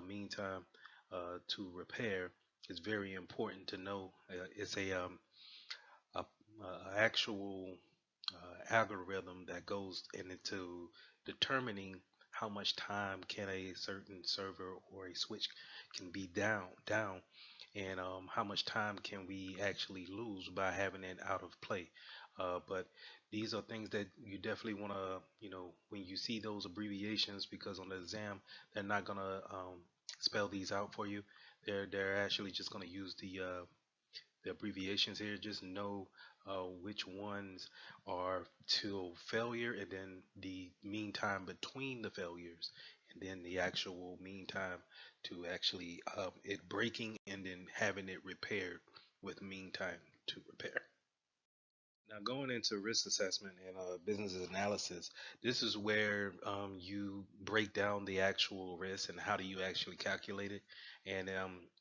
mean time to repair is very important to know. It's a, a actual algorithm that goes into determining how much time can a certain server or a switch can be down, and how much time can we actually lose by having it out of play. But these are things that you definitely want to, when you see those abbreviations, because on the exam they're not gonna spell these out for you. They're actually just gonna use the abbreviations here. Just know which ones are till failure, and then the mean time between the failures, and then the actual mean time to actually it breaking and then having it repaired with mean time to repair. Now, going into risk assessment and business analysis, this is where you break down the actual risk and how do you actually calculate it. And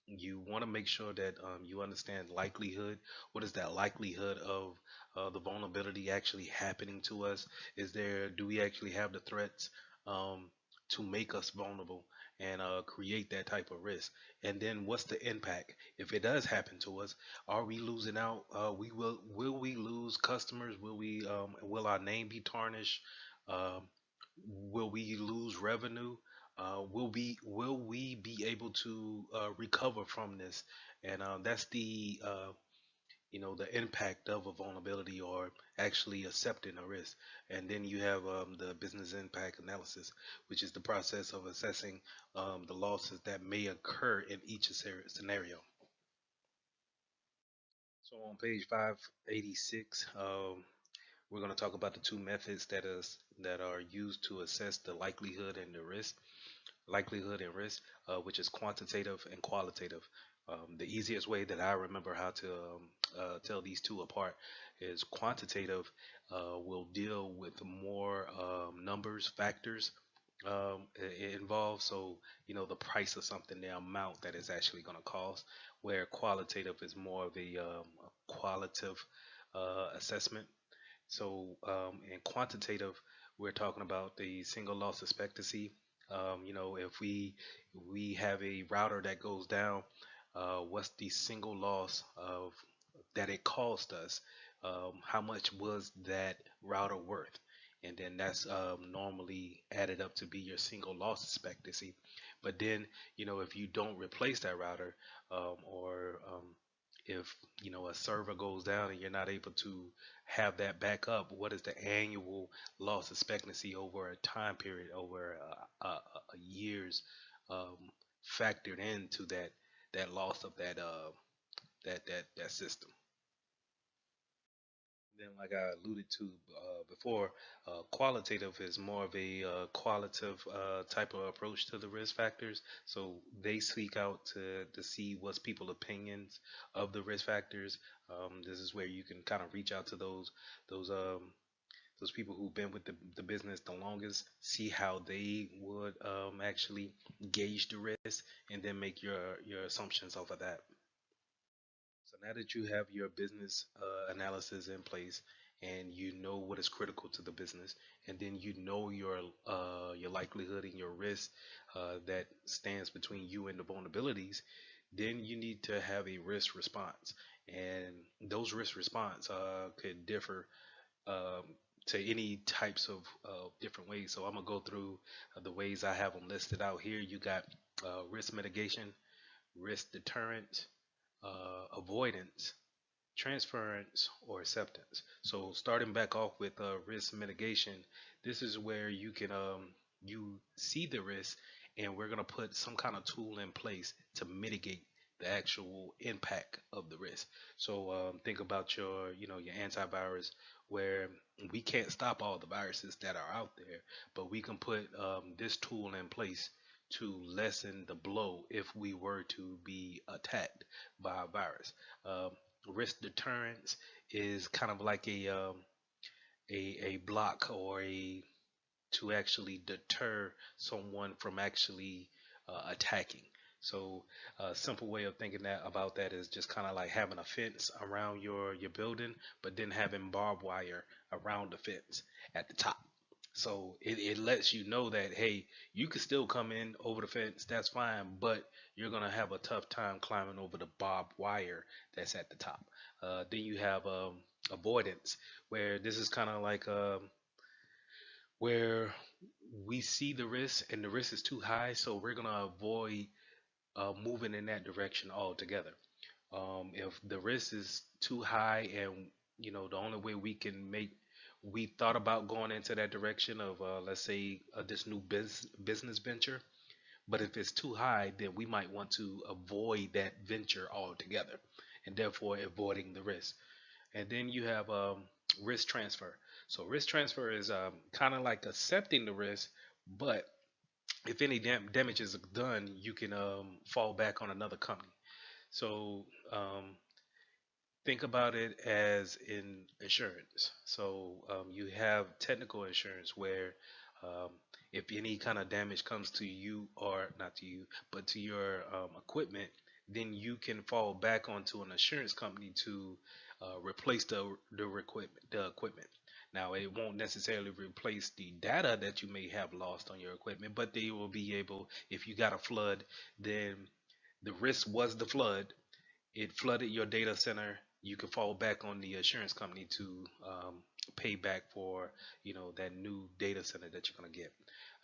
you want to make sure that you understand likelihood. What is that likelihood of the vulnerability actually happening to us? Do we actually have the threats to make us vulnerable and create that type of risk? And then what's the impact if it does happen to us? Are we losing out? Will we lose customers? Will our name be tarnished? Um, will we lose revenue? Will we be able to recover from this? And that's the impact of a vulnerability or actually accepting a risk. And then you have the business impact analysis, which is the process of assessing the losses that may occur in each scenario. So on page 586, we're going to talk about the two methods that are used to assess the likelihood and the risk. Likelihood and risk, which is quantitative and qualitative. The easiest way that I remember how to tell these two apart is quantitative will deal with more numbers, factors involved. So, the price of something, the amount that it's actually going to cost, where qualitative is more of a qualitative assessment. So, in quantitative, we're talking about the single loss expectancy. If we have a router that goes down, what's the single loss of that it cost us? How much was that router worth? And then that's normally added up to be your single loss expectancy. But then, if you don't replace that router, or if a server goes down and you're not able to have that back up, what is the annual loss expectancy over a time period, over a years, um, factored into that loss of that system? Then, like I alluded to before, qualitative is more of a qualitative type of approach to the risk factors. So they seek out to see what's people opinions of the risk factors. This is where you can kind of reach out to those those people who've been with the business the longest, see how they would actually gauge the risk, and then make your assumptions off of that. So now that you have your business analysis in place and you know what is critical to the business, and then you know your likelihood and your risk that stands between you and the vulnerabilities, then you need to have a risk response. And those risk response could differ um, to any types of different ways. So I'm gonna go through the ways I have them listed out here. You got risk mitigation, risk deterrent, avoidance, transference, or acceptance. So starting back off with risk mitigation, this is where you see the risk, and we're gonna put some kind of tool in place to mitigate the actual impact of the risk. So think about your antivirus, where we can't stop all the viruses that are out there, but we can put this tool in place to lessen the blow if we were to be attacked by a virus. Um, Risk deterrence is kind of like a block or a to actually deter someone from actually attacking. So a simple way of thinking that about that is just kind of like having a fence around your building, but then having barbed wire around the fence at the top. So it lets you know that, hey, you can still come in over the fence, that's fine, but you're gonna have a tough time climbing over the barbed wire that's at the top. Then you have avoidance, where this is kind of like where we see the risk and the risk is too high, so we're gonna avoid moving in that direction altogether. If the risk is too high, and the only way we thought about going into that direction of, let's say, this new business venture, but if it's too high, then we might want to avoid that venture altogether, and therefore avoiding the risk. And then you have risk transfer. So risk transfer is kind of like accepting the risk, but if any damage is done, you can fall back on another company. So think about it as in insurance. So you have technical insurance where um, if any kind of damage comes to you, or not to you, but to your equipment, then you can fall back onto an insurance company to replace the equipment. Now, it won't necessarily replace the data that you may have lost on your equipment, but they will be able, if you got a flood, then the risk was the flood, it flooded your data center, you can fall back on the insurance company to pay back for that new data center that you're going to get.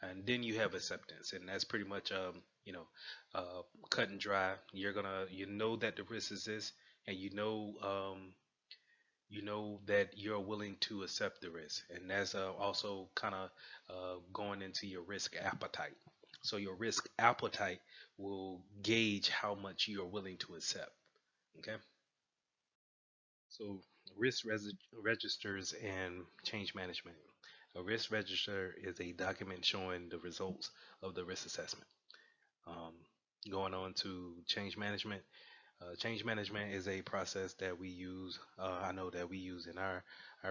And then you have acceptance, and that's pretty much cut and dry. You know that the risk is this, and you know that you're willing to accept the risk, and that's also kind of going into your risk appetite. So your risk appetite will gauge how much you're willing to accept. Okay. So registers and change management. A risk register is a document showing the results of the risk assessment. Um, Going on to change management. Change management is a process that we use. I know that we use in our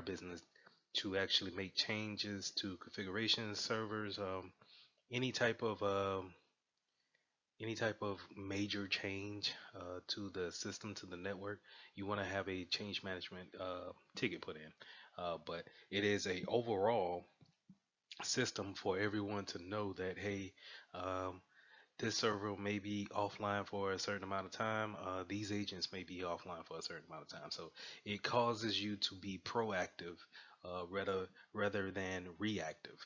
business to actually make changes to configurations, servers, any type of major change to the system, to the network. You want to have a change management ticket put in. But it is a overall system for everyone to know that, hey, um, this server may be offline for a certain amount of time. These agents may be offline for a certain amount of time. So it causes you to be proactive rather than reactive.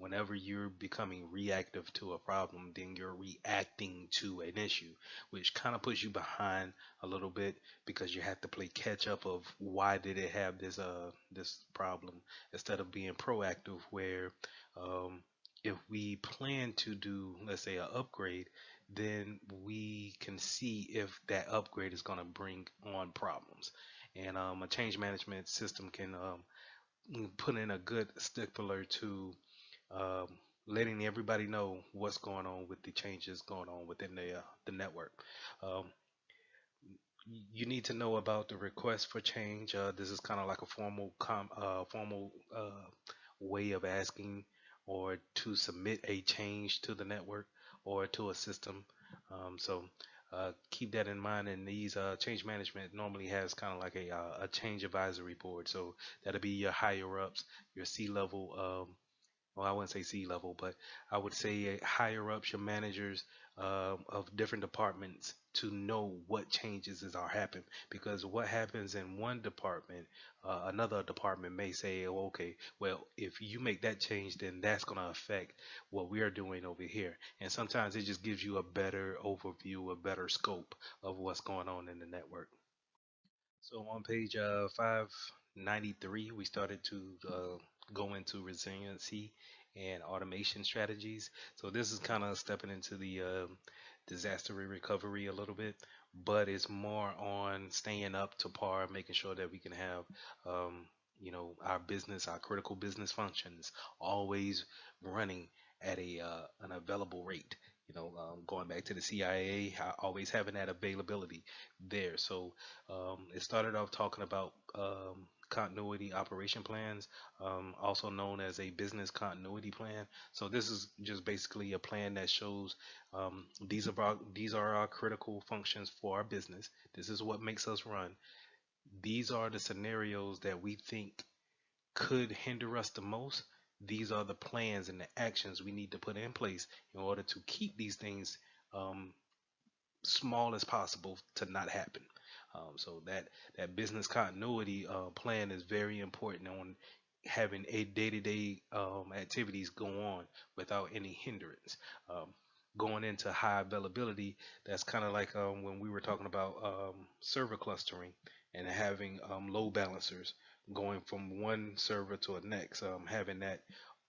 Whenever you're becoming reactive to a problem, then you're reacting to an issue, which kind of puts you behind a little bit because you have to play catch up of why did it have this problem, instead of being proactive where um, if we plan to do, let's say, an upgrade, then we can see if that upgrade is going to bring on problems. And a change management system can put in a good stickler to um, letting everybody know what's going on with the changes going on within the network. Um, you need to know about the request for change. This is kind of like a formal way of asking or to submit a change to the network or to a system. So keep that in mind. And these change management normally has kind of like a change advisory board. So that'll be your higher ups, your C level. Well, I wouldn't say C level, but I would say higher ups, your managers of different departments, to know what are happening. Because what happens in one department, another department may say, oh, okay, well, if you make that change, then that's going to affect what we are doing over here. And sometimes it just gives you a better overview, a better scope of what's going on in the network. So on page 593, we started to go into resiliency and automation strategies. So this is kind of stepping into the disaster recovery a little bit, but it's more on staying up to par, making sure that we can have, our business, our critical business functions always running at an available rate. Going back to the CIA, always having that availability there. So it started off talking about continuity operation plans, also known as a business continuity plan. So this is just basically a plan that shows these are our critical functions for our business. This is what makes us run. These are the scenarios that we think could hinder us the most. these are the plans and the actions we need to put in place in order to keep these things um, small as possible to not happen. So that business continuity plan is very important on having a day-to-day activities go on without any hindrance. Um, Going into high availability, that's kind of like when we were talking about server clustering and having load balancers going from one server to a next, having that,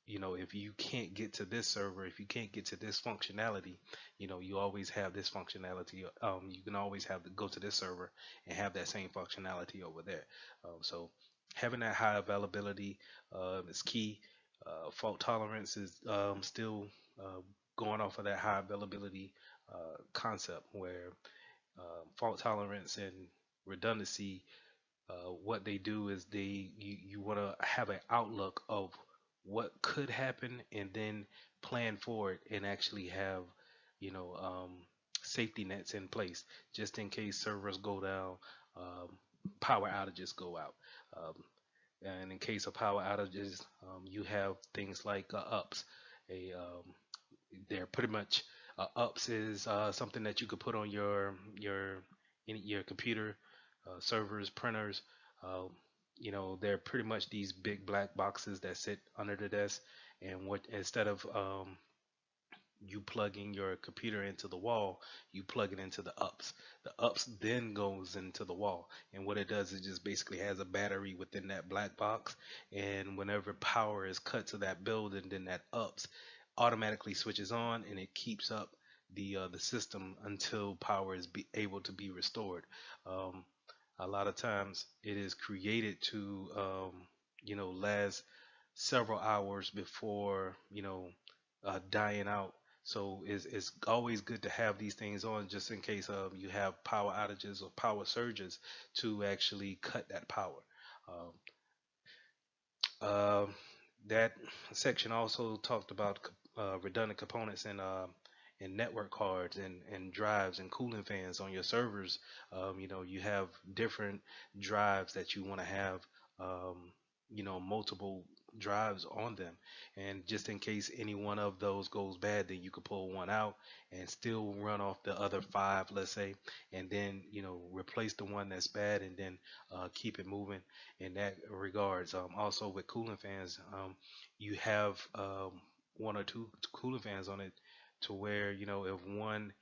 if you can't get to this server, if you can't get to this functionality, you always have this functionality. You can always have to go to this server and have that same functionality over there. So having that high availability is key. Fault tolerance is still going off of that high availability concept where fault tolerance and redundancy, what they do is you want to have an outlook of what could happen and then plan for it and actually have you know um, safety nets in place just in case servers go down, um, power outages go out, um, and in case of power outages, you have things like ups. A They're pretty much ups is something that you could put on your computer, servers, printers. Uh, they're pretty much these big black boxes that sit under the desk, and what instead of you plugging your computer into the wall, you plug it into the ups. The ups then goes into the wall, and what it does is just basically has a battery within that black box, and whenever power is cut to that building, then that ups automatically switches on, and it keeps up the system until power is able to be restored. Um, a lot of times, it is created to last several hours before dying out. So it's always good to have these things on just in case you have power outages or power surges to actually cut that power. Um, uh, that section also talked about redundant components and network cards and drives and cooling fans on your servers. You have different drives that you want to have, multiple drives on them. And just in case any one of those goes bad, then you could pull one out and still run off the other five, let's say, and then, replace the one that's bad and then keep it moving in that regards. Also with cooling fans, you have one or two cooling fans on it to where if one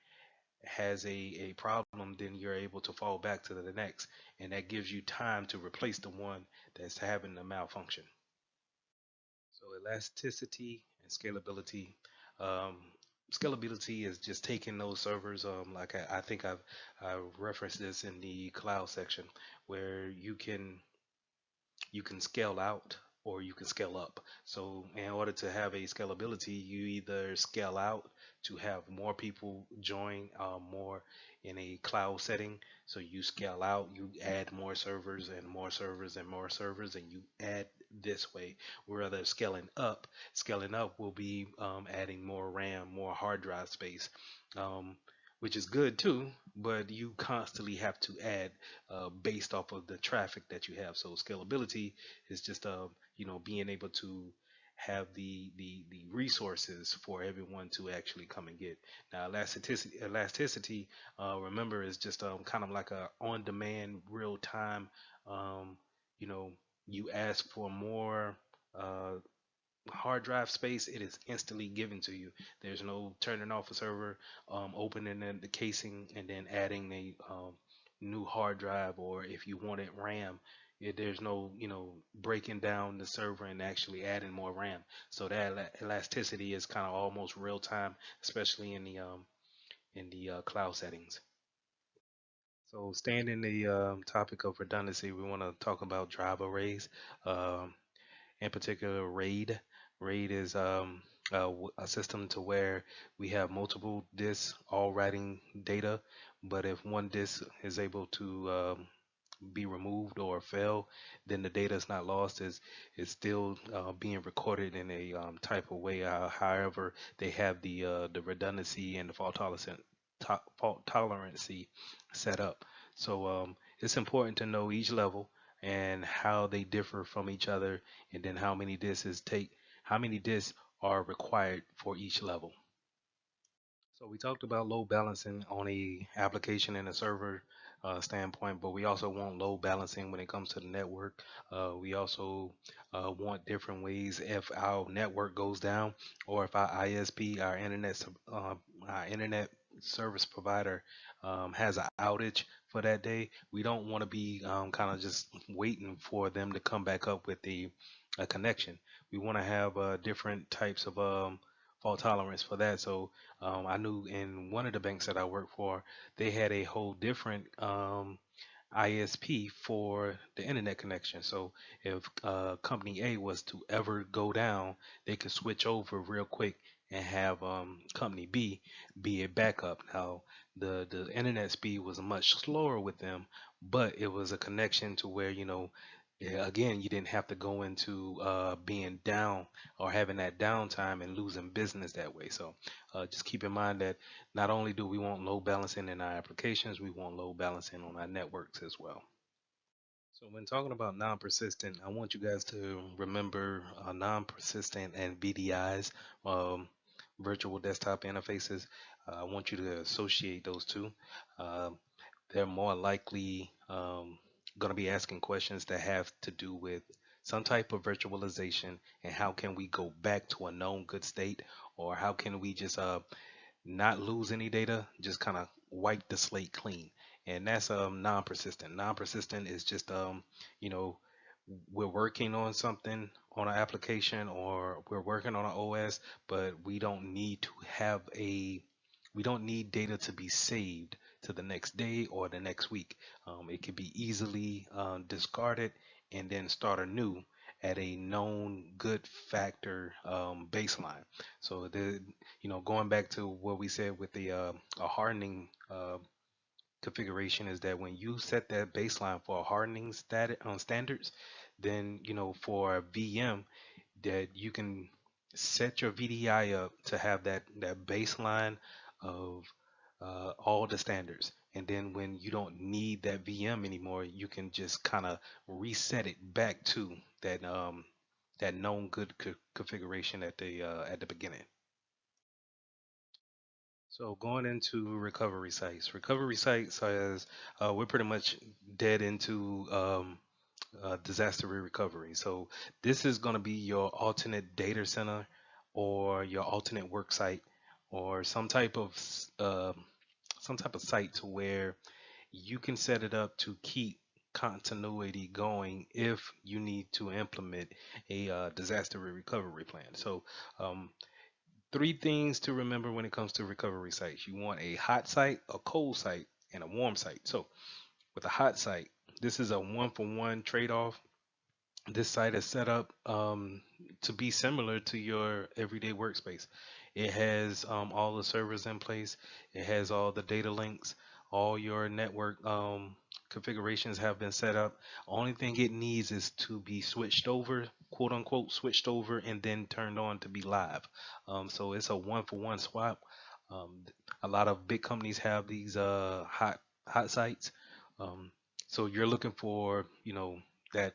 has a problem, then you're able to fall back to the next, and that gives you time to replace the one that's having the malfunction. So elasticity and scalability. Um, Scalability is just taking those servers. Like I think I referenced this in the cloud section, where you can scale out or you can scale up. So in order to have a scalability, you either scale out to have more people join more in a cloud setting. So you scale out, you add more servers and more servers and more servers, and you add this way. Whereas scaling up will be adding more RAM, more hard drive space. Um, which is good too, but you constantly have to add based off of the traffic that you have. So scalability is just being able to have the resources for everyone to actually come and get. Now elasticity, remember, is just kind of like a on demand real time. Um, you know, you ask for more. Hard drive space, it is instantly given to you. There's no turning off a server, opening the casing, and then adding a new hard drive, or if you wanted RAM, there's no breaking down the server and actually adding more RAM. So that elasticity is kind of almost real time, especially in the cloud settings. So staying in the topic of redundancy, we want to talk about drive arrays. Um, in particular RAID. RAID is a system to where we have multiple disks all writing data, but if one disk is able to be removed or fail, then the data is not lost. It's still being recorded in a type of way. However, they have the redundancy and the fault tolerancy set up. So it's important to know each level and how they differ from each other, and then how many disks how many disks are required for each level. So we talked about load balancing on a application and a server standpoint, but we also want load balancing when it comes to the network. We also want different ways if our network goes down or if our ISP, our internet service provider, has an outage for that day. We don't want to be kind of just waiting for them to come back up with a connection. We want to have different types of fault tolerance for that. So I knew in one of the banks that I worked for, they had a whole different ISP for the internet connection. So if company A was to ever go down, they could switch over real quick and have company B be a backup. Now the internet speed was much slower with them, but it was a connection to where yeah, again, you didn't have to go into being down or having that downtime and losing business that way. So just keep in mind that not only do we want load balancing in our applications, we want load balancing on our networks as well. So when talking about non-persistent, I want you guys to remember non-persistent and VDIs, um, virtual desktop interfaces. I want you to associate those two. Uh, they're more likely going to be asking questions that have to do with some type of virtualization and how can we go back to a known good state, or how can we just not lose any data, just kind of wipe the slate clean. And that's non-persistent. Non-persistent is just you know we're working on something on an application or we're working on an OS, but we don't need data to be saved to the next day or the next week. It can be easily discarded and then start anew at a known good factor baseline. So going back to what we said with the a hardening configuration is that when you set that baseline for a hardening standards, then for a VM that you can set your VDI up to have that baseline of all the standards. And then when you don't need that VM anymore, you can just kind of reset it back to that known good configuration at the beginning. So going into recovery sites is we're pretty much dead into disaster recovery. So this is going to be your alternate data center or your alternate work site or some type of site to where you can set it up to keep continuity going if you need to implement a disaster recovery plan. So um, three things to remember when it comes to recovery sites. You want a hot site, a cold site, and a warm site. So with a hot site, this is a one for one trade off. This site is set up to be similar to your everyday workspace. It has all the servers in place. It has all the data links. All your network configurations have been set up. Only thing it needs is to be switched over, quote unquote, switched over, and then turned on to be live. So it's a one for one swap. Um, a lot of big companies have these hot sites. Um, so you're looking for that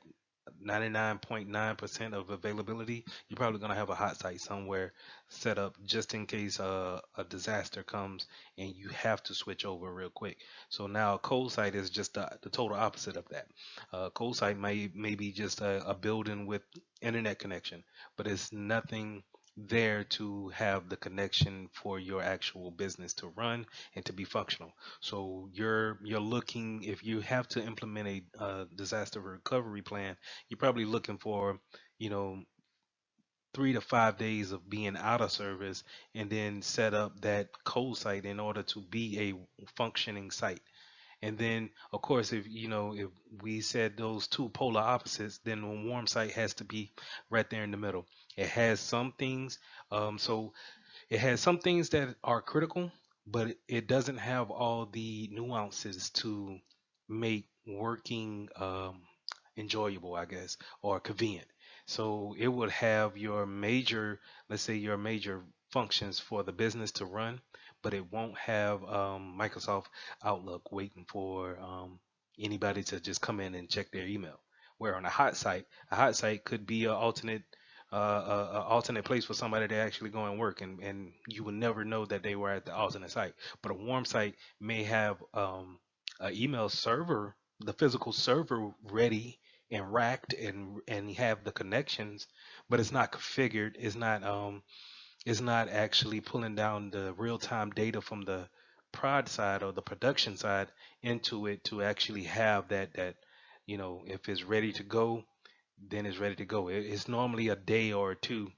99.9% of availability, you're probably going to have a hot site somewhere set up just in case a disaster comes and you have to switch over real quick. So now a cold site is just the total opposite of that. A cold site may be just a building with internet connection, but it's nothing there to have the connection for your actual business to run and to be functional. So you're looking, if you have to implement a disaster recovery plan, you're probably looking for, you know, 3 to 5 days of being out of service and then set up that cold site in order to be a functioning site. And then, of course, if we said those two polar opposites, then a warm site has to be right there in the middle. It has some things, so it has some things that are critical, but it doesn't have all the nuances to make working enjoyable, I guess, or convenient. So it would have your major, let's say your major functions for the business to run, but it won't have Microsoft Outlook waiting for anybody to just come in and check their email. Where on a hot site could be an alternate a alternate place for somebody to actually go and work, and you would never know that they were at the alternate site. But a warm site may have an email server, the physical server ready and racked and have the connections, but it's not configured. It's not actually pulling down the real time data from the prod side or the production side into it to actually have that if it's ready to go, then it's ready to go. It's normally a day or two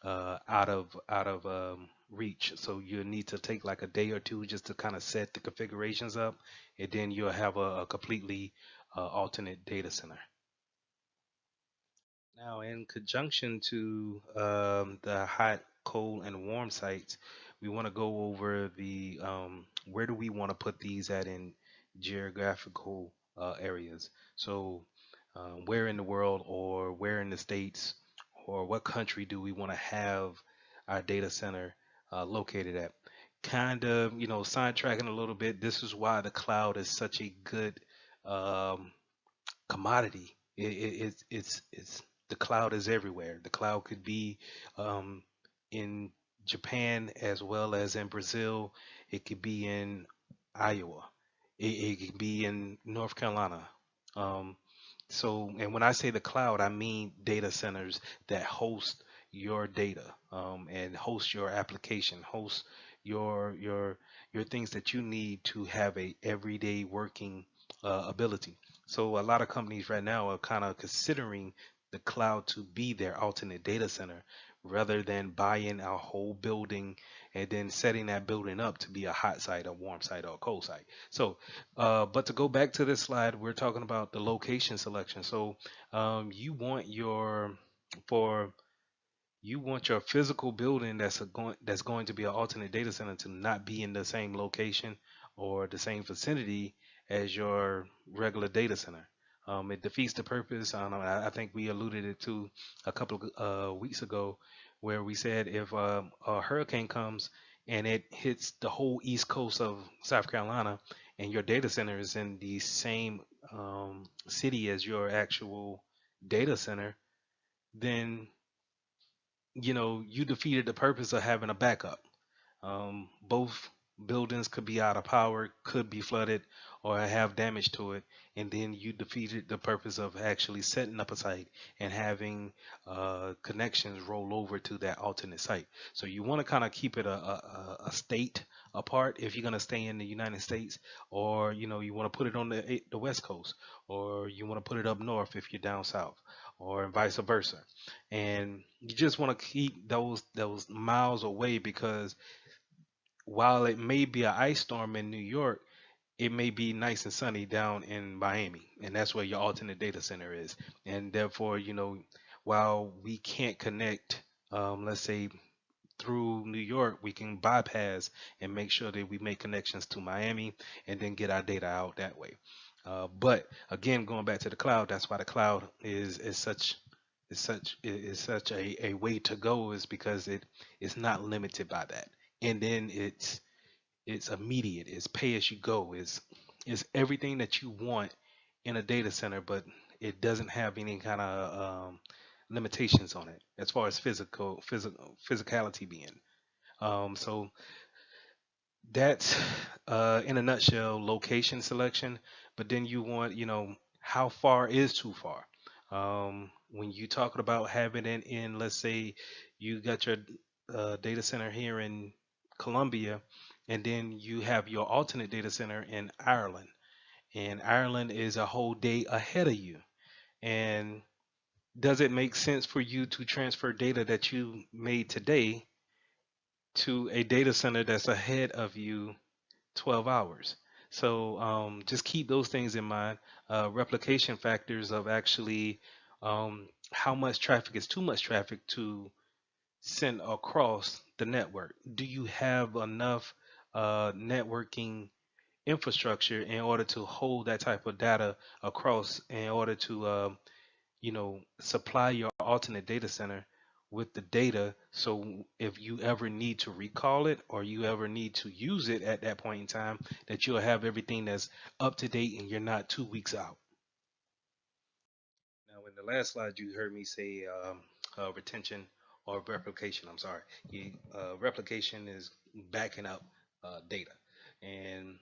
out of reach. So you need to take like a day or two just to kind of set the configurations up, and then you'll have a completely alternate data center. Now, in conjunction to the hot, cold, and warm sites, we want to go over the where do we want to put these at in geographical areas. So, where in the world, or where in the states, or what country do we want to have our data center located at? Kind of, sidetracking a little bit. This is why the cloud is such a good um, commodity. It's the cloud is everywhere. The cloud could be um, in Japan as well as in Brazil. It could be in Iowa. It could be in North Carolina. Um, and when I say the cloud, I mean data centers that host your data and host your application, host your your your things that you need to have a everyday working ability. So a lot of companies right now are kind of considering the cloud to be their alternate data center rather than buying a whole building and then setting that building up to be a hot site, a warm site, or a cold site. So, but to go back to this slide, we're talking about the location selection. So, you want your for you want your physical building that's going to be an alternate data center to not be in the same location or the same vicinity as your regular data center. It defeats the purpose. I don't know, I think we alluded it to a couple of weeks ago, where we said if a hurricane comes and it hits the whole east coast of South Carolina, and your data center is in the same city as your actual data center, then you defeated the purpose of having a backup. Both buildings could be out of power, could be flooded, or have damage to it, and then you defeated the purpose of actually setting up a site and having connections roll over to that alternate site. So you want to kind of keep it a state apart if you're going to stay in the United States, or you want to put it on the West Coast, or you want to put it up north if you're down south, or vice versa. And you just want to keep those miles away, because while it may be an ice storm in New York, it may be nice and sunny down in Miami, and that's where your alternate data center is. And therefore, while we can't connect, let's say through New York, we can bypass and make sure that we make connections to Miami and then get our data out that way. But again, going back to the cloud, that's why the cloud is such a way to go, is because it is not limited by that. And then it's immediate, it's pay as you go, is everything that you want in a data center, but it doesn't have any kind of limitations on it as far as physicality being. So that's in a nutshell location selection. But then you want, how far is too far? When you talking about having it in, let's say you got your data center here in Colombia, and then you have your alternate data center in Ireland, and Ireland is a whole day ahead of you. And does it make sense for you to transfer data that you made today to a data center that's ahead of you 12 hours? So just keep those things in mind. Replication factors of actually how much traffic is too much traffic to send across the network. Do you have enough networking infrastructure in order to hold that type of data across, in order to supply your alternate data center with the data, so if you ever need to recall it or you ever need to use it at that point in time, that you'll have everything that's up to date and you're not 2 weeks out. Now, in the last slide, you heard me say retention or replication. I'm sorry. Replication is backing up data, and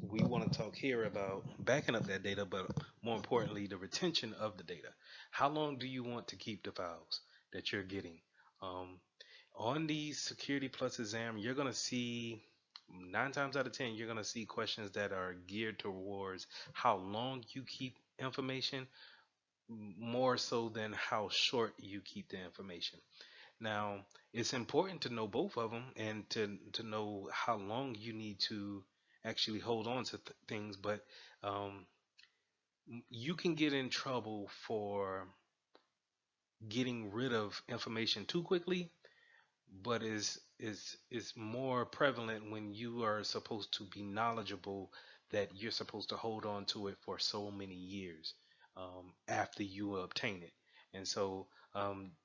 we want to talk here about backing up that data, but more importantly, the retention of the data. How long do you want to keep the files that you're getting? Um, on the Security Plus exam, you're going to see 9 times out of 10, you're going to see questions that are geared towards how long you keep information more so than how short you keep the information. Now, it's important to know both of them and to know how long you need to actually hold on to things, but um, you can get in trouble for getting rid of information too quickly, but is more prevalent when you are supposed to be knowledgeable that you're supposed to hold on to it for so many years after you obtain it. And so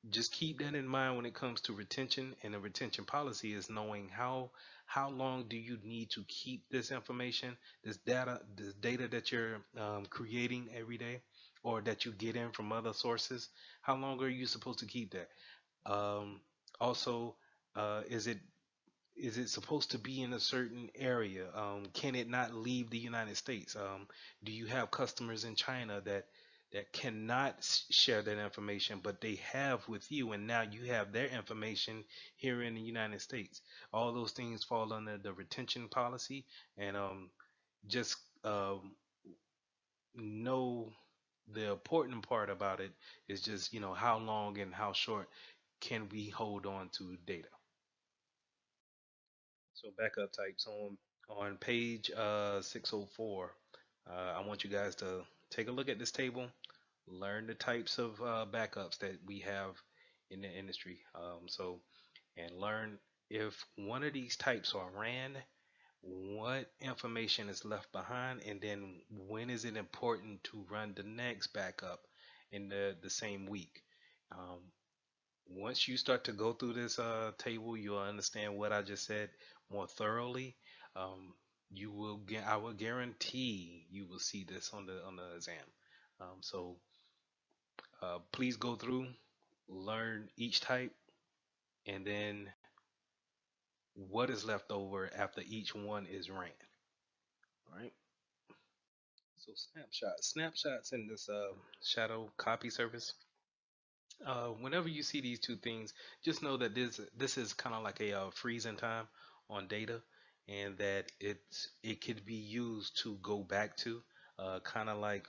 just keep that in mind when it comes to retention. And the retention policy is knowing how long do you need to keep this information, this data that you're creating every day, or that you get in from other sources. How long are you supposed to keep that? Also, is it supposed to be in a certain area? Can it not leave the United States? Do you have customers in China that cannot share that information, but they have with you, and now you have their information here in the United States? All those things fall under the retention policy, and just know the important part about it is just how long and how short can we hold on to data. So backup types on page 604. I want you guys to take a look at this table, learn the types of backups that we have in the industry. And learn if one of these types are ran, what information is left behind, and then when is it important to run the next backup in the same week. Um, Once you start to go through this table, you'll understand what I just said more thoroughly. Um, you will get. I will guarantee you will see this on the exam. Please go through, learn each type, and then what is left over after each one is ran. All right. So snapshots in this shadow copy service. Whenever you see these two things, just know that this is kind of like a freezing time on data, and that it could be used to go back to, kind of like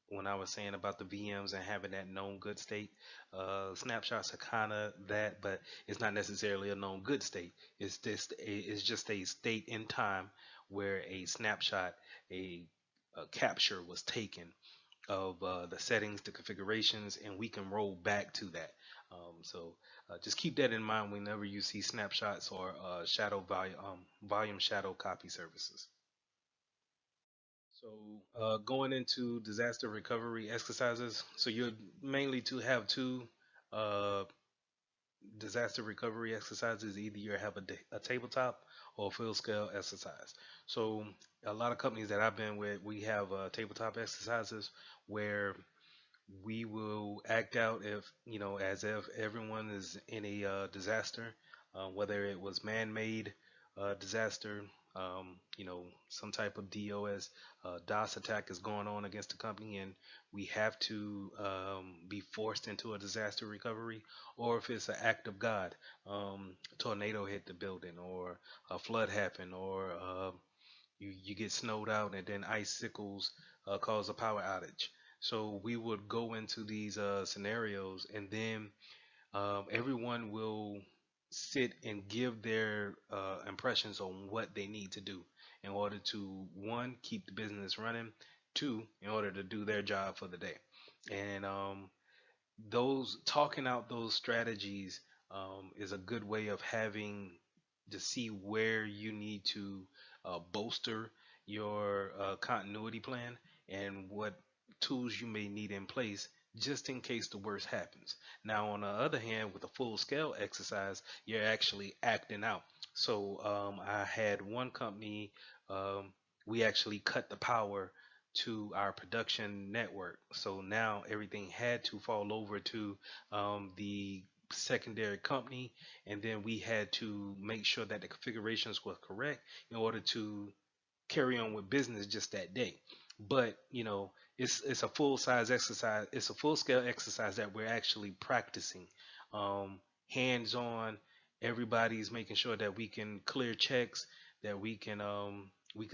when I was saying about the VMs and having that known good state. Snapshots are kind of that, but it's not necessarily a known good state. It's just a state in time where a snapshot, a capture was taken of the settings, the configurations, and we can roll back to that. Just keep that in mind whenever you see snapshots or volume shadow copy services. So going into disaster recovery exercises, so you're mainly to have two uh, disaster recovery exercises. Either you have a tabletop or a field scale exercise. So a lot of companies that I've been with, we have tabletop exercises where we will act out if as if everyone is in a disaster, whether it was man-made disaster, some type of DOS attack is going on against the company, and we have to be forced into a disaster recovery, or if it's an act of God, tornado hit the building, or a flood happened, or you get snowed out and then icicles cause a power outage. So we would go into these scenarios, and then everyone will sit and give their impressions on what they need to do in order to, one, keep the business running, two, in order to do their job for the day. And those talking out those strategies is a good way of having to see where you need to bolster your continuity plan and what tools you may need in place just in case the worst happens. Now, on the other hand, with a full scale exercise, you're actually acting out. So I had one company, we actually cut the power to our production network. So now everything had to fall over to the secondary company, and then we had to make sure that the configurations were correct in order to carry on with business just that day. But it's a full size exercise. It's a full scale exercise that we're actually practicing, um, hands on. Everybody's making sure that we can clear checks, that we can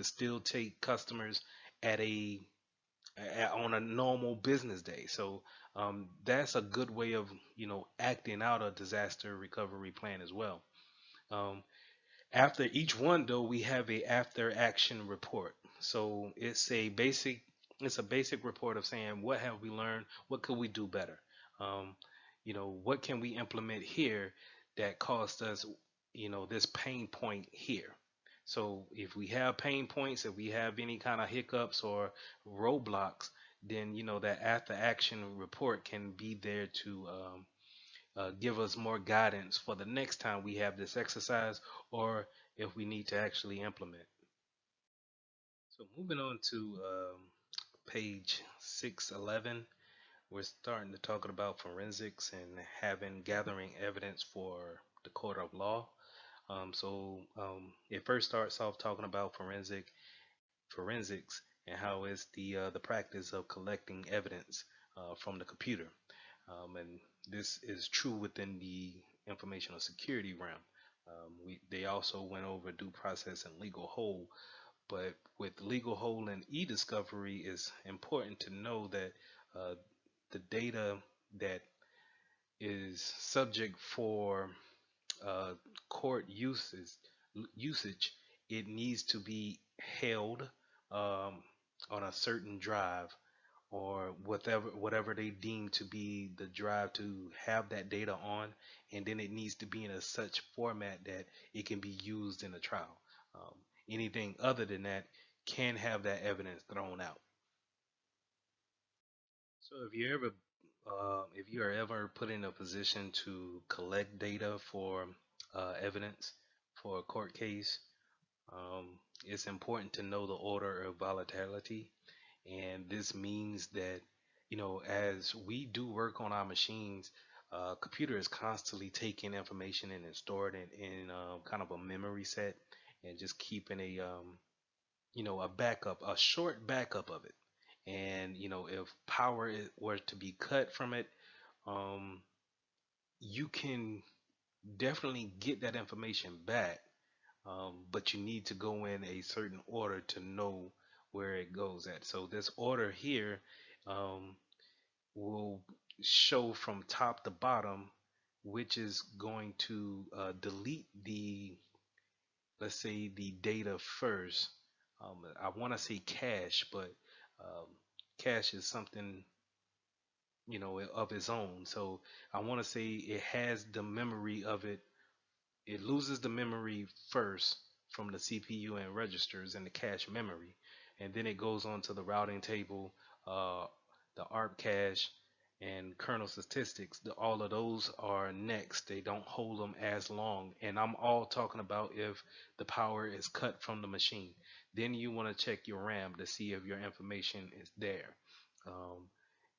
still take customers at on a normal business day. So that's a good way of acting out a disaster recovery plan as well. Um, After each one, though, we have a after action report. So it's a basic report of saying what have we learned, what could we do better, um, what can we implement here that caused us, this pain point here. So if we have pain points, if we have any kind of hiccups or roadblocks, then that after action report can be there to give us more guidance for the next time we have this exercise, or if we need to actually implement. So moving on to page 611, we're starting to talk about forensics and having gathering evidence for the court of law. It first starts off talking about forensics and how it's the practice of collecting evidence from the computer. And this is true within the informational security realm. They also went over due process and legal hold, but with legal hold and e-discovery, it's important to know that uh, the data that is subject for uh, court usage, it needs to be held um, on a certain drive or whatever they deem to be the drive to have that data on, and then it needs to be in a such format that it can be used in a trial. Um, Anything other than that can have that evidence thrown out. So if you are ever put in a position to collect data for evidence for a court case, it's important to know the order of volatility. And this means that, as we do work on our machines, computer is constantly taking information and then stored in kind of a memory set and just keeping a backup, a short backup of it. And, if power were to be cut from it, um, you can definitely get that information back, but you need to go in a certain order to know where it goes at. So this order here um, will show from top to bottom which is going to delete let's say the data first. I want to say cache, but um, cache is something of its own. So I want to say it has the memory of it. It loses the memory first from the CPU and registers in the cache memory, and then it goes on to the routing table, uh, the ARP cache, and kernel statistics. All of those are next. They don't hold them as long, and I'm all talking about if the power is cut from the machine. Then you want to check your RAM to see if your information is there. Um,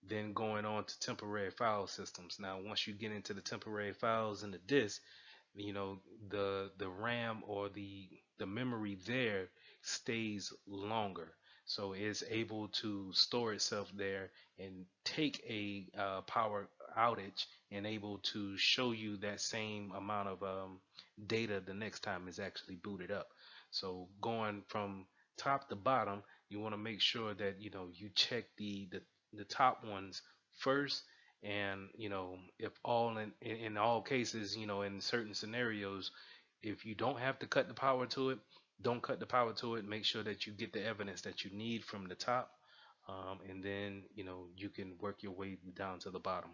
then going on to temporary file systems. Now, once you get into the temporary files in the disk, you know the RAM or the memory there stays longer, so it's able to store itself there and take a power outage and able to show you that same amount of data the next time it's actually booted up. So going from top to bottom, you want to make sure that you check the top ones first. And if all in all cases, in certain scenarios, if you don't have to cut the power to it, don't cut the power to it. Make sure that you get the evidence that you need from the top, and then you can work your way down to the bottom.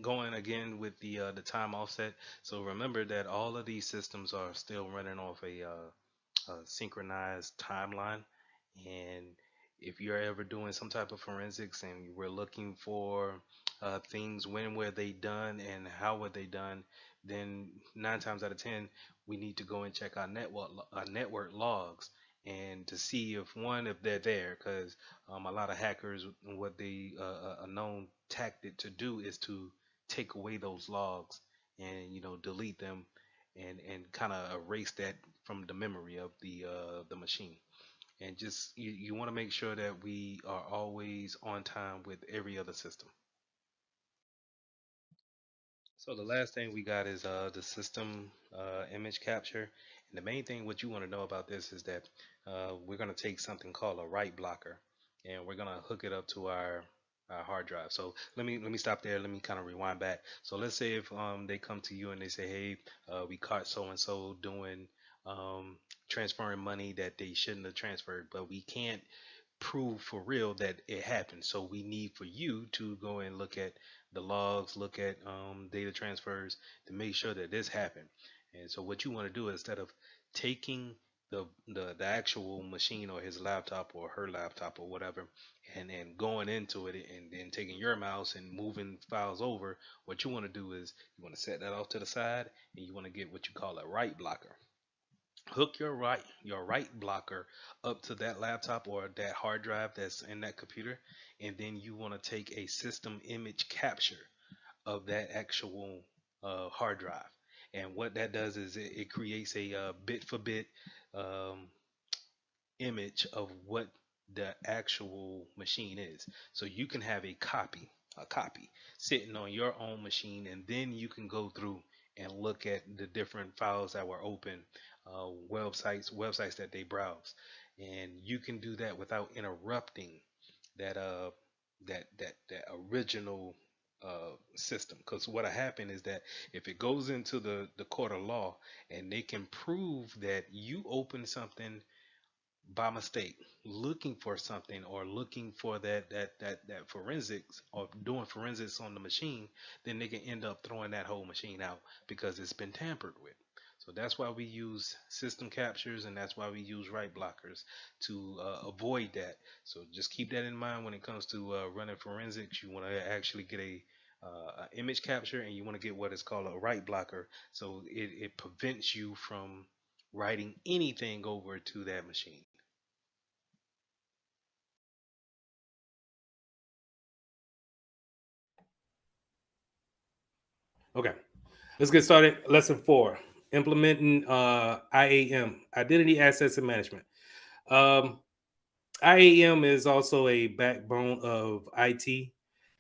Going again with the time offset. So remember that all of these systems are still running off a synchronized timeline, and if you're ever doing some type of forensics and we're looking for things, when were they done and how were they done, then 9 times out of 10 we need to go and check our network logs and to see if one, if they're there, because a lot of hackers, what they a known tactic to do is to take away those logs and delete them and kind of erase that from the memory of the machine. And just you want to make sure that we are always on time with every other system. So the last thing we got is the system image capture. And the main thing what you want to know about this is that we're going to take something called a write blocker, and we're going to hook it up to our hard drive. So let me stop there. Let me kind of rewind back. So let's say if they come to you and they say, hey, we caught so and so doing transferring money that they shouldn't have transferred, but we can't prove for real that it happened. So we need for you to go and look at the logs, look at data transfers to make sure that this happened. And so what you want to do instead of taking the actual machine or his laptop or her laptop or whatever and going into it and then taking your mouse and moving files over, what you want to do is you want to set that off to the side and you want to get what you call a write blocker. Hook your right blocker up to that laptop or that hard drive that's in that computer, and then you want to take a system image capture of that actual hard drive. And what that does is it creates a bit for bit um, image of what the actual machine is. So you can have a copy sitting on your own machine, and then you can go through and look at the different files that were open, websites that they browse, and you can do that without interrupting that that original system. Because what happened is that if it goes into the court of law and they can prove that you opened something by mistake, looking for something or looking for that forensics or doing forensics on the machine, then they can end up throwing that whole machine out because it's been tampered with. So that's why we use system captures and that's why we use write blockers to avoid that. So just keep that in mind when it comes to running forensics. You want to actually get a image capture and you want to get what is called a write blocker, so it prevents you from writing anything over to that machine. Okay, let's get started. Lesson 4: implementing IAM, Identity Access and Management. Um, IAM is also a backbone of IT.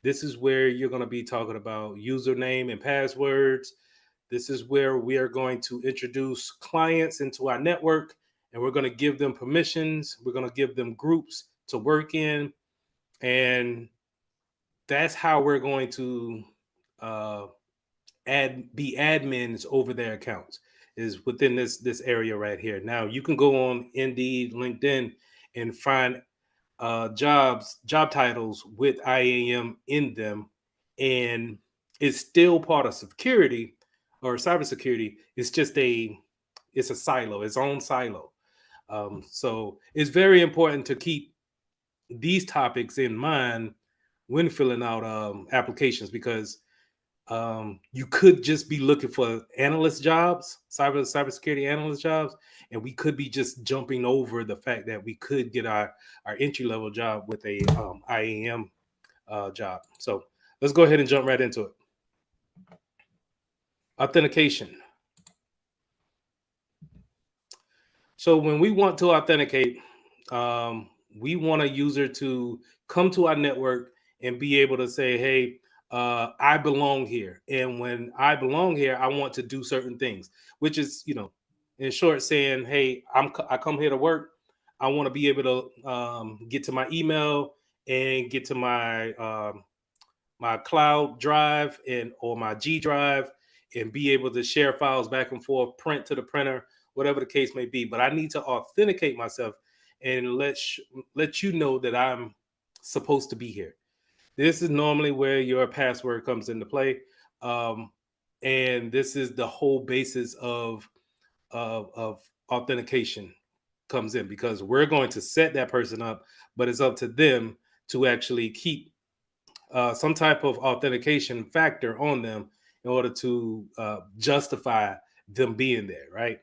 This is where you're going to be talking about username and passwords. This is where we are going to introduce clients into our network and we're going to give them permissions. We're going to give them groups to work in. And that's how we're going to uh, be admins over their accounts is within this area right here. Now you can go on Indeed, LinkedIn, and find job titles with IAM in them, and it's still part of security or cybersecurity. It's a silo, its own silo. So it's very important to keep these topics in mind when filling out applications because you could just be looking for analyst jobs, cybersecurity analyst jobs, and we could be just jumping over the fact that we could get our entry level job with a IAM job. So let's go ahead and jump right into it. Authentication. So when we want to authenticate, we want a user to come to our network and be able to say, "Hey, I belong here," and when I belong here, I want to do certain things, which is, in short, saying, "Hey, I come here to work. I want to be able to get to my email and get to my cloud drive and or my G drive and be able to share files back and forth, print to the printer, whatever the case may be. But I need to authenticate myself and let you know that I'm supposed to be here." This is normally where your password comes into play, um, and this is the whole basis of authentication comes in, because we're going to set that person up, but it's up to them to actually keep some type of authentication factor on them in order to justify them being there, right?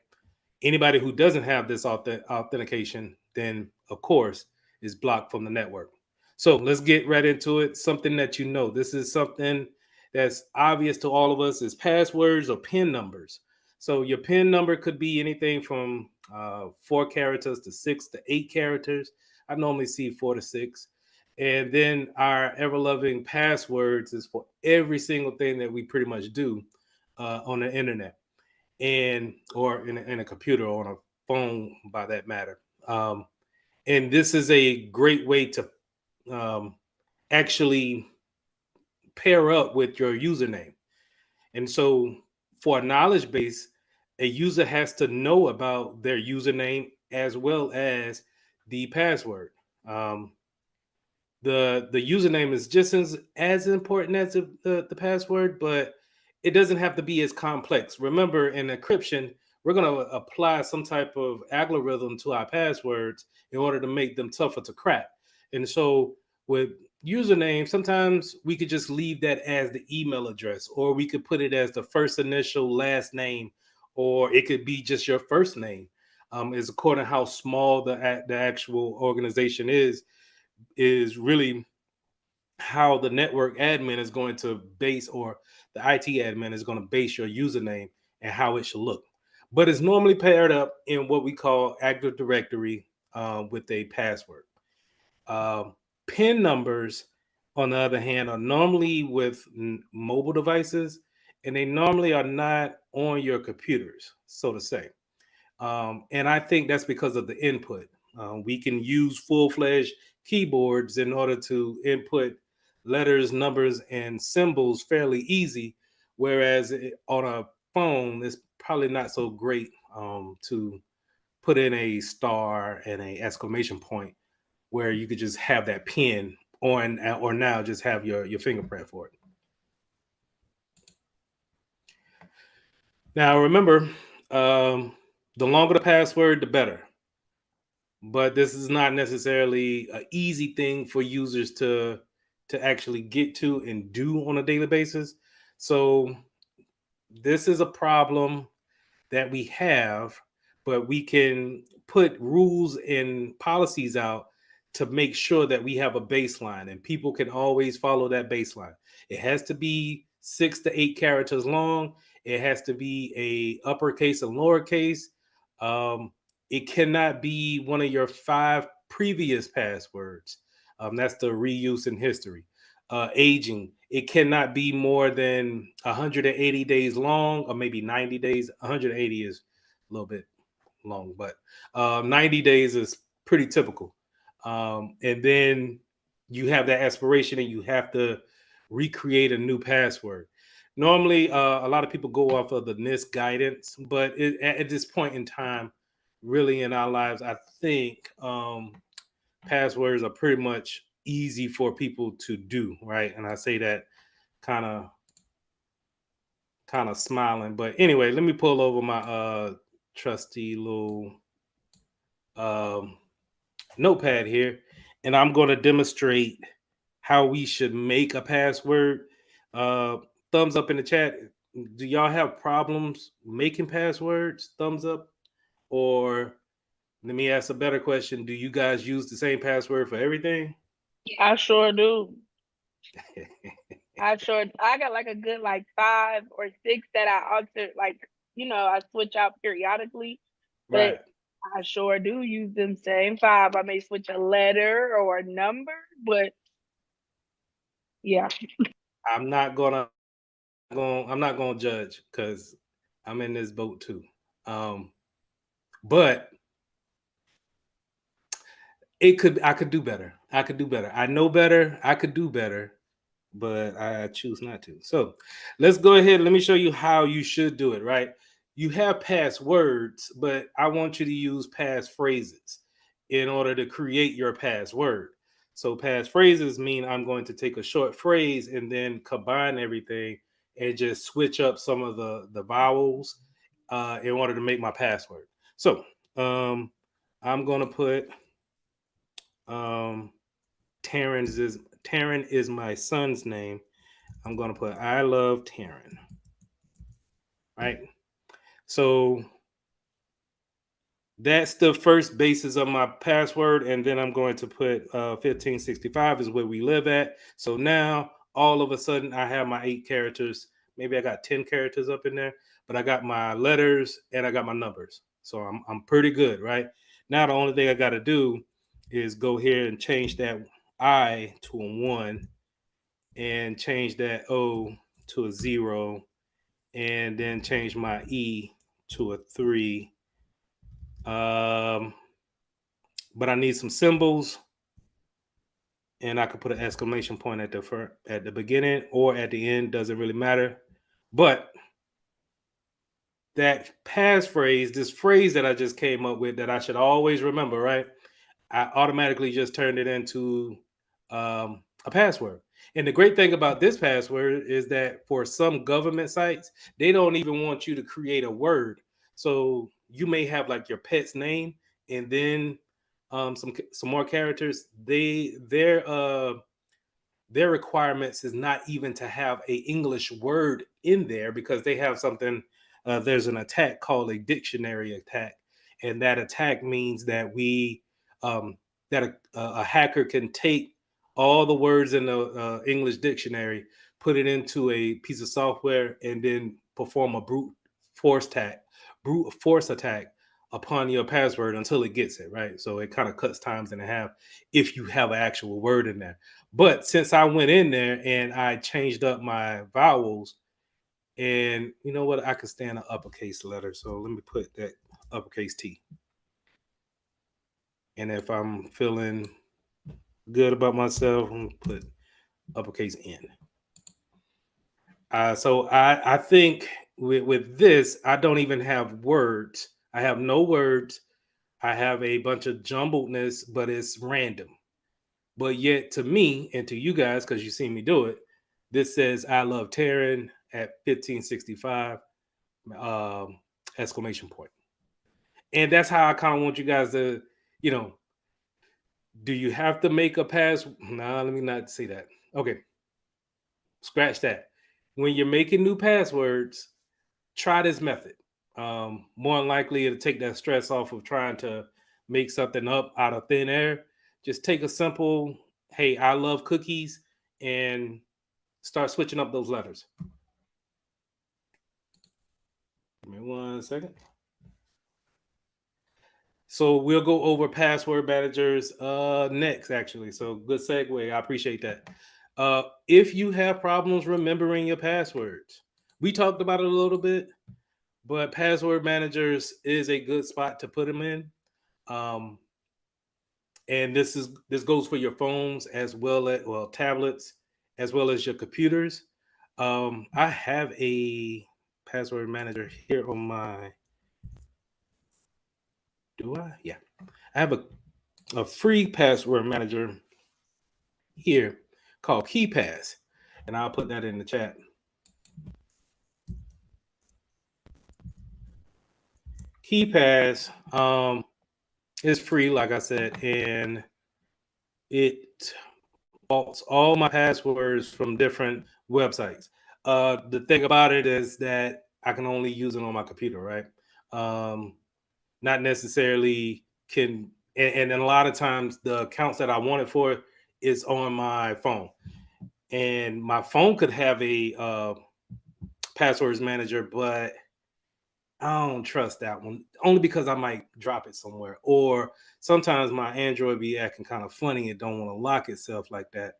Anybody who doesn't have this authentication, then of course is blocked from the network. So let's get right into it. Something that you know, this is something that's obvious to all of us, is passwords or PIN numbers. So your PIN number could be anything from 4 characters to 6 to 8 characters. I normally see 4 to 6. And then our ever loving passwords is for every single thing that we pretty much do on the internet, and or in a computer or on a phone by that matter. Um, and this is a great way to um, actually pair up with your username. And so for a knowledge base, a user has to know about their username as well as the password. Um, the username is just as important as the password, but it doesn't have to be as complex. Remember, in encryption, we're going to apply some type of algorithm to our passwords in order to make them tougher to crack. And so with username, sometimes we could just leave that as the email address, or we could put it as the first initial last name, or it could be just your first name. Is according to how small the actual organization is really how the network admin is going to base, or the IT admin is going to base your username and how it should look. But it's normally paired up in what we call Active Directory with a password. Um, PIN numbers, on the other hand, are normally with mobile devices, and they normally are not on your computers, so to say. And I think that's because of the input. We can use full fledged keyboards in order to input letters, numbers, and symbols fairly easy, whereas on a phone, it's probably not so great to put in a star and a exclamation point where you could just have that pin on, or now just have your fingerprint for it. Now remember, the longer the password, the better. But this is not necessarily an easy thing for users to actually get to and do on a daily basis. So this is a problem that we have, but we can put rules and policies out to make sure that we have a baseline and people can always follow that baseline. It has to be 6 to 8 characters long. It has to be a uppercase and lowercase. Um, it cannot be one of your 5 previous passwords. That's the reuse in history. Aging, it cannot be more than 180 days long, or maybe 90 days. 180 is a little bit long, but 90 days is pretty typical. And then you have that expiration and you have to recreate a new password. Normally, a lot of people go off of the NIST guidance, but at this point in time, really in our lives, I think passwords are pretty much easy for people to do, right? And I say that kind of smiling. But anyway, let me pull over my trusty little um notepad here, and I'm going to demonstrate how we should make a password. Uh Thumbs up in the chat. Do y'all have problems making passwords? Thumbs up. Or let me ask a better question. Do you guys use the same password for everything? I sure do. I got like a good like 5 or 6 that I alter, like, I switch out periodically, but Right. I sure do use them same 5. I may switch a letter or a number, but yeah. I'm not gonna judge because I'm in this boat too. Um, but I could do better. I could do better. I know better. I could do better, but I choose not to. So let's go ahead. Let me show you how you should do it, right? You have passwords, but I want you to use passphrases in order to create your password. So passphrases mean I'm going to take a short phrase and then combine everything and just switch up some of the vowels in order to make my password. So I'm gonna put um Taryn is my son's name. I'm gonna put I love Taryn. Right. So that's the first basis of my password, and then I'm going to put 1565 is where we live at. So now all of a sudden I have my 8 characters. Maybe I got 10 characters up in there, but I got my letters and I got my numbers. So I'm pretty good, right? Now the only thing I got to do is go here and change that I to a 1 and change that O to a 0 and then change my E to a 3. But I need some symbols, and I could put an exclamation point at the beginning or at the end. Doesn't really matter. But that passphrase, this phrase that I just came up with, that I should always remember, right? I automatically just turned it into a password. And the great thing about this password is that for some government sites, they don't even want you to create a word. So you may have like your pet's name and then some more characters. Their requirements is not even to have a English word in there because they have something. There's an attack called a dictionary attack, and that attack means that um, a hacker can take all the words in the English dictionary, put it into a piece of software, and then perform a brute force attack upon your password until it gets it right. So it kind of cuts times in half if you have an actual word in there. But since I went in there and I changed up my vowels, and you know what, I could stand an uppercase letter. So let me put that uppercase T. And if I'm feeling good about myself, I'm gonna put uppercase N. So I think with this, I don't even have words. I have no words. I have a bunch of jumbledness, but it's random. But yet, to me and to you guys, because you see me do it, this says "I love Taryn" at 1565 exclamation point, and that's how I kind of want you guys to, you know, do you have to make a pass? Nah, let me not say that. Okay, scratch that. When you're making new passwords, try this method. More than likely, it'll take that stress off of trying to make something up out of thin air. Just take a simple, hey, I love cookies, and start switching up those letters. Give me 1 second. So we'll go over password managers next, actually. So good segue. I appreciate that. If you have problems remembering your passwords, we talked about it a little bit, but password managers is a good spot to put them in. Um, and this goes for your phones as well as tablets as well as your computers. I have a password manager here on my. Do I? Yeah, I have a free password manager here called KeyPass, and I'll put that in the chat. KeyPass is free, like I said, and it vaults all my passwords from different websites. The thing about it is that I can only use it on my computer, right? Not necessarily and a lot of times the accounts that I want it for is on my phone, and my phone could have a passwords manager, but I don't trust that one only because I might drop it somewhere, or sometimes my Android be acting kind of funny and don't want to lock itself like that,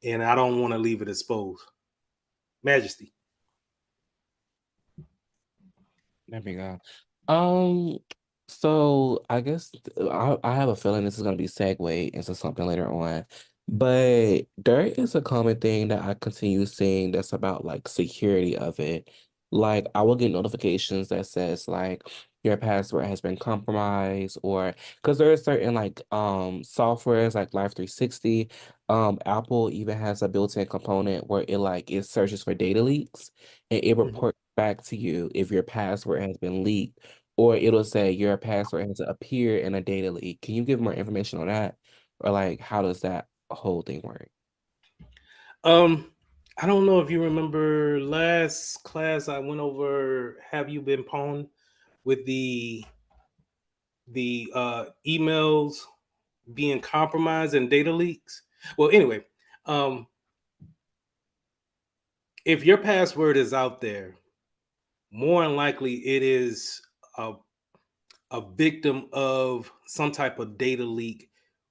and I don't want to leave it exposed. Majesty. There we go. Um, so I guess I have a feeling this is gonna be segue into something later on, but there is a common thing that I continue seeing that's about like security of it. Like I will get notifications that says like your password has been compromised, or because there are certain like softwares like Life 360. Apple even has a built-in component where it searches for data leaks and it Mhm. reports back to you if your password has been leaked or it'll say your password has appeared in a data leak. Can you give more information on that? Or like how does that whole thing work? I don't know if you remember last class I went over have you been pwned with the emails being compromised and data leaks. Well, anyway, um, if your password is out there, more than likely it is a, a victim of some type of data leak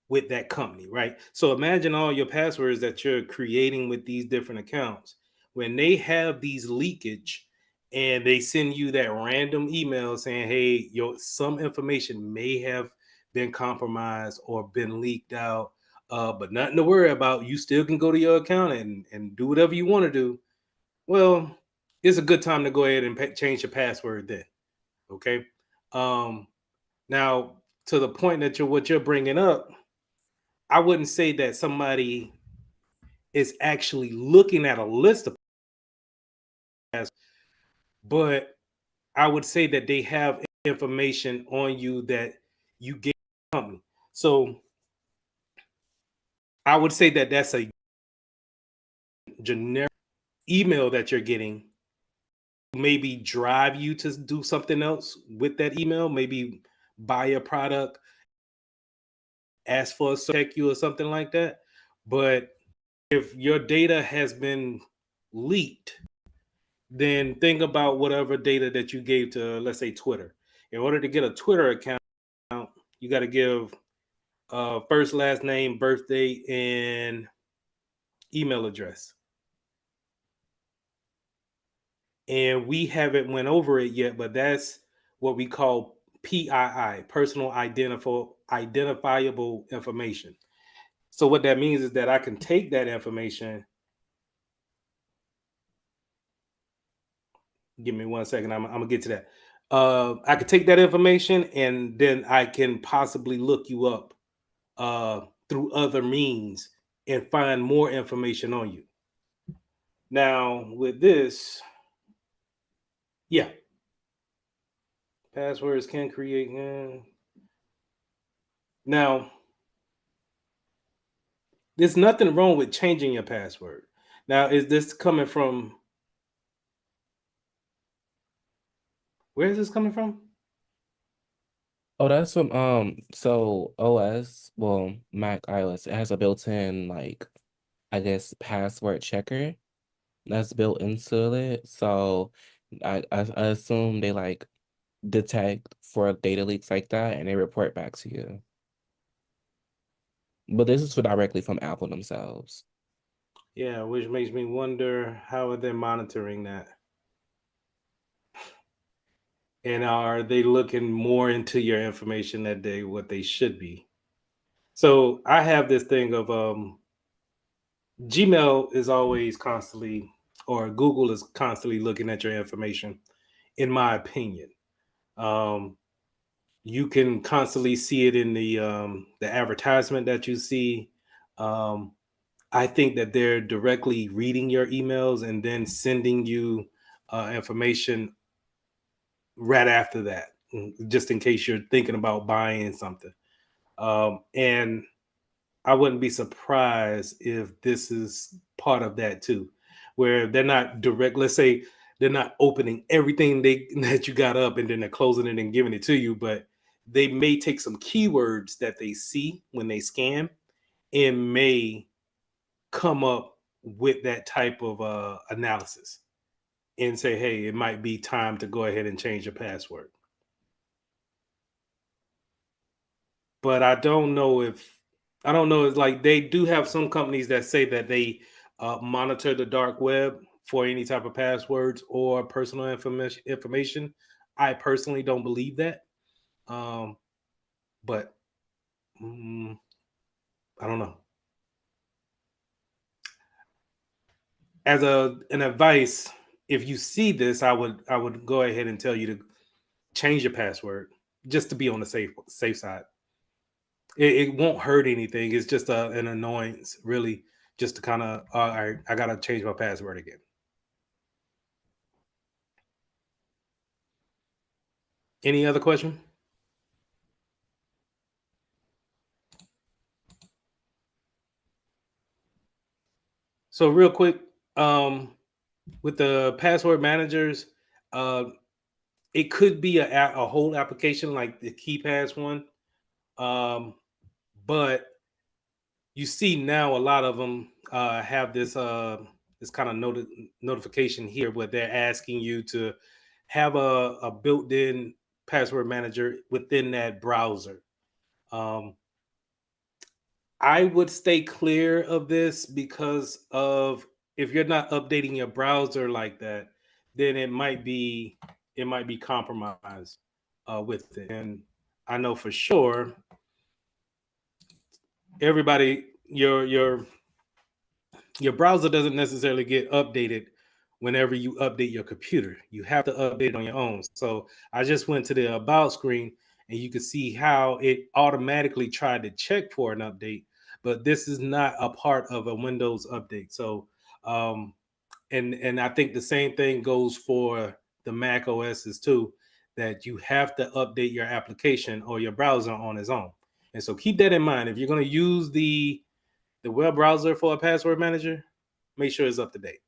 with that company, right? So imagine all your passwords that you're creating with these different accounts. When they have these leakage and they send you that random email saying, hey, some information may have been compromised or been leaked out, but nothing to worry about. You still can go to your account and do whatever you want to do. Well, it's a good time to go ahead and change your password then. Okay. Um, Now, to the point that what you're bringing up, I wouldn't say that somebody is actually looking at a list of passwords, but I would say that they have information on you that you gave the company. So I would say that that's a generic email that you're getting. Maybe drive you to do something else with that email, maybe buy a product, ask for a check you or something like that. But if your data has been leaked, then think about whatever data that you gave to, let's say, Twitter. In order to get a Twitter account, you got to give first, last name, birthday, and email address. And we haven't went over it yet, but that's what we call PII, personal identifiable information. So what that means is that I can take that information. Give me 1 second. I'm gonna get to that. I could take that information and then I can possibly look you up through other means and find more information on you. Now, with this, yeah, passwords can create. Now, there's nothing wrong with changing your password. Now, is this coming from? Where is this coming from? Oh, that's from so OS, well, Mac iOS, it has a built-in like I guess password checker that's built into it. So I assume they like detect for data leaks like that and they report back to you. But this is for directly from Apple themselves. Yeah, which makes me wonder how are they monitoring that? And are they looking more into your information that they what they should be? So I have this thing of Gmail is always constantly or Google is constantly looking at your information, in my opinion. Um, you can constantly see it in the advertisement that you see. Um, I think that they're directly reading your emails and then sending you information right after that, just in case you're thinking about buying something. And I wouldn't be surprised if this is part of that too, where they're not direct. Let's say they're not opening everything they that you got up and then they're closing it and giving it to you, but they may take some keywords that they see when they scan and may come up with that type of analysis and say, hey, it might be time to go ahead and change your password. But I don't know. It's like they do have some companies that say that they monitor the dark web for any type of passwords or personal information. I personally don't believe that, um, but mm, I don't know. As an advice, if you see this, I would go ahead and tell you to change your password just to be on the safe side. It won't hurt anything. It's just an annoyance, really, just to kind of, all right, I gotta change my password again. Any other question? So real quick, with the password managers, uh, it could be a whole application like the KeyPass one, um, but you see now a lot of them have this kind of notification here where they're asking you to have a built-in password manager within that browser. Um, I would stay clear of this because of if you're not updating your browser like that, then it might be compromised with it. And I know for sure everybody your browser doesn't necessarily get updated whenever you update your computer. You have to update it on your own. So I just went to the about screen and you can see how it automatically tried to check for an update, but this is not a part of a Windows update. So um and I think the same thing goes for the Mac OSs too, that you have to update your application or your browser on its own. And so keep that in mind. If you're going to use the web browser for a password manager, make sure it's up to date.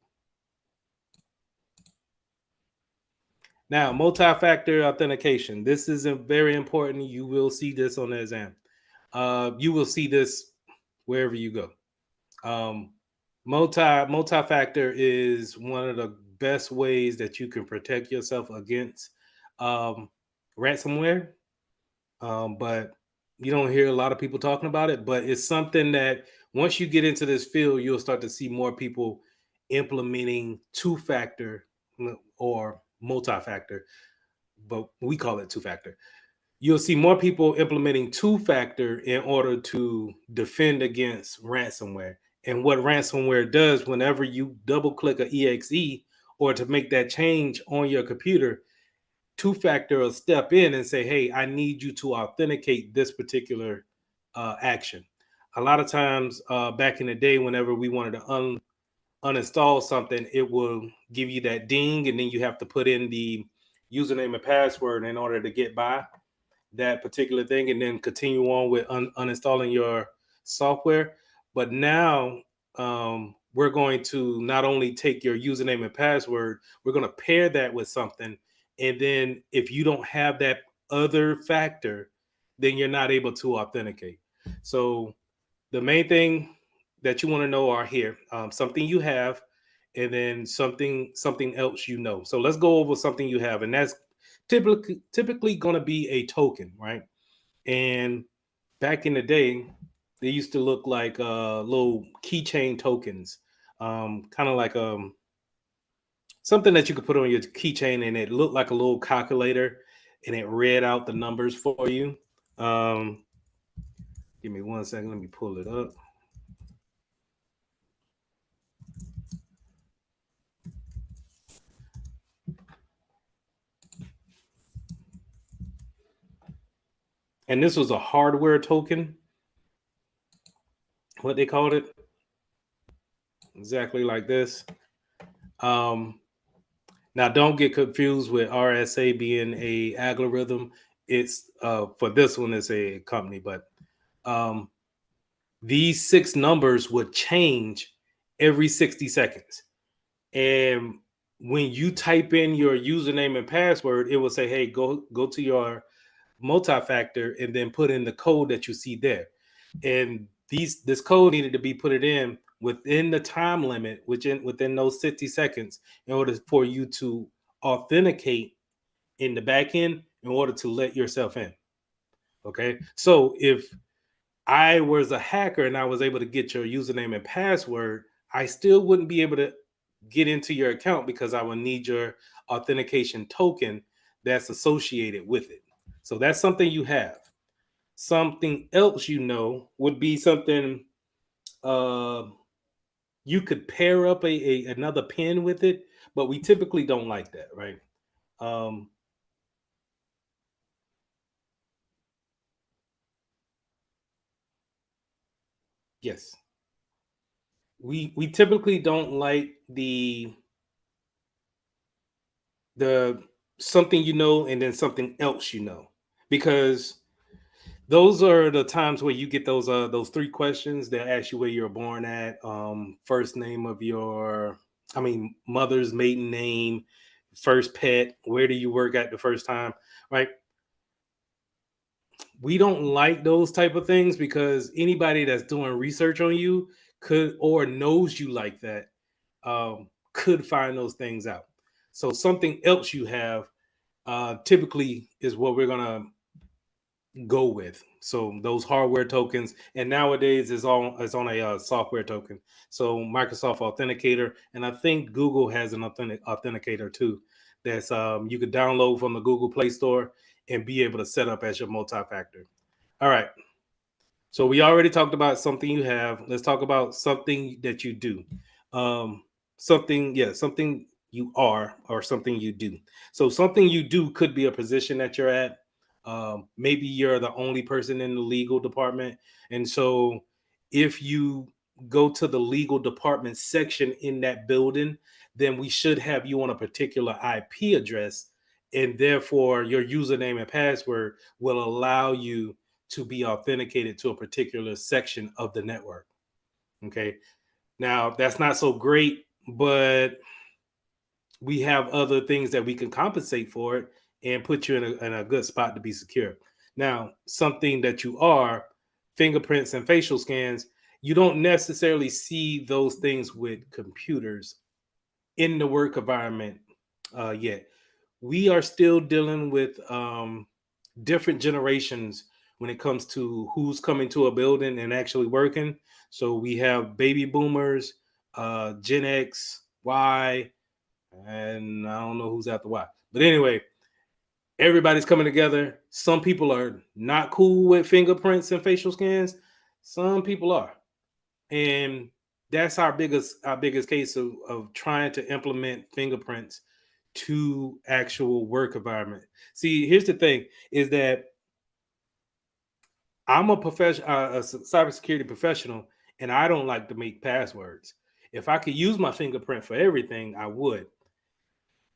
Now, multi-factor authentication. This is very important. You will see this on the exam. You will see this wherever you go. Multi-factor is one of the best ways that you can protect yourself against um, ransomware. But you don't hear a lot of people talking about it. But it's something that once you get into this field, you'll start to see more people implementing two-factor or multi-factor, but we call it two-factor. You'll see more people implementing two-factor in order to defend against ransomware. And what ransomware does, whenever you double click a exe or to make that change on your computer, two-factor will step in and say, hey, I need you to authenticate this particular action. A lot of times back in the day, whenever we wanted to uninstall something, it will give you that ding, and then you have to put in the username and password in order to get by that particular thing and then continue on with uninstalling your software. But now we're going to not only take your username and password, we're going to pair that with something. And then if you don't have that other factor, then you're not able to authenticate. So the main thing that you want to know are here something you have, and then something else you know. So let's go over something you have, and that's typically going to be a token, right? And back in the day, they used to look like little keychain tokens, kind of like something that you could put on your keychain, and it looked like a little calculator, and it read out the numbers for you. Um, Give me 1 second. Let me pull it up. And this was a hardware token, what they called it, exactly like this. Um, Now, don't get confused with RSA being a algorithm. It's for this one, it's a company, but um, these six numbers would change every 60 seconds. And when you type in your username and password, it will say, "Hey, go to your multi-factor and then put in the code that you see there." And this code needed to be put it in within the time limit, within those 60 seconds, in order for you to authenticate in the back end in order to let yourself in. Okay. So if I was a hacker and I was able to get your username and password, I still wouldn't be able to get into your account because I would need your authentication token that's associated with it. So that's something you have. Something else you know would be something uh, you could pair up another pin with it, but we typically don't like that, right? Um, yes, we typically don't like the something you know, and then something else you know, because those are the times where you get those three questions. They'll ask you where you were born at, first name of your, I mean, mother's maiden name, first pet, where do you work at the first time, right? We don't like those type of things because anybody that's doing research on you could or knows you like that could find those things out. So something else you have typically is what we're gonna go with. So those hardware tokens, and nowadays is on a software token. So Microsoft Authenticator, and I think Google has an authenticator too. That's you could download from the Google Play Store and be able to set up as your multi-factor. All right. So we already talked about something you have. Let's talk about something that you do. Um, something you are or something you do. So something you do could be a position that you're at. Maybe you're the only person in the legal department, and so if you go to the legal department section in that building, then we should have you on a particular IP address, and therefore your username and password will allow you to be authenticated to a particular section of the network. Okay. Now, that's not so great, but we have other things that we can compensate for it and put you in a good spot to be secure. Now, something that you are, fingerprints and facial scans, you don't necessarily see those things with computers in the work environment yet. We are still dealing with different generations when it comes to who's coming to a building and actually working. So we have baby boomers, Gen X, Y, and I don't know who's after Y. But anyway, everybody's coming together. Some people are not cool with fingerprints and facial scans. Some people are. And that's our biggest case of trying to implement fingerprints to actual work environment. See, here's the thing is that I'm a professional, a cybersecurity professional, and I don't like to make passwords. If I could use my fingerprint for everything, I would.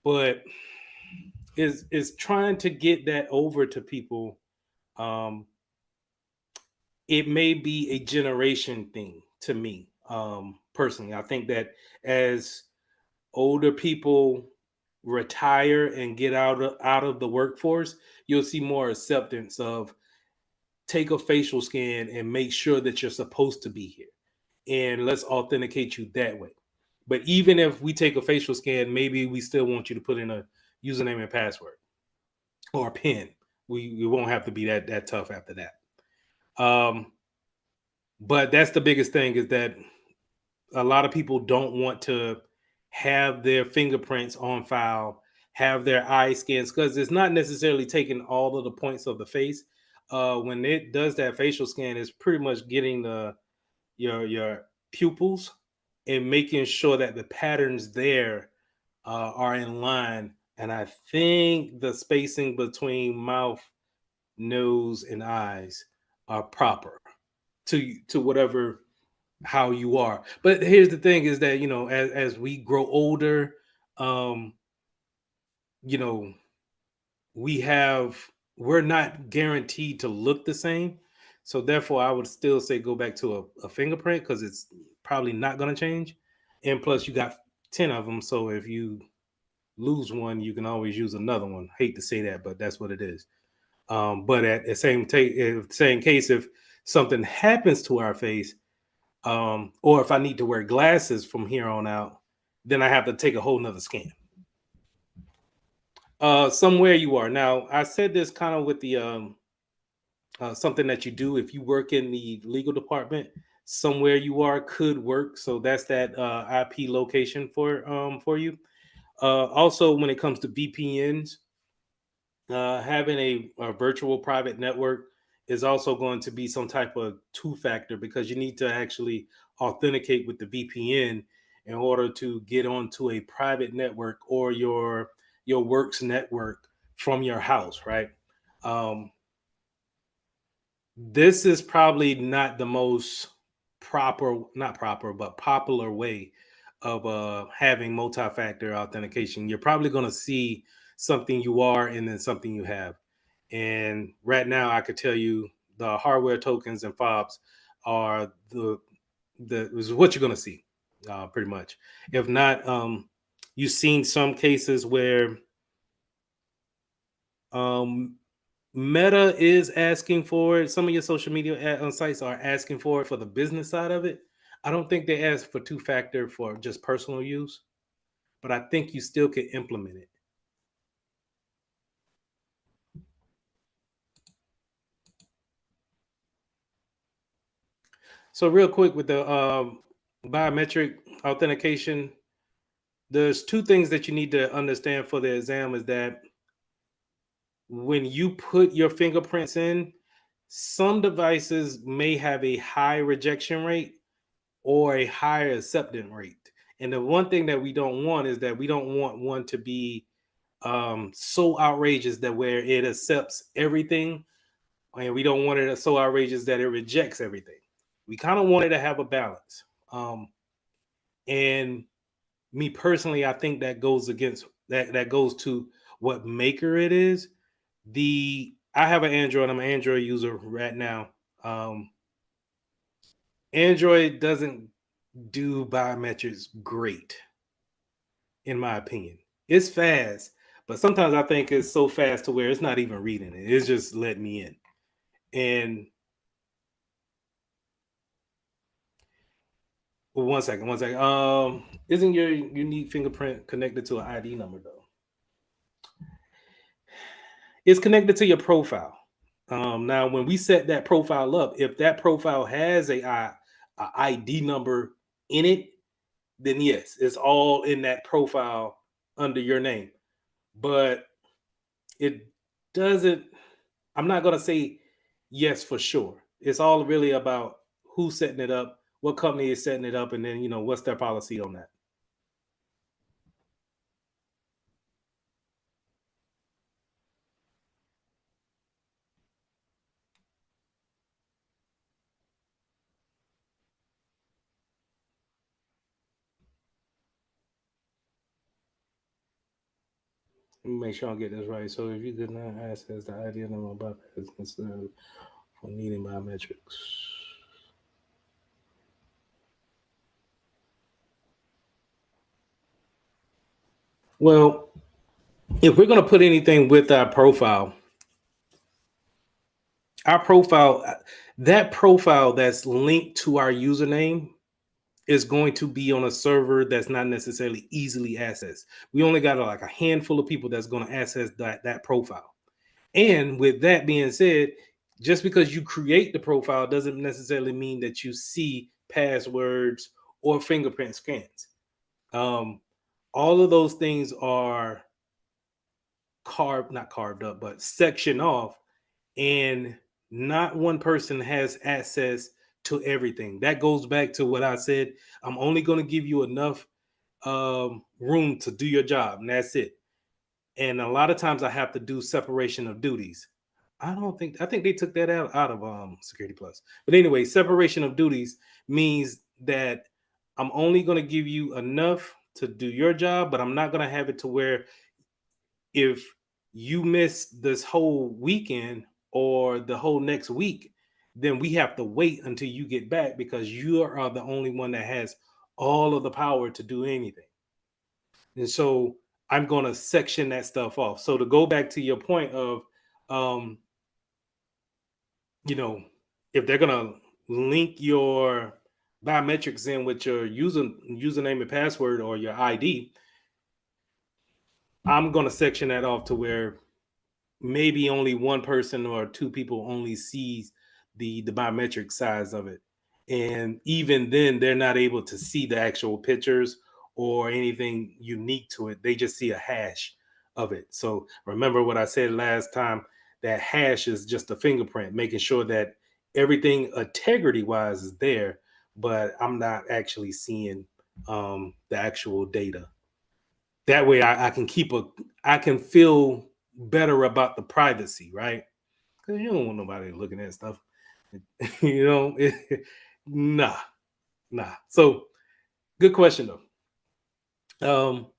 But is trying to get that over to people. Um, it may be a generation thing to me, personally. I think that as older people retire and get out of the workforce, you'll see more acceptance of take a facial scan and make sure that you're supposed to be here, and let's authenticate you that way. But even if we take a facial scan, maybe we still want you to put in a username and password or a pin. We won't have to be that tough after that. Um, but that's the biggest thing is that a lot of people don't want to have their fingerprints on file, have their eye scans, because it's not necessarily taking all of the points of the face. When it does that facial scan, it's pretty much getting your pupils and making sure that the patterns there are in line. And I think the spacing between mouth, nose, and eyes are proper to whatever how you are. But here's the thing: is that as we grow older, um, you know, we have we're not guaranteed to look the same. So therefore, I would still say go back to a fingerprint because it's probably not going to change. And plus, you got 10 of them. So if you lose one, you can always use another one. Hate to say that, but that's what it is. But at the same case, if something happens to our face, or if I need to wear glasses from here on out, then I have to take a whole nother scan. Somewhere you are now. I said this kind of with the something that you do if you work in the legal department. Somewhere you are could work. So that's that IP location for you. Also, when it comes to VPNs, having a virtual private network is also going to be some type of two factor because you need to actually authenticate with the VPN in order to get onto a private network or your works network from your house, right? Um, this is probably not the most not proper, but popular way of having multi-factor authentication. You're probably going to see something you are and then something you have. And right now, I could tell you the hardware tokens and fobs are the is what you're gonna see, pretty much. If not, you've seen some cases where um, Meta is asking for it. Some of your social media sites are asking for it for the business side of it. I don't think they ask for two-factor for just personal use, but I think you still can implement it. So real quick with the biometric authentication, there's two things that you need to understand for the exam is that when you put your fingerprints in, some devices may have a high rejection rate or a higher acceptance rate. And the one thing that we don't want is that we don't want one to be so outrageous that where it accepts everything, and we don't want it so outrageous that it rejects everything. We kind of want it to have a balance. And me personally, I think that goes against that goes to what maker it is. I have an Android. I'm an Android user right now. Android doesn't do biometrics great, in my opinion. It's fast, but sometimes I think it's so fast to where it's not even reading it. It's just letting me in. And well, one second, one second. Isn't your unique fingerprint connected to an ID number though? It's connected to your profile. Now, when we set that profile up, if that profile has a ID number in it, then yes, it's all in that profile under your name. But it doesn't. I'm not gonna say yes for sure. It's all really about who's setting it up, what company is setting it up, and then what's their policy on that. Let me make sure I get this right. So if you could not access the ID number about business for needing biometrics. Well, if we're going to put anything with our profile, that profile that's linked to our username is going to be on a server that's not necessarily easily accessed. We only got like a handful of people that's going to access that profile. And with that being said, just because you create the profile doesn't necessarily mean that you see passwords or fingerprint scans. All of those things are not carved up, but sectioned off, and not one person has access to everything. That goes back to what I said. I'm only going to give you enough room to do your job, and that's it. And a lot of times I have to do separation of duties. I think they took that out of Security Plus. But anyway, separation of duties means that I'm only going to give you enough to do your job, but I'm not going to have it to where if you miss this whole weekend or the whole next week, then we have to wait until you get back because you are the only one that has all of the power to do anything. And so I'm going to section that stuff off. So to go back to your point of, um, if they're going to link your biometrics in with your username and password or your ID, I'm going to section that off to where maybe only one person or two people only sees the biometric size of it, and even then they're not able to see the actual pictures or anything unique to it. They just see a hash of it. So remember what I said last time, that hash is just a fingerprint, making sure that everything integrity wise is there, but I'm not actually seeing the actual data. That way I can feel better about the privacy, right? Because you don't want nobody looking at stuff. you know, it, nah, So good question though.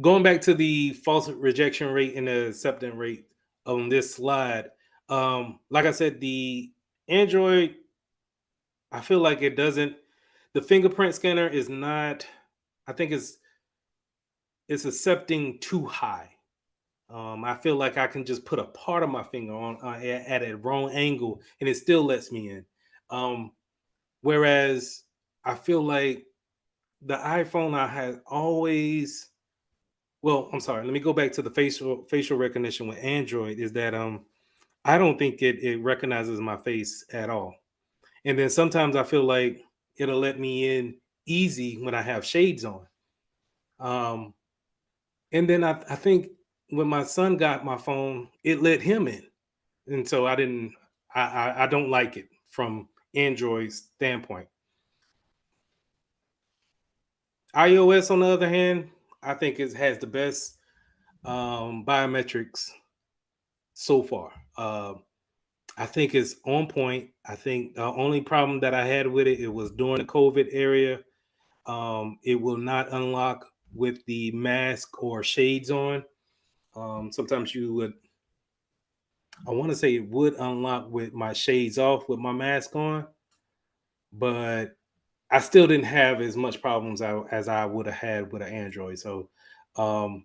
going back to the false rejection rate and the acceptance rate on this slide, like I said, the Android, I feel like it doesn't. The fingerprint scanner is not. I think it's accepting too high. I feel like I can just put a part of my finger on at a wrong angle, and it still lets me in. Um, Whereas I feel like the iPhone I had always. Well, I'm sorry. Let me go back to the facial recognition with Android. Is that I don't think it recognizes my face at all. And then sometimes I feel like it'll let me in easy when I have shades on. Um, and then I think when my son got my phone, it let him in, and so I didn't. I don't like it from Android's standpoint. iOS, on the other hand, I think it has the best biometrics so far. I think it's on point. I think the only problem that I had with it was during the COVID area. It will not unlock with the mask or shades on. Sometimes you would, I want to say it would unlock with my shades off with my mask on, but I still didn't have as much problems as I would have had with an Android. So um,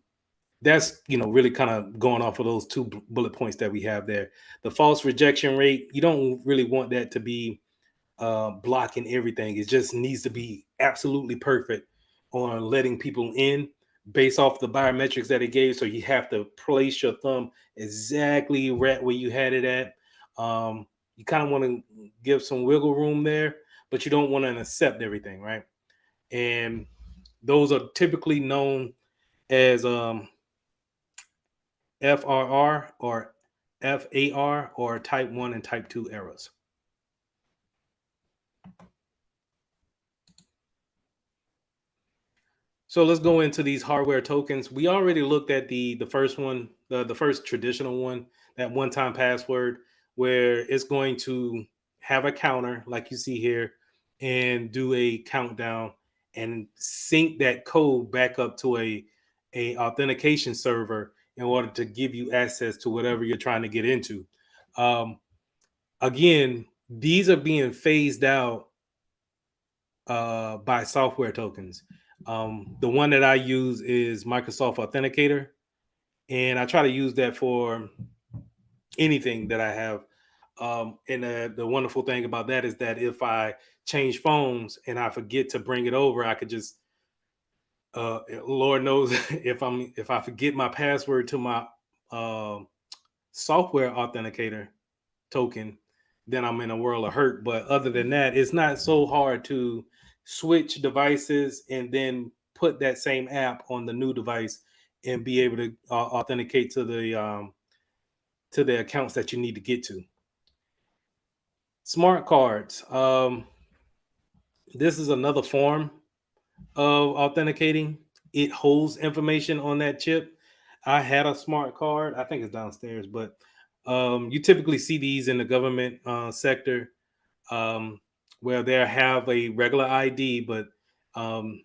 that's really kind of going off of those two bullet points that we have there. The false rejection rate, you don't really want that to be blocking everything. It just needs to be absolutely perfect on letting people in based off the biometrics that it gave. So you have to place your thumb exactly right where you had it at. You kind of want to give some wiggle room there, but you don't want to accept everything, right? And those are typically known as FRR or FAR or type 1 and type 2 errors. So let's go into these hardware tokens. We already looked at the first one, the first traditional one, that one-time password, where it's going to have a counter like you see here and do a countdown and sync that code back up to a authentication server in order to give you access to whatever you're trying to get into. Um, Again, these are being phased out by software tokens. The one that I use is Microsoft Authenticator, and I try to use that for anything that I have. And the wonderful thing about that is that if I change phones and I forget to bring it over, I could just, Lord knows, if I forget my password to my uh, software authenticator token, then I'm in a world of hurt. But other than that, it's not so hard to switch devices and then put that same app on the new device and be able to authenticate to the accounts that you need to get to. Smart cards. This is another form of authenticating. It holds information on that chip. I had a smart card. I think it's downstairs, but you typically see these in the government sector, um, where they have a regular ID, but um,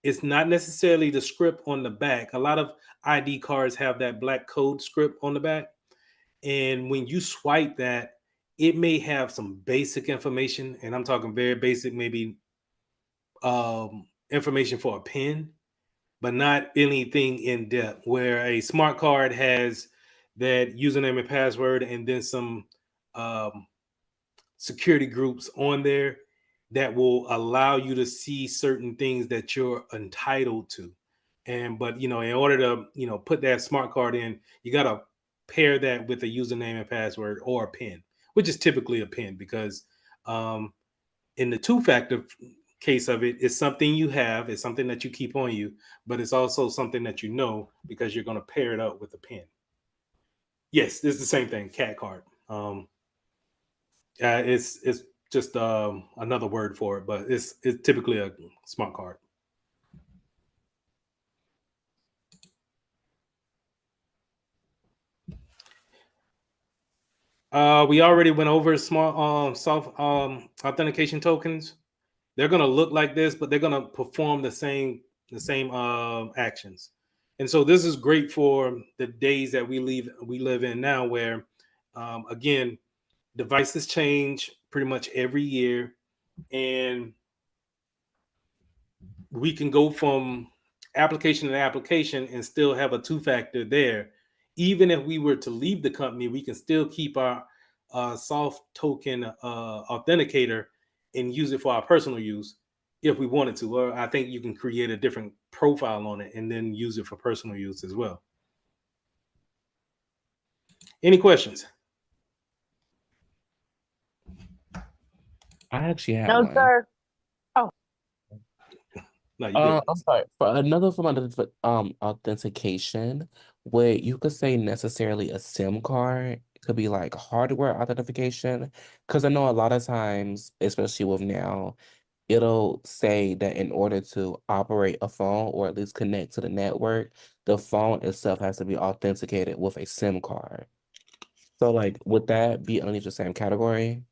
it's not necessarily the script on the back. A lot of ID cards have that black code script on the back. And when you swipe that, it may have some basic information. And I'm talking very basic, maybe information for a pin, but not anything in depth. Where a smart card has that username and password and then some um, security groups on there that will allow you to see certain things that you're entitled to. And but in order to put that smart card in, you got to pair that with a username and password or a pin, which is typically a pin because um, in the two-factor case of it, it's something you have, it's something that you keep on you, but it's also something that because you're going to pair it up with a pin. Yes, it's the same thing, cat card. It's just another word for it, but it's typically a smart card. We already went over small soft authentication tokens. They're gonna look like this, but they're gonna perform the same actions. And so this is great for the days that we live in now, where again, devices change pretty much every year, and we can go from application to application and still have a two-factor there. Even if we were to leave the company, we can still keep our soft token authenticator and use it for our personal use if we wanted to. Or I think you can create a different profile on it and then use it for personal use as well. Any questions? I actually have No, one. sir. Oh, No, you good. I'm sorry. For another form of authentication, where you could say necessarily a SIM card, it could be like hardware authentication. Because I know a lot of times, especially with now, it'll say that in order to operate a phone or at least connect to the network, the phone itself has to be authenticated with a SIM card. So, like, would that be underneath the same category?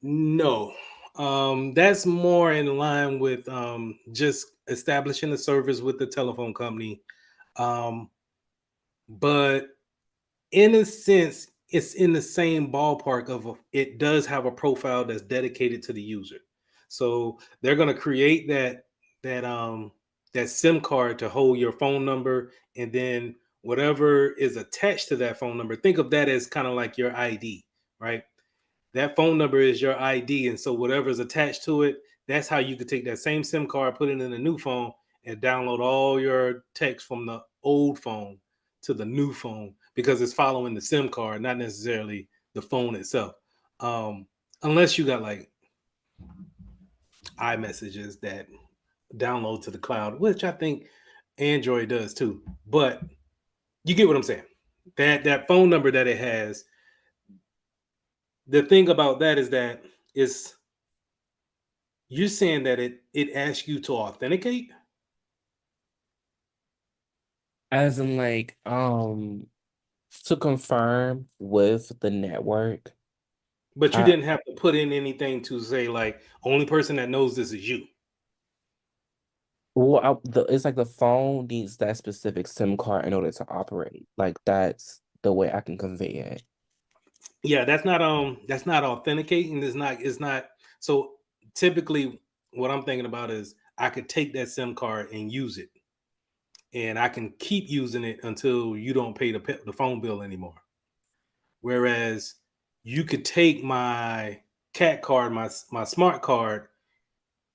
No, that's more in line with just establishing a service with the telephone company. Um, but in a sense, it's in the same ballpark of it does have a profile that's dedicated to the user. So they're going to create that that SIM card to hold your phone number, and then whatever is attached to that phone number. Think of that as kind of like your ID, right? That phone number is your ID, and so whatever's attached to it, that's how you could take that same SIM card, put it in a new phone, and download all your text from the old phone to the new phone because it's following the SIM card, not necessarily the phone itself. Um, Unless you got like iMessages that download to the cloud, which I think Android does too. But you get what I'm saying. That phone number that it has. The thing about that is that it's you're saying that it asks you to authenticate, As in, like, to confirm with the network. but you I didn't have to put in anything to say like only person that knows this is you. well, it's like the phone needs that specific SIM card in order to operate. Like that's the way I can convey it. Yeah, that's not authenticating. It's not so typically what I'm thinking about is I could take that SIM card and use it, and I can keep using it until you don't pay the phone bill anymore. Whereas you could take my cat card, my smart card,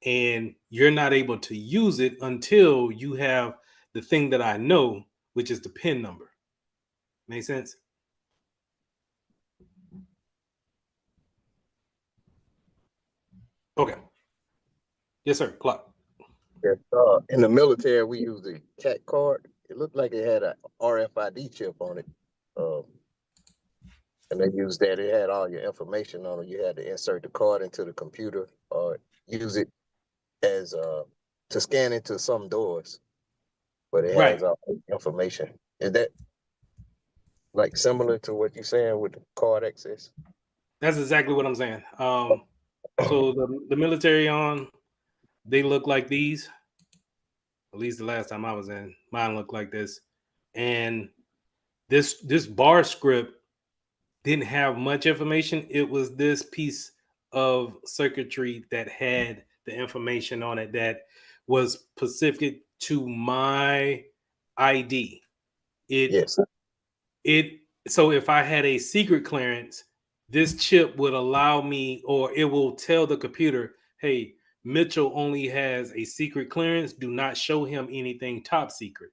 and you're not able to use it until you have the thing that I know, which is the PIN number. Make sense? Okay. Yes, sir. Clock. Yes, in the military, we use the cat card. It looked like it had a RFID chip on it. Um, and they used that. It had all your information on it. You had to insert the card into the computer or use it as to scan into some doors, but it Right. has all the information. Is that like similar to what you're saying with the card access? That's exactly what I'm saying. So the military they look like these. At least the last time I was in, mine looked like this. And this bar script didn't have much information. It was this piece of circuitry that had the information on it that was specific to my ID. It Yes. it so if I had a secret clearance, this chip would allow me, or it will tell the computer, hey, Mitchell only has a secret clearance. Do not show him anything top secret.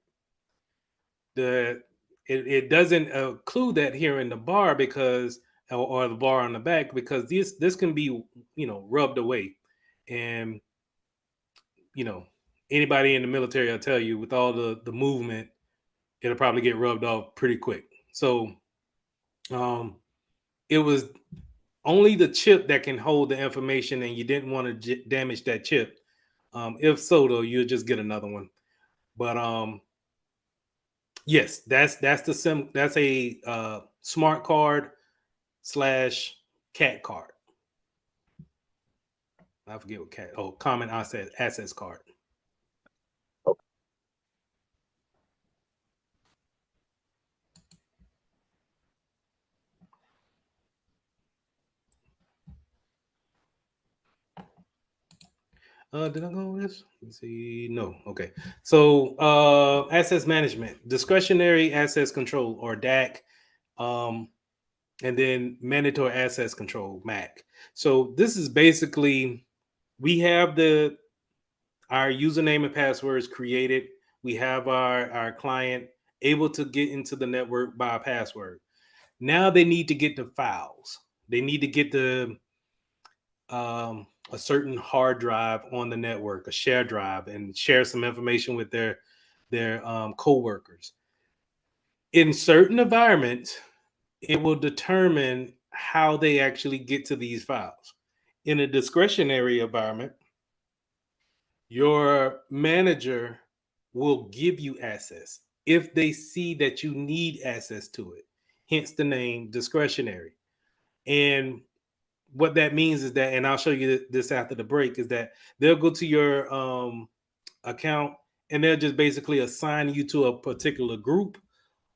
It doesn't include that here in the bar because or the bar on the back because this can be rubbed away, and you know anybody in the military will tell you with all the movement it'll probably get rubbed off pretty quick. So um, it was only the chip that can hold the information, and you didn't want to damage that chip. If so, though, you'll just get another one. But yes, that's the sim. That's a smart card slash cat card. I forget what cat. Oh, common assets card. Okay. Did I go over this? Let's see. No. Okay. So assets management, discretionary assets control or DAC, and then mandatory assets control, MAC. So this is basically we have our username and passwords created. We have our client able to get into the network by a password. Now they need to get the files. They need to get a certain hard drive on the network, a share drive, and share some information with their coworkers. In certain environments, it will determine how they actually get to these files. In a discretionary environment, your manager will give you access if they see that you need access to it. Hence the name discretionary. And what that means is that, and I'll show you this after the break, is that they'll go to your account and they'll just basically assign you to a particular group,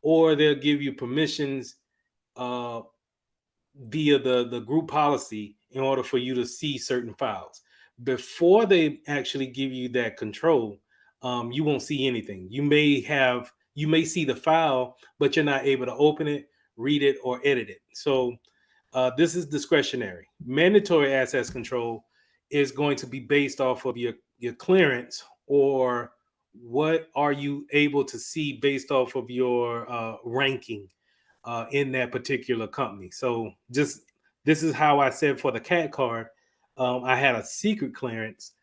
or they'll give you permissions uh, via the group policy in order for you to see certain files. Before they actually give you that control, you won't see anything. You may see the file, but you're not able to open it, read it, or edit it. So this is discretionary. Mandatory access control is going to be based off of your clearance, or what are you able to see based off of your ranking in that particular company. So just this is how I said for the cat card, I had a secret clearance.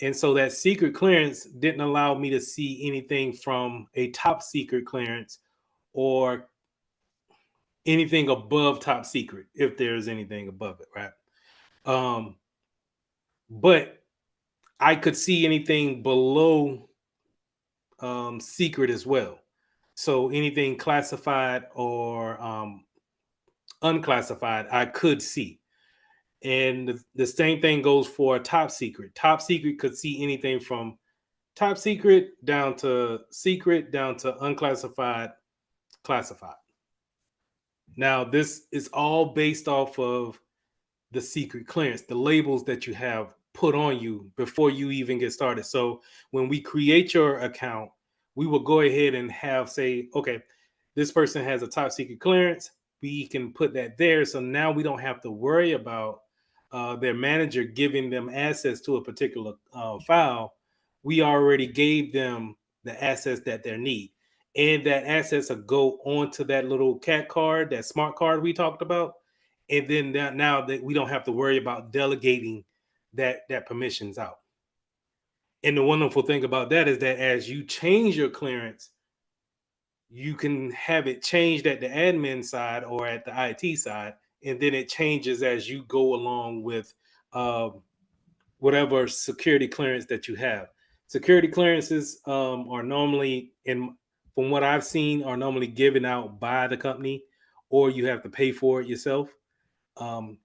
And so that secret clearance didn't allow me to see anything from a top secret clearance or anything above top secret, if there's anything above it, right? But I could see anything below secret as well. So anything classified or unclassified, I could see. And the same thing goes for top secret. Top secret could see anything from top secret down to unclassified, classified. Now, this is all based off of the secret clearance, the labels that you have put on you before you even get started. So when we create your account, we will go ahead and say, okay, this person has a top secret clearance. We can put that there. So now we don't have to worry about their manager giving them access to a particular file. We already gave them the access that they need. And that access will go onto that little cat card, that smart card we talked about. And then now that we don't have to worry about delegating that permissions out. And the wonderful thing about that is that as you change your clearance, you can have it changed at the admin side or at the IT side, and then it changes as you go along with whatever security clearance that you have. Security clearances are normally, from what I've seen, are normally given out by the company, or you have to pay for it yourself. Um,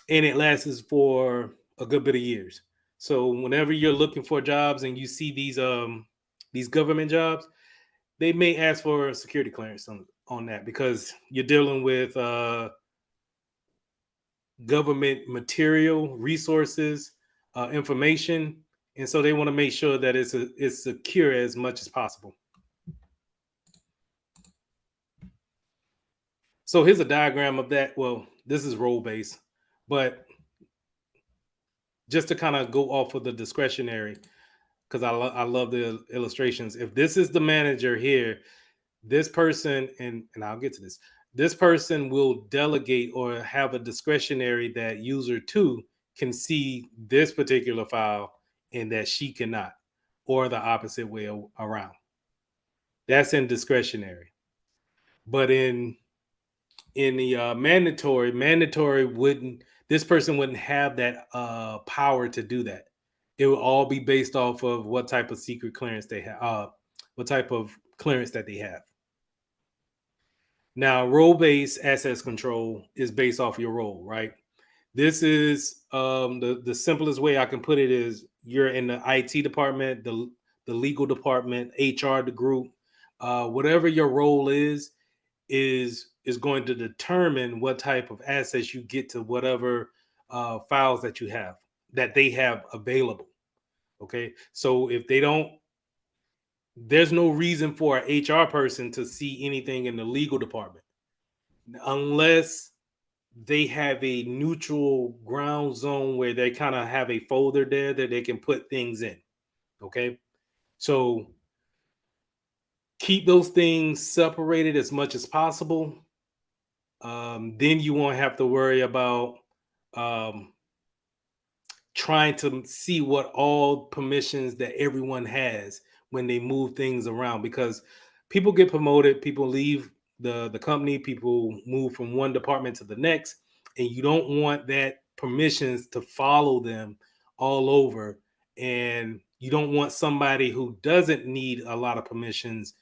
and it lasts for a good bit of years. So whenever you're looking for jobs and you see these government jobs, they may ask for a security clearance on that, because you're dealing with government material, resources, information, and so they want to make sure that it's secure as much as possible. So here's a diagram of that. Well, this is role based, but just to kind of go off of the discretionary, because I love the illustrations. If this is the manager here, this person, and I'll get to this, this person will delegate or have a discretionary that user two can see this particular file and that she cannot, or the opposite way around. That's in discretionary. But in the mandatory wouldn't, this person wouldn't have that power to do that. It will all be based off of what type of secret clearance they have, what type of clearance that they have. Now, role-based access control is based off your role, right? This is the simplest way I can put it is you're in the IT department, the legal department, HR, the group, whatever your role is going to determine what type of access you get to whatever files that you have, that they have available. Okay, so if they don't, there's no reason for an HR person to see anything in the legal department unless they have a neutral ground zone where they kind of have a folder there that they can put things in. Okay, so keep those things separated as much as possible. Then you won't have to worry about um, trying to see what all permissions that everyone has when they move things around, because people get promoted, people leave the company, people move from one department to the next, and you don't want that permissions to follow them all over, and you don't want somebody who doesn't need a lot of permissions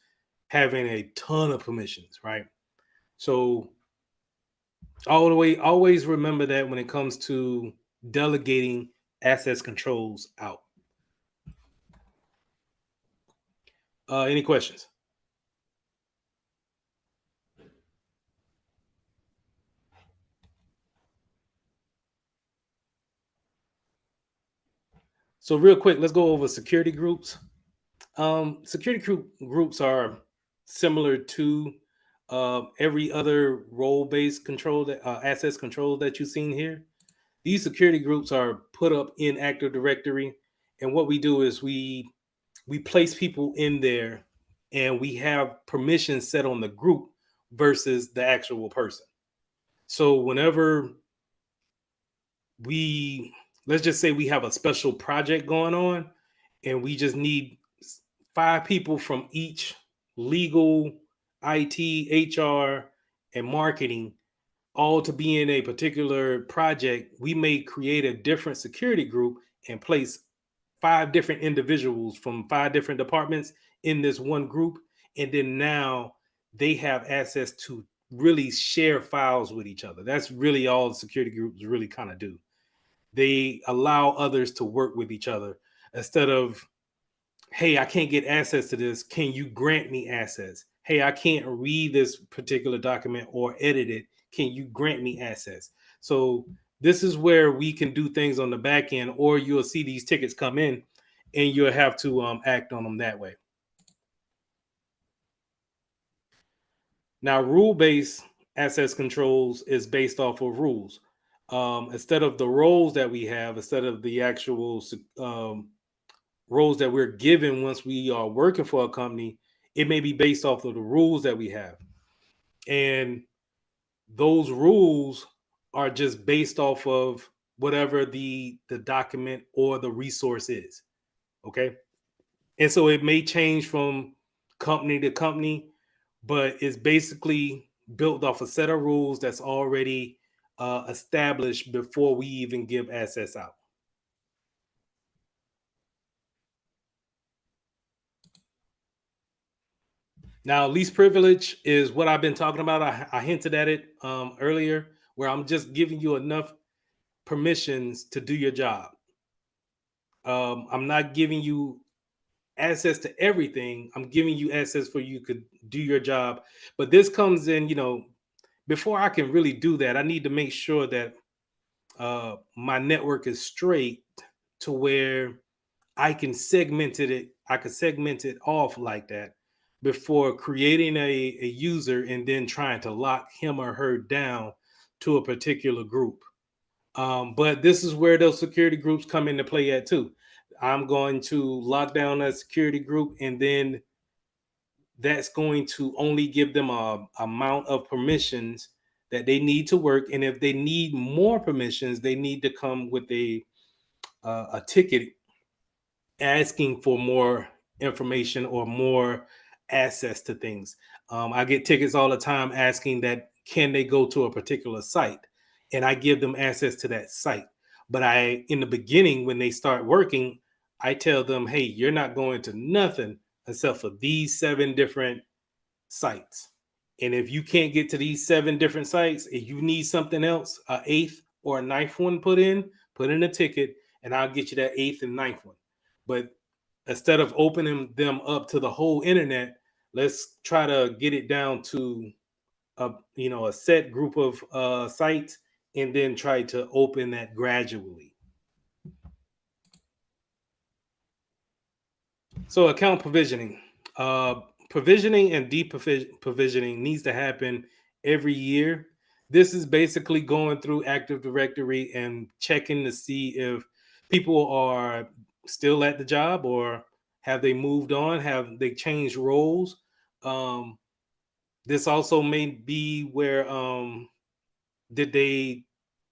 having a ton of permissions, right? So always remember that when it comes to delegating access controls out. Any questions? So real quick, let's go over security groups. Groups are similar to every other role-based control that access control that you've seen here. These security groups are put up in Active Directory, and what we do is we place people in there, and we have permissions set on the group versus the actual person. So whenever we, let's just say we have a special project going on, and we just need 5 people from each legal, IT, HR, and marketing all to be in a particular project, we may create a different security group and place 5 different individuals from 5 different departments in this one group. And then now they have access to really share files with each other. That's really all the security groups really kind of do. They allow others to work with each other instead of, hey, I can't get access to this. Can you grant me access? Hey, I can't read this particular document or edit it. Can you grant me access? So this is where we can do things on the back end, or you'll see these tickets come in and you'll have to act on them that way. Now, rule-based access controls is based off of rules. Instead of the roles that we have, instead of the actual roles that we're given once we are working for a company, it may be based off of the rules that we have. And those rules are just based off of whatever the document or the resource is. Okay. And so it may change from company to company, but it's basically built off a set of rules that's already established before we even give access out. Now, least privilege is what I've been talking about. I hinted at it earlier, where I'm just giving you enough permissions to do your job. I'm not giving you access to everything. I'm giving you access for you could do your job. But this comes in, before I can really do that, I need to make sure that my network is straight to where I can segment it. I can segment it off like that before creating a user and then trying to lock him or her down to a particular group. But this is where those security groups come into play at too. I'm going to lock down that security group, and then that's going to only give them a amount of permissions that they need to work. And if they need more permissions, they need to come with a ticket asking for more information or more access to things. I get tickets all the time asking that can they go to a particular site, and I give them access to that site. But in the beginning, when they start working, I tell them, hey, you're not going to nothing except for these 7 different sites. And if you can't get to these 7 different sites, if you need something else, an eighth or a ninth one put in a ticket, and I'll get you that eighth and ninth one. But instead of opening them up to the whole internet, let's try to get it down to a set group of sites, and then try to open that gradually. So account provisioning. Provisioning and deprovisioning needs to happen every year. This is basically going through Active Directory and checking to see if people are still at the job or have they moved on, have they changed roles. Um, this also may be where did they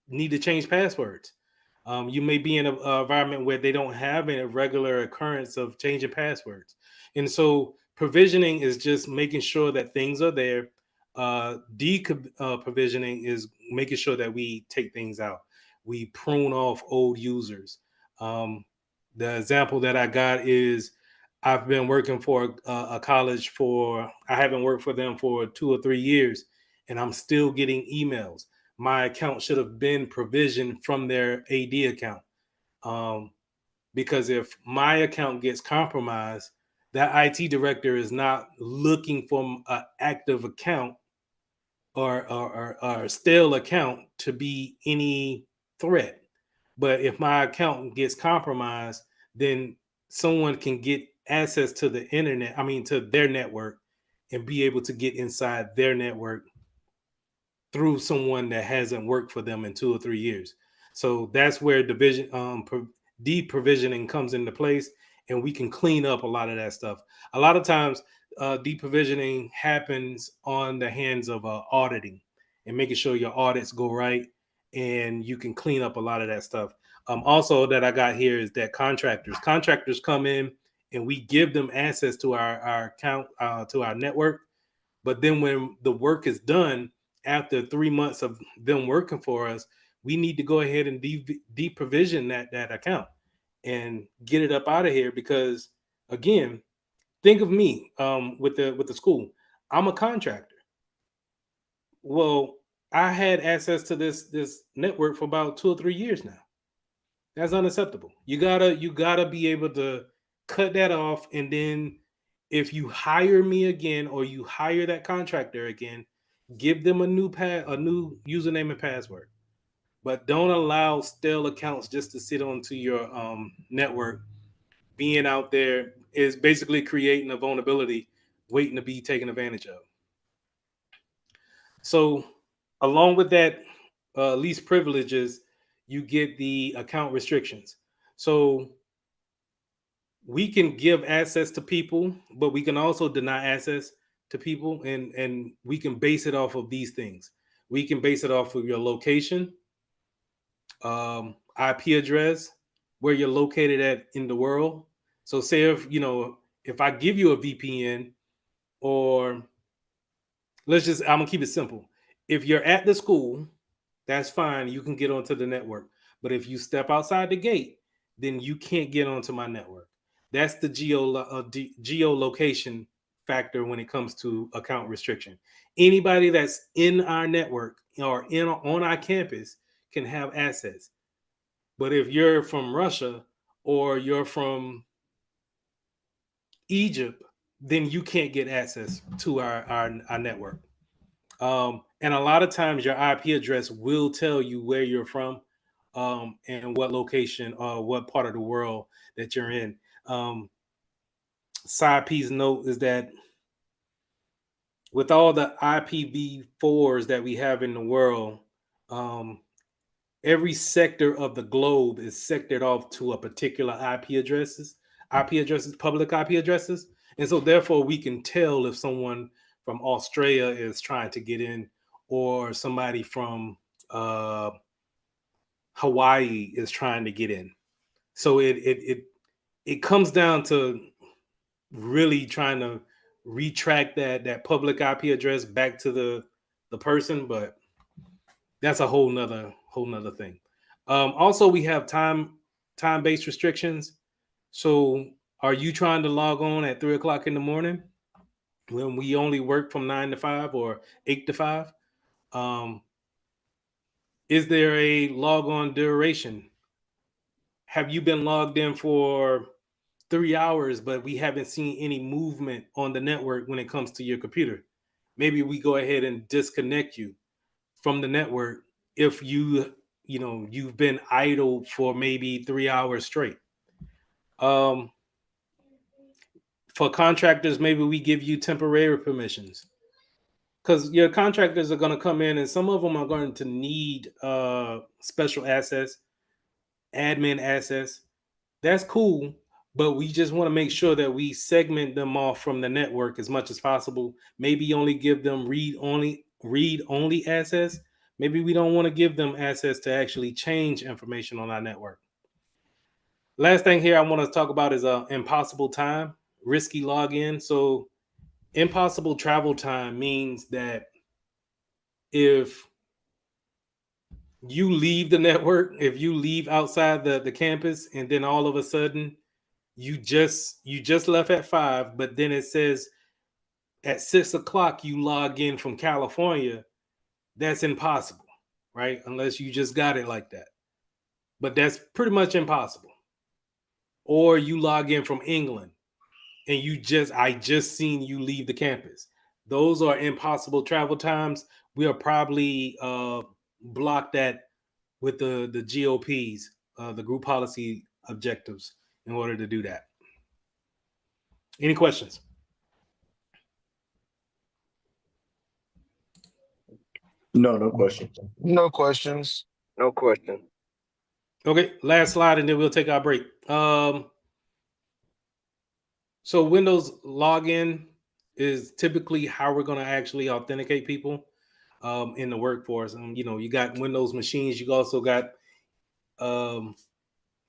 need to change passwords. You may be in an environment where they don't have a regular occurrence of changing passwords. And so provisioning is just making sure that things are there. Provisioning is making sure that we take things out. We prune off old users. Um, the example that I got is I've been working for a college I haven't worked for them for 2 or 3 years, and I'm still getting emails. My account should have been provisioned from their AD account. Um, because if my account gets compromised, that IT director is not looking for an active account or stale account to be any threat. But if my account gets compromised, then someone can get access to the internet, I mean, to their network and be able to get inside their network through someone that hasn't worked for them in 2 or 3 years. So that's where deprovisioning comes into place, and we can clean up a lot of that stuff. A lot of times, deprovisioning happens on the hands of auditing and making sure your audits go right, and you can clean up a lot of that stuff. Also, that I got here is that contractors come in and we give them access to our account, to our network, but then when the work is done, after 3 months of them working for us, we need to go ahead and deprovision that account and get it up out of here. Because again, think of me with the school. I'm a contractor. Well, I had access to this network for about 2 or 3 years now. That's unacceptable. You gotta be able to cut that off, and then if you hire me again or you hire that contractor again, give them a new username and password. But don't allow stale accounts just to sit onto your network. Being out there is basically creating a vulnerability waiting to be taken advantage of. So, along with that, least privileges, you get the account restrictions. So we can give access to people, but we can also deny access to people, and we can base it off of these things. We can base it off of your location, IP address, where you're located at in the world. So, say if I give you a VPN, or I'm gonna keep it simple. If you're at the school, that's fine. You can get onto the network. But if you step outside the gate, then you can't get onto my network. That's the geolocation factor when it comes to account restriction. Anybody that's in our network or on our campus can have access. But if you're from Russia or you're from Egypt, then you can't get access to our network. And a lot of times your IP address will tell you where you're from, and what location or what part of the world that you're in. Side piece note is that with all the IPv4s that we have in the world, um, every sector of the globe is sectored off to a particular IP addresses, public IP addresses. And so therefore we can tell if someone from Australia is trying to get in, or somebody from Hawaii is trying to get in. So it comes down to really trying to retract that public IP address back to the person, but that's a whole nother thing. Also, we have time-based restrictions. So, are you trying to log on at 3 o'clock in the morning when we only work from 9 to 5 or 8 to 5? Um, is there a log on duration? Have you been logged in for 3 hours, but we haven't seen any movement on the network when it comes to your computer? Maybe we go ahead and disconnect you from the network if you've been idle for maybe 3 hours straight. Um, For contractors, maybe we give you temporary permissions because your contractors are going to come in and some of them are going to need special access, admin access. That's cool, but we just want to make sure that we segment them off from the network as much as possible. Maybe only give them read only access. Maybe we don't want to give them access to actually change information on our network. Last thing here I want to talk about is impossible time, risky login. So impossible travel time means that if you leave the network, if you leave outside the campus, and then all of a sudden you just left at 5, but then it says at 6 o'clock you log in from California, that's impossible, right? Unless you just got it like that. But that's pretty much impossible. Or you log in from England and I just seen you leave the campus. Those are impossible travel times. We'll probably block that with the GOPs, the group policy objectives, in order to do that. Any questions? No question. No questions. No question. Okay, last slide, and then we'll take our break. So Windows login is typically how we're going to actually authenticate people in the workforce. You got Windows machines. You also got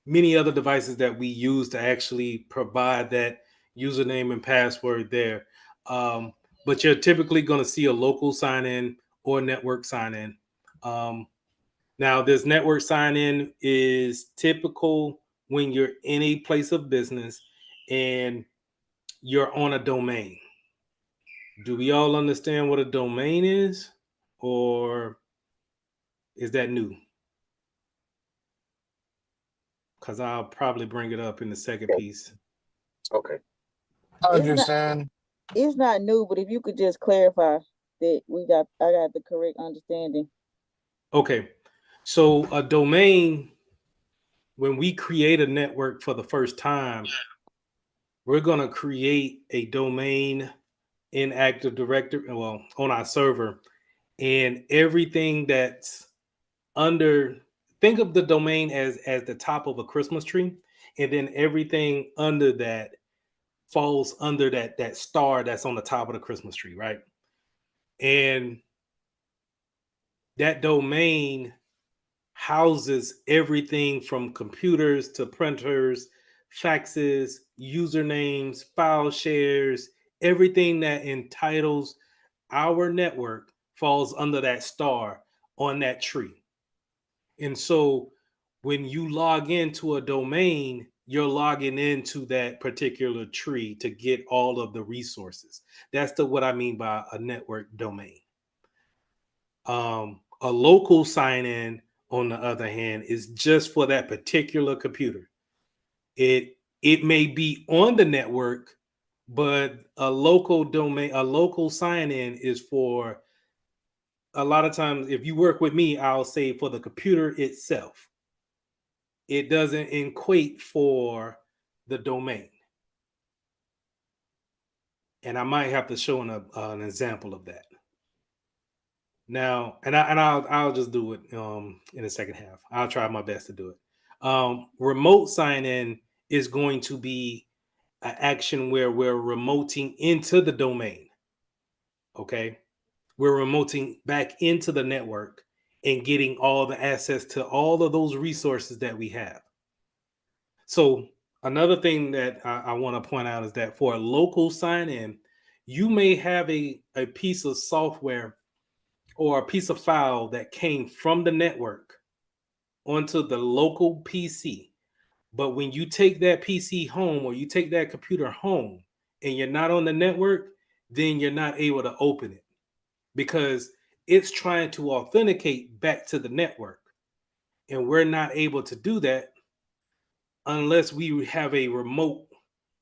many other devices that we use to actually provide that username and password there. But you're typically going to see a local sign-in or network sign-in. Now, this network sign-in is typical when you're in a place of business and you're on a domain. Do we all understand what a domain is, or is that new? Because I'll probably bring it up in the second piece. Okay. I It's not understand. it's not new, but if you could just clarify that I got the correct understanding. Okay, so a domain, when we create a network for the first time, we're going to create a domain in Active Directory, well, on our server, and everything that's under, think of the domain as the top of a Christmas tree, and then everything under that falls under that star that's on the top of the Christmas tree, right? And that domain houses everything from computers to printers, faxes, usernames, file shares, everything that entitles our network falls under that star on that tree. And so when you log into a domain, you're logging into that particular tree to get all of the resources. That's what I mean by a network domain. A local sign-in, on the other hand, is just for that particular computer. It may be on the network, but a local domain, a local sign-in is for, a lot of times, if you work with me, I'll say for the computer itself. It doesn't equate for the domain. And I might have to show an example of that. Now, I'll just do it in the second half. I'll try my best to do it. Remote sign-in is going to be an action where we're remoting into the domain. Okay, we're remoting back into the network and getting all the access to all of those resources that we have. So another thing that I want to point out is that for a local sign-in, you may have a piece of software or a piece of file that came from the network onto the local PC. But when you take that PC home or you take that computer home and you're not on the network, then you're not able to open it because it's trying to authenticate back to the network. And we're not able to do that unless we have a remote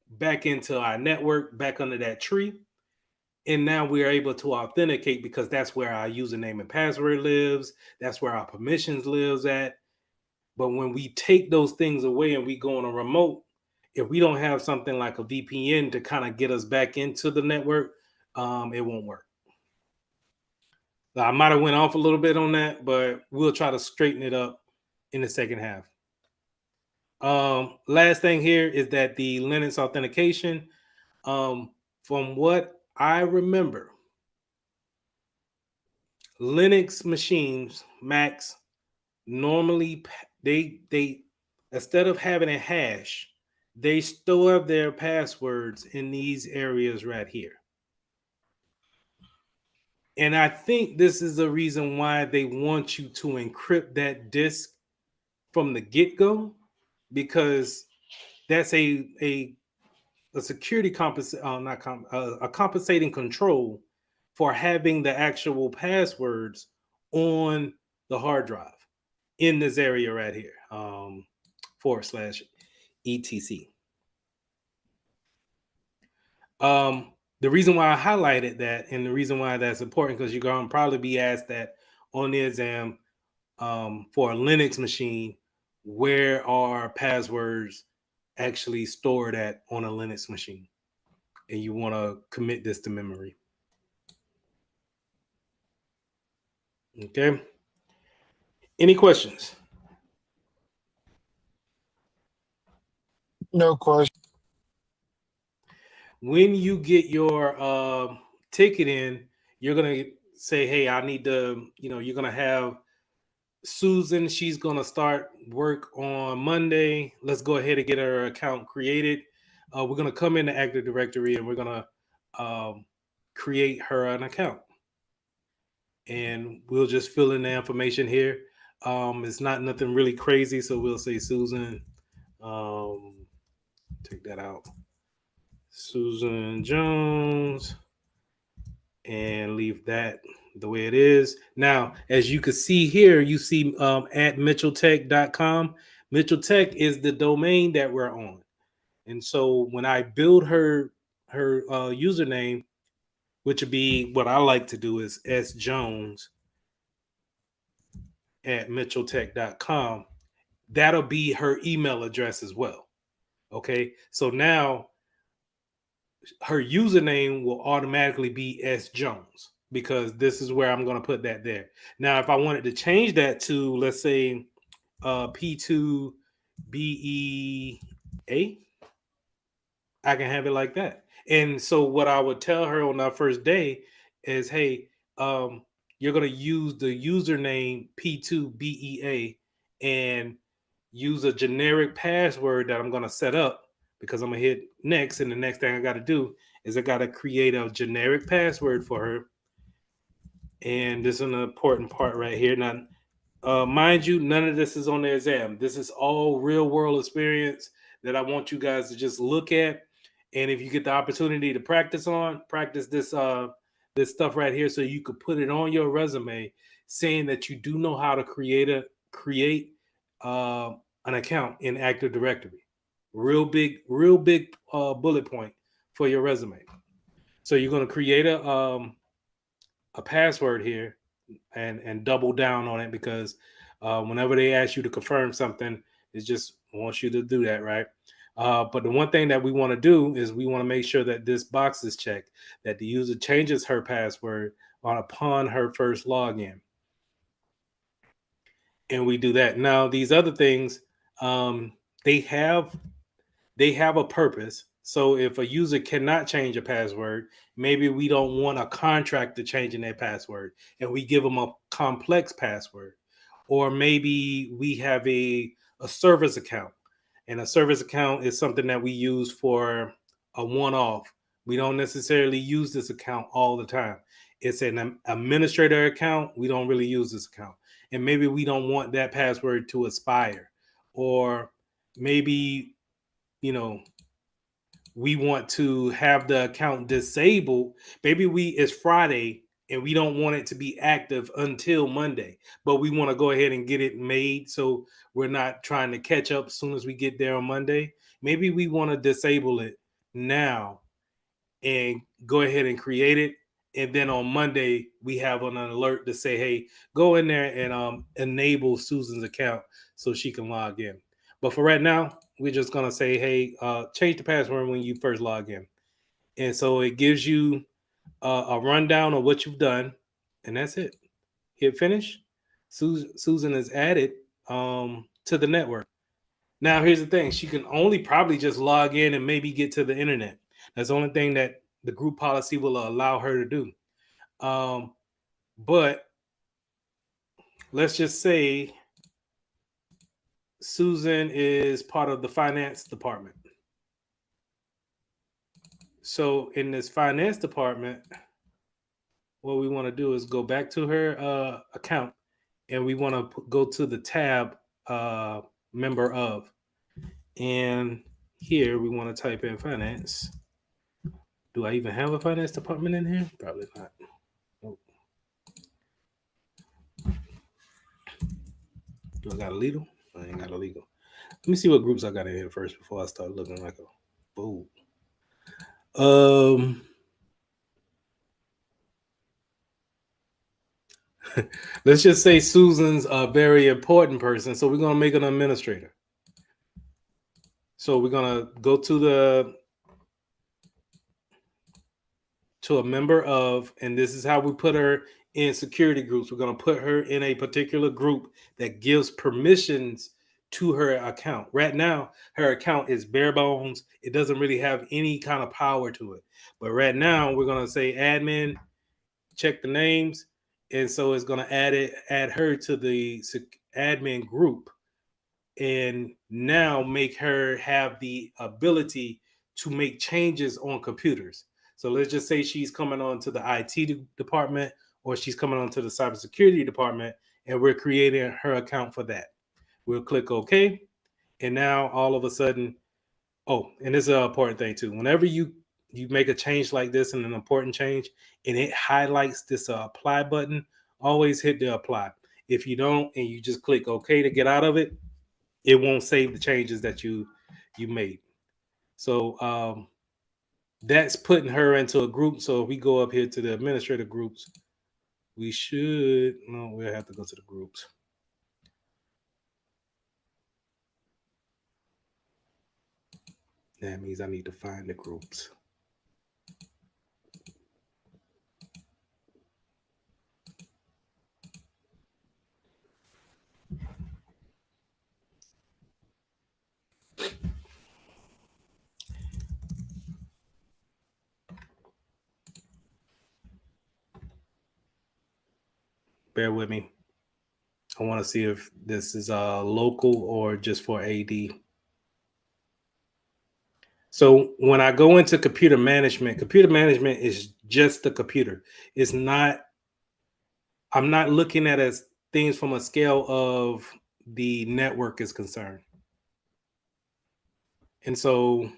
back into our network, back under that tree. And now we are able to authenticate because that's where our username and password lives. That's where our permissions lives at. But when we take those things away and we go on a remote, if we don't have something like a VPN to kind of get us back into the network, it won't work. I might have went off a little bit on that, but we'll try to straighten it up in the second half. Last thing here is that the Linux authentication, from what I remember, Linux machines, Macs, normally they instead of having a hash, they store their passwords in these areas right here. And I think this is the reason why they want you to encrypt that disk from the get-go, because that's a security a compensating control for having the actual passwords on the hard drive in this area right here, /etc. The reason why I highlighted that, and the reason why that's important, because you're going to probably be asked that on the exam, for a Linux machine, where are passwords actually stored at on a Linux machine? And you want to commit this to memory. Okay. Any questions? No question. When you get your ticket in, you're gonna say, "Hey, I need to." You're gonna have Susan. She's gonna start work on Monday. Let's go ahead and get her account created. We're gonna come in the Active Directory and we're gonna create her an account, and we'll just fill in the information here. It's not nothing really crazy, so we'll say Susan. Take that out. Susan Jones, and leave that the way it is. Now, as you can see here, you see at mitchelltech.com. Mitchell Tech is the domain that we're on. And so when I build her username, which would be what I like to do is sjones at mitchelltech.com, that'll be her email address as well. Okay, so now her username will automatically be S Jones, because this is where I'm going to put that there. Now, if I wanted to change that to, let's say, P2BEA, I can have it like that. And so what I would tell her on our first day is, hey, you're going to use the username P2BEA and use a generic password that I'm going to set up, because I'm going to hit next. And the next thing I got to do is I got to create a generic password for her. And this is an important part right here. Now, mind you, none of this is on the exam. This is all real world experience that I want you guys to just look at. And if you get the opportunity to practice this this stuff right here, so you could put it on your resume, saying that you do know how to create an account in Active Directory. Real big bullet point for your resume. So you're going to create a password here and double down on it, because whenever they ask you to confirm something, it just wants you to do that, right? But the one thing that we want to do is we want to make sure that this box is checked, that the user changes her password upon her first login. And we do that. Now, these other things, they have a purpose. So if a user cannot change a password, maybe we don't want a contractor changing their password, and we give them a complex password. Or maybe we have a service account, and a service account is something that we use for a one-off. We don't necessarily use this account all the time. It's an administrator account. We don't really use this account. And maybe we don't want that password to expire. Or maybe, we want to have the account disabled. Maybe it's Friday and we don't want it to be active until Monday, but we want to go ahead and get it made, so we're not trying to catch up as soon as we get there on Monday. Maybe we want to disable it now and go ahead and create it, and then on Monday we have an alert to say, hey, go in there and enable Susan's account so she can log in. But for right now, we're just gonna say, hey, change the password when you first log in, and so it gives you a rundown of what you've done, and that's it. Hit finish. Susan is added to the network. Now, here's the thing: she can only probably just log in and maybe get to the internet. That's the only thing that the group policy will allow her to do. But let's just say Susan is part of the finance department. So in this finance department, what we want to do is go back to her account, and we want to go to the tab member of, and here we want to type in finance. Do I even have a finance department in here? Probably not. Nope. Do I got a legal? I ain't got a legal. Let me see what groups I got in here first before I start looking like a fool. Let's just say Susan's a very important person, so we're gonna make an administrator. So we're gonna go to a member of, and this is how we put her in security groups. We're gonna put her in a particular group that gives permissions to her account. Right now, her account is bare bones. It doesn't really have any kind of power to it. But right now, we're gonna say admin, check the names, and so it's gonna add her to the admin group, and now make her have the ability to make changes on computers. So let's just say she's coming on to the IT department, or she's coming on to the cybersecurity department, and we're creating her account for that. We'll click OK, and now all of a sudden, oh, and this is an important thing too. Whenever you make a change like this, and an important change, and it highlights this apply button, always hit the apply. If you don't, and you just click OK to get out of it, it won't save the changes that you made. So that's putting her into a group. So if we go up here to the administrative groups, we'll have to go to the groups. That means I need to find the groups. Bear with me. I want to see if this is local or just for AD. So when I go into computer management is just the computer. It's not, I'm not looking at as things from a scale of the network is concerned. And so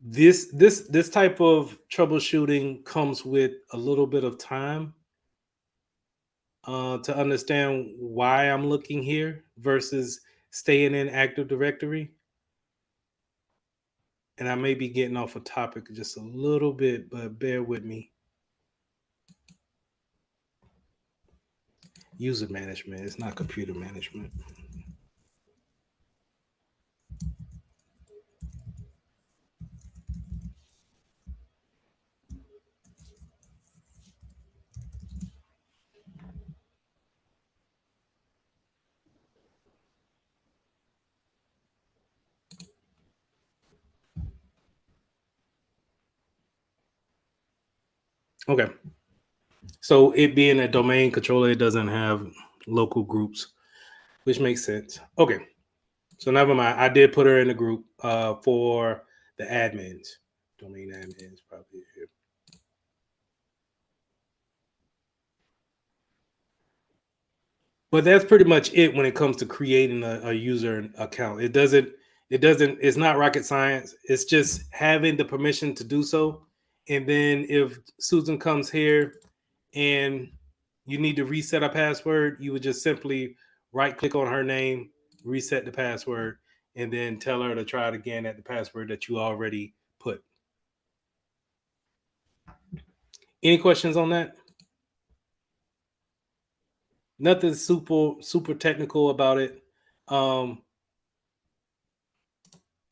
this type of troubleshooting comes with a little bit of time to understand why I'm looking here versus staying in Active Directory. And I may be getting off a topic just a little bit, but bear with me. User management, it's not computer management. Okay. So it being a domain controller, it doesn't have local groups, which makes sense. Okay. So never mind. I did put her in the group for the admins. Domain admins probably here. But that's pretty much it when it comes to creating a user account. It's not rocket science. It's just having the permission to do so. And then if Susan comes here and you need to reset a password, you would just simply right click on her name, reset the password, and then tell her to try it again at the password that you already put. Any questions on that? Nothing super technical about it.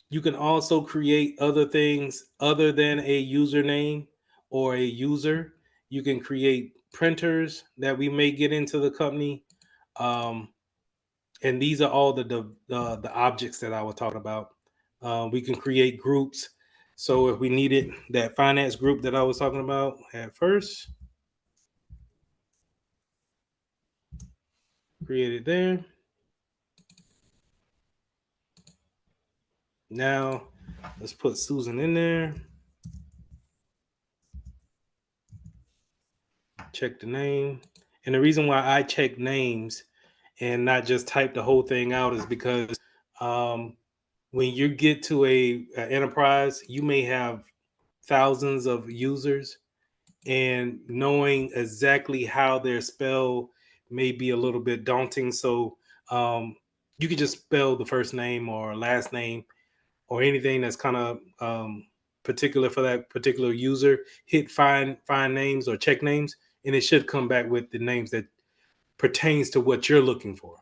You can also create other things other than a username or a user. You can create printers that we may get into the company. Um, and these are all the objects that I was talking about. We can create groups. So if we needed that finance group that I was talking about at first, create it there. Now let's put Susan in there. Check the name. And the reason why I check names and not just type the whole thing out is because um, when you get to a enterprise, you may have thousands of users, and knowing exactly how they're spelled may be a little bit daunting. So you can just spell the first name or last name or anything that's kind of particular for that particular user. Hit find names or check names, and it should come back with the names that pertains to what you're looking for.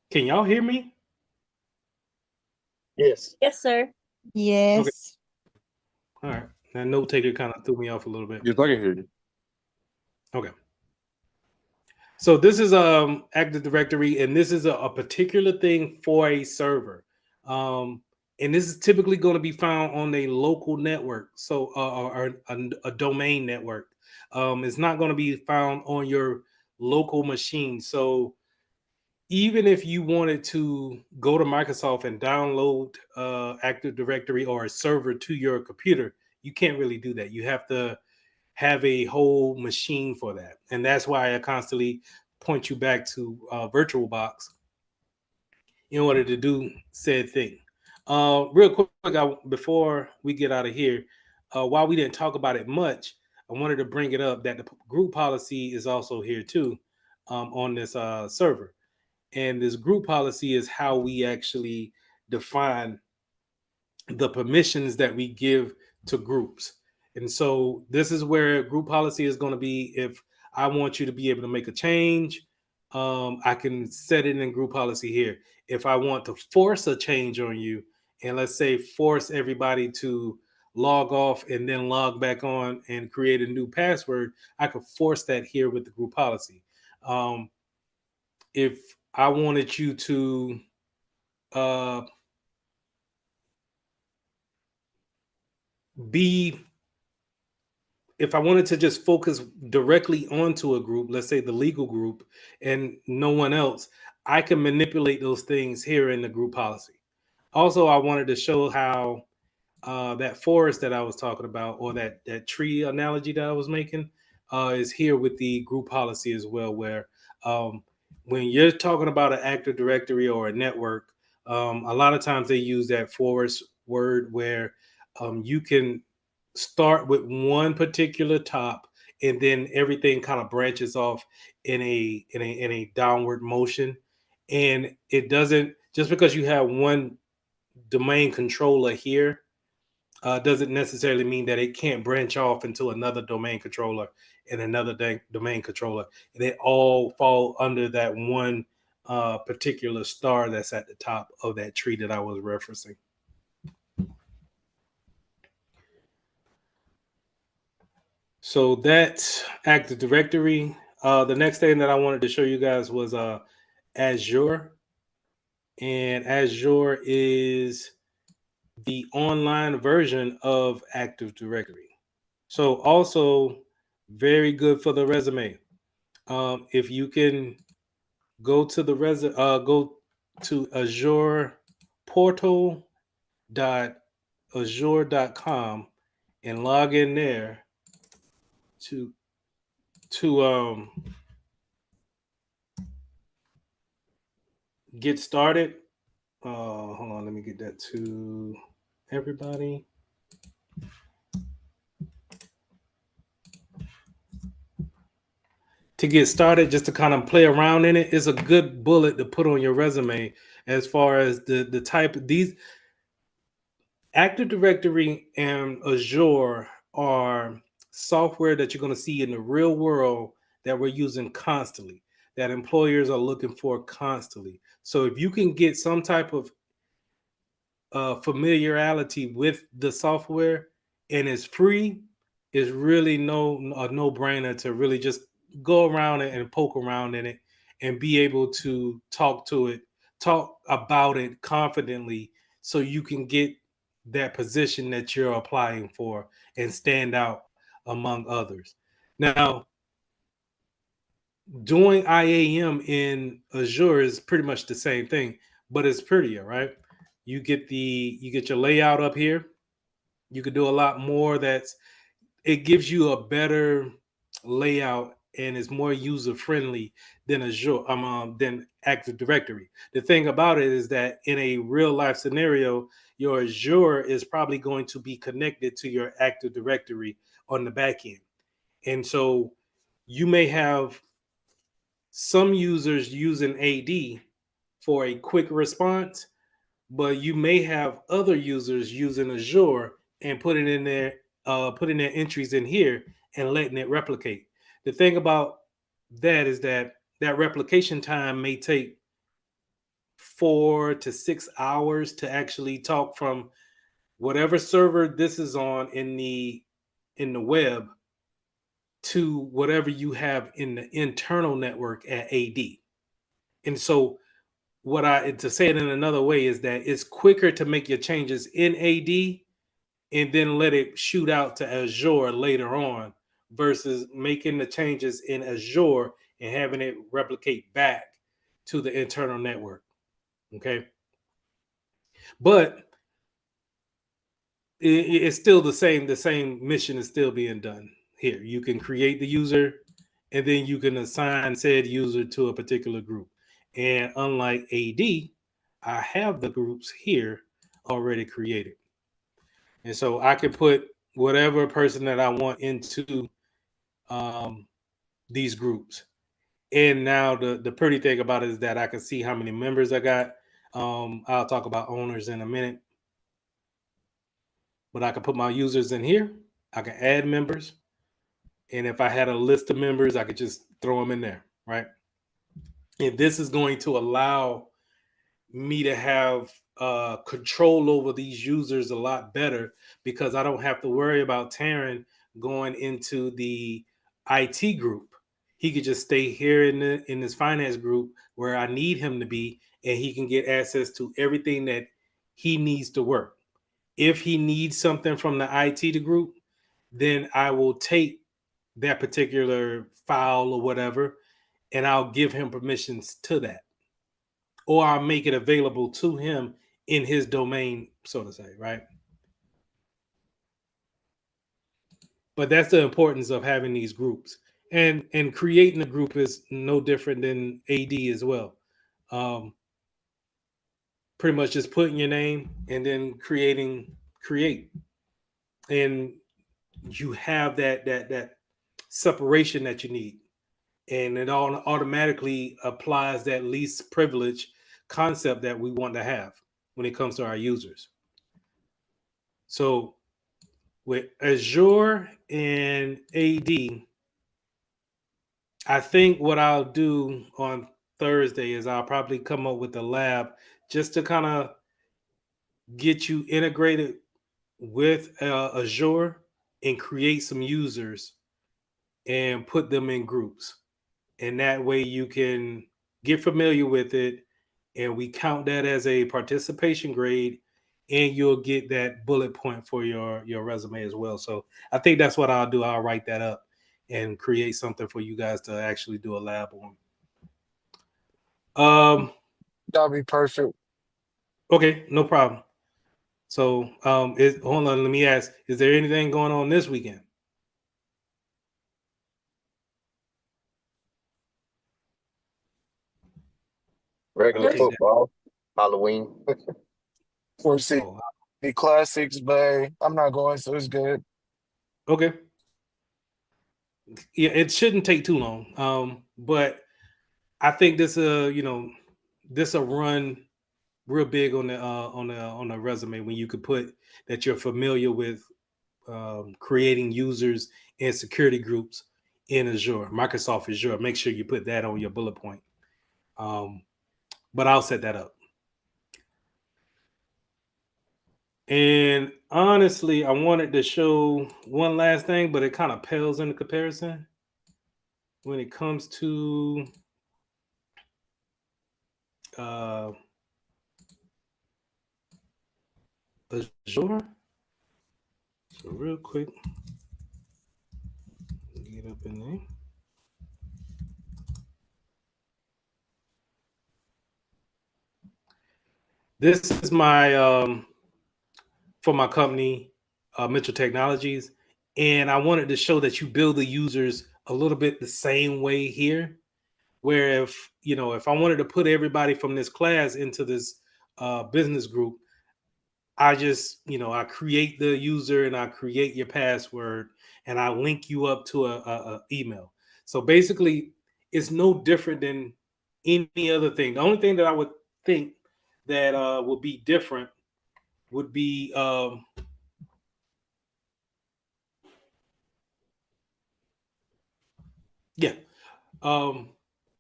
Can y'all hear me? Yes. Yes, sir. Okay. Yes. All right. That note taker kind of threw me off a little bit. Yes, I can hear you. Okay. So this is Active Directory, and this is a particular thing for a server. And this is typically going to be found on a local network, so or a domain network. It's not going to be found on your local machine. So even if you wanted to go to Microsoft and download Active Directory or a server to your computer, you can't really do that. You have to have a whole machine for that, and that's why I constantly point you back to VirtualBox in order to do said thing. Real quick, before we get out of here, while we didn't talk about it much, I wanted to bring it up that the group policy is also here too on this server. And this group policy is how we actually define the permissions that we give to groups. And so this is where group policy is going to be. If I want you to be able to make a change, I can set it in group policy here. If I want to force a change on you, and let's say force everybody to log off and then log back on and create a new password, I could force that here with the group policy. If I wanted you to uh, be if I wanted to just focus directly onto a group, let's say the legal group, and no one else, I can manipulate those things here in the group policy. Also, I wanted to show how that forest that I was talking about, or that tree analogy that I was making, is here with the group policy as well. Where when you're talking about an Active Directory or a network, a lot of times they use that forest word where you can start with one particular top, and then everything kind of branches off in a downward motion. And it doesn't, just because you have one domain controller here, doesn't necessarily mean that it can't branch off into another domain controller and another domain controller, and they all fall under that one particular star that's at the top of that tree that I was referencing. So that's Active Directory. The next thing that I wanted to show you guys was Azure, and Azure is the online version of Active Directory. So also very good for the resume. If you can go to the go to Azure portal.azure.com and log in there to get started. Hold on, let me get that to everybody. To get started, just to kind of play around in it, is a good bullet to put on your resume as far as the type of these. Active Directory and Azure are software that you're going to see in the real world that we're using constantly, that employers are looking for constantly. So if you can get some type of familiarity with the software and it's free, it's really no brainer to really just go around it and poke around in it and be able to talk about it confidently, so you can get that position that you're applying for and stand out among others. Now, doing IAM in Azure is pretty much the same thing, but it's prettier, right? You get your layout up here. You could do a lot more. It gives you a better layout and is more user friendly than Azure, than Active Directory. The thing about it is that in a real life scenario, your Azure is probably going to be connected to your Active Directory on the back end, and so you may have some users using AD for a quick response, but you may have other users using Azure and putting their entries in here and letting it replicate. The thing about that is that that replication time may take 4 to 6 hours to actually talk from whatever server this is on in the web to whatever you have in the internal network at AD. And so what I to say it in another way is that it's quicker to make your changes in AD and then let it shoot out to Azure later on versus making the changes in Azure and having it replicate back to the internal network. Okay. But it's still the same mission is still being done here. You can create the user and then you can assign said user to a particular group. And unlike AD, I have the groups here already created. And so I can put whatever person that I want into um, these groups. And now the pretty thing about it is that I can see how many members I got. I'll talk about owners in a minute, but I can put my users in here. I can add members. And if I had a list of members, I could just throw them in there, right? And this is going to allow me to have control over these users a lot better because I don't have to worry about Taryn going into the IT group. He could just stay here in this finance group where I need him to be, and he can get access to everything that he needs to work. If he needs something from the IT group, then I will take that particular file or whatever, and I'll give him permissions to that, or I'll make it available to him in his domain, so to say, right? But that's the importance of having these groups, and creating a group is no different than AD as well. Um, Pretty much just putting your name and then create, and you have that separation that you need, and it all automatically applies that least privilege concept that we want to have when it comes to our users. So with Azure and AD, I think what I'll do on Thursday is I'll probably come up with a lab just to kind of get you integrated with Azure and create some users and put them in groups. And that way you can get familiar with it, and we count that as a participation grade, and you'll get that bullet point for your resume as well. So I think that's what I'll do. I'll write that up and create something for you guys to actually do a lab on. That'll be perfect. Okay, no problem. So hold on, let me ask, is there anything going on this weekend? I'll Regular take that. football, Halloween. For see Oh, the classics, but I'm not going, so it's good. okay. Yeah, it shouldn't take too long. But I think this will run real big on the resume when you could put that you're familiar with creating users and security groups in Azure, Microsoft Azure. Make sure you put that on your bullet point. But I'll set that up. And honestly, I wanted to show one last thing, but it kind of pales in the comparison when it comes to Azure. So real quick, get up in there. This is my for my company, Mitchell Technologies, and I wanted to show that you build the users a little bit the same way here. Where if I wanted to put everybody from this class into this business group, I just I create the user and I create your password and I link you up to a email. So basically, it's no different than any other thing. The only thing that I would think that would be different would be yeah.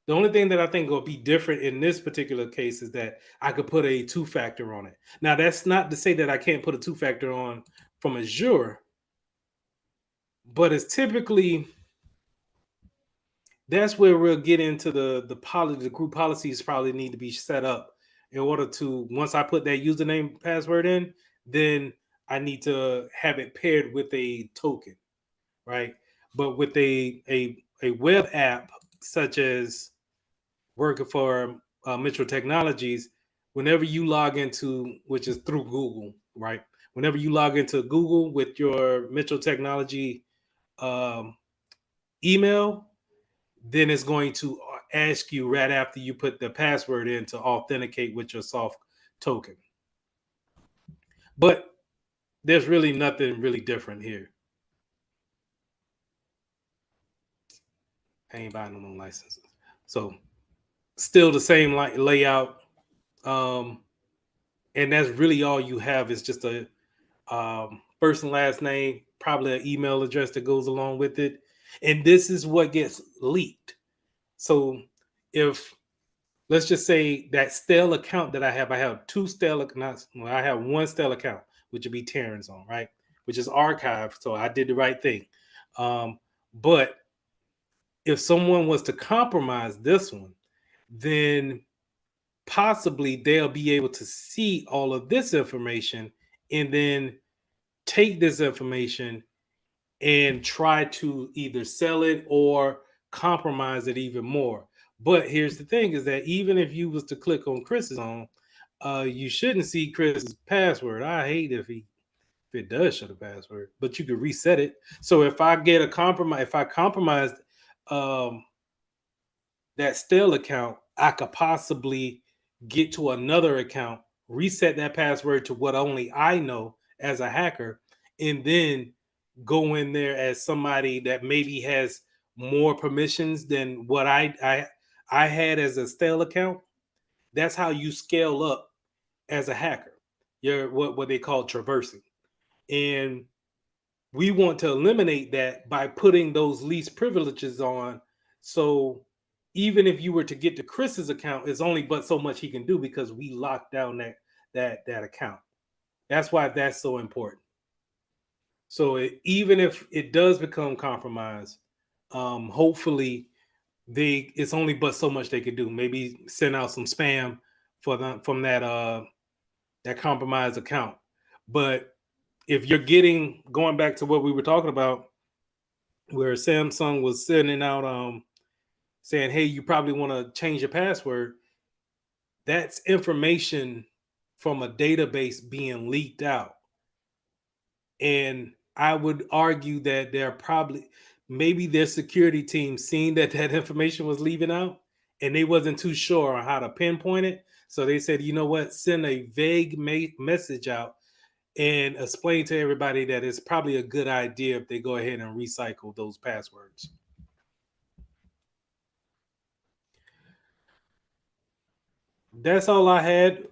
The only thing that I think will be different in this particular case is that I could put a two-factor on it. Now, that's not to say that I can't put a two-factor on from Azure, but it's typically that's where we'll get into the group policies probably need to be set up in order to once I put that username password in, then I need to have it paired with a token, right? But with a web app such as working for Mitchell Technologies, whenever you log into, which is through Google, right? Whenever you log into Google with your Mitchell Technology um, email, then it's going to ask you right after you put the password in to authenticate with your soft token. But there's really nothing really different here. I ain't buying no more licenses. So still the same layout. And that's really all you have is just a first and last name, probably an email address that goes along with it. And this is what gets leaked. So if let's just say that stale account that I have two stale accounts. Well, I have one stale account, which would be Terrence on, right? Which is archived. So I did the right thing. But if someone was to compromise this one, then possibly they'll be able to see all of this information and then take this information and try to either sell it or compromise it even more. But here's the thing is that even if you was to click on Chris's on, you shouldn't see Chris's password. I hate if it does show the password, but you could reset it. So if I get a compromise, if I compromised um, that stale account, I could possibly get to another account, reset that password to what only I know as a hacker, and then go in there as somebody that maybe has more permissions than what I had as a stale account. That's how you scale up as a hacker. You're what they call traversing. And we want to eliminate that by putting those least privileges on. So even if you were to get to Chris's account, it's only but so much he can do because we locked down that account. That's why that's so important. So even if it does become compromised, hopefully it's only but so much they could do. Maybe send out some spam from that compromised account. But if you're going back to what we were talking about, where Samsung was sending out saying, hey, you probably want to change your password, that's information from a database being leaked out. And I would argue that they're probably maybe their security team seen that information was leaving out and they wasn't too sure on how to pinpoint it. So they said, you know what, send a vague message out and explain to everybody that it's probably a good idea if they go ahead and recycle those passwords. That's all I had.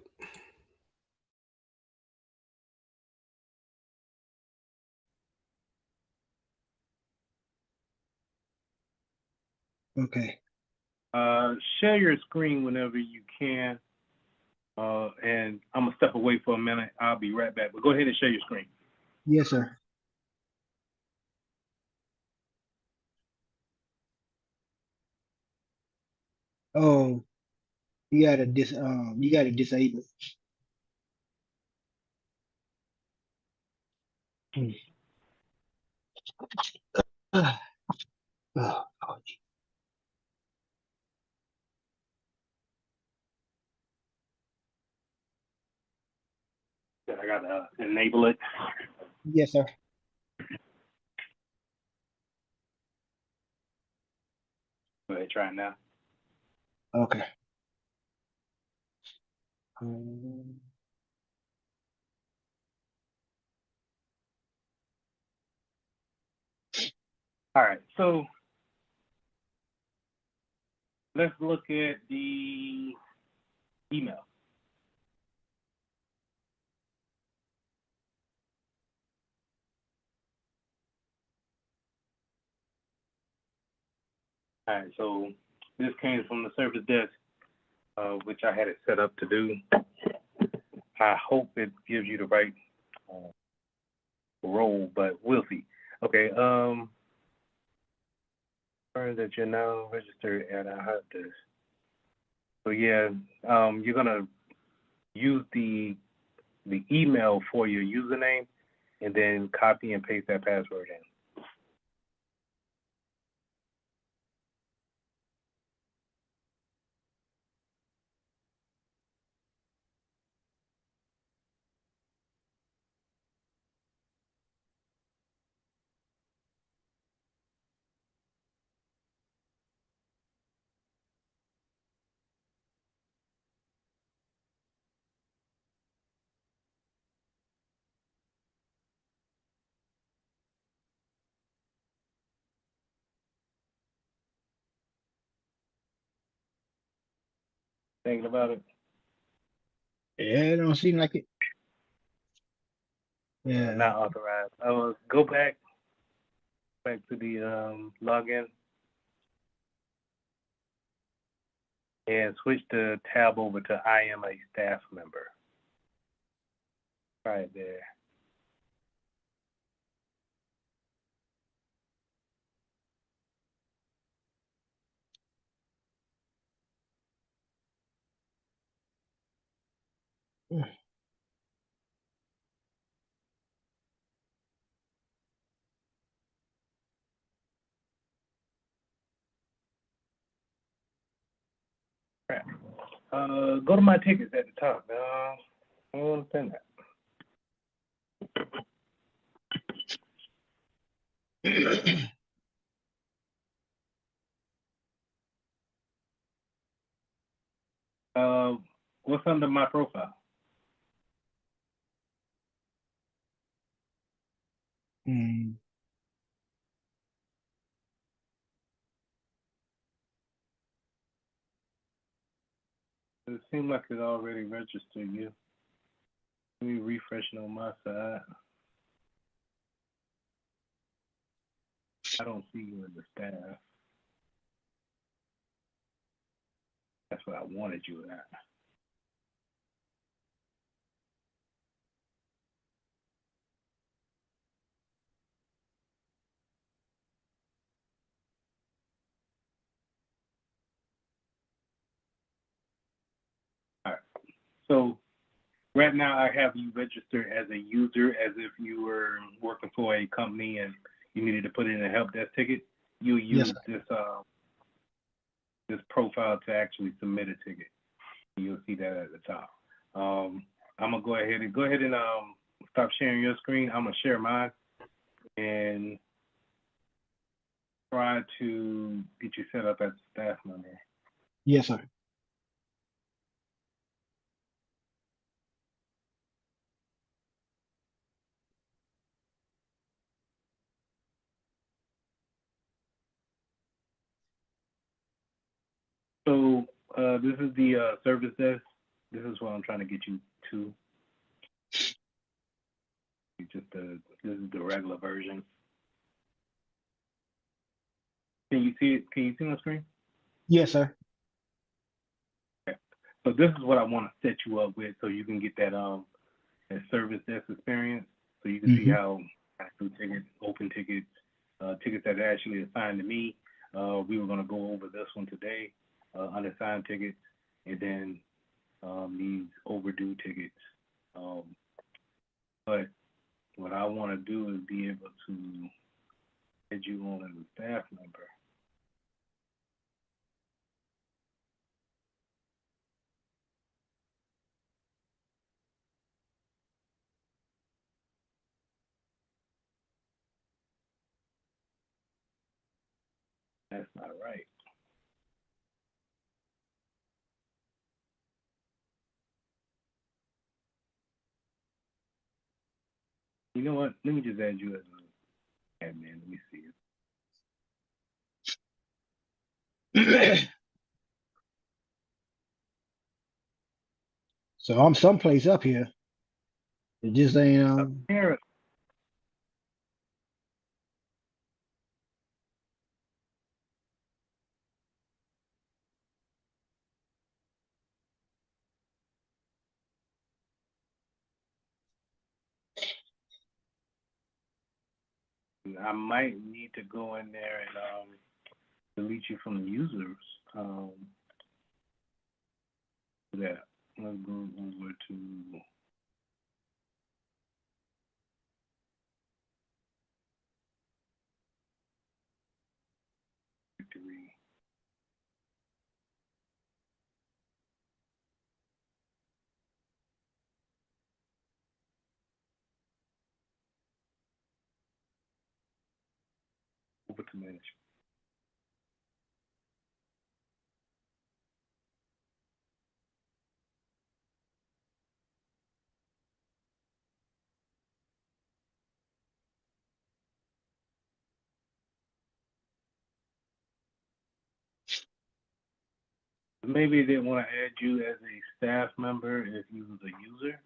Okay. Share your screen whenever you can. And I'm gonna step away for a minute. I'll be right back. But go ahead and share your screen. Yes, sir. Oh, you gotta disable. Hmm. Oh, I gotta enable it. yes, sir. Go ahead, try it now. Okay. All right, so let's look at the email. All right, so this came from the service desk, which I had it set up to do. I hope it gives you the right role, but we'll see. Okay, confirm that you're now registered at a hot desk. So yeah, you're gonna use the email for your username, and then copy and paste that password in. Thinking about it? Yeah, it don't seem like it. Yeah. Not authorized. Go back to the login and switch the tab over to I am a staff member. Right there. Go to my tickets at the top. I want to send that. What's under my profile? Mm. It seems like it already registered you. Let me refresh it on my side. I don't see you in the staff. That's what I wanted you at. All right. So right now I have you registered as a user, as if you were working for a company and you needed to put in a help desk ticket. You use Yes, this profile to actually submit a ticket. You'll see that at the top. I'm gonna go ahead and stop sharing your screen. I'm gonna share mine and try to get you set up as a staff member. yes, sir. So this is the service desk. This is what I'm trying to get you to. This is the regular version. Can you see it? Can you see my screen? Yes, sir. So this is what I want to set you up with, so you can get that service desk experience, so you can see Mm-hmm. how I do tickets, open tickets, tickets that are actually assigned to me. We were going to go over this one today, unassigned tickets, and then these overdue tickets. Um, but what I want to do is be able to add you on as a staff member. That's not right. You know what? Let me just add you as an admin. Let me see. So I'm someplace up here. It just ain't. Apparently, I might need to go in there and delete you from the users. That let's go over to victory. Over to management. Maybe they want to add you as a staff member if you was a user.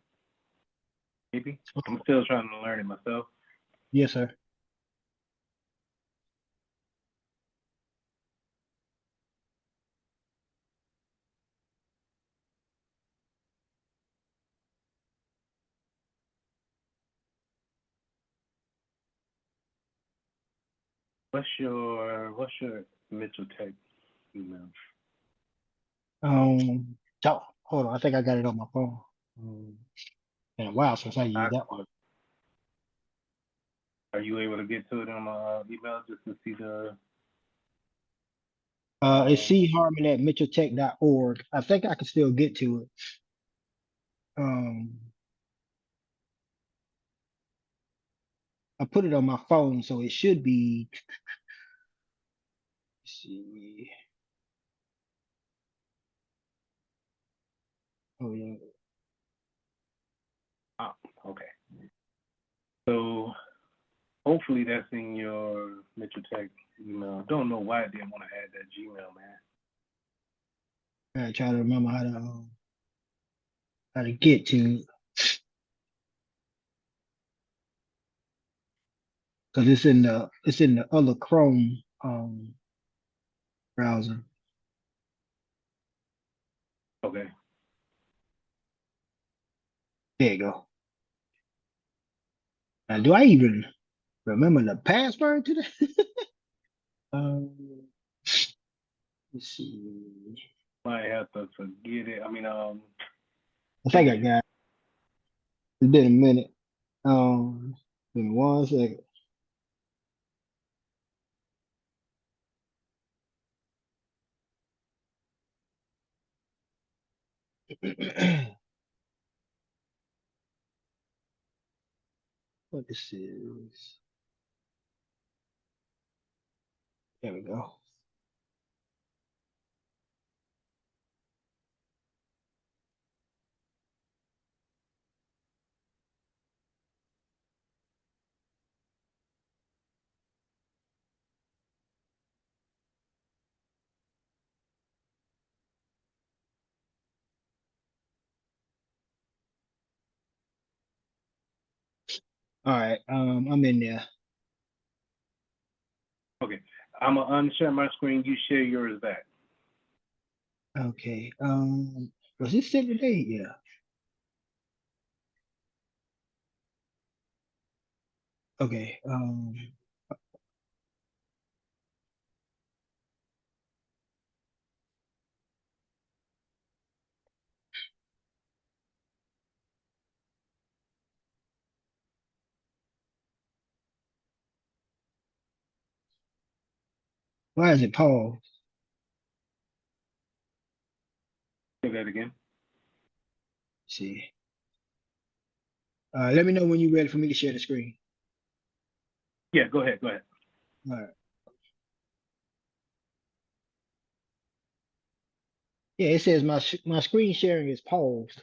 Maybe I'm still trying to learn it myself. Yes, sir. What's your Mitchell Tech email? Hold on. I think I got it on my phone. Been a while since I used that one. Are you able to get to it on my email just to see the? It's Harmon at mitchelltech.org. I think I can still get to it. I put it on my phone, so it should be. Let's see. Oh yeah. Oh, okay. So hopefully that's in your Mitchell Tech email. I don't know why I didn't want to add that Gmail, man. I gotta try to remember how to get to it. Cause it's in the other Chrome browser. Okay. There you go. Now, do I even remember the password to that? um, let's see. Might have to forget it. I mean, I think I got it. It's been a minute. Give me 1 second. What this is. There we go. All right. I'm in there. okay. I'm gonna unshare my screen. You share yours back. Okay. Was this set today? Yeah. Okay. Why is it paused? Say that again. Let's see. Let me know when you're ready for me to share the screen. Yeah, go ahead. Go ahead. All right. Yeah, it says my screen sharing is paused.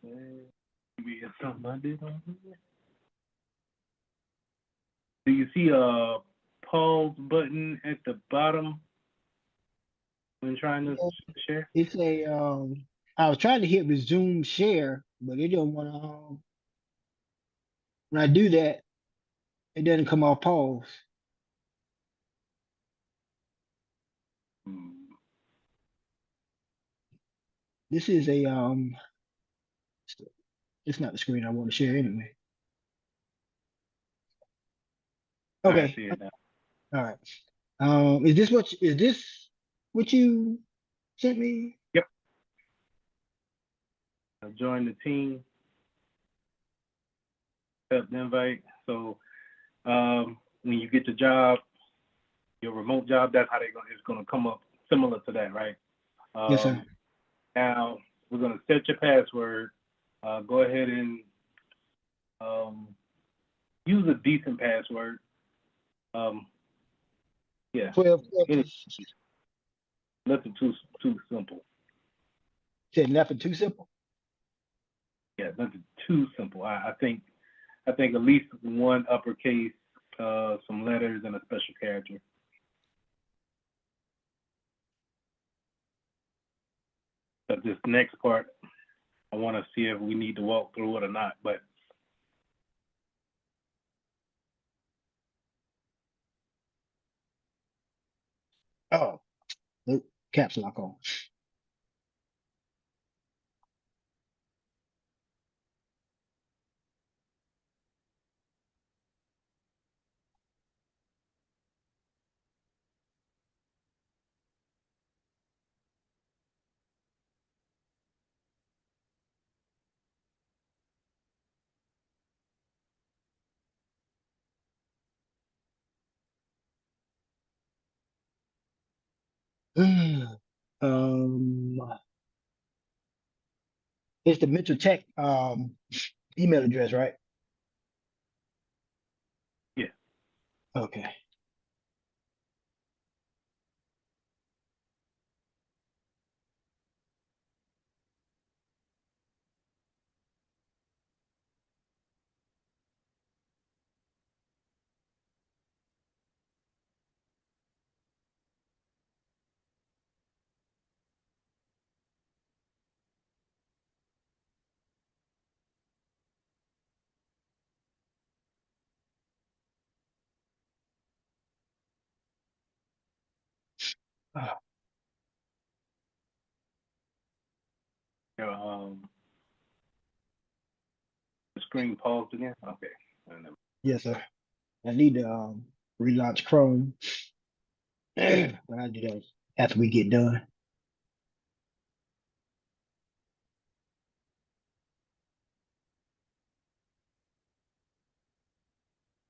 Maybe it's something I did on here. Do you see a pause button at the bottom when trying to share? It's a I was trying to hit resume share, but it don't want to. When I do that, it doesn't come off pause. Hmm. This is a it's not the screen I want to share anyway. All right, I Okay. see it now. All right. Is this what you sent me? Yep. I joined the team, accept the invite. So when you get the job, your remote job, that's how it's gonna come up similar to that, right? Yes, sir. Now we're gonna set your password. Go ahead and use a decent password. Yeah, 12 any, characters. nothing too simple. Said nothing too simple. Yeah, nothing too simple. I think at least one uppercase, some letters, and a special character. But this next part, I want to see if we need to walk through it or not. But Oh, nope. Caps lock on. um, it's the Mental Tech email address, right? yeah, Okay. Ah, your the screen paused again. Okay. yes, sir. I need to relaunch Chrome, but I do that after we get done.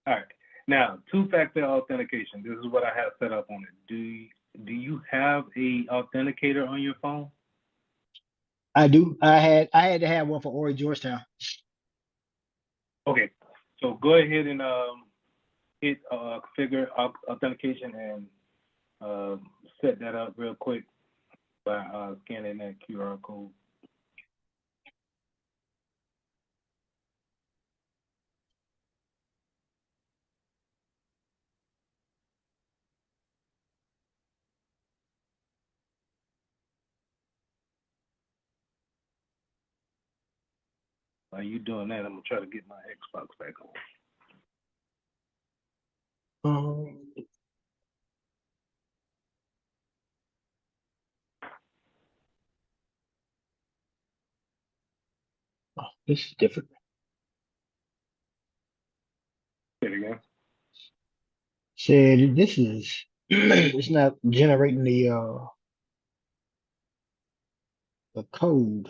All right. Now, two-factor authentication. This is what I have set up on it. Do you have a authenticator on your phone? I do. I had to have one for Ori Georgetown. Okay. So go ahead and hit configure authentication and set that up real quick by scanning that QR code. While you doing that, I'm gonna try to get my Xbox back on. Um, This is different. There you go. Said this is it's not generating the code.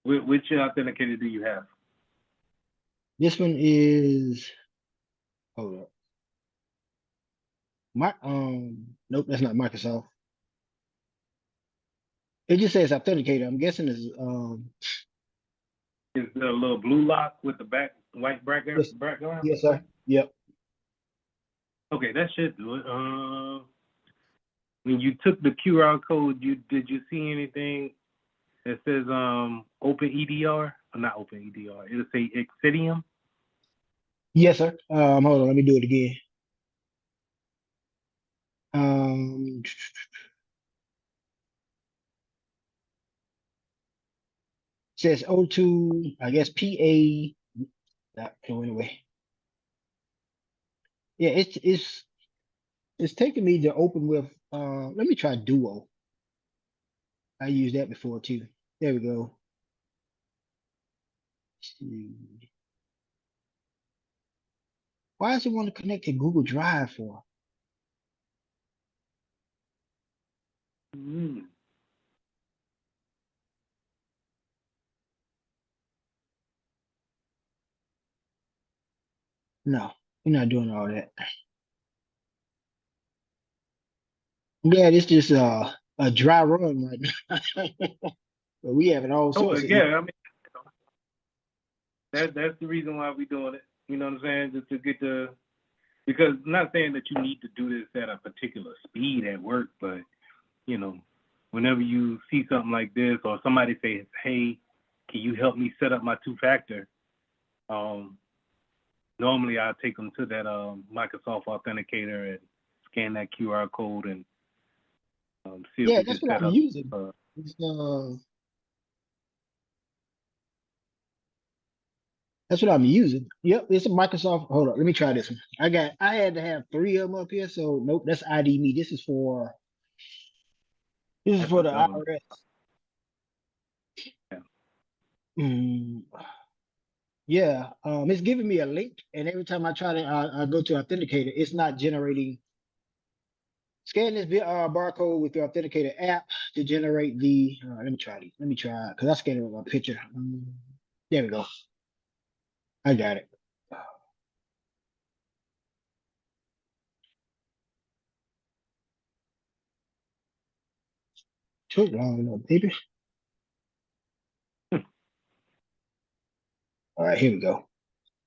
Which authenticator do you have? This one is hold up. Nope, that's not Microsoft. It just says authenticator. I'm guessing it's Is the little blue lock with the white yes, background? yes, sir. Yep. Okay, that should do it. When you took the QR code, did you see anything that says open EDR? Or not open EDR. It'll say Exidium. Yes, sir. Hold on, let me do it again. Um, says O2, I guess PA. Anyway, yeah, it's taking me to open with. Let me try Duo. I used that before too. There we go. Why does it want to connect to Google Drive for? Mm. No, we're not doing all that. Yeah, it's just a dry run right now. But we having all Oh sorts of yeah, I mean that's the reason why we're doing it. You know what I'm saying? Just to get because I'm not saying that you need to do this at a particular speed at work, but you know, whenever you see something like this or somebody says, "Hey, can you help me set up my two-factor?" Normally I'll take them to that Microsoft Authenticator and scan that QR code and see if yeah, we can that's what set I'm up. using. It's, that's what I'm using. Yep, it's a Microsoft. Hold on, let me try this one. I had to have 3 of them up here, so nope, that's ID me. This is That's for the the government. IRS. Yeah. Yeah, it's giving me a link, and every time I try to I go to Authenticator, it's not generating. Scan this barcode with the Authenticator app to generate the. Let me try these. Let me try because I scanned it with my picture. There we go. I got it. Took long enough, baby. All right, here we go.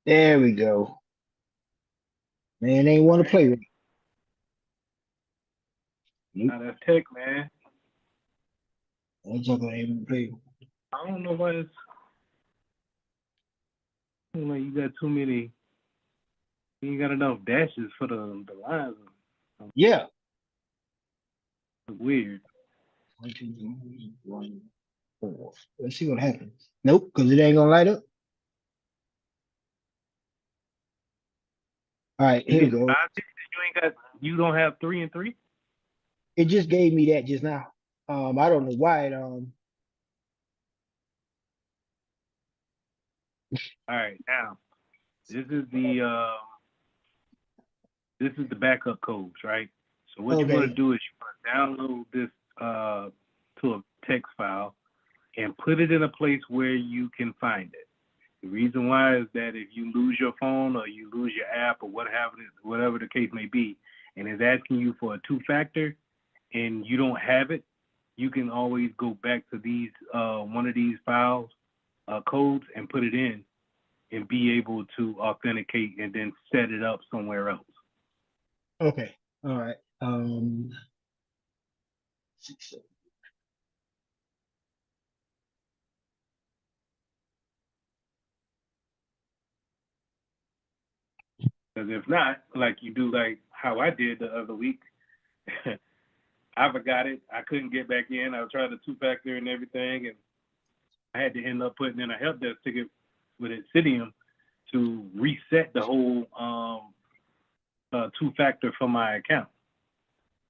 There we go. Man, they ain't want to play with me. Nope. Now that's tech, man. That's not gonna even play. I don't know why it's like you got too many. You ain't got enough dashes for the lines. Yeah. It's weird. 1, 2, 3, 1, 4. Let's see what happens. Nope, because it ain't gonna light up. All right, You here we get go. 5 digits. You don't have 3 and 3. It just gave me that just now. I don't know why it All right, now this is the backup codes, right? So what you want to okay. do is you want to download this to a text file and put it in a place where you can find it. The reason why is that if you lose your phone or you lose your app or whatever the case may be, and it's asking you for a two-factor and you don't have it, you can always go back to these one of these files, codes, and put it in and be able to authenticate and then set it up somewhere else. Okay. All right. 6, 7. Because if not, like you do, like how I did the other week, I forgot it. I couldn't get back in. I tried the two-factor and everything, and I had to end up putting in a help desk ticket with Exidium to reset the whole two-factor for my account.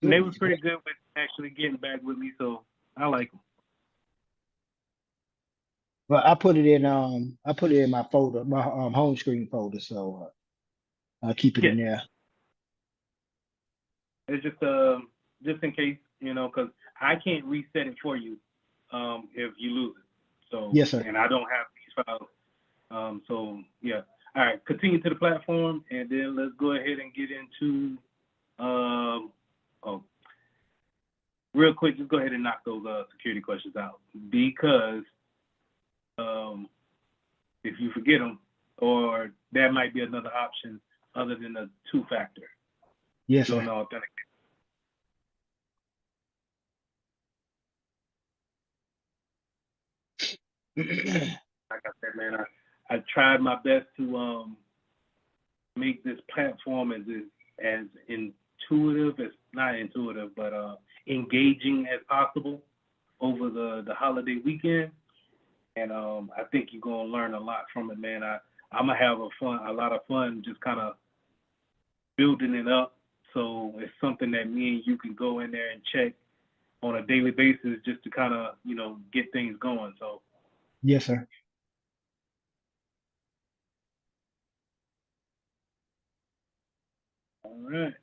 And they were pretty good with actually getting back with me. So I like them. But I put it in my folder, my home screen folder, so I'll keep it Yeah, in there. it's just in case, because I can't reset it for you if you lose it. So, Yes, sir. and I don't have these files. So yeah. All right, continue to the platform, and then let's go ahead and get into oh, real quick, just go ahead and knock those security questions out, because if you forget them, or that might be another option other than a two-factor. Yes, Don't sir. know authentic. Like I said, man, I tried my best to make this platform as intuitive, as not intuitive, but engaging as possible over the holiday weekend. And I think you're gonna learn a lot from it, man. I'm gonna have a lot of fun just kind of building it up. So it's something that me and you can go in there and check on a daily basis just to kind of, get things going. So, Yes, sir. all right.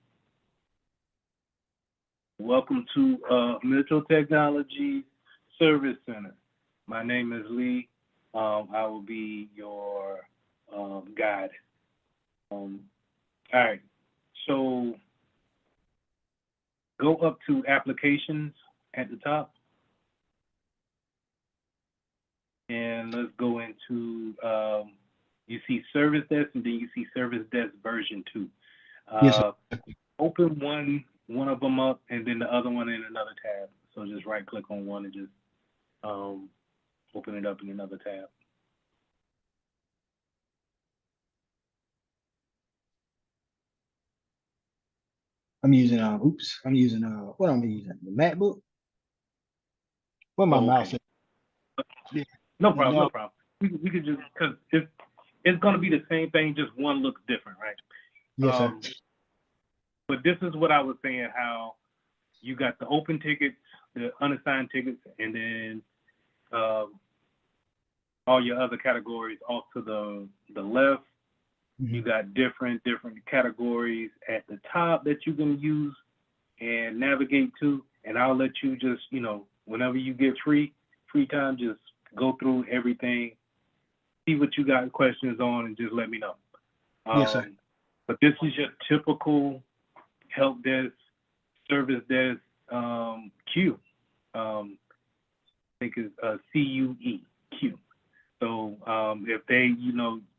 Welcome to Mitchell Technology Service Center. My name is Lee. I will be your guide. All right. So go up to applications at the top, and let's go into you see Service Desk, and then you see Service Desk version 2. Yes, sir. Open one of them up, and then the other one in another tab. So just right click on one and just open it up in another tab. I'm using what I'm using, the MacBook. Where my mouse Okay. at? Yeah. No And problem. No problem. We could just, because it's going to be the same thing, just one looks different, right? yes, sir. But this is what I was saying, how you got the open tickets, the unassigned tickets, and then all your other categories off to the left. Mm-hmm. You got different categories at the top that you can use and navigate to. And I'll let you just, whenever you get free time, just go through everything, see what you got questions on, and just let me know. Yes, sir. But this is your typical help desk, service desk queue. I think it's CUE. So if they,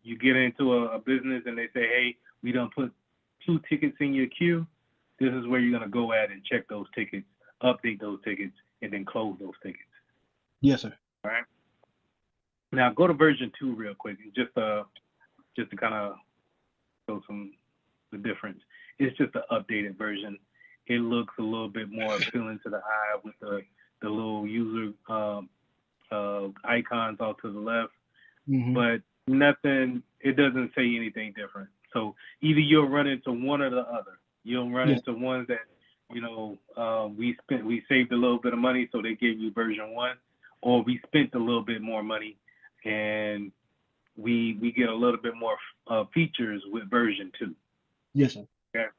you get into a business and they say, hey, we done put 2 tickets in your queue, this is where you're going to go at and check those tickets, update those tickets, and then close those tickets. Yes, sir. All right. Now go to version 2 real quick, just to kind of show the difference. It's just an updated version. It looks a little bit more appealing to the eye with the little user icons off to the left, Mm-hmm. but nothing. It doesn't say anything different. So either you'll run into one or the other. You'll run Yes. into ones that we saved a little bit of money, so they gave you version 1, or we spent a little bit more money and we get a little bit more features with version 2. Yes, sir. Okay,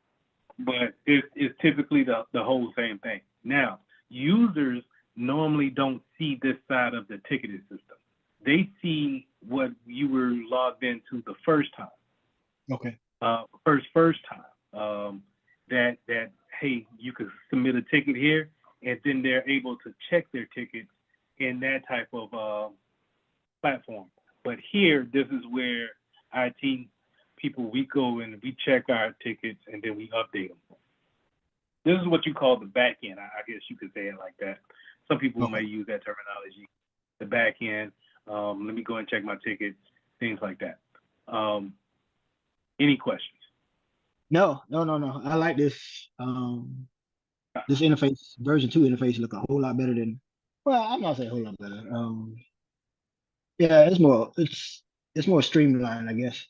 but it's typically the whole same thing. Now, users normally don't see this side of the ticketing system. They see what you were logged into the first time. Okay. First time. That hey, you could submit a ticket here, and then they're able to check their tickets in that type of platform. But here, this is where IT people, we go and we check our tickets and then we update them. This is what you call the back end. I guess you could say it like that. Some people may use that terminology, the back end. Let me go and check my tickets, things like that. Any questions? No. I like this. This interface, version 2 interface, look a whole lot better than. Well, I'm not saying a whole lot better. Yeah, it's more streamlined, I guess.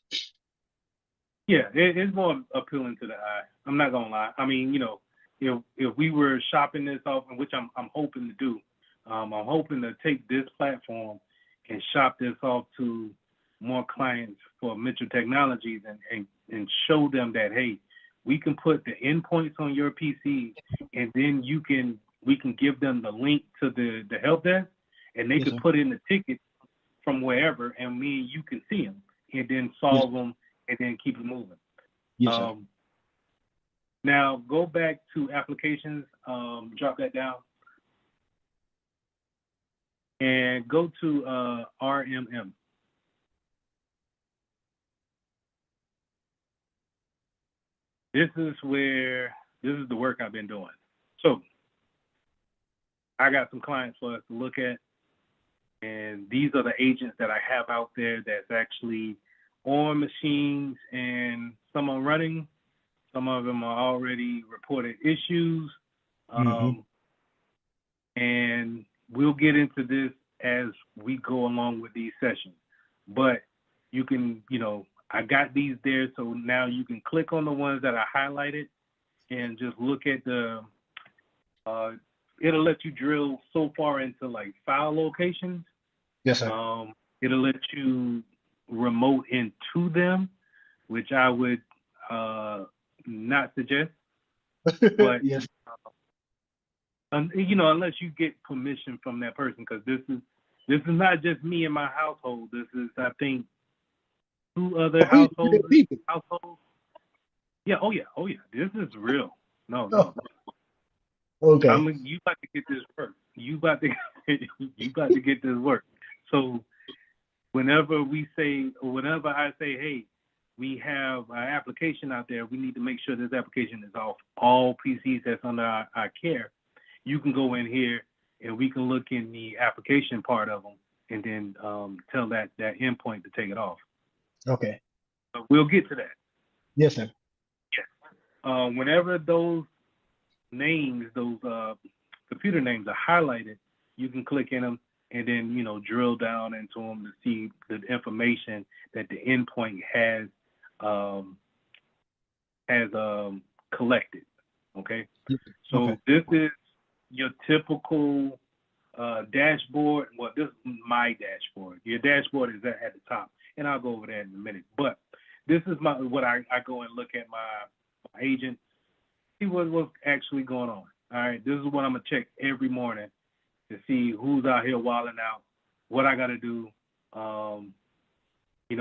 Yeah, it's more appealing to the eye. I'm not gonna lie. I mean, if we were shopping this off, and which I'm hoping to do, I'm hoping to take this platform and shop this off to more clients for Mitchell Technologies and show them that, hey, we can put the endpoints on your PC, and then we can give them the link to the help desk, and they Yes, could sir. put in the ticket from wherever, and me and you can see them, and then Yes, solve them, and then keep it moving. yes, sir. Now go back to applications, drop that down, and go to RMM. This is the work I've been doing. So I got some clients for us to look at, and these are the agents that I have out there that's actually on machines, and some are running, some of them are already reported issues, Mm-hmm. and we'll get into this as we go along with these sessions. But you can, I got these there, so now you can click on the ones that I highlighted and just look at it'll let you drill so far into like file locations. Yes, sir. It'll let you remote into them, which I would not suggest. But Yes. unless you get permission from that person, because this is not just me and my household. This is, I think, 2 other Oh, households. people. Yeah. Oh yeah. This is real. No. Oh, okay. You about to get this work. You about to get this work. So whenever I say, hey, we have an application out there, we need to make sure this application is off all PCs that's under our care. You can go in here and we can look in the application part of them, and then tell that endpoint to take it off. Okay. So we'll get to that. Yes, sir. Whenever those names, those computer names are highlighted, you can click in them and then drill down into them to see the information that the endpoint has collected. Okay, so Okay. this is your typical dashboard. Well, this is my dashboard. Your dashboard is at the top, and I'll go over that in a minute. But this is what I go and look at my agents, see what's actually going on. All right, this is what I'm gonna check every morning to see who's out here wilding out, what I gotta do.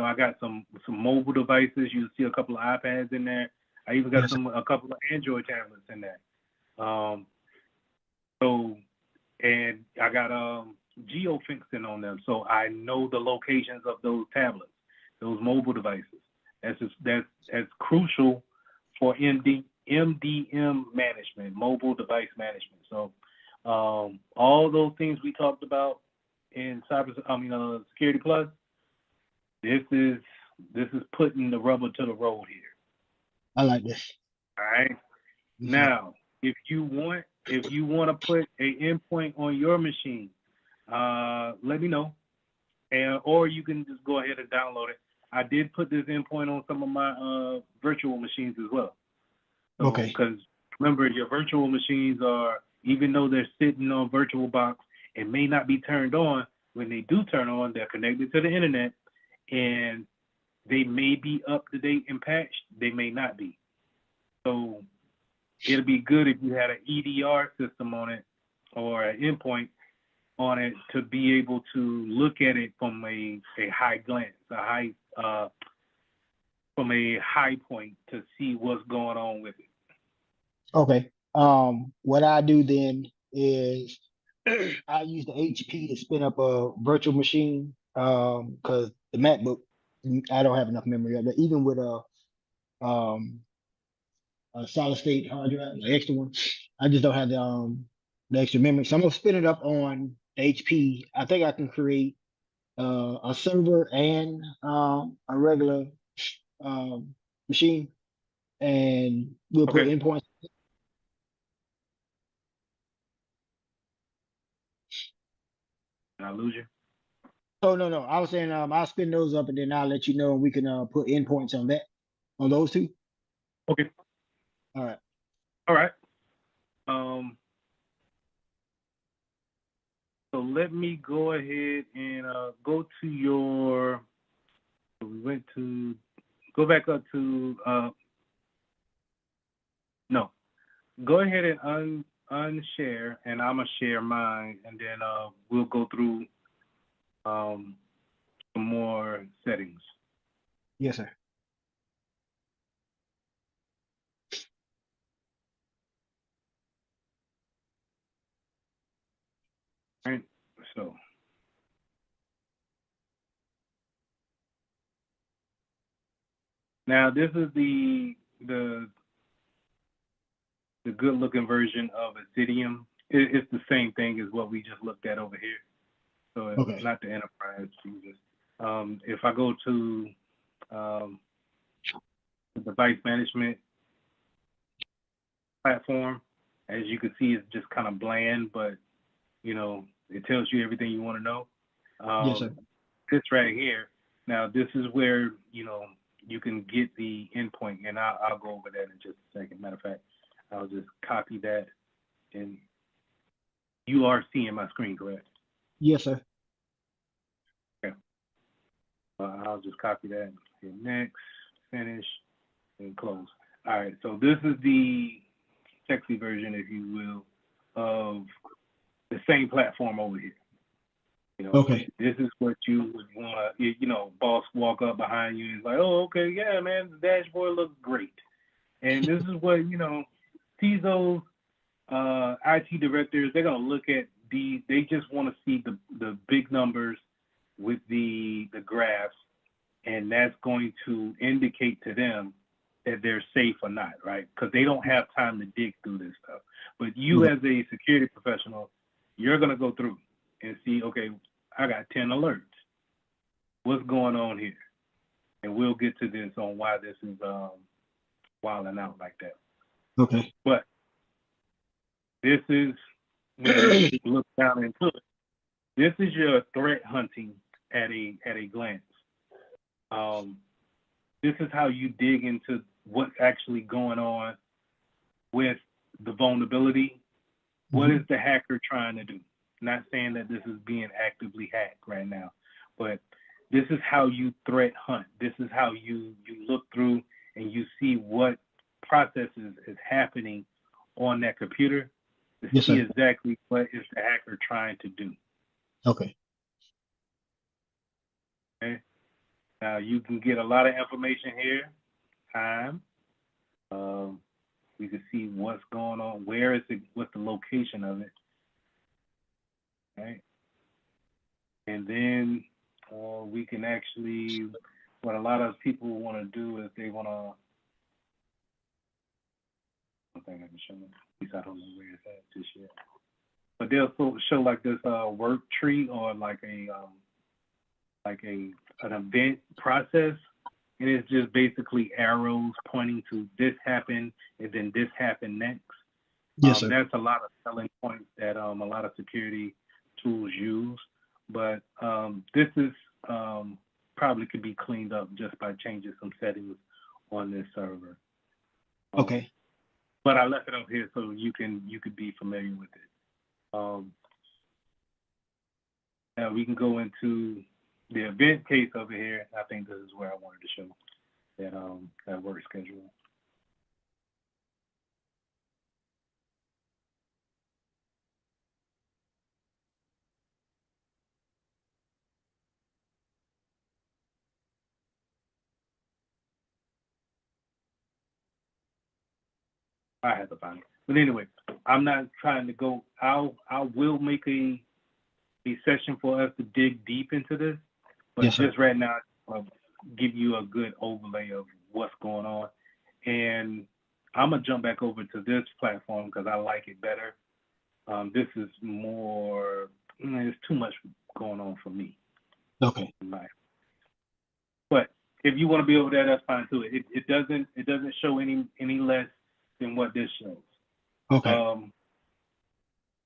I got some mobile devices. You see a couple of iPads in there. I even got Yes, sir. a couple of Android tablets in there. So, and I got geofencing on them, so I know the locations of those tablets, those mobile devices. That's crucial for MDM management, mobile device management. So, all those things we talked about in Security Plus, this is putting the rubber to the road here. I like this. All right. Yes, Now, if you want to put an endpoint on your machine, let me know, or you can just go ahead and download it. I did put this endpoint on some of my virtual machines as well. So, okay. Because remember, your virtual machines are, even though they're sitting on VirtualBox and may not be turned on, when they do turn on, they're connected to the internet, and they may be up to date and patched. They may not be. So it'll be good if you had an EDR system on it or an endpoint on it to be able to look at it from a high glance, from a high point to see what's going on with it. Okay. What I do then is I use the HP to spin up a virtual machine. Because the MacBook, I don't have enough memory of it. Even with a solid state hard drive, the extra one, I just don't have the extra memory. So I'm gonna spin it up on HP. I think I can create a server and a regular machine, and we'll put Okay. endpoints. Did I lose you? Oh no, I was saying I'll spin those up and then I'll let you know, and we can put endpoints on those two. Okay. All right. All right. So let me go ahead and go to your. We went to go back up to no. Go ahead and unshare, and I'm gonna share mine, and then we'll go through some more settings. Yes, sir. Right. So now this is the good looking version of Ethereum. It's the same thing as what we just looked at over here. So it's Okay. not the enterprise users. If I go to the device management platform, as you can see, it's just kind of bland, but you know, it tells you everything you want to know. Yes, sir. This right here. Now, this is where you can get the endpoint, and I'll go over that in just a second. Matter of fact, I'll just copy that, and you are seeing my screen, correct? Yes, sir. Okay. I'll just copy that, hit next, finish, and close. All right, so this is the sexy version, if you will, of the same platform over here. You know, Okay. this is what you would want to, boss walk up behind you and is like, oh, okay, yeah, man, the dashboard looks great. And this is what, CISOs, IT directors, they're going to look at these. They just want to see the big numbers with the graphs, and that's going to indicate to them that they're safe or not, right? Because they don't have time to dig through this stuff. But you as a security professional, you're going to go through and see, okay, I got 10 alerts. What's going on here? And we'll get to this on why this is wilding out like that. Okay. But this is, when you look down into it, this is your threat hunting at a glance. This is how you dig into what's actually going on with the vulnerability. What is the hacker trying to do? Not saying that this is being actively hacked right now, but this is how you threat hunt. This is how you look through and you see what processes is happening on that computer to Yes, see sir. exactly what is the hacker trying to do. Okay. Okay. Now you can get a lot of information here. Time. We can see what's going on. Where is it? What's the location of it? Right. And then we can actually, what a lot of people want to do is they want to, I think I can show them. At least I don't know where it's at just yet. But they'll show like this work tree or like an event process, and it's just basically arrows pointing to this happened and then this happened next. Yes, sir. That's a lot of selling points that a lot of security tools use. But this is probably could be cleaned up just by changing some settings on this server. Okay. But I left it up here so you could be familiar with it. Now we can go into the event case over here. I think this is where I wanted to show that work schedule. I had to find it. But anyway, I'm not trying to go. I will make a session for us to dig deep into this. But Yes, sir. just right now, I'll give you a good overlay of what's going on. And I'm going to jump back over to this platform because I like it better. This is more, there's too much going on for me. Okay. But if you want to be over there, that's fine too. It doesn't show any less than what this shows. Okay.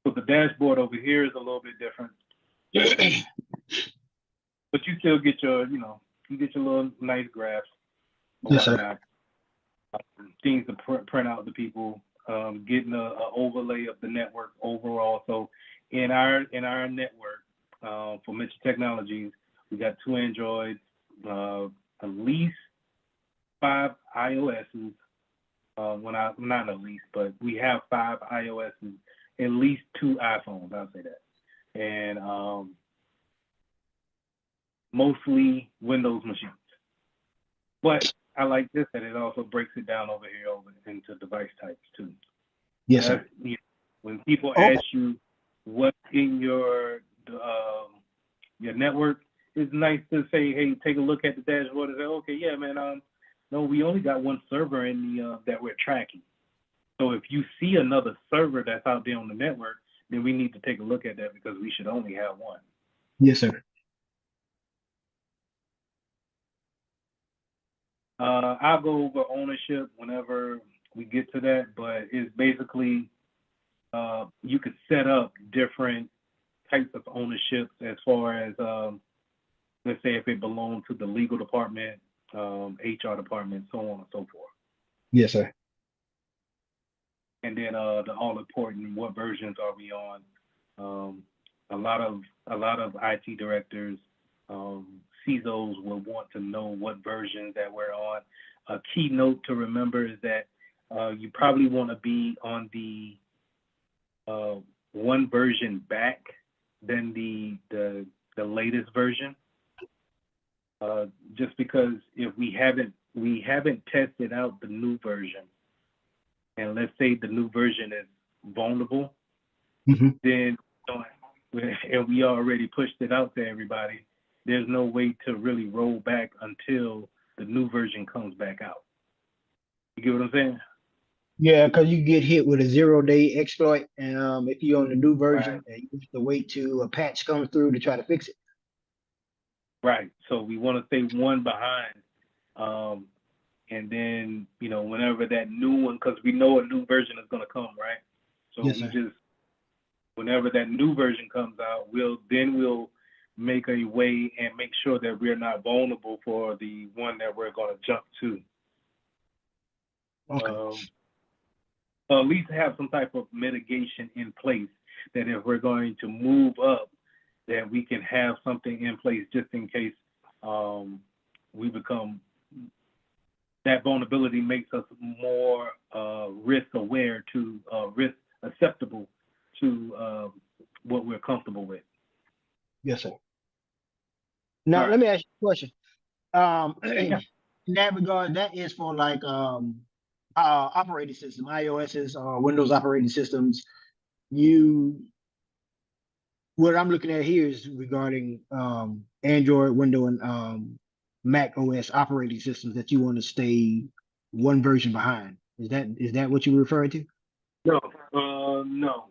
So the dashboard over here is a little bit different. But you still get your, you get your little nice graphs or Yes, sir. whatnot. Things to print out to people, getting an overlay of the network overall. So in our network for Mitchell Technologies, we got 2 Androids, at least 5 iOSs. Not at least, but we have 5 iOSs, at least 2 iPhones. I'll say that, and mostly Windows machines. But I like this that it also breaks it down over into device types too. Yes, sir. When people Okay. ask you what's in your network, it's nice to say, hey, take a look at the dashboard and say, okay, yeah, man, no, we only got 1 server in the that we're tracking. So if you see another server that's out there on the network, then we need to take a look at that because we should only have 1. Yes, sir. I'll go over ownership whenever we get to that, but it's basically you could set up different types of ownerships as far as let's say if it belonged to the legal department, HR department, so on and so forth. Yes, sir. And then the all important, what versions are we on? A lot of IT directors, CISOs will want to know what versions that we're on. A key note to remember is that you probably want to be on the 1 version back than the latest version. Just because if we haven't tested out the new version, and let's say the new version is vulnerable, then and we already pushed it out to everybody, there's no way to really roll back until the new version comes back out. You get what I'm saying? Yeah, because you get hit with a 0-day exploit, and if you're on the new version, Right. you have to wait till a patch comes through to try to fix it. Right. So we want to stay 1 behind, and then whenever that new one, because we know a new version is going to come, right? So Yes, sir. whenever that new version comes out, we'll make a way and make sure that we're not vulnerable for the one that we're going to jump to. Okay. At least have some type of mitigation in place that if we're going to move up, that we can have something in place just in case we become, that vulnerability makes us more risk aware to risk acceptable to what we're comfortable with. Yes, sir. Now, Right. let me ask you a question. Yeah. In that regard, that is for like operating system, iOS's or Windows operating systems. What I'm looking at here is regarding Android, Windows, and Mac OS operating systems that you want to stay 1 version behind. Is that what you're referring to? No,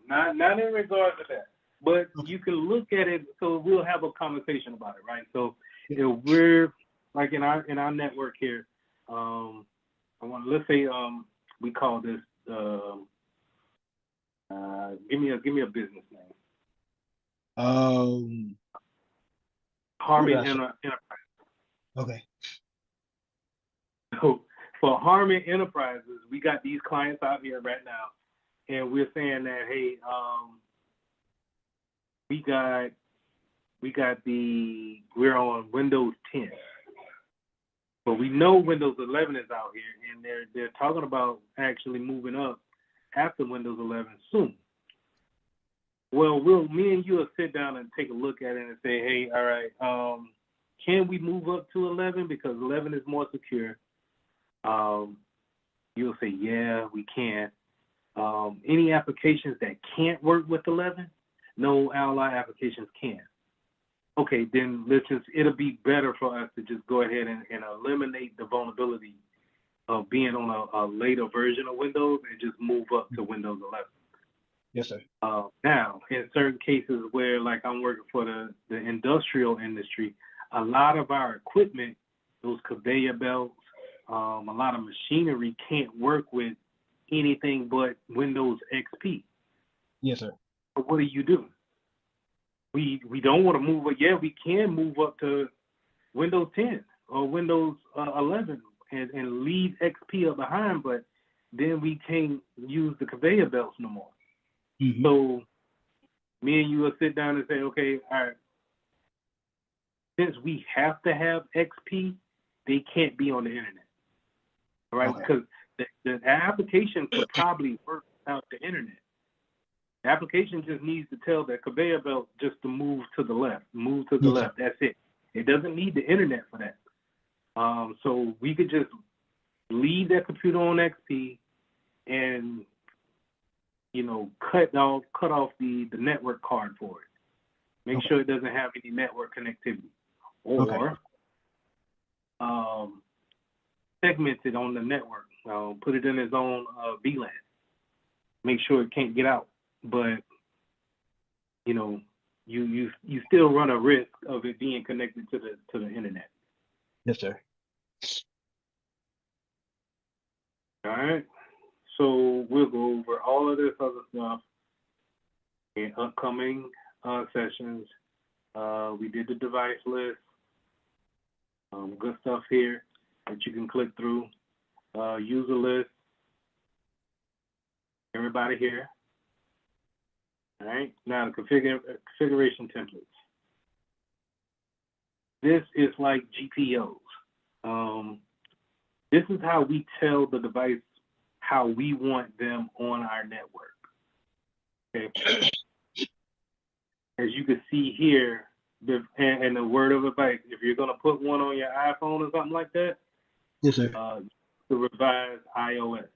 not in regards to that. But you can look at it. So we'll have a conversation about it, right? So if we're like in our network here, let's say we call this give me a business name. Harmon Enterprise. Okay. So for Harmon Enterprises, we got these clients out here right now, and we're saying that, hey, we're on Windows 10, but we know Windows 11 is out here, and they're talking about actually moving up after Windows 11 soon. Well, me and you will sit down and take a look at it and say, hey, all right, can we move up to 11 because 11 is more secure? You'll say, yeah, we can. Any applications that can't work with 11? No, ally applications can. Okay, then it'll be better for us to just go ahead and eliminate the vulnerability of being on a later version of Windows and just move up to Windows 11. Yes, sir. Now, in certain cases where, like, I'm working for the industrial industry, a lot of our equipment, those conveyor belts, a lot of machinery can't work with anything but Windows XP. Yes, sir. So what do? We don't want to move up. Yeah, we can move up to Windows 10 or Windows 11 and leave XP up behind, but then we can't use the conveyor belts no more. Mm-hmm. So me and you will sit down and say, okay, all right, since we have to have XP, they can't be on the internet. All right, because the application could probably work without the internet. The application just needs to tell the conveyor belt just to move to the left, move to the left. That's it. It doesn't need the internet for that. So we could just leave that computer on XP and, you know, cut off the network card for it. Make sure it doesn't have any network connectivity. Or segment it on the network. Put it in its own VLAN. Make sure it can't get out. But, you know, you still run a risk of it being connected to the internet. Yes, sir. All right. So we'll go over all of this other stuff in upcoming sessions. We did the device list. Good stuff here that you can click through. User list. Everybody here. All right. Now the configuration templates. This is like GPOs. This is how we tell the device how we want them on our network. Okay. As you can see here, and the word of advice, if you're going to put one on your iPhone or something like that, yes, sir. To revise iOS.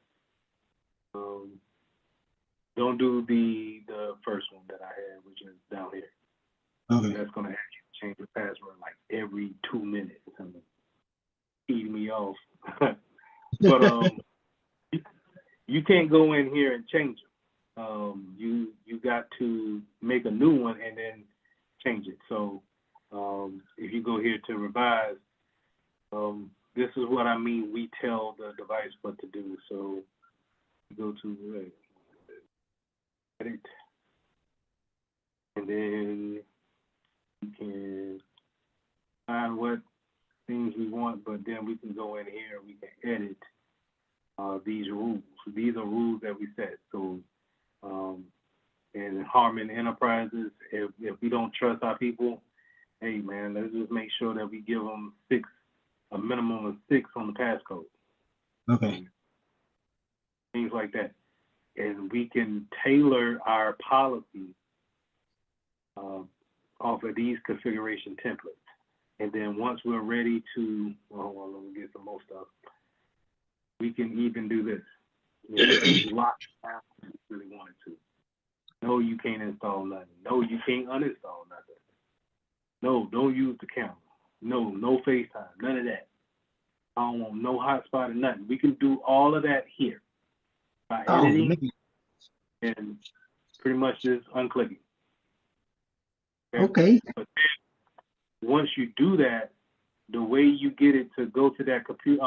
Don't do the first one that I had, which is down here. Okay. That's going to have you change the password like every 2 minutes and feed me off. But you can't go in here and change them. You got to make a new one and then change it. So if you go here to revise, this is what I mean. We tell the device what to do. So you go to edit, and then you can find what things we want, but then we can go in here and we can edit these rules. So these are rules that we set. So in Harmon Enterprises, if we don't trust our people, hey man, let's just make sure that we give them a minimum of 6 on the passcode. Okay. Things like that. And we can tailor our policy off of these configuration templates. And then once we're ready to, well, let me get some more stuff. We can even do this. You know, lock it down if you really wanted to. No, you can't install nothing. No, you can't uninstall nothing. No, don't use the camera. No FaceTime. None of that. I don't want no hotspot or nothing. We can do all of that here by editing and pretty much just unclicking. Okay. But then once you do that, the way you get it to go to that computer,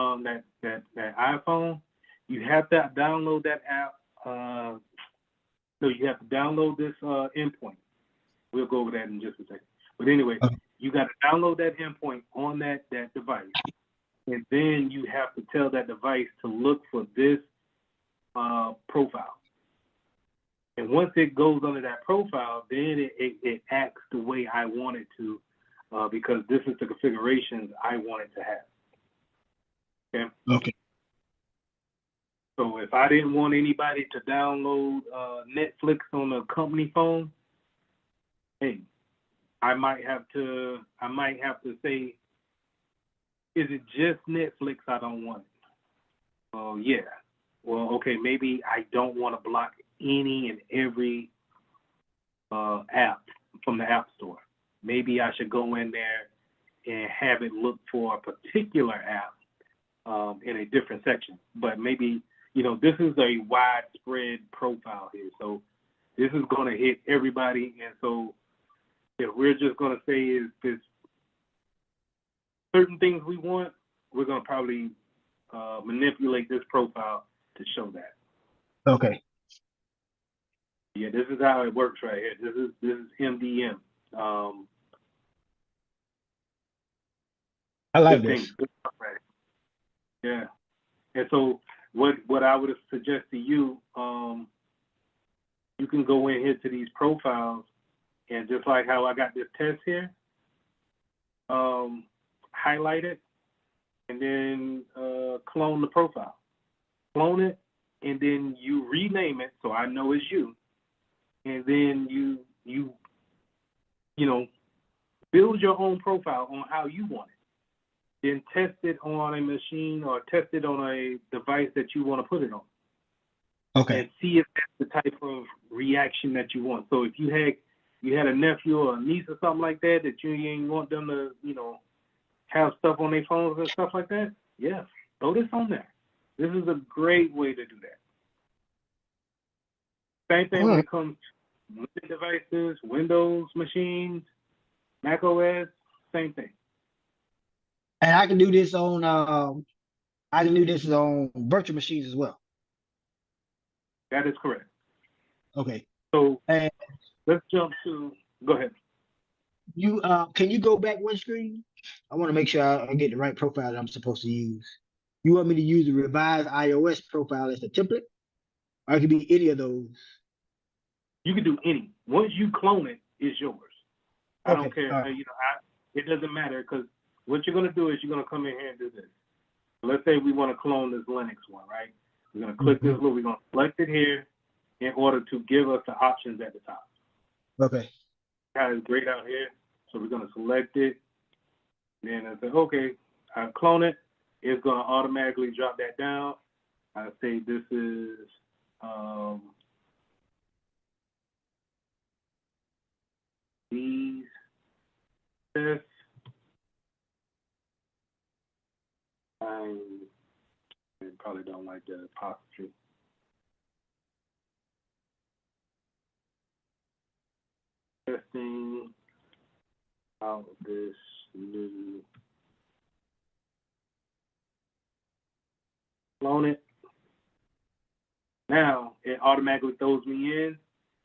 that iPhone, you have to download that app. So you have to download this endpoint. We'll go over that in just a second. But anyway, you got to download that endpoint on that device. And then you have to tell that device to look for this profile. And once it goes under that profile, then it acts the way I want it to, because this is the configurations I want it to have. Okay? Okay. So if I didn't want anybody to download Netflix on a company phone, hey, I might have to say, is it just Netflix I don't want? Oh, yeah. Well, okay, maybe I don't want to block any and every app from the App Store. Maybe I should go in there and have it look for a particular app in a different section. But maybe, this is a widespread profile here. So this is going to hit everybody. And so if we're just going to say is this certain things we want, we're going to probably manipulate this profile to show that. Okay. Yeah, this is how it works right here. This is MDM. I like this. Right. Yeah. And so what I would suggest to you, you can go in here to these profiles And just like how I got this test here, highlight it, and then clone the profile. Clone it, and then you rename it so I know it's you. And then you know, build your own profile on how you want it. Then test it on a machine or test it on a device that you want to put it on. Okay. And see if that's the type of reaction that you want. So if you had a nephew or a niece or something like that you ain't want them to, you know, have stuff on their phones and stuff like that, yeah, throw this on there. This is a great way to do that. Same thing when it comes to Linux devices, Windows machines, Mac OS, same thing. And I can do this on virtual machines as well. That is correct. Okay. So and let's jump to, go ahead. You can you go back one screen? I want to make sure I get the right profile that I'm supposed to use. You want me to use the revised iOS profile as the template? Or it could be any of those. You can do any. Once you clone it, it's yours. I Okay, don't care. right. You know, it doesn't matter because what you're going to do is you're going to come in here and do this. So let's say we want to clone this Linux one, right? We're going to click this little, we're going to select it here in order to give us the options at the top. Okay. It's grayed out here. So we're going to select it. Then I say, okay, I clone it. It's going to automatically drop that down. I say this is these tests. I probably don't like the apostrophe. Testing out this new, clone it. Now it automatically throws me in,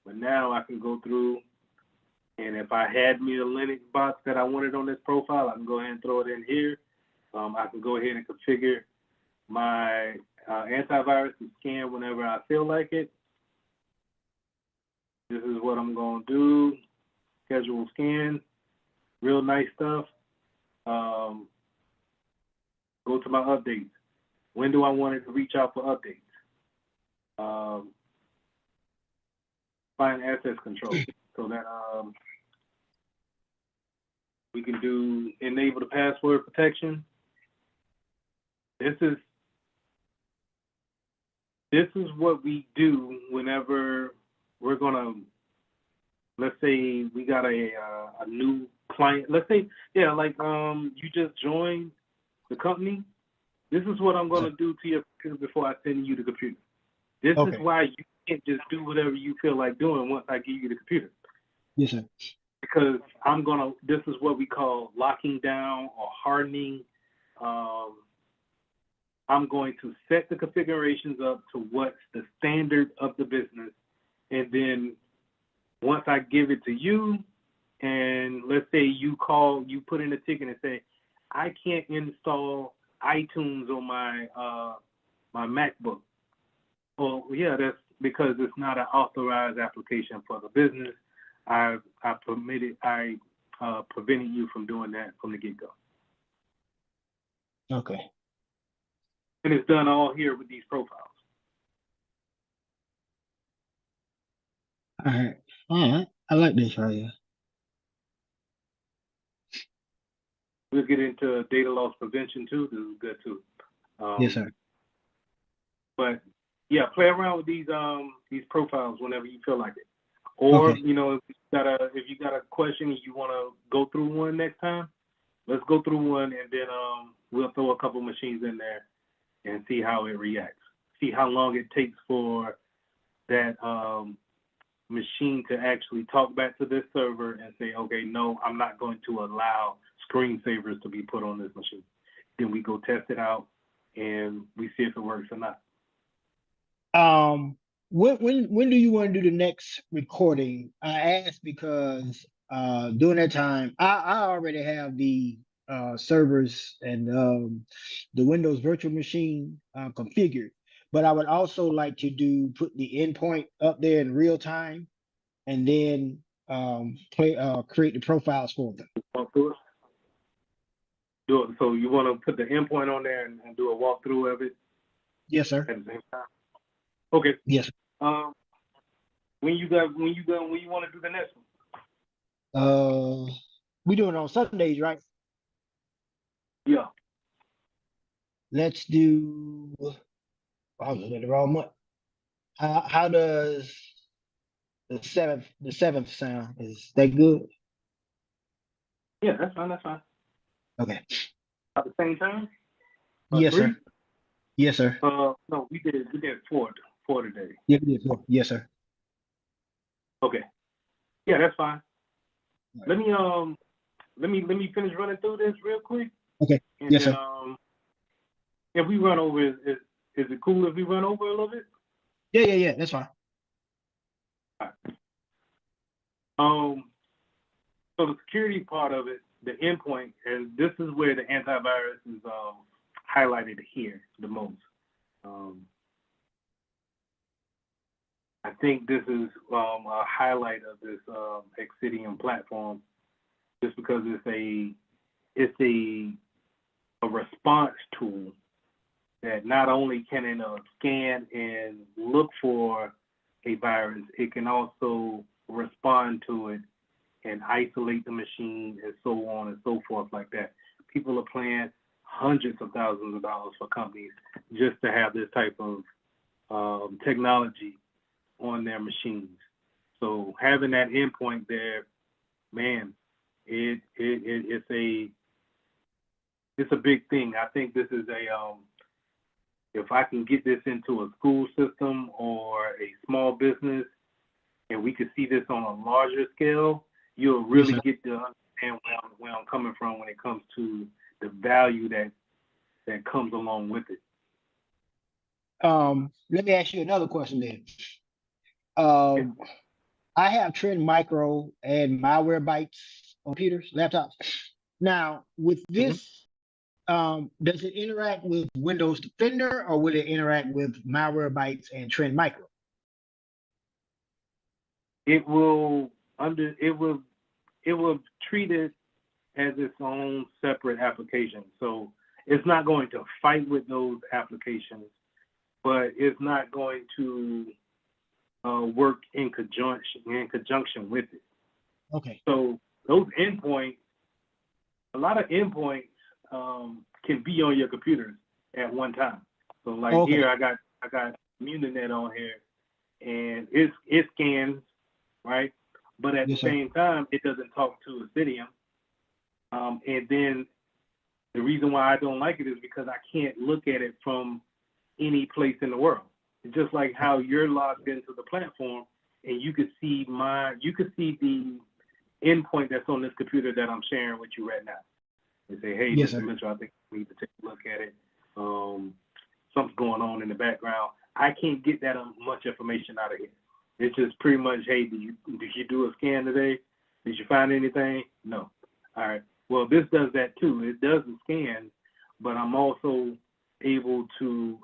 but now I can go through, and if I had me a Linux box that I wanted on this profile, I can go ahead and throw it in here. I can go ahead and configure my antivirus to scan whenever I feel like it. This is what I'm going to do. Schedule scan. Real nice stuff. Go to my updates. When do I want it to reach out for updates? Find access control so that we can do enable the password protection. This is what we do whenever we're gonna, let's say we got a new client. Let's say, yeah, like you just joined the company. This is what I'm gonna do to your computer before I send you the computer. This is why you can't just do whatever you feel like doing once I give you the computer. Yes, sir. Because this is what we call locking down or hardening. I'm going to set the configurations up to what's the standard of the business. And then once I give it to you, and let's say you put in a ticket and say, I can't install iTunes on my my MacBook. Well, yeah, that's because it's not an authorized application for the business. I prevented you from doing that from the get-go. Okay. And it's done all here with these profiles. All right. All right. I like this right here. We'll get into data loss prevention too. This is good too. Yes, sir. But yeah, play around with these profiles whenever you feel like it. Or you know, if you got a question and you want to go through one next time, let's go through one and then we'll throw a couple machines in there and see how it reacts. See how long it takes for that machine to actually talk back to this server and say, okay, no, I'm not going to allow screensavers to be put on this machine. Then we go test it out and we see if it works or not. When do you want to do the next recording? I asked because during that time I already have the servers and the Windows virtual machine configured, but I would also like to put the endpoint up there in real time, and then create the profiles for them. Walk through it. Do it. So you want to put the endpoint on there and do a walkthrough of it Yes, sir. at the same time? Okay. Yes. When you want to do the next one? We doing it on Sundays, right? Yeah. Let's do. I was looking at the wrong month. How does the seventh sound? Is that good? Yeah, that's fine. That's fine. Okay. At the same time? Yes, Three? sir. Yes, sir. No, we did four today. Yeah, we did four. Yes, sir. Okay. Yeah, that's fine. All Let right. me finish running through this real quick. Okay. And Yes, then sir. if we run over, is it cool if we run over a little bit? Yeah. That's fine. All right. So the security part of it, the endpoint, and this is where the antivirus is highlighted here the most. I think this is a highlight of this Exidium platform, just because it's a response tool that not only can it scan and look for a virus, it can also respond to it and isolate the machine and so on and so forth like that. People are paying hundreds of thousands of dollars for companies just to have this type of technology on their machines. So having that endpoint there, man, it's a big thing. I think this is if I can get this into a school system or a small business, and we could see this on a larger scale, you'll really get to understand where I'm coming from when it comes to the value that comes along with it. Let me ask you another question then. I have Trend Micro and Malwarebytes on computers, laptops. Now, with this, does it interact with Windows Defender, or will it interact with Malwarebytes and Trend Micro? It will treat it as its own separate application. So it's not going to fight with those applications, but it's not going to work in conjunction with it. Okay. So those endpoints, a lot of endpoints can be on your computers at one time. So like here, I got Muninet on here, and it scans, right? But at the same time, it doesn't talk to Exidium. And then the reason why I don't like it is because I can't look at it from any place in the world. It's just like how you're logged into the platform, and you could see the endpoint that's on this computer that I'm sharing with you right now. And say, hey, Mr. Mitchell, I think we need to take a look at it. Something's going on in the background. I can't get that much information out of here. It's just pretty much, hey, did you do a scan today? Did you find anything? No. All right. Well, this does that too. It does the scan, but I'm also able to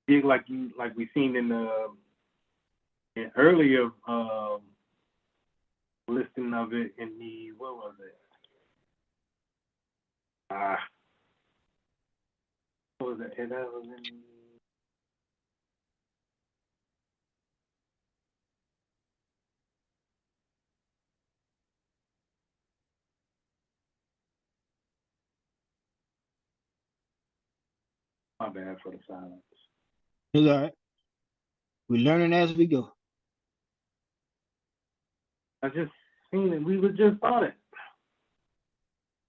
dig like we seen in the earlier listing of it in the, what was it? What was it? And that was in, my bad for the silence. It's all right. We're learning as we go. I just seen it. We were just on it,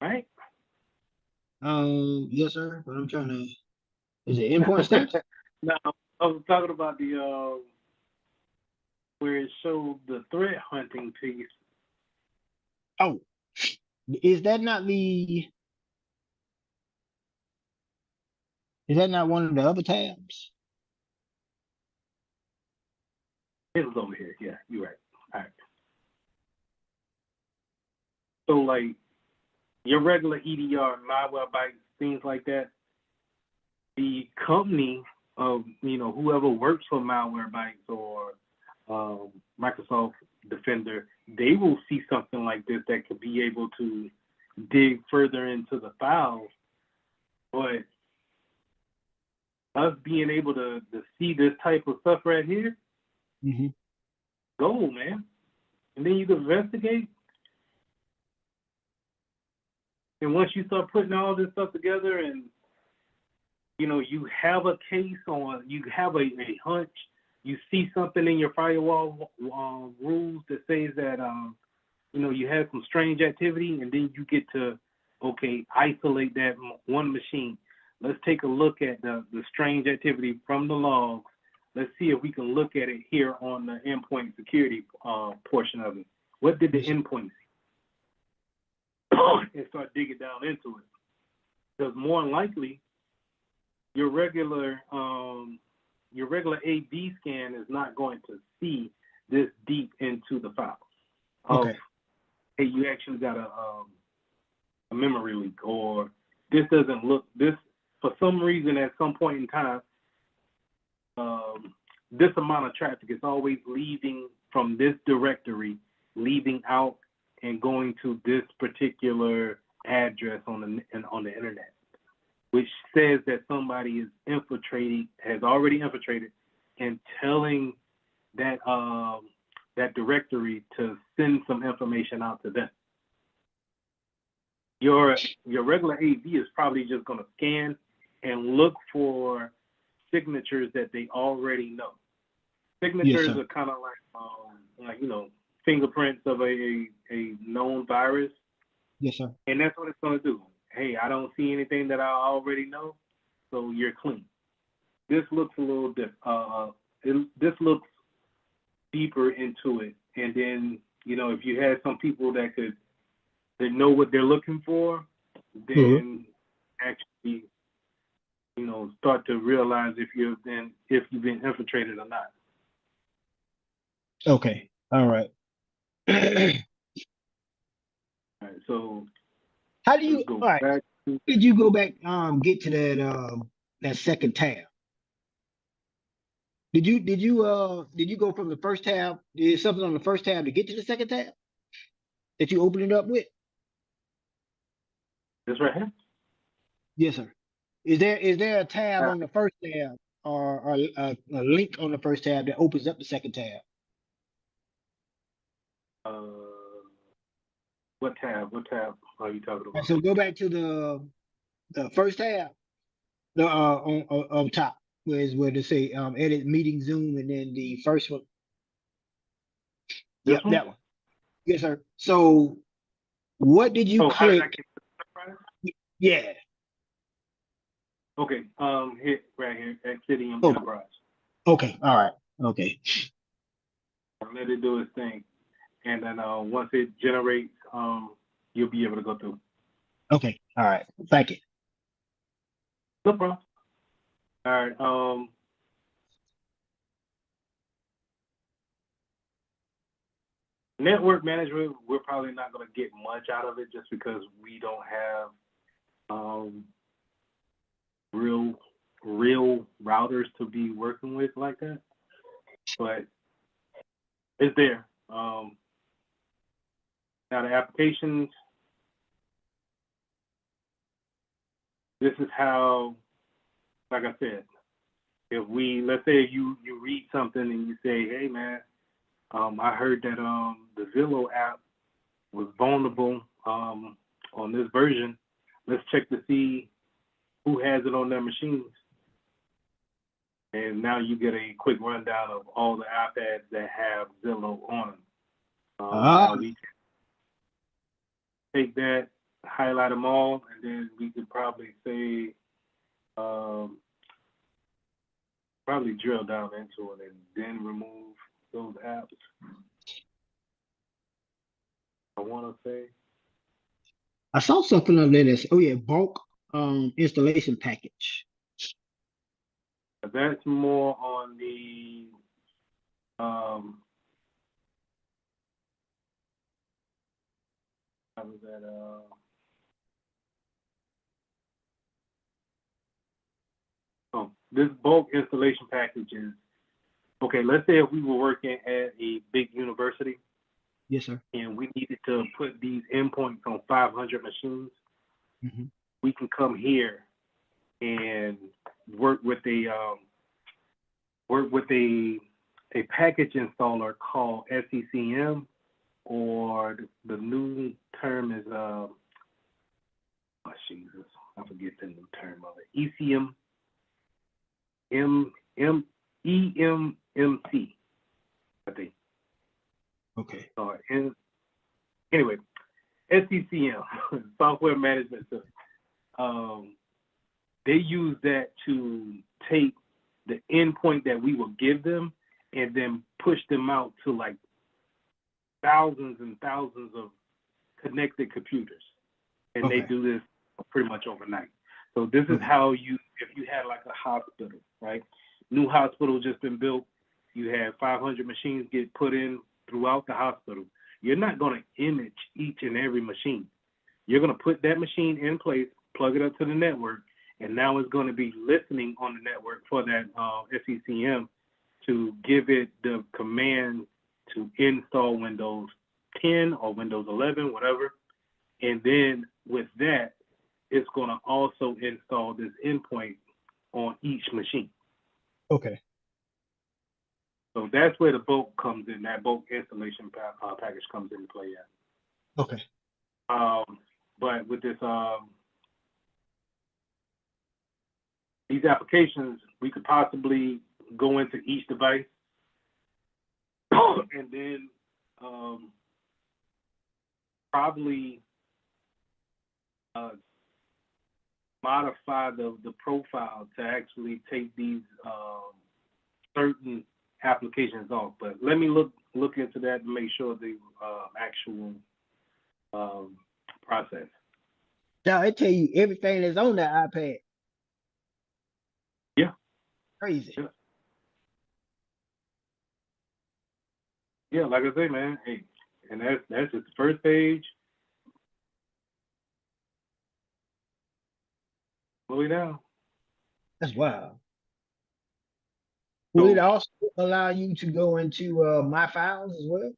right? Yes, sir. But I'm trying to. Is it endpoint stats? No, I was talking about the where it showed the threat hunting piece. Oh, is that not one of the other tabs? It was over here. Yeah, you're right. All right. So like your regular EDR, Malwarebytes, things like that, the company of, whoever works for Malwarebytes or Microsoft Defender, they will see something like this that could be able to dig further into the files. But us being able to see this type of stuff right here, gold, man. And then you can investigate. And once you start putting all this stuff together and, you know, you have a case on, you have a hunch, you see something in your firewall rules that says that, you know, you have some strange activity, and then you get to, okay, isolate that one machine. Let's take a look at the strange activity from the logs. Let's see if we can look at it here on the endpoint security portion of it. What did the endpoint see? And start digging down into it. Because more than likely, your regular A/B scan is not going to see this deep into the files. Okay. Hey, you actually got a memory leak, or this doesn't look, this, for some reason at some point in time, this amount of traffic is always leaving from this directory, leaving out and going to this particular address on the internet, which says that somebody is infiltrating, has already infiltrated, and telling that that directory to send some information out to them. Your regular AV is probably just going to scan and look for signatures that they already know. Signatures are kind of like you know, fingerprints of a known virus. Yes, sir. And that's what it's going to do. Hey, I don't see anything that I already know, so you're clean. This looks a little different. This looks deeper into it. And then, you know, if you had some people that know what they're looking for, then actually, you know, start to realize if you've been infiltrated or not. Okay. All right. All right, so How do you, let's go all right, back to, did you go back, get to that second tab? Did you go from the first tab? Is something on the first tab to get to the second tab that you open it up with? this right here. Yes, sir. Is there a tab on the first tab or a link on the first tab that opens up the second tab? What tab? What tab are you talking about? So go back to the first tab, the on top, where they say edit meeting Zoom, and then the first one. This Yep, one? that one. Yes, sir. So what did you How did I click? get to the enterprise? Yeah. Okay, hit right here, Exidium Oh, Enterprise. okay. All right. Okay. Let it do its thing. And then once it generates, you'll be able to go through. Okay. All right. Thank you. No problem. All right. Network management, we're probably not going to get much out of it just because we don't have real routers to be working with like that. But it's there. Now the applications, this is how, like I said, if let's say you read something and you say, hey man, I heard that the Zillow app was vulnerable on this version. Let's check to see who has it on their machines. And now you get a quick rundown of all the iPads that have Zillow on them. Now we can take that, highlight them all, and then we could probably say, probably drill down into it and then remove those apps. I want to say. I saw something up there that's bulk installation package. That's more on the how was that this bulk installation package is okay, let's say if we were working at a big university Yes, sir. and we needed to put these endpoints on 500 machines, Mm-hmm. we can come here and work with a package installer called SECM, or the new term is oh Jesus, I forget the new term of it. ECM EMMC, I think. Okay. Anyway, SECM, software management system. They use that to take the endpoint that we will give them and then push them out to like thousands and thousands of connected computers. And they Okay. do this pretty much overnight. So this is how if you had like a hospital, right? New hospital just been built, you have 500 machines get put in throughout the hospital. You're not going to image each and every machine. You're going to put that machine in place, plug it up to the network, and now it's going to be listening on the network for that SECM to give it the command to install Windows 10 or Windows 11, whatever. And then with that, it's going to also install this endpoint on each machine. Okay. So that's where the bulk comes in. That bulk installation package comes into play at. Okay. But with this, these applications, we could possibly go into each device and then probably modify the profile to actually take these certain applications off. But let me look into that and make sure the actual process. Now it tell you everything that's on that iPad. Yeah. Crazy. Yeah, like I say, man. Hey, and that's just the first page. Slow it down. That's wild. Will it also allow you to go into my files as well?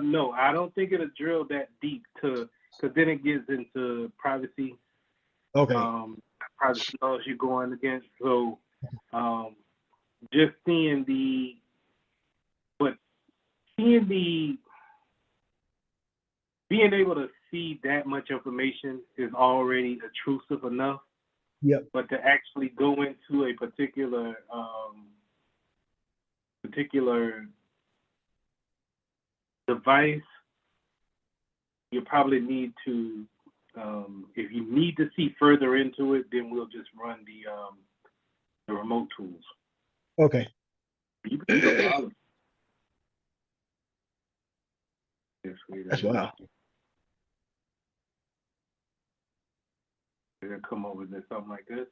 No, I don't think it'll drill that deep because then it gets into privacy. Okay. Privacy laws you're going against. So just seeing being able to see that much information is already intrusive enough. Yep. But to actually go into a particular device, you probably need to, if you need to see further into it, then we'll just run the remote tools. Okay. That's wild. They're gonna come up with something like this.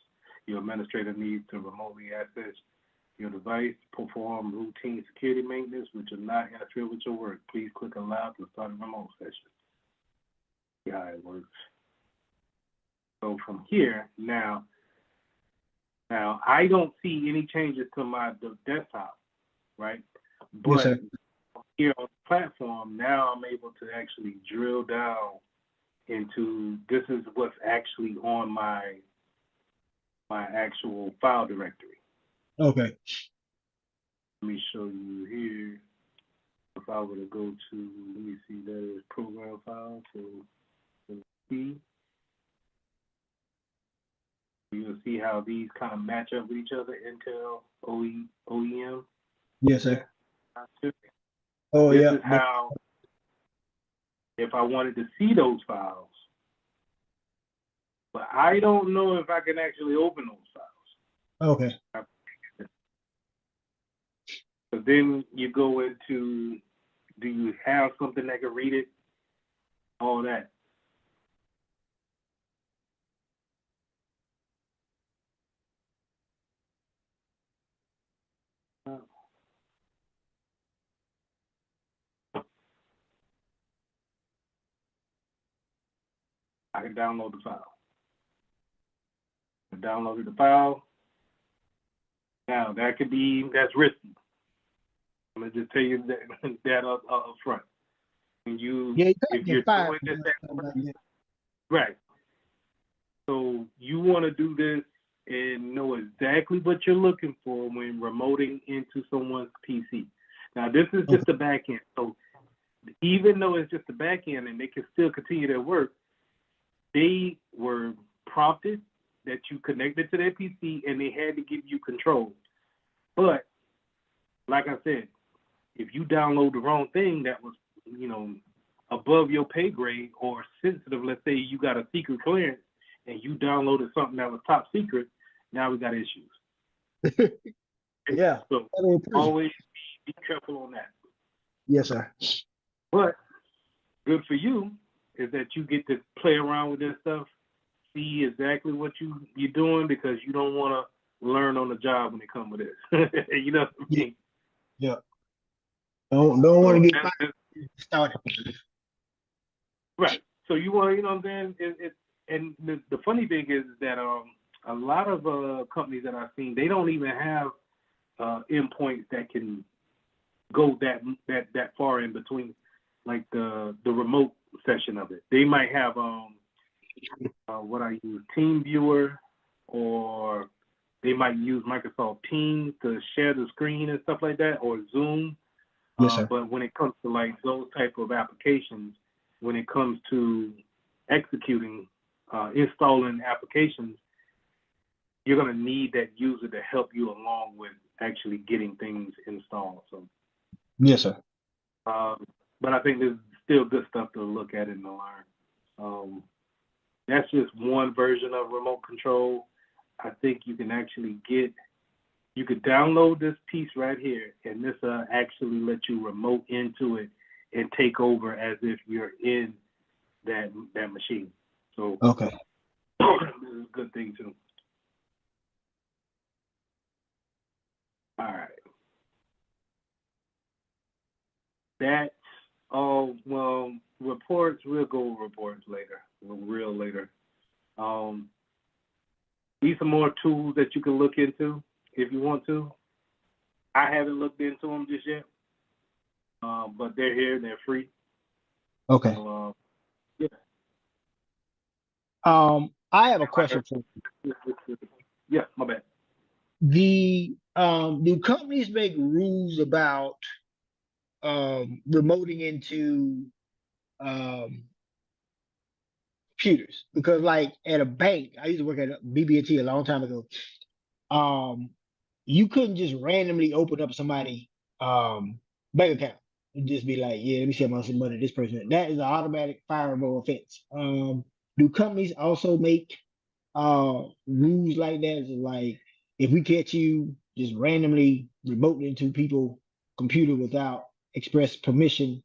Your administrator needs to remotely access your device, perform routine security maintenance, which will not interfere with your work. Please click allow to start a remote session. See how it works. So from here, now I don't see any changes to my desktop, right? But yes, here on the platform, now I'm able to actually drill down into this is what's actually on my actual file directory. Okay. Let me show you here. If I were to go to, let me see, that is program file. So see, you'll see how these kind of match up with each other. Intel, OEM. Yes, sir. Oh, this is how, if I wanted to see those files, but I don't know if I can actually open those files. Okay. So then you go into, do you have something that can read it? All that. I can download the file. I downloaded the file. Now that's risky. I'm gonna just tell you that up front. When Yeah, you if can't you're get fired doing for this doing at stuff work, like that. right? So you want to do this and know exactly what you're looking for when remoting into someone's PC. Now this is just the back end. So even though it's just the back end and they can still continue their work, they were prompted that you connected to their PC and they had to give you control. But like I said, if you download the wrong thing that was, above your pay grade or sensitive, let's say you got a secret clearance and you downloaded something that was top secret, now we got issues. Yeah. So Federal prison. always be careful on that. Yes, sir. But good for you is that you get to play around with this stuff, see exactly what you're doing, because you don't want to learn on the job when it comes with this. You know what I mean? Yeah. Don't want to get started. Right. So you want, you know what I'm saying? And the funny thing is that a lot of companies that I've seen, they don't even have endpoints that can go that far in between, like the remote session of it. They might have what I use, TeamViewer, or they might use Microsoft Teams to share the screen and stuff like that, or Zoom. Yes, sir. But when it comes to like those type of applications, when it comes to executing, installing applications, you're going to need that user to help you along with actually getting things installed. So, yes, sir. but I think there's still good stuff to look at and to learn. That's just one version of remote control. I think you can actually you could download this piece right here, and this actually let you remote into it and take over as if you're in that machine. So Okay. this is a good thing too. All right. That's all. Well, reports, we'll go over reports later, real later. These are more tools that you can look into if you want to. I haven't looked into them just yet, but they're here. They're free. Okay. So, yeah. I have a question for you. Yeah, my bad. Do companies make rules about remoting into computers? Because like at a bank, I used to work at BB&T a long time ago. You couldn't just randomly open up somebody bank account and just be like, yeah, let me see how much money this person. That is an automatic fireable offense. Do companies also make rules like that? Is it like if we catch you just randomly remote into people computer without express permission,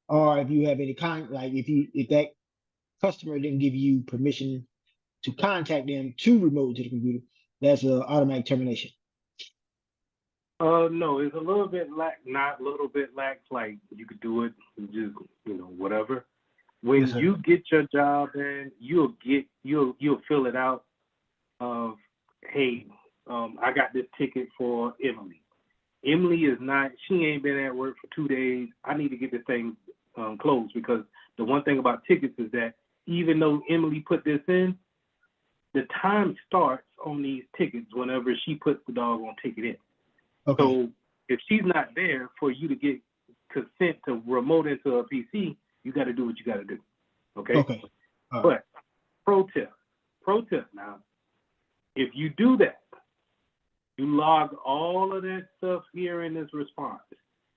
or if you have any like if that customer didn't give you permission to contact them to remote to the computer, that's an automatic termination. No, it's a little bit not a little bit lax, like you could do it, just, whatever. When Yes, sir. you get your job in, you'll fill it out of, hey, I got this ticket for Emily. Emily she ain't been at work for 2 days. I need to get this thing closed, because the one thing about tickets is that even though Emily put this in, the time starts on these tickets whenever she puts the doggone ticket in. Okay. So if she's not there for you to get consent to remote into a PC, you got to do what you got to do. Okay? Okay. But pro tip now, if you do that, you log all of that stuff here in this response.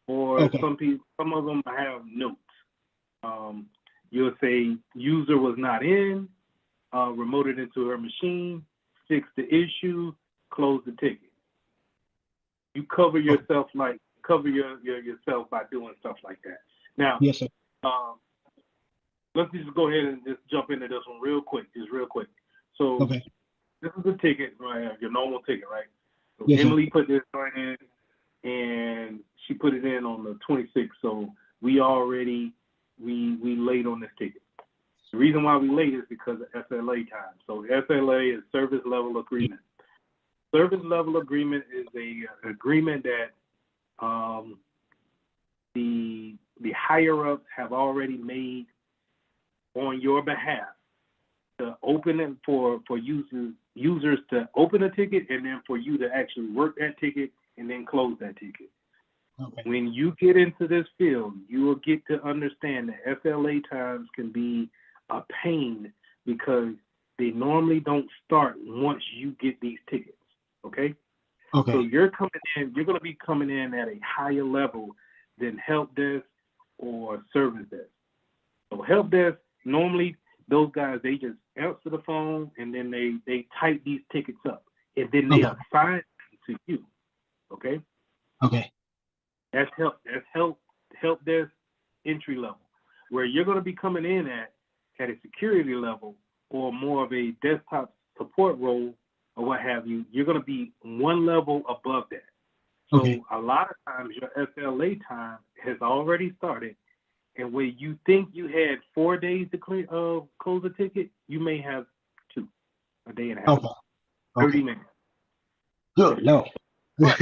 Or Okay. some of them have notes. You'll say user was not in, remoted into her machine, fix the issue, close the ticket. You cover yourself yourself by doing stuff like that. Now, yes, sir. Let's just go ahead and just jump into this one real quick. So Okay. this is the ticket, right? Your normal ticket, right? So Yes, sir. Emily put this right in, and she put it in on the 26th. So we late on this ticket. The reason why we late is because of SLA time. So SLA is service level agreement. Service level agreement is a agreement that the higher ups have already made on your behalf to open it for users to open a ticket, and then for you to actually work that ticket and then close that ticket. Okay. When you get into this field, you will get to understand that SLA times can be a pain because they normally don't start once you get these tickets. Okay? Okay. So you're going to be coming in at a higher level than help desk or service desk. So help desk, normally those guys, they just answer the phone and then they type these tickets up and then they assign them to you. Okay? Okay. That's help desk entry level, where you're going to be coming in at a security level or more of a desktop support role or what have you. You're going to be one level above that. So a lot of times your SLA time has already started, and where you think you had 4 days to close a ticket, you may have 2, a day and a half, 30 minutes. Good, no. But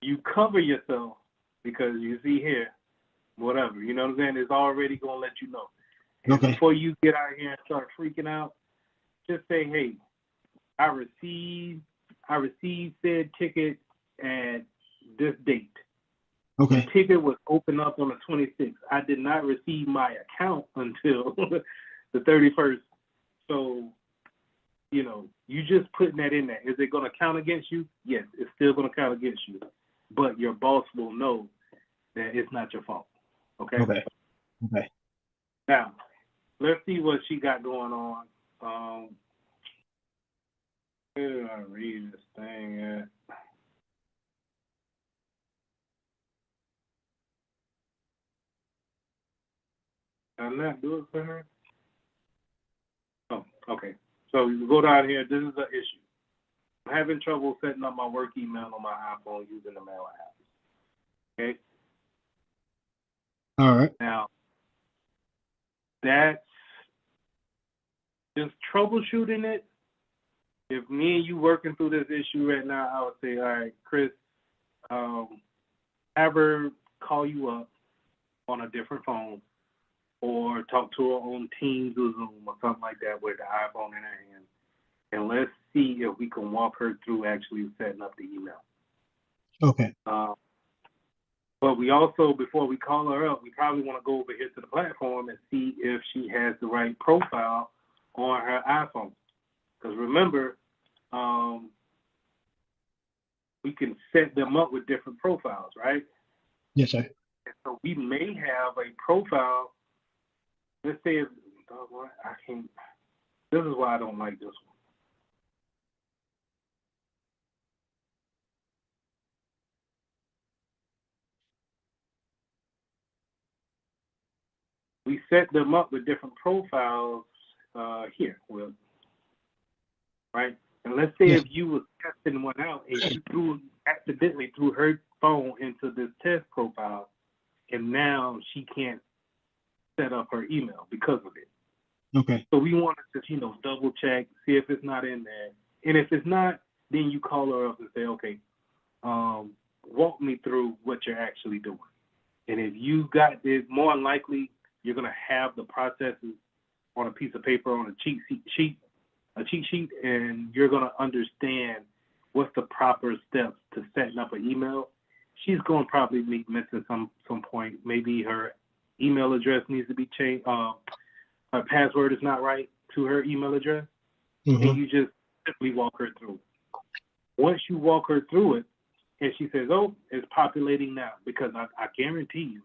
you cover yourself because you see here, whatever, you know what I'm saying? It's already going to let you know. And before you get out here and start freaking out, just say, hey, I received said ticket at this date. The ticket was opened up on the 26th. I did not receive my account until the 31st. So, you know, you just putting that in there. Is it going to count against you? Yes, it's still going to count against you. But your boss will know that it's not your fault. Okay? Okay. Now, let's see what she got going on. Where did I read this thing at? Did I not do it for her? Oh, okay. So you go down here. This is the issue. I'm having trouble setting up my work email on my iPhone using the mail app. Okay? All right. Now, that's just troubleshooting it. If me and you working through this issue right now, I would say, all right, Chris, have her call you up on a different phone or talk to her on Teams or Zoom or something like that with the iPhone in her hand. And let's see if we can walk her through actually setting up the email. Okay. But we also, before we call her up, we probably want to go over here to the platform and see if she has the right profile on her iPhone. Because remember, we can set them up with different profiles, right? Yes, sir. And so we may have a profile. Let's say, I can't. This is why I don't like this one. We set them up with different profiles here, right? And let's say if you were testing one out and you accidentally threw her phone into this test profile, and now she can't set up her email because of it. Okay. So we wanted to, double check, see if it's not in there. And if it's not, then you call her up and say, okay, walk me through what you're actually doing. And if you got this, more than likely, you're going to have the processes on a piece of paper, on a cheat sheet, and you're going to understand what's the proper steps to setting up an email. She's going to probably be missing some point. Maybe her email address needs to be changed. Her password is not right to her email address. Mm-hmm. And you just simply walk her through it. Once you walk her through it, and she says, oh, it's populating now, because I guarantee you,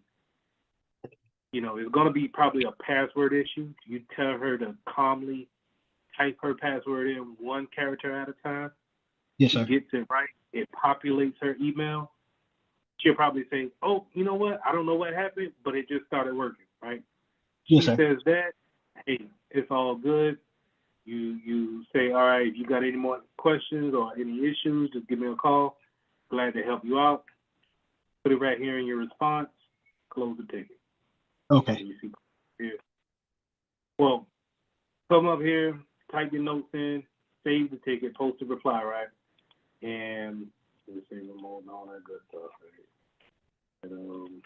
it's going to be probably a password issue. You tell her to calmly type her password in one character at a time. Yes, sir. She gets it right. It populates her email. She'll probably say, oh, you know what? I don't know what happened, but it just started working, right? Yes, she sir. says that, hey, it's all good. You say, all right, if you got any more questions or any issues, just give me a call. Glad to help you out. Put it right here in your response. Close the ticket. Okay. You see here. Well, come up here, type your notes in. save the ticket, post a reply, right? And let me say remote and all that good stuff, right? And,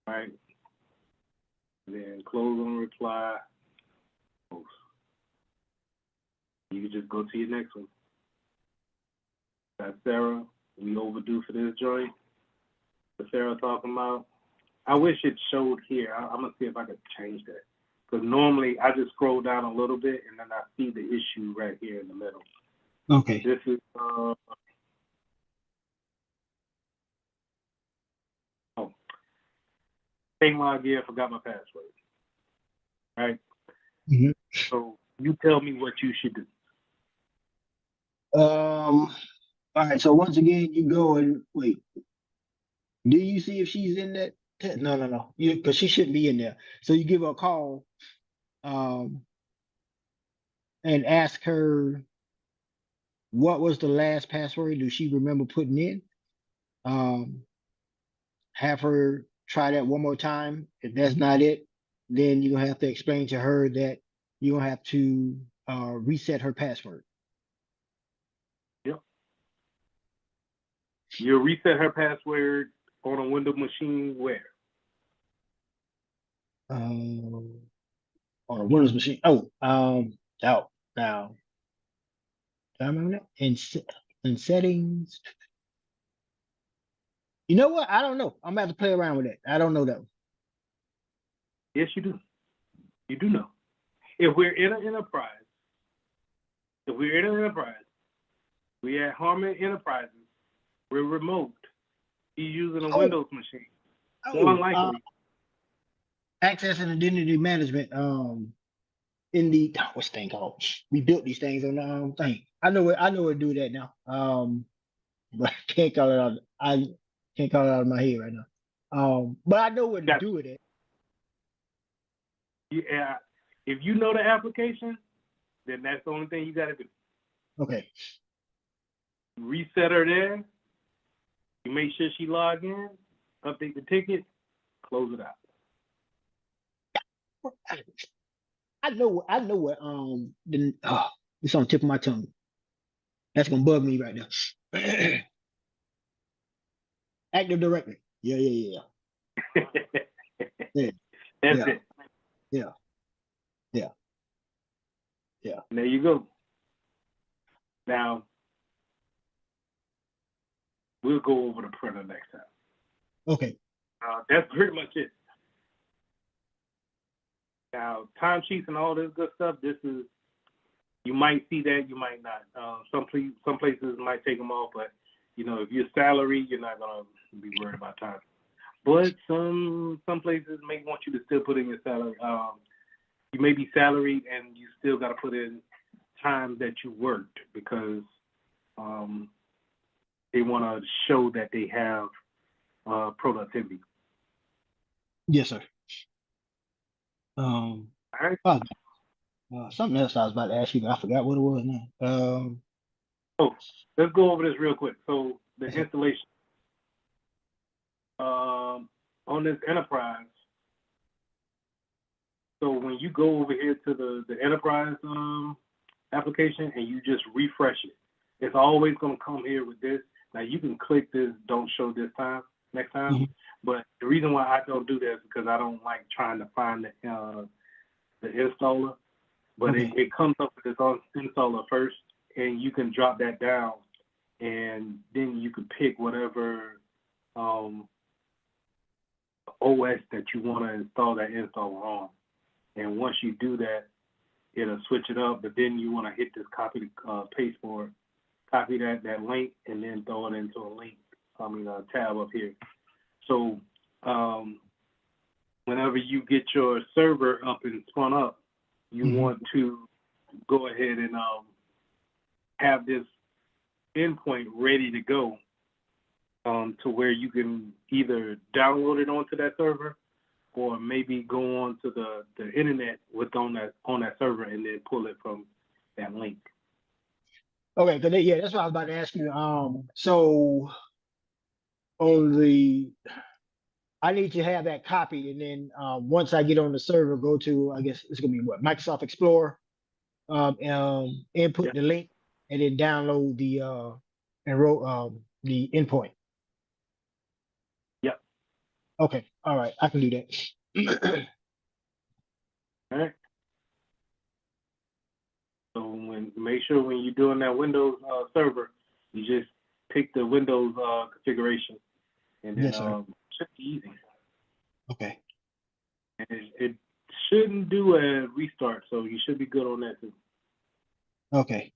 right. Then close on reply, post. You can just go to your next one. That's Sarah. We overdue for this joint. The Sarah talking about. I wish it showed here. I'm gonna see if I could change that. Because normally I just scroll down a little bit and then I see the issue right here in the middle. Okay. This is same login, forgot my password. Right? Mhm. So you tell me what you should do. All right. So once again, you go and wait. Do you see if she's in that? No. Because she shouldn't be in there. So you give her a call, and ask her what was the last password. Do she remember putting in? Have her try that one more time. If that's not it, then you're gonna have to explain to her that you're gonna have to reset her password. Yep. You'll reset her password on a Windows machine where? On a Windows machine. Oh, out now. Do I remember that? In settings. You know what? I don't know. I'm gonna have to play around with it. I don't know that one. Yes, you do. You do know. If we're in an enterprise, we at Harmon Enterprises, we're remote. He's using a Windows machine. More unlikely. Access and identity management. In the what's the thing called? We built these things on the thing. I know it. I know it. Do that now. But I can't call it out. I can't call it out of my head right now. But I know what to do with it. Yeah, if you know the application, then that's the only thing you got to do. Okay. Reset her there. You make sure she log in, update the ticket, close it out. I know what. It's on the tip of my tongue. That's gonna bug me right now. Active Directory. Yeah. Yeah. That's Yeah. it. Yeah. There you go. Now, we'll go over the printer next time. Okay. That's pretty much it. Now, timesheets and all this good stuff, this is, you might see that, you might not. Some places might take them off, but, if you're salary, you're not going to be worried about time. But some places may want you to still put in your salary. You may be salaried and you still got to put in time that you worked because they want to show that they have productivity. Yes, sir. All right. Something else I was about to ask you, but I forgot what it was now. Let's go over this real quick. So the installation on this enterprise. So when you go over here to the enterprise application and you just refresh it, it's always going to come here with this. Now you can click this, don't show this time, next time. Mm-hmm. But the reason why I don't do that is because I don't like trying to find the installer. But it comes up with this installer first, and you can drop that down, and then you can pick whatever OS that you want to install that installer on. And once you do that, it'll switch it up. But then you want to hit this copy paste board, copy that link, and then throw it into a tab up here. So whenever you get your server up and spun up, you want to go ahead and have this endpoint ready to go to where you can either download it onto that server or maybe go on to the internet on that server and then pull it from that link. Okay, that's what I was about to ask you. So on I need to have that copied, and then once I get on the server, go to, I guess it's gonna be what, Microsoft Explorer, input Yeah. the link, and then download the the endpoint. Yep. Okay, all right, I can do that. All right. So make sure when you're doing that Windows server, you just pick the Windows configuration, and then Yes, sir. should be easy. Okay. And it shouldn't do a restart, so you should be good on that too. Okay.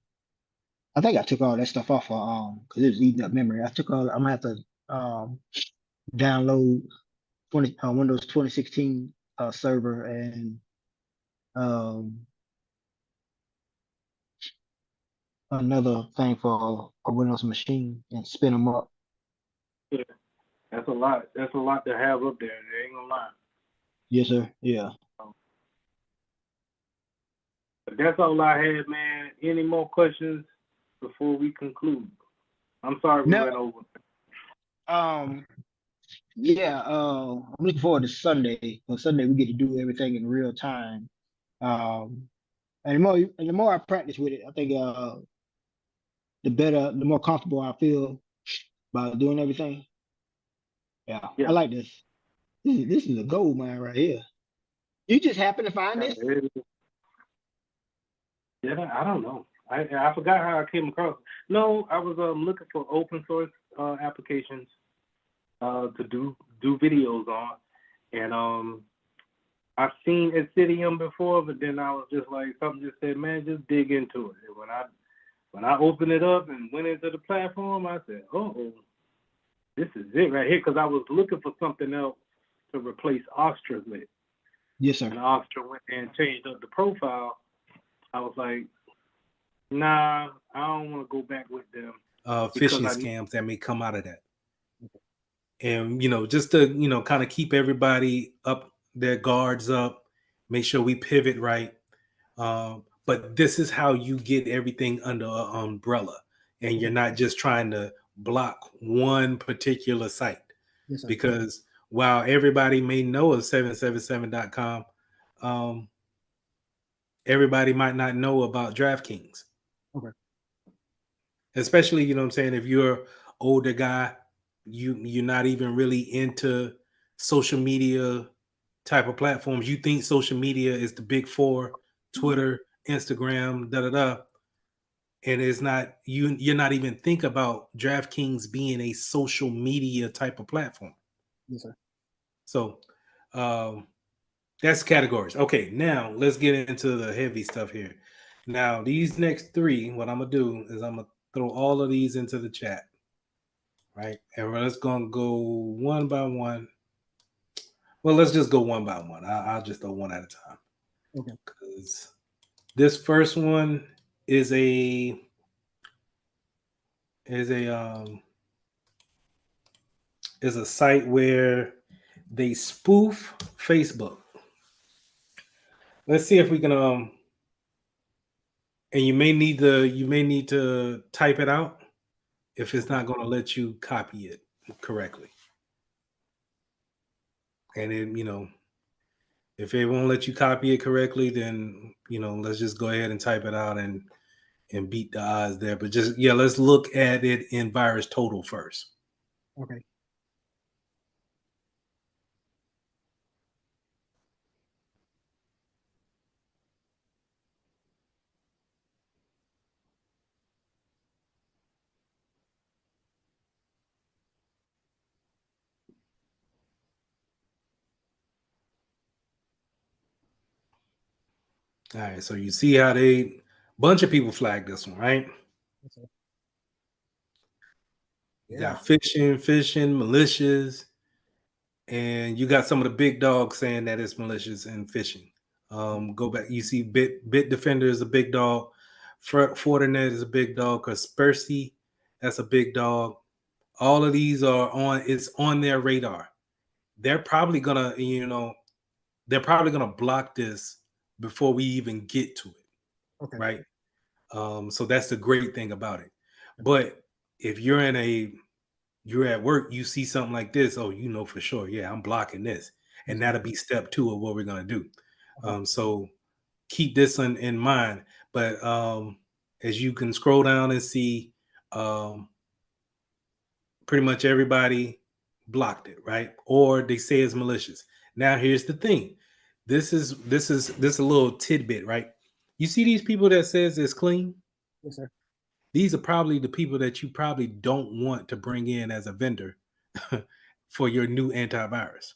I think I took all that stuff off because it was eating up memory. I took all. I'm gonna have to download Windows 2016 server and um another thing for a Windows machine and spin them up. Yeah, that's a lot. That's a lot to have up there. I ain't gonna lie. Yes, sir. Yeah. But that's all I had, man. Any more questions before we conclude? I'm sorry we No. went over. Yeah. I'm looking forward to Sunday. On Sunday we get to do everything in real time. And the more I practice with it, I think the more comfortable I feel about doing everything. Yeah. I like this. This is a gold mine right here. You just happen to find this? Yeah, I don't know. I forgot how I came across it. No, I was looking for open source applications to do videos on, and I've seen Ethereum before, but then I was just like, something just said, man, just dig into it. And when I opened it up and went into the platform, I said, oh, this is it right here, because I was looking for something else to replace Ostra with. Yes, sir. And Ostra went there and changed up the profile. I was like, nah, I don't want to go back with them. because Phishing scams that may come out of that. And, just to, kind of keep everybody up, their guards up, make sure we pivot right. But this is how you get everything under an umbrella. And you're not just trying to block one particular site. Yes, sir. Because while everybody may know of 777.com, everybody might not know about DraftKings. Okay. Especially, you know what I'm saying, if you're an older guy, you're not even really into social media type of platforms. You think social media is the big four: Twitter, Instagram, and it's not. You're not even think about DraftKings being a social media type of platform. Yes, sir. So that's categories. Okay, now let's get into the heavy stuff here. Now these next three, what I'm gonna do is I'm gonna throw all of these into the chat, right? And we're just gonna go one by one. Well, let's just go one by one. I'll just go one at a time. Okay. Because this first one is a site where they spoof Facebook. Let's see if we can and you may need to type it out if it's not going to let you copy it correctly. And then, if it won't let you copy it correctly, then let's just go ahead and type it out and beat the odds there. But just let's look at it in VirusTotal first. Okay. All right, so you see how bunch of people flagged this one, right? Okay. You got phishing, malicious, and you got some of the big dogs saying that it's malicious and phishing. Go back, you see Bitdefender is a big dog, Fortinet is a big dog, Kaspersky, that's a big dog. All of these it's on their radar. They're probably gonna block this before we even get to it. Okay. Right. So that's the great thing about it. But if you're in you're at work, you see something like this, oh, you know for sure, yeah, I'm blocking this, and that'll be step 2 of what we're gonna do. So keep this in mind. But as you can scroll down and see, pretty much everybody blocked it, right? Or they say it's malicious. Now here's the thing. This is a little tidbit, right? You see these people that says it's clean? Yes, sir. These are probably the people that you probably don't want to bring in as a vendor for your new antivirus.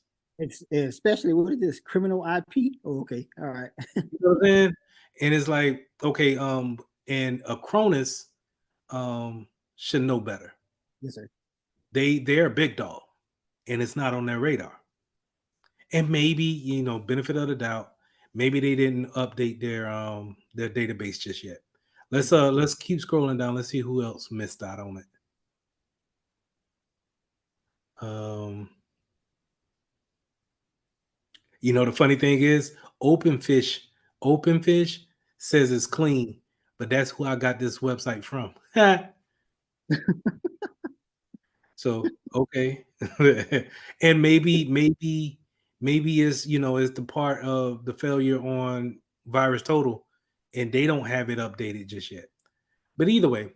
Especially what is this, criminal IP? Oh, okay, all right. You know what I'm saying? And it's like, okay, and Acronis should know better. Yes, sir. They're a big dog, and it's not on their radar. And maybe, benefit of the doubt, maybe they didn't update their database just yet. Let's keep scrolling down. Let's see who else missed out on it. The funny thing is, openfish says it's clean, but that's who I got this website from. So okay. And maybe it's it's the part of the failure on Virus Total, and they don't have it updated just yet. But either way,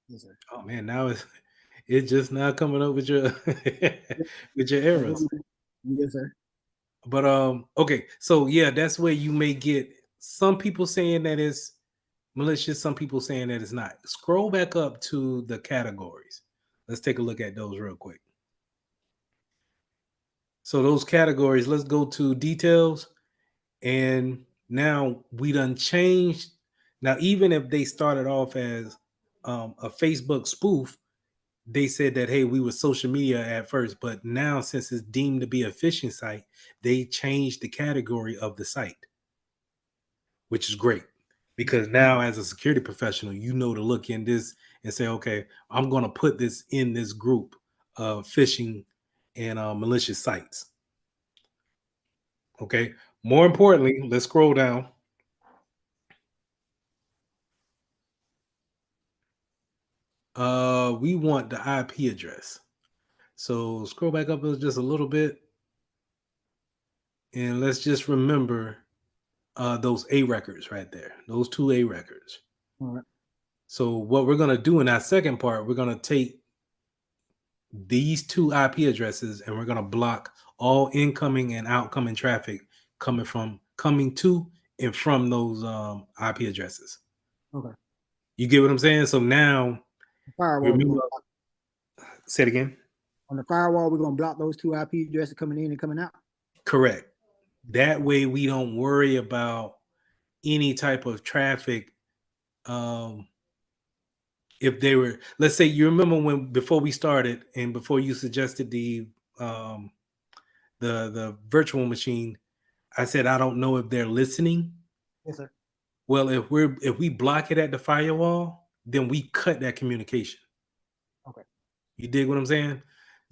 Yes, sir. oh man, now it's just now coming up with your with your errors. Yes, sir. But okay, so yeah, that's where you may get some people saying that it's malicious, some people saying that it's not. Scroll back up to the categories. Let's take a look at those real quick. So those categories, let's go to details. And now we done changed. Now, even if they started off as a Facebook spoof, they said that, hey, we were social media at first, but now since it's deemed to be a phishing site, they changed the category of the site, which is great. Because now as a security professional, you know to look in this and say, okay, I'm going to put this in this group of phishing and malicious sites. Okay. More importantly, let's scroll down. We want the IP address. So scroll back up just a little bit. And let's just remember those A records right there. Those 2 A records. All right. So what we're going to do in our second part, we're going to take these 2 IP addresses and we're going to block all incoming and outgoing traffic coming to and from those IP addresses. Okay. You get what I'm saying? So now, Firewall. Say it again. On the firewall, we're gonna block those 2 IP addresses coming in and coming out. Correct. That way we don't worry about any type of traffic. If they were, let's say, you remember when before we started and before you suggested the virtual machine, I said I don't know if they're listening. Yes, sir. Well, if we block it at the firewall, then we cut that communication. Okay. You dig what I'm saying?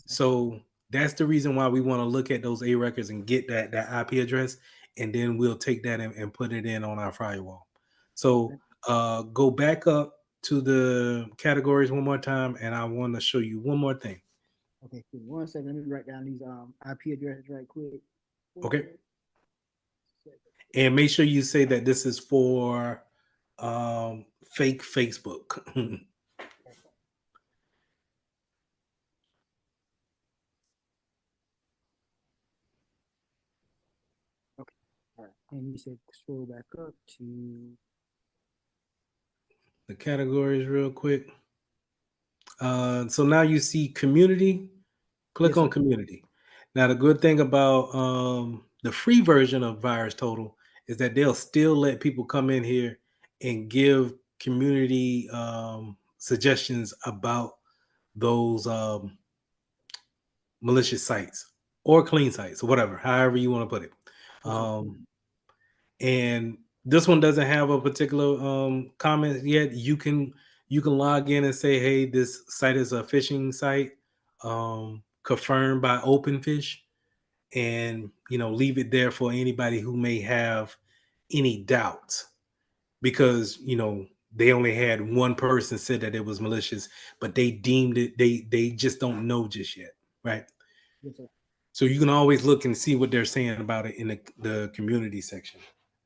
So that's the reason why we want to look at those A records and get that IP address, and then we'll take that and put it in on our firewall. So go back up to the categories one more time, and I want to show you one more thing. Okay, 1 second. Let me write down these IP addresses right quick. Okay. And make sure you say that this is for fake Facebook. Okay. All right. And you said scroll back up to the categories real quick. So now you see community. Click on community. Now, the good thing about the free version of Virus Total is that they'll still let people come in here and give community suggestions about those malicious sites or clean sites or whatever, however you want to put it. And this one doesn't have a particular comment yet. You can log in and say, hey, this site is a phishing site confirmed by Openfish, and leave it there for anybody who may have any doubts, because they only had one person said that it was malicious, but they deemed it, they just don't know just yet, right? Yes, sir. So you can always look and see what they're saying about it in the community section.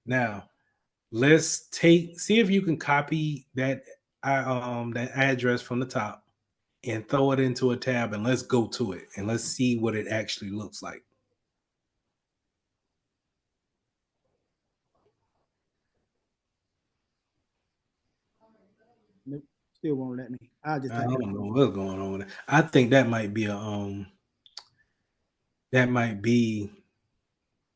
Now, let's see if you can copy that that address from the top and throw it into a tab, and let's go to it and let's see what it actually looks like. Nope. Still won't let me. I'll just I type it don't in. know what's going on with it. I think that might be that might be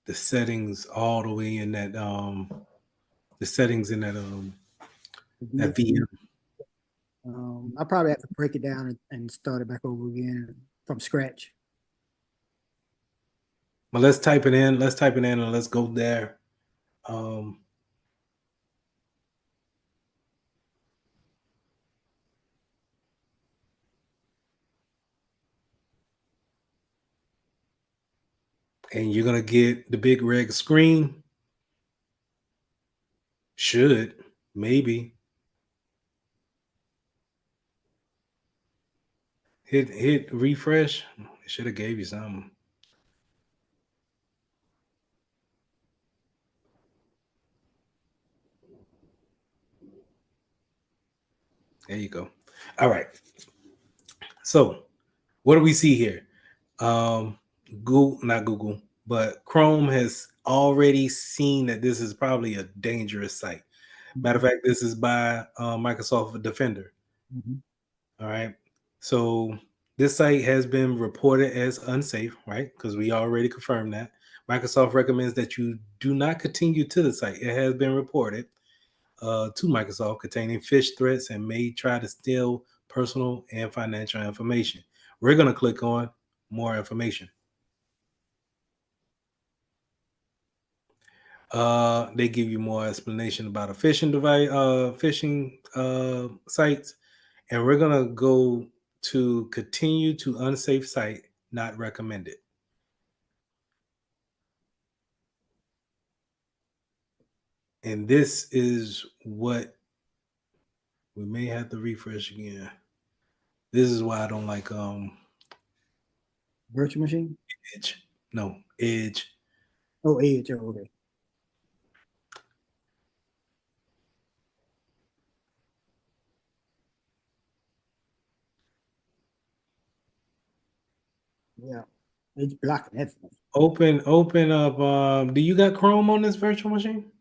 the settings all the way in that the settings in that VM. I probably have to break it down and start it back over again from scratch. But let's type it in. Let's type it in and let's go there. And you're gonna get the big red screen. Should maybe hit refresh. It should have gave you something. There you go. All right. So what do we see here? Google, not Google, but Chrome has already seen that this is probably a dangerous site. Matter of fact, this is by Microsoft Defender. Mm-hmm. All right. So this site has been reported as unsafe, right? Because we already confirmed that. Microsoft recommends that you do not continue to the site. It has been reported to Microsoft containing phish threats and may try to steal personal and financial information. We're going to click on more information. They give you more explanation about a phishing device, phishing sites, and we're gonna go to continue to unsafe site, not recommended. And this is what we may have to refresh again. This is why I don't like Virtual machine? Edge. No, Edge. Oh, Edge. Oh, okay. Yeah. It's blocking everything. Open up. Do you got Chrome on this virtual machine?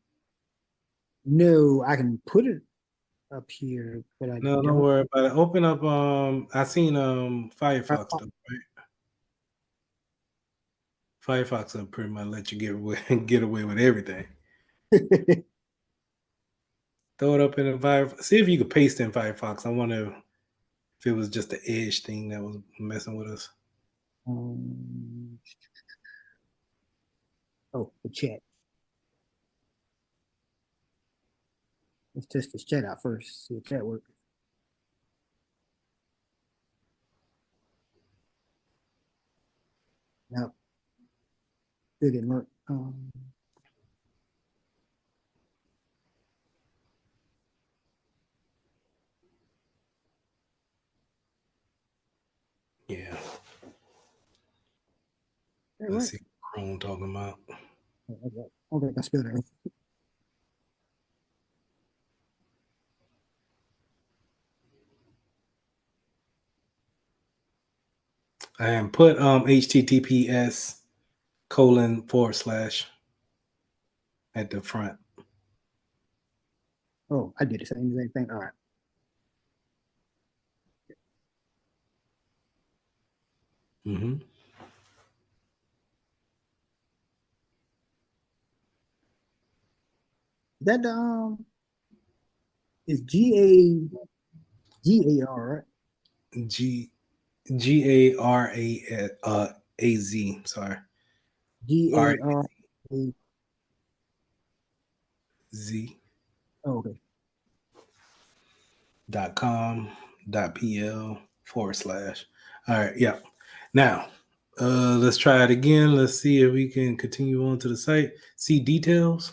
No, I can put it up here, but I No, don't don't. worry about it. Open up. I seen Firefox though, right? Firefox will pretty much let you get away with everything. Throw it up in the Firefox. See if you could paste in Firefox. I wonder if it was just the Edge thing that was messing with us. Oh, the chat. Let's test this chat out first. See if that works. No, it didn't work. Yeah. Let's Let's see what Chrome talking about. Okay, I spelled it. And put https:// at the front. Oh, I did the same exact thing. All right. Mm-hmm. That is GAR, right? GARAZ. Sorry. GAR. Z. Oh, okay. .com.pl / All right, yeah. Now, let's try it again. Let's see if we can continue on to the site. See details.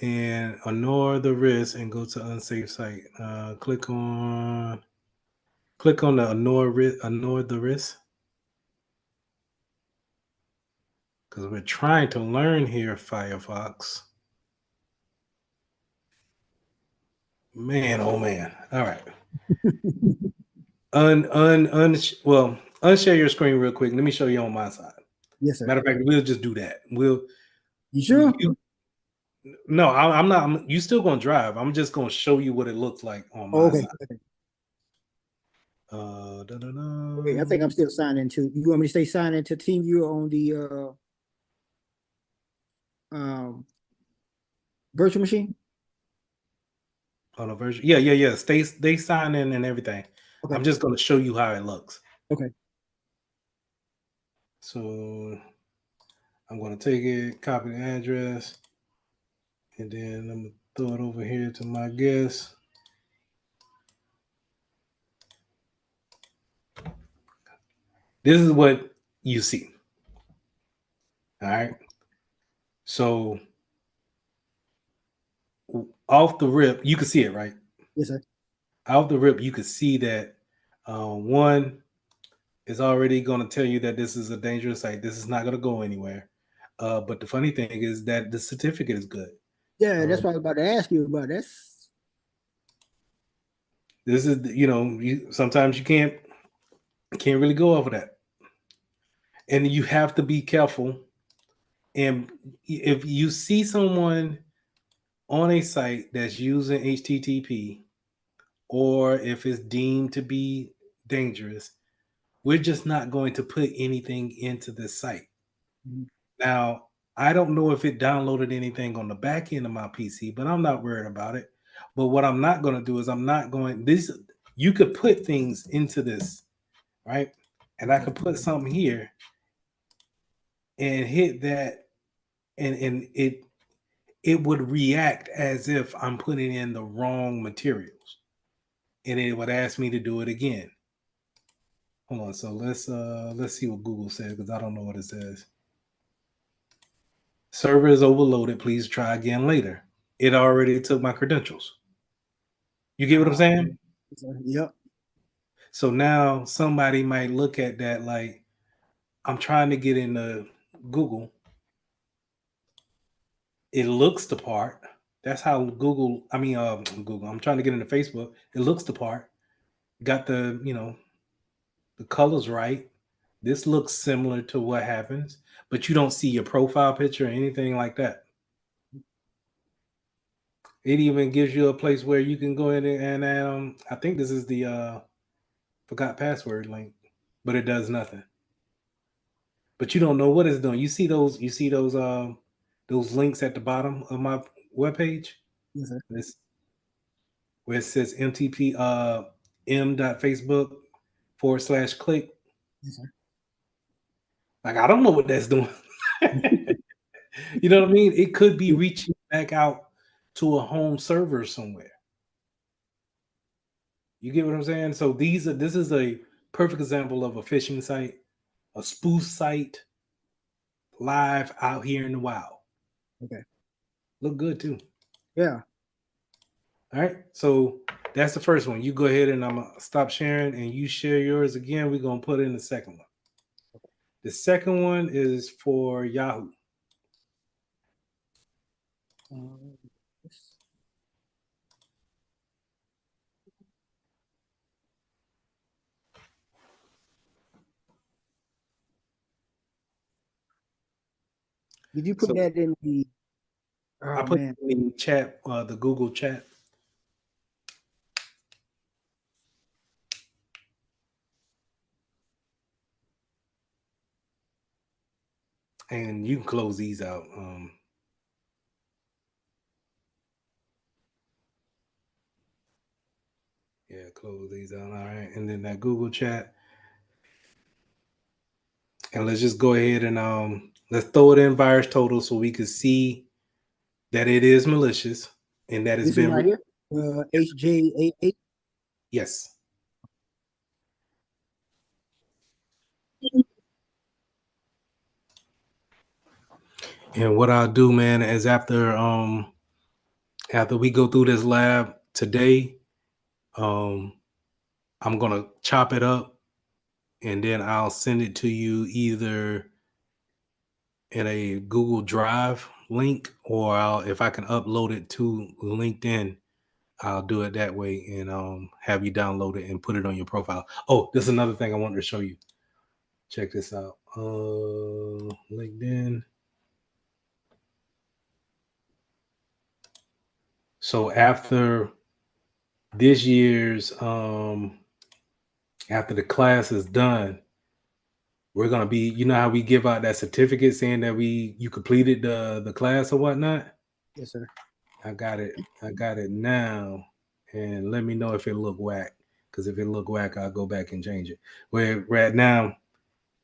and ignore the risk and go to unsafe site. Click on the ignore the risk, because we're trying to learn here, Firefox. Man, oh man. All right. Unshare your screen real quick. Let me show you on my side. Yes, sir. Matter of fact, we'll just do that. You sure? No, I'm not. You still gonna drive? I'm just gonna show you what it looks like on my okay. side. Okay, I think I'm still signed into. You want me to stay signed into TeamViewer on the virtual machine? On a version, yeah. They sign in and everything. Okay. I'm just gonna show you how it looks. Okay. So I'm gonna take it, copy the address, and then I'm gonna throw it over here to my guest. This is what you see. All right. So off the rip, you can see it, right? Yes, sir. Off the rip, you can see that one is already going to tell you that this is a dangerous site. This is not going to go anywhere. But the funny thing is that the certificate is good. Yeah, that's what I was about to ask you about. This is, sometimes you can't really go over that, and you have to be careful. And if you see someone on a site that's using HTTP, or if it's deemed to be dangerous, we're just not going to put anything into this site. Mhm. Now, I don't know if it downloaded anything on the back end of my PC, but I'm not worried about it. But what I'm not going to do is you could put things into this, right? And I could put something here and hit that, and it would react as if I'm putting in the wrong materials. And it would ask me to do it again. Hold on, so let's see what Google says, because I don't know what it says. Server is overloaded. Please try again later. It already took my credentials. You get what I'm saying? Yep. So now somebody might look at that like, I'm trying to get into Google. It looks the part. That's how Google. Google. I'm trying to get into Facebook. It looks the part. Got the the colors right. This looks similar to what happens, but you don't see your profile picture or anything like that. It even gives you a place where you can go in and I think this is the forgot password link, but it does nothing. But you don't know what it's doing. You see those links at the bottom of my webpage? Yes, sir. Where it says MTP m.facebook/click. Yes, sir. Like, I don't know what that's doing. You know what I mean? It could be reaching back out to a home server somewhere. You get what I'm saying? So this is a perfect example of a phishing site, a spoof site, live out here in the wild. Okay. Look good too. Yeah. All right. So that's the first one. You go ahead and I'm gonna stop sharing and you share yours again. We're gonna put in the second one. The second one is for Yahoo. Did you put that in the? I put it in the chat, the Google chat. And you can close these out. Yeah, close these out. All right. And then that Google chat. And let's just go ahead and let's throw it in virus total so we can see that it is malicious and that it's This one been right here, HJ88. Yes. And what I'll do, man, is after After we go through this lab today, I'm gonna chop it up and then I'll send it to you either in a Google Drive link, or if I can upload it to LinkedIn, I'll do it that way and have you download it and put it on your profile. Oh, this is another thing I wanted to show you. Check this out. LinkedIn. So after this year's after the class is done, we're gonna be, you know how we give out that certificate saying that you completed the class or whatnot? Yes, sir. I got it now. And let me know if it look whack. Because if it look whack, I'll go back and change it. Where right now,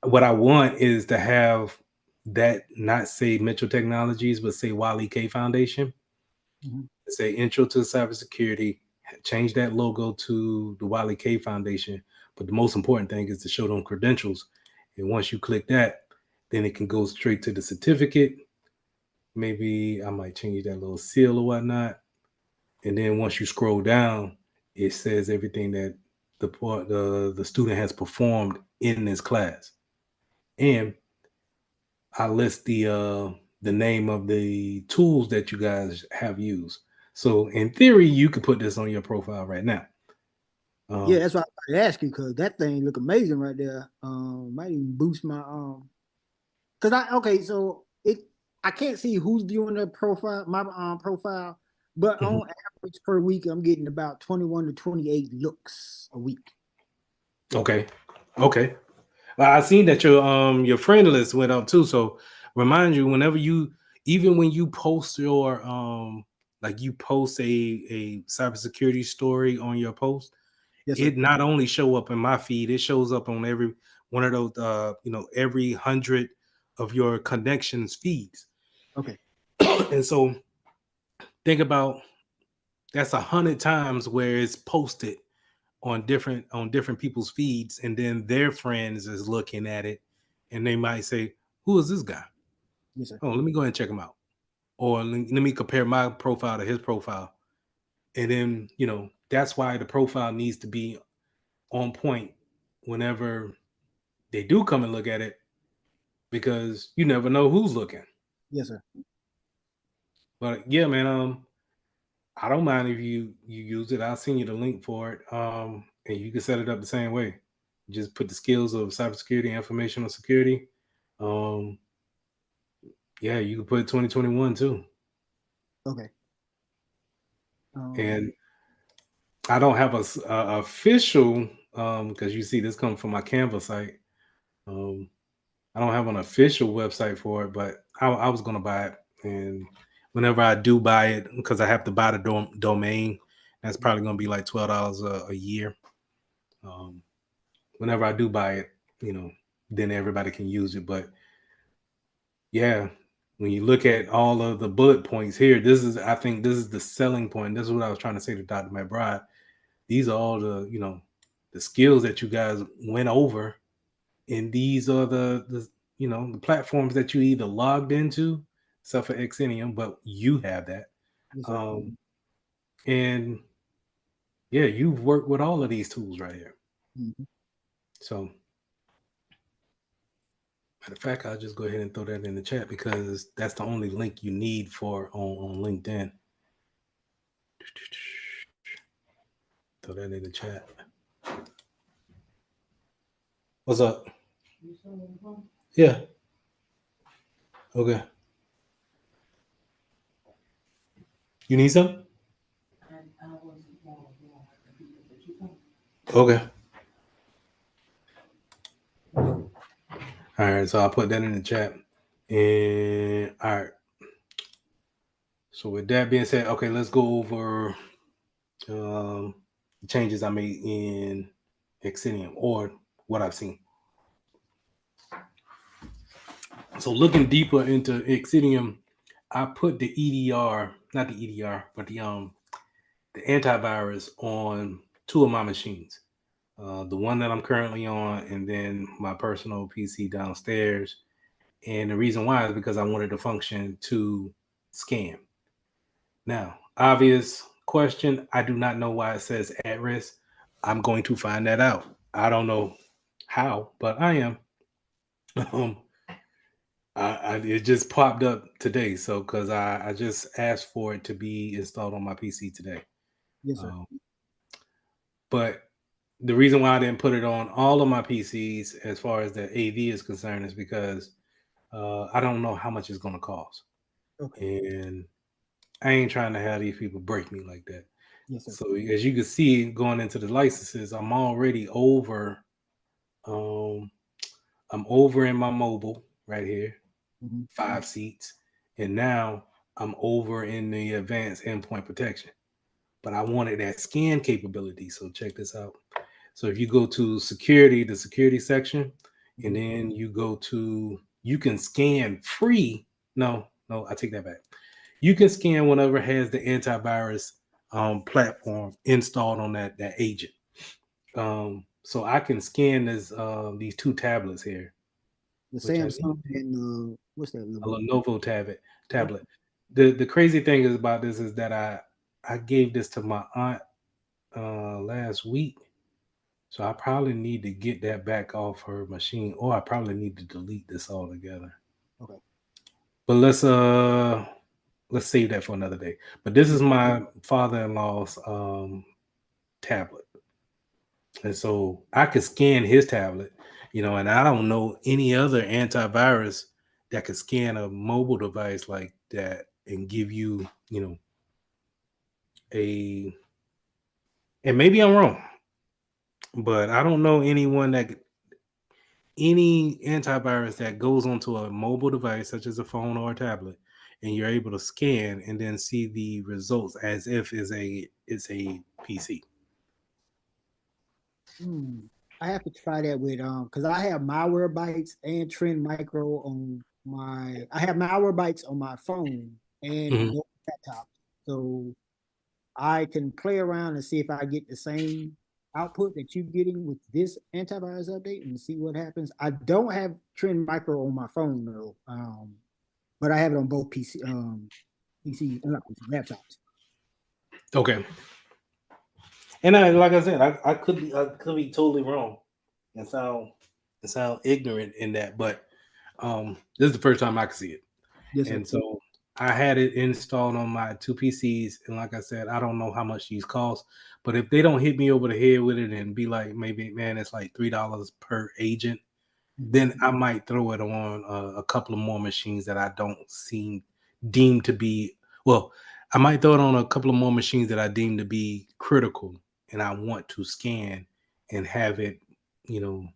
what I want is to have that not say Mitchell Technologies, but say Wally K Foundation. Mhm. Say Intro to Cybersecurity. Change that logo to the Wally K Foundation. But the most important thing is to show them credentials. And once you click that, then it can go straight to the certificate. Maybe I might change that little seal or whatnot. And then once you scroll down, it says everything that the student has performed in this class. And I list the name of the tools that you guys have used. So in theory, you could put this on your profile right now. Yeah, that's why I asked you, because that thing look amazing right there. Might even boost my because so I can't see who's viewing the profile, my profile, but on average per week, I'm getting about 21 to 28 looks a week. Okay. Okay. Well, I seen that your friend list went up too. So remind you, whenever even when you post your like you post a cybersecurity story on your post, Yes, sir. it not only show up in my feed, it shows up on every one of those every 100 of your connections feeds. Okay. And so think about that's 100 times where it's posted on different people's feeds, and then their friends is looking at it and they might say, who is this guy? Yes, sir. Oh, let me go ahead and check him out. Or let me compare my profile to his profile. And then, that's why the profile needs to be on point whenever they do come and look at it, because you never know who's looking. Yes, sir. But yeah, man, I don't mind if you use it. I'll send you the link for it. And you can set it up the same way. Just put the skills of cybersecurity, informational security. Um, yeah, you can put 2021 too. Okay. And I don't have a official, because you see this comes from my Canva site. I don't have an official website for it, but I was gonna buy it, and whenever I do buy it, because I have to buy the domain, that's probably gonna be like $12 a year. Whenever I do buy it, then everybody can use it. But yeah, when you look at all of the bullet points here, I think this is the selling point. This is what I was trying to say to Dr. McBride. These are all the skills that you guys went over, and these are the platforms that you either logged into, except for Xenium, but you have that. Yes, sir. And yeah, you've worked with all of these tools right here. Mm-hmm. So matter of fact, I'll just go ahead and throw that in the chat, because that's the only link you need for on LinkedIn. Throw that in the chat. What's up? Yeah. Okay. You need some? Okay. All right. So I'll put that in the chat. And all right. So with that being said, okay, let's go over the changes I made in Xenium, or what I've seen. So looking deeper into Xenium, I put the EDR, not the EDR, but the antivirus on two of my machines. The one that I'm currently on, and then my personal PC downstairs. And the reason why is because I wanted the function to scan. Now, obvious question. I do not know why it says at risk. I'm going to find that out. I don't know how, but I am. Um, it just popped up today, so because I just asked for it to be installed on my PC today. Yes, sir. But the reason why I didn't put it on all of my PCs as far as the AV is concerned is because I don't know how much it's going to cost, Okay. and I ain't trying to have these people break me like that. Yes, sir. So as you can see, going into the licenses, I'm already over. Um, I'm over in my mobile right here, Mm-hmm. 5 seats, and now I'm over in the advanced endpoint protection. But I wanted that scan capability. So check this out. So if you go to security, the security section, and then you go to, you can scan free. No, I take that back. You can scan whatever has the antivirus platform installed on that agent. So I can scan these two tablets here, The which I Samsung and what's that a little Lenovo tablet. one? Tablet. The crazy thing is about this is that I gave this to my aunt last week. So I probably need to get that back off her machine, or I probably need to delete this altogether. Okay. But let's save that for another day. But this is my father-in-law's tablet. And so I could scan his tablet, and I don't know any other antivirus that could scan a mobile device like that and give you, a, and maybe I'm wrong, but I don't know any antivirus that goes onto a mobile device such as a phone or a tablet, and you're able to scan and then see the results as if it's a PC. I have to try that with because I have Malwarebytes and Trend Micro on my. I have Malwarebytes on my phone and Mhm. both laptops, so I can play around and see if I get the same output that you're getting with this antivirus update and see what happens. I don't have Trend Micro on my phone though, but I have it on both not PC, laptops. Okay. And like I said, I could be totally wrong and sound ignorant in that, but this is the first time I can see it. Yes, sir. And so I had it installed on my two PCs, and like I said, I don't know how much these cost, but if they don't hit me over the head with it and be like, maybe man, it's like $3 per agent, then I might throw it on a couple of more machines that I don't seem deemed to be, well, I might throw it on a couple of more machines that I deem to be critical, and I want to scan and have it, you know,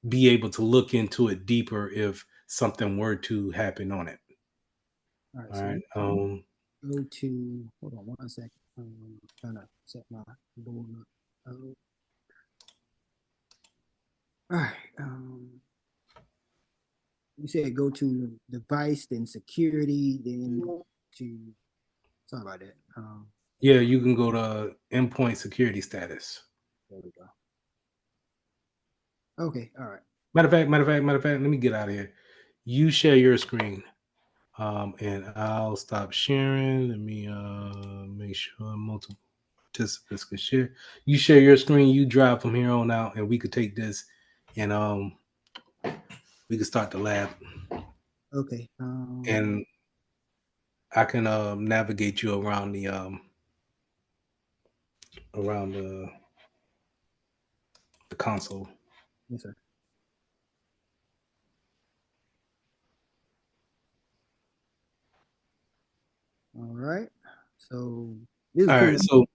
be able to look into it deeper if something were to happen on it. All right, All so right. go to hold on 1 second. Trying to set my board up. All right. You said go to device, then security, then to sorry about that. Yeah, you can go to endpoint security status. There we go. Okay, all right. Matter of fact, let me get out of here. You share your screen. And I'll stop sharing. Let me make sure multiple participants can share. You share your screen, you drive from here on out, and we could take this and we could start the lab. Okay. And I can navigate you around the console. Yes, sir. All right. So this is All pretty right, so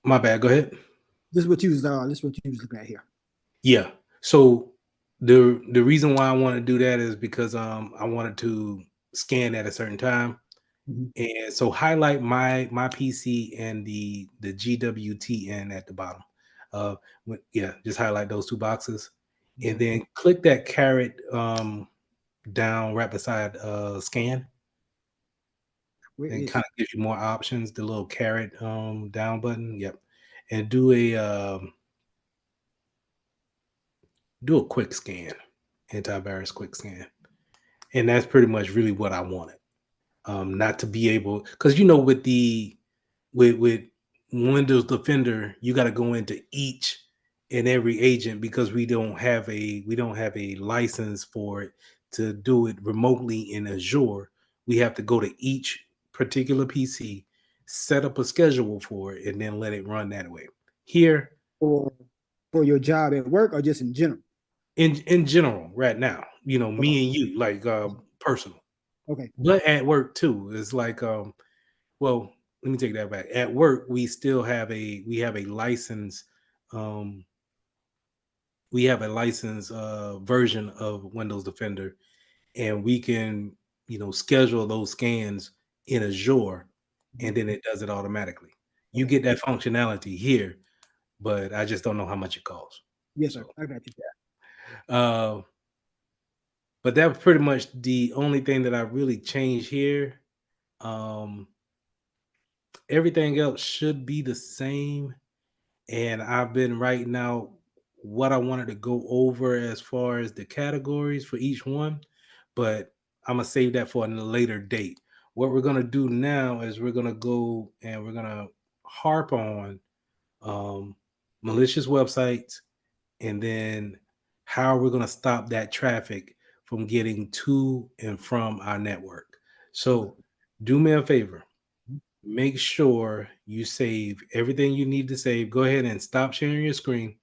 my bad. Go ahead. this is what you was looking at here. Yeah. So the reason why I want to do that is because I wanted to scan at a certain time. Mhm. And so highlight my PC and the GWTN at the bottom. Yeah, just highlight those two boxes, and Okay. then click that caret down right beside scan. Where And is kind of gives you more options. The little caret down button. Yep, and do a quick scan, antivirus quick scan, and that's pretty much really what I wanted. not to be able, because you know with Windows Defender, you got to go into each and every agent because we don't have a license for it to do it remotely in Azure. We have to go to each particular PC, set up a schedule for it, and then let it run that way. Here, For your job at work or just in general? in general, right now, Okay. me and you, like personal, Okay. but at work too, it's like well, let me take that back. At work, we have a license. Um, we have a license version of Windows Defender, and we can schedule those scans in Azure, Mhm. and then it does it automatically. You Okay. get that functionality here, but I just don't know how much it costs. Yes, sir. So, I got you. uh, but that's pretty much the only thing that I really changed here. Um, Everything else should be the same, and I've been writing out what I wanted to go over as far as the categories for each one, but I'm gonna save that for a later date. What we're gonna do now is we're gonna go and we're gonna harp on um, malicious websites, and then how we're gonna stop that traffic from getting to and from our network. Okay. So, do me a favor, Mhm. make sure you save everything you need to save. Go ahead and stop sharing your screen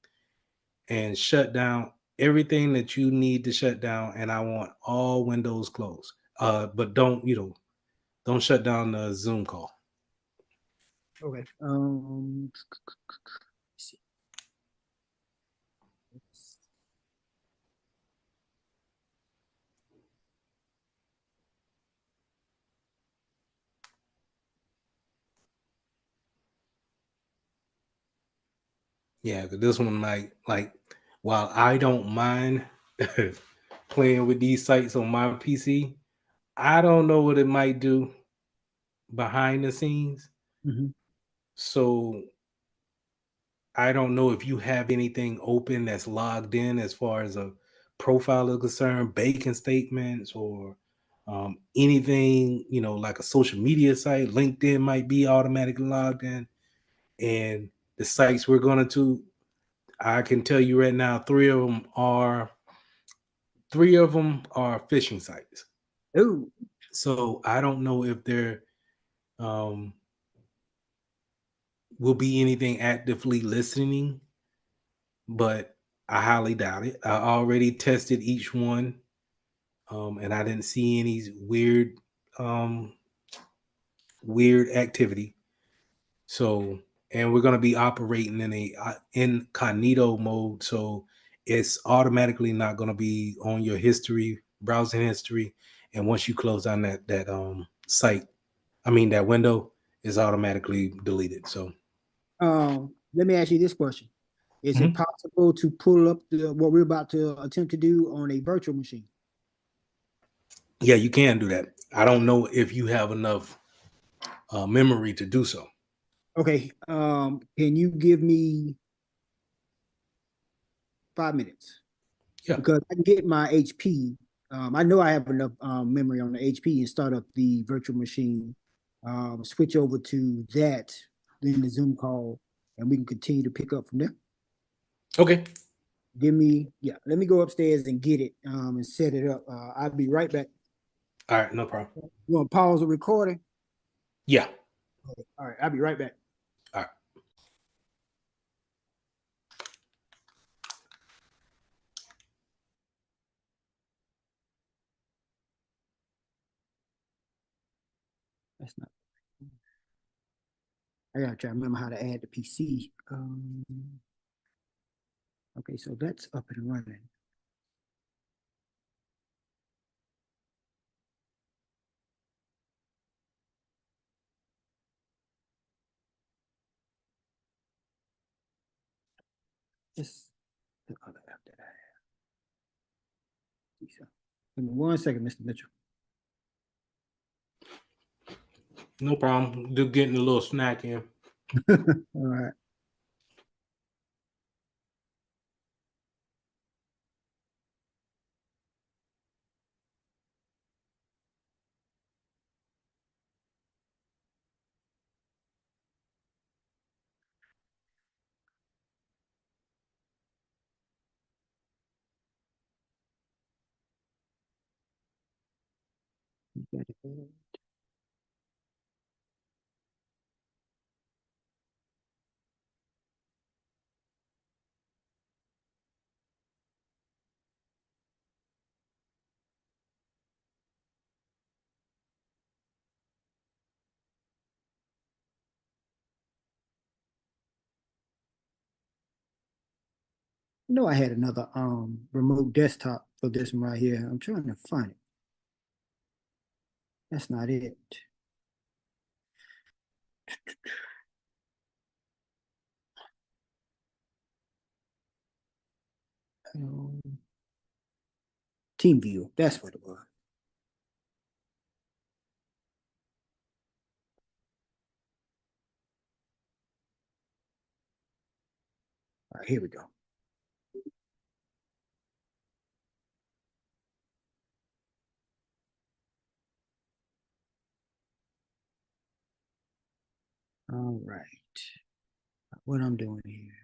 and shut down everything that you need to shut down. And I want all windows closed. But don't shut down the Zoom call. Okay. Let's see. Yeah, because this one like while I don't mind playing with these sites on my PC, I don't know what it might do behind the scenes. Mhm. So I don't know if you have anything open that's logged in as far as a profile is concerned, banking statements, or anything, like a social media site. LinkedIn might be automatically logged in. And the sites we're going to, I can tell you right now, three of them are phishing sites. Ooh. So I don't know if there um, will be anything actively listening, but I highly doubt it. I already tested each one, and I didn't see any um, weird activity. So, and we're going to be operating in a incognito mode, so it's automatically not going to be on your history, browsing history. And once you close down that site, I mean that window is automatically deleted. So, Let me ask you this question. Is it mhm. possible to pull up what we're about to attempt to do on a virtual machine? Yeah, you can do that. I don't know if you have enough memory to do so. Okay. Can you give me 5 minutes? Yeah. Because I can get my HP. I know I have enough memory on the HP and start up the virtual machine. Switch over to that, then the Zoom call, and we can continue to pick up from there. Okay. Yeah, let me go upstairs and get it and set it up. I'll be right back. All right. No problem. You want to pause the recording? Yeah. Okay. All right, I'll be right back. All right. That's not. I gotta try to remember how to add the PC. Okay, so that's up and running. This the other app that I have. So, give me 1 second, Mr. Mitchell. No problem. Just getting a little snack in. All right. No, I had another remote desktop for this one right here. I'm trying to find it. That's not it. Um, Team View. That's what it was. All right, here we go. All right. What I'm doing here.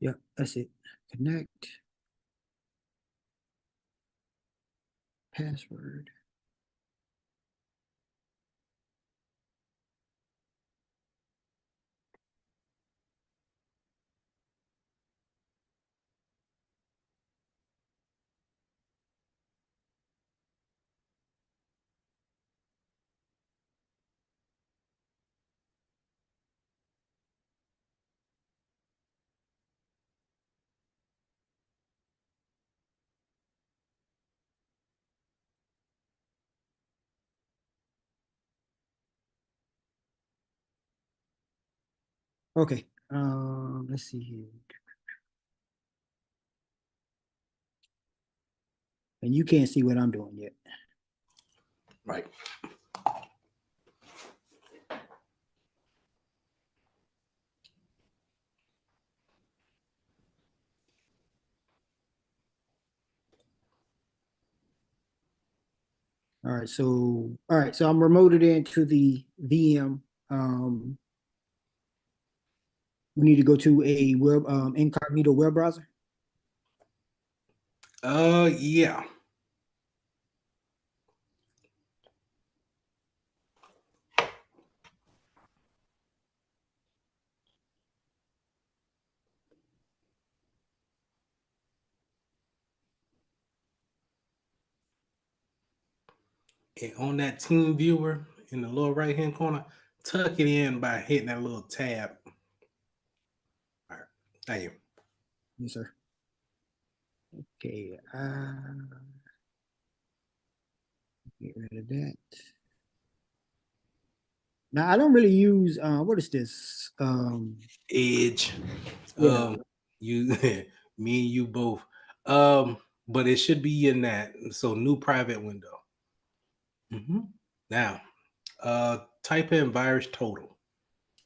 Yep, that's it. Connect. Password. Okay. Let's see here. And you can't see what I'm doing yet. Right. All right, so I'm remoted into the VM. We need to go to a web incognito web browser. Yeah. And on that team viewer in the lower right hand corner, tuck it in by hitting that little tab. All right. Thank you. Yes, sir. Okay. Get rid of that. Now I don't really use what is this? Edge. Yeah. You me and you both. But it should be in that. So new private window. Now, type in virus total.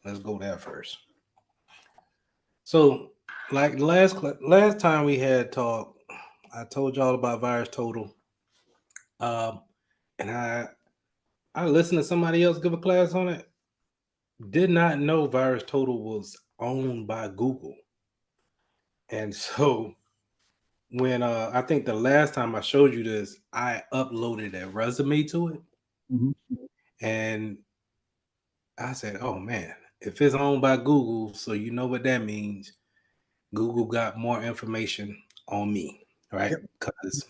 Let's go there first. So, like last time we had talk, I told y'all about virus total. And I listened to somebody else give a class on it. Did not know virus total was owned by Google. And so when I think the last time I showed you this, I uploaded a resume to it. Mhm. And I said, oh man, if it's owned by Google, so you know what that means. Google got more information on me, right? Yep. Because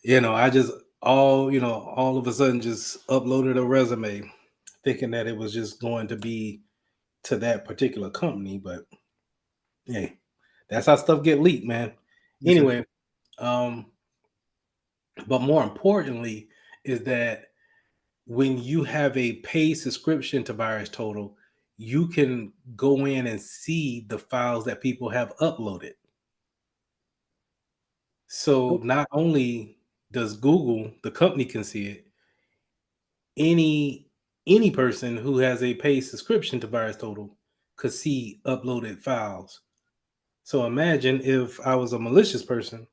I just all of a sudden just uploaded a resume thinking that it was just going to be to that particular company, but hey, that's how stuff get leaked, man. Yes, sir. Anyway, but more importantly is that when you have a paid subscription to Virus Total, you can go in and see the files that people have uploaded. So not only does Google, the company, can see it, any person who has a paid subscription to Virus Total could see uploaded files. So imagine if I was a malicious person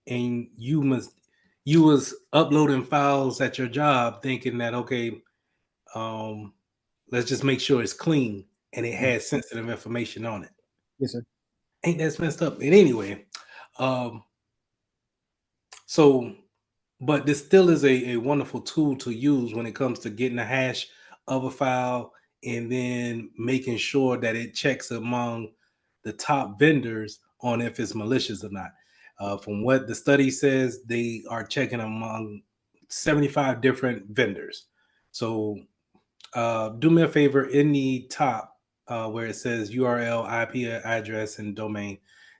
and you was uploading files at your job thinking that, okay, let's just make sure it's clean and it has sensitive information on it. Yes, sir. Ain't that messed up? And anyway, um, so but this still is a wonderful tool to use when it comes to getting a hash of a file and then making sure that it checks among the top vendors on if it's malicious or not. From what the study says, they are checking among 75 different vendors. So do me a favor, in the top where it says URL, IP address, and domain,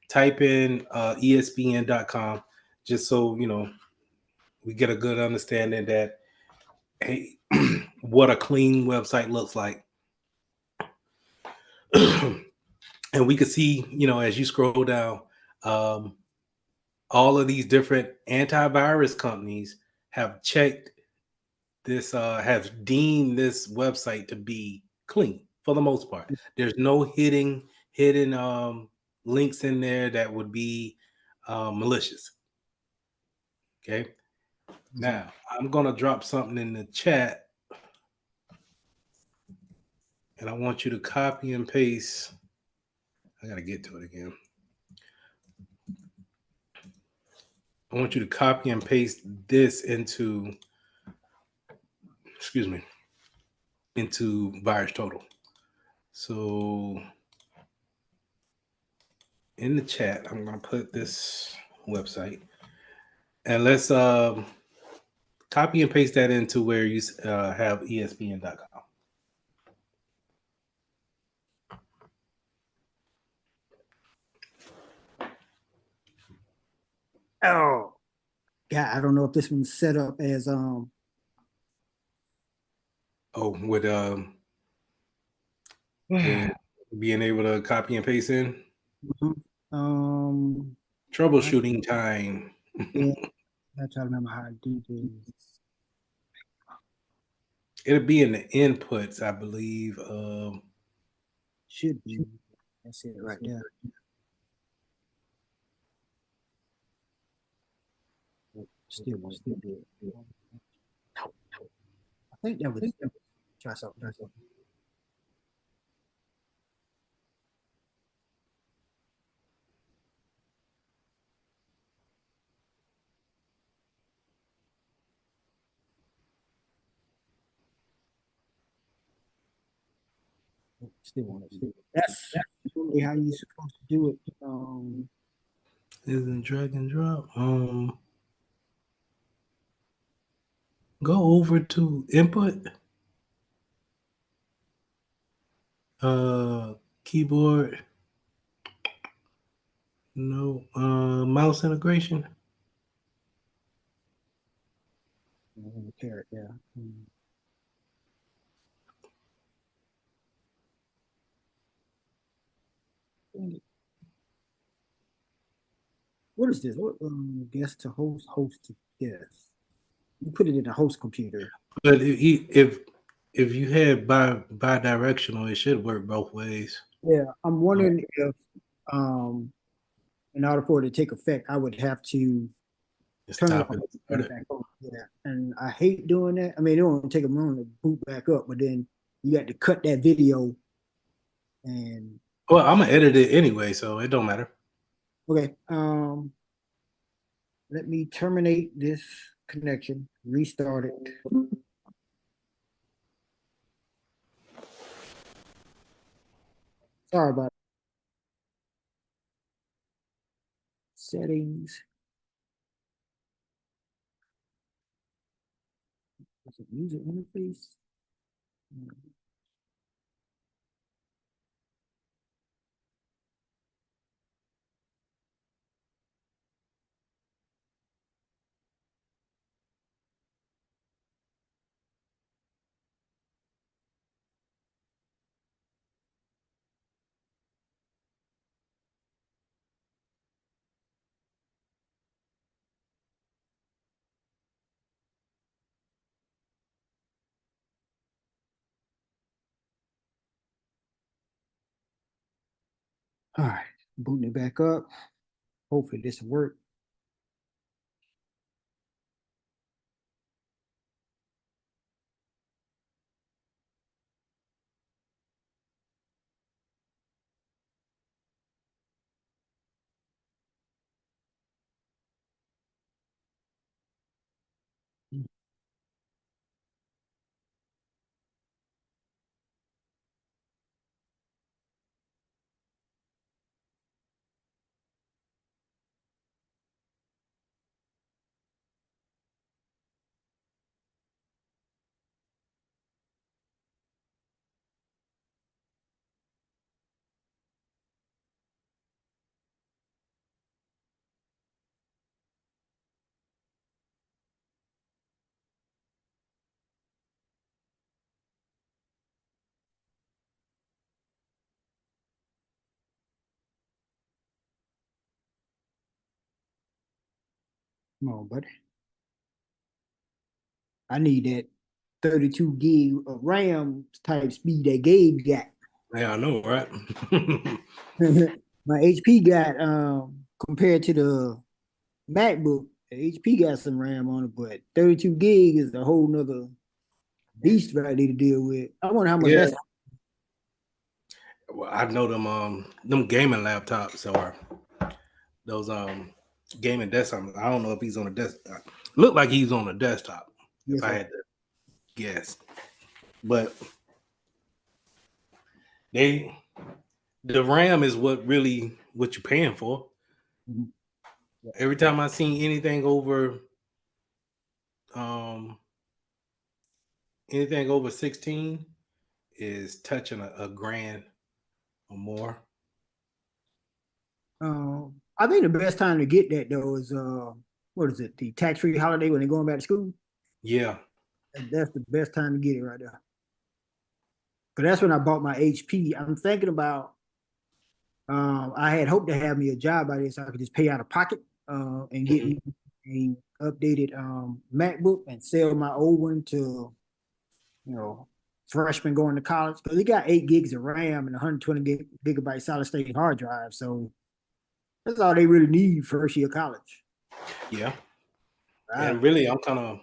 type in espn.com, just so you know we get a good understanding that, hey, what a clean website looks like. And we could see, you know, as you scroll down, um, all of these different antivirus companies have checked this, have deemed this website to be clean for the most part. There's no hidden links in there that would be malicious. Okay. Now I'm gonna drop something in the chat, and I want you to copy and paste. I gotta get to it again. I want you to copy and paste this into, excuse me, into VirusTotal. So in the chat, I'm gonna put this website, and let's copy and paste that into where you have ESPN.com. Oh, yeah. I don't know if this one's set up as Oh, with being able to copy and paste in. Troubleshooting time. Yeah, I try to remember how to do this. It'll be in the inputs, I believe. Should be. That's it right there. Still won't do it. I think that was try something. Still want to do it. That's really how you're supposed to do it. Isn't drag and drop. Go over to input. Keyboard. No. Mouse integration. Carrot, yeah. What is this? What guest to host to guest? You put it in the host computer. But if you had bi-directional, it should work both ways. Yeah, I'm wondering if in order for it to take effect, I would have to turn it off and turn it back on. Yeah, and I hate doing that. I mean, it won't take a moment to boot back up, but then you got to cut that video. And well, I'm gonna edit it anyway, so it don't matter. Okay. Let me terminate this connection. Restart it. Sorry about it. Settings. User interface. All right, booting it back up. Hopefully this will work. Come on, buddy. I need that 32 gig of RAM type speed that Gabe got. Yeah, I know, right? My HP got compared to the MacBook, the HP got some RAM on it, but 32 gig is a whole nother beast right there to deal with. I wonder how much Yeah. that's. Well, I know them gaming laptops or those gaming desktops. I don't know if he's on a desktop. Look like he's on a desktop. Yes, If I sir. had to guess, but the RAM is what you're paying for. Mhm. Yeah. Every time I seen anything over 16 is touching a grand or more. I think the best time to get that though is what is it? The tax-free holiday when they're going back to school. Yeah. That's the best time to get it right there. Because that's when I bought my HP. I'm thinking about. I had hoped to have me a job by this so I could just pay out of pocket and get me a updated MacBook and sell my old one to freshmen going to college because it got 8 gigs of RAM and 120 gigabyte solid state hard drive. So that's all they really need first year college. Yeah. Right. And really, I'm kind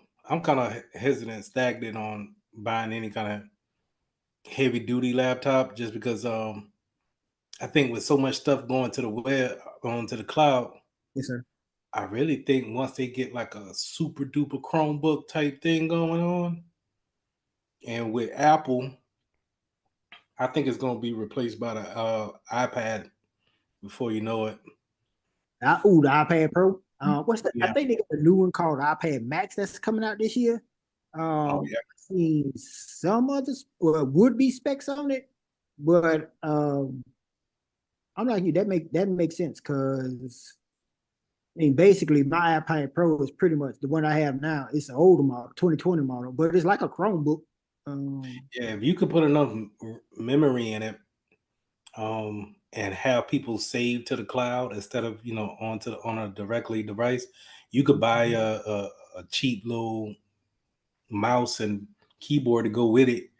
of hesitant, stagnant on buying any kind of heavy duty laptop just because I think with so much stuff going to the web, going to the cloud, Yes, sir. I really think once they get like a super duper Chromebook type thing going on, and with Apple, I think it's going to be replaced by the iPad before you know it. The iPad Pro. What's that? I Yeah. think they got a new one called iPad Max that's coming out this year. Oh yeah. I've seen some other would be specs on it, but I'm like you. That makes sense because I mean basically my iPad Pro is pretty much the one I have now. It's an older model, 2020 model, but it's like a Chromebook. Yeah, if you could put enough memory in it, and have people save to the cloud instead of on a directly device, you could buy a cheap little mouse and keyboard to go with it,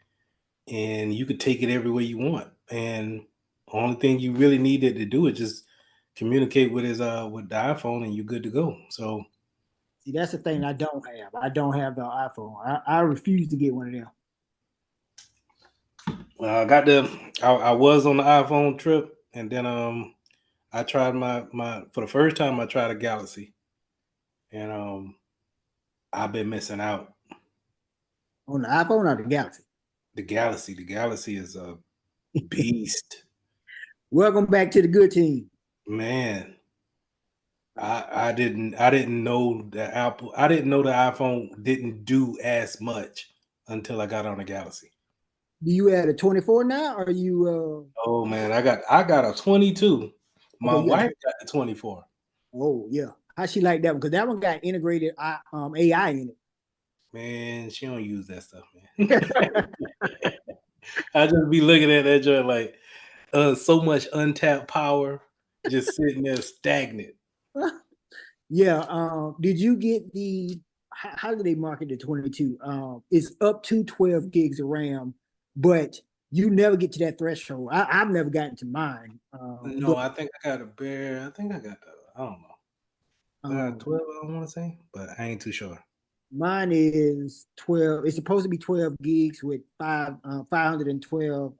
and you could take it everywhere you want. And the only thing you really needed to do is just communicate with with the iPhone, and you're good to go. So See, that's the thing I don't have. I don't have the iPhone. I refuse to get one of them. I was on the iPhone trip, and then I tried my for the first time I tried a Galaxy, and I've been missing out. On the iPhone or the Galaxy? The Galaxy is a beast. Welcome back to the good team. Man, I didn't know that Apple. I didn't know the iPhone didn't do as much until I got on the Galaxy. Do you add a 24 now, or you? Oh man, I got a 22. My Okay, yeah. wife got the 24. Oh yeah, how she like that one? Because that one got integrated AI in it. Man, she don't use that stuff, man. I just be looking at that joint like so much untapped power just sitting there stagnant. Yeah. Did you get the? How did they market the 22? It's up to 12 gigs of RAM, but you never get to that threshold. I've never gotten to mine. No, I think I got I think I got the. I don't know. I got 12. I want to say, but I ain't too sure. Mine is 12. It's supposed to be 12 gigs with 512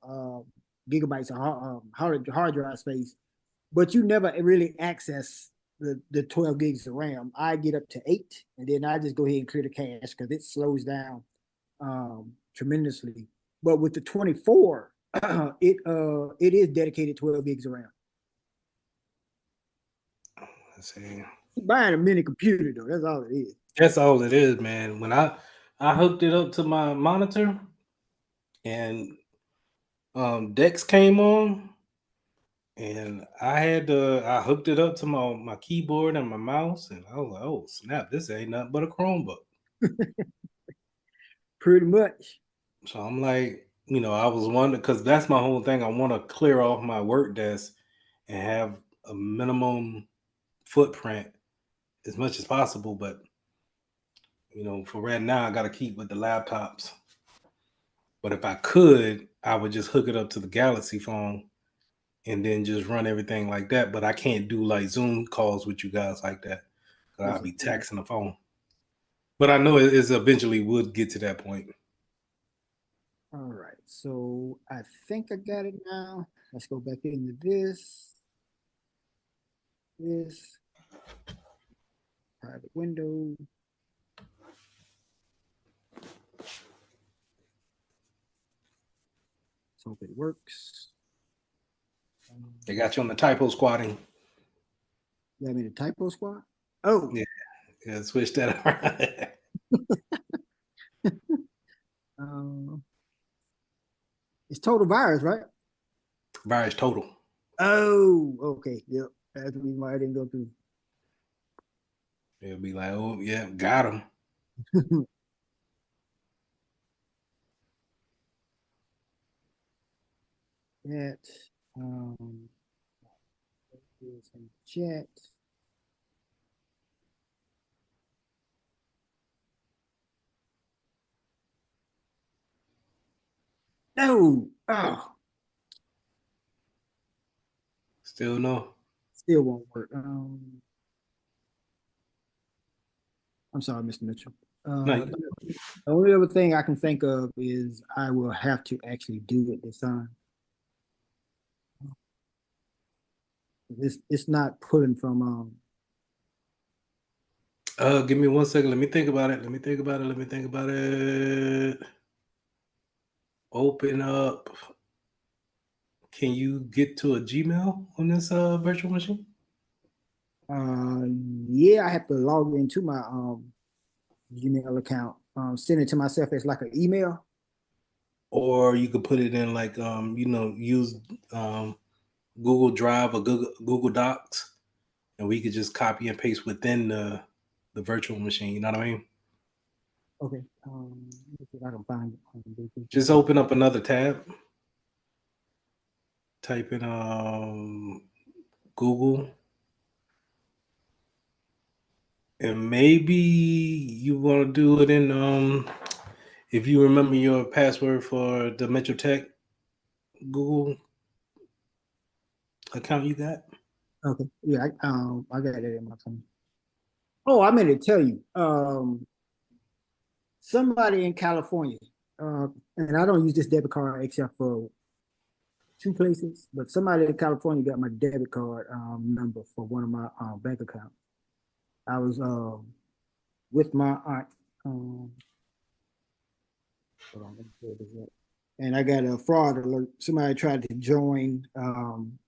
gigabytes of hard drive space, but you never really access the 12 gigs of RAM. I get up to 8, and then I just go ahead and clear the cache because it slows down tremendously. But with the 24, it is dedicated 12 gigs of RAM. Let's see. You're buying a mini computer though. That's all it is. That's all it is, man. When I hooked it up to my monitor, and Dex came on, and I hooked it up to my keyboard and my mouse, and I was like, oh snap, this ain't nothing but a Chromebook. Pretty much. So I'm like, I was wondering, because that's my whole thing. I want to clear off my work desk and have a minimum footprint as much as possible. But for right now, I got to keep with the laptops. But if I could, I would just hook it up to the Galaxy phone and then just run everything like that. But I can't do like Zoom calls with you guys like that. I'll be taxing the phone. But I know it is eventually would get to that point. All right, so I think I got it now. Let's go back into this. This private window. Let's hope it works. They got you on the typo squatting. You got me the typo squad? Oh. Yeah, switch that around. It's total virus, right? Virus total. Oh, okay. Yep. That's the reason why I didn't go through. They'll be like, oh, yeah, got him. That is in chat. No. Oh. Still no. Still won't work. I'm sorry, Mr. Mitchell. The only other thing I can think of is I will have to actually do it this time. It's not pulling from give me 1 second. Let me think about it. Open up. Can you get to a Gmail on this virtual machine? Yeah, I have to log into my Gmail account. Send it to myself as like an email. Or you could put it in like use Google Drive or Google Docs, and we could just copy and paste within the virtual machine. You know what I mean? Okay. Let's see if I can find it. Just open up another tab. Type in Google. And maybe you want to do it in if you remember your password for the Metro Tech Google account you got. Okay. Yeah, I got it in my phone. Oh, I meant to tell you. Somebody in California, and I don't use this debit card except for 2 places, but somebody in California got my debit card number for one of my bank accounts. I was with my aunt. Hold on, let me pull this up. And I got a fraud alert. Somebody tried to join some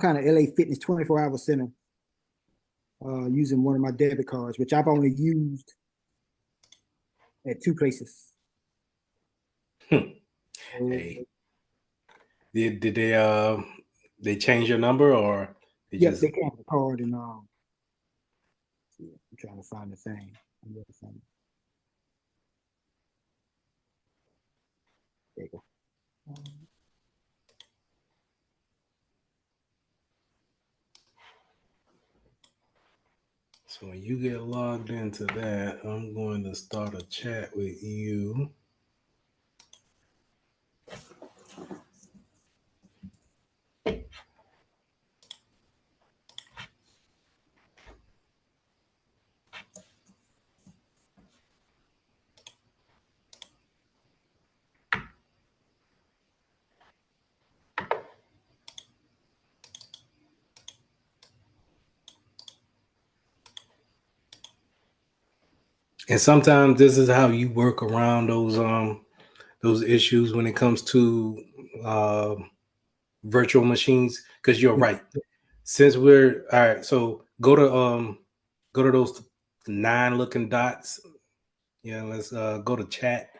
kind of LA Fitness 24-hour center using one of my debit cards, which I've only used at 2 places. Hey, did they change your number or they Yep, just? they can't the card and yeah, I'm trying to find the thing. There you go. So when you get logged into that, I'm going to start a chat with you. And sometimes this is how you work around those issues when it comes to virtual machines. Because you're right. Since we're all right, so go to those 9 looking dots. Yeah, let's go to chat.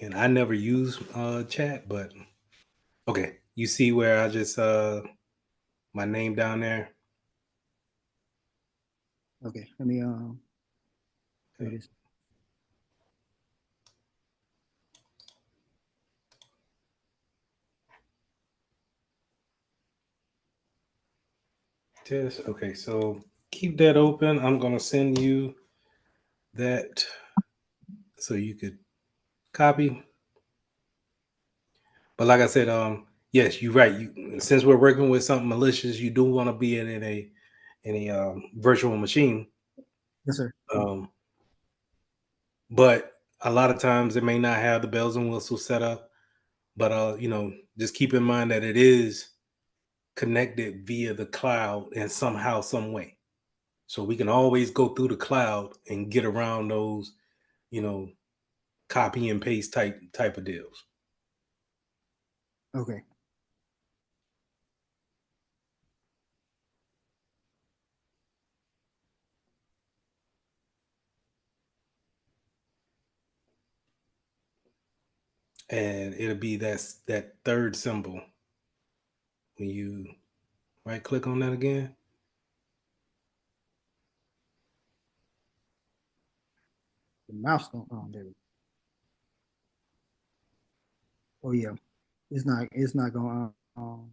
And I never use chat, but okay, you see where I just my name down there. Okay, let me do this. Test. Okay, so keep that open. I'm gonna send you that so you could copy. But like I said, yes, you're right. You since we're working with something malicious, you do want to be in a virtual machine. Yes, sir. Um, but a lot of times it may not have the bells and whistles set up. But just keep in mind that it is connected via the cloud in somehow, some way. So we can always go through the cloud and get around those, you know, copy and paste type of deals. Okay. And it'll be that third symbol when you right click on that again. The mouse don't there. Oh yeah. It's not gonna All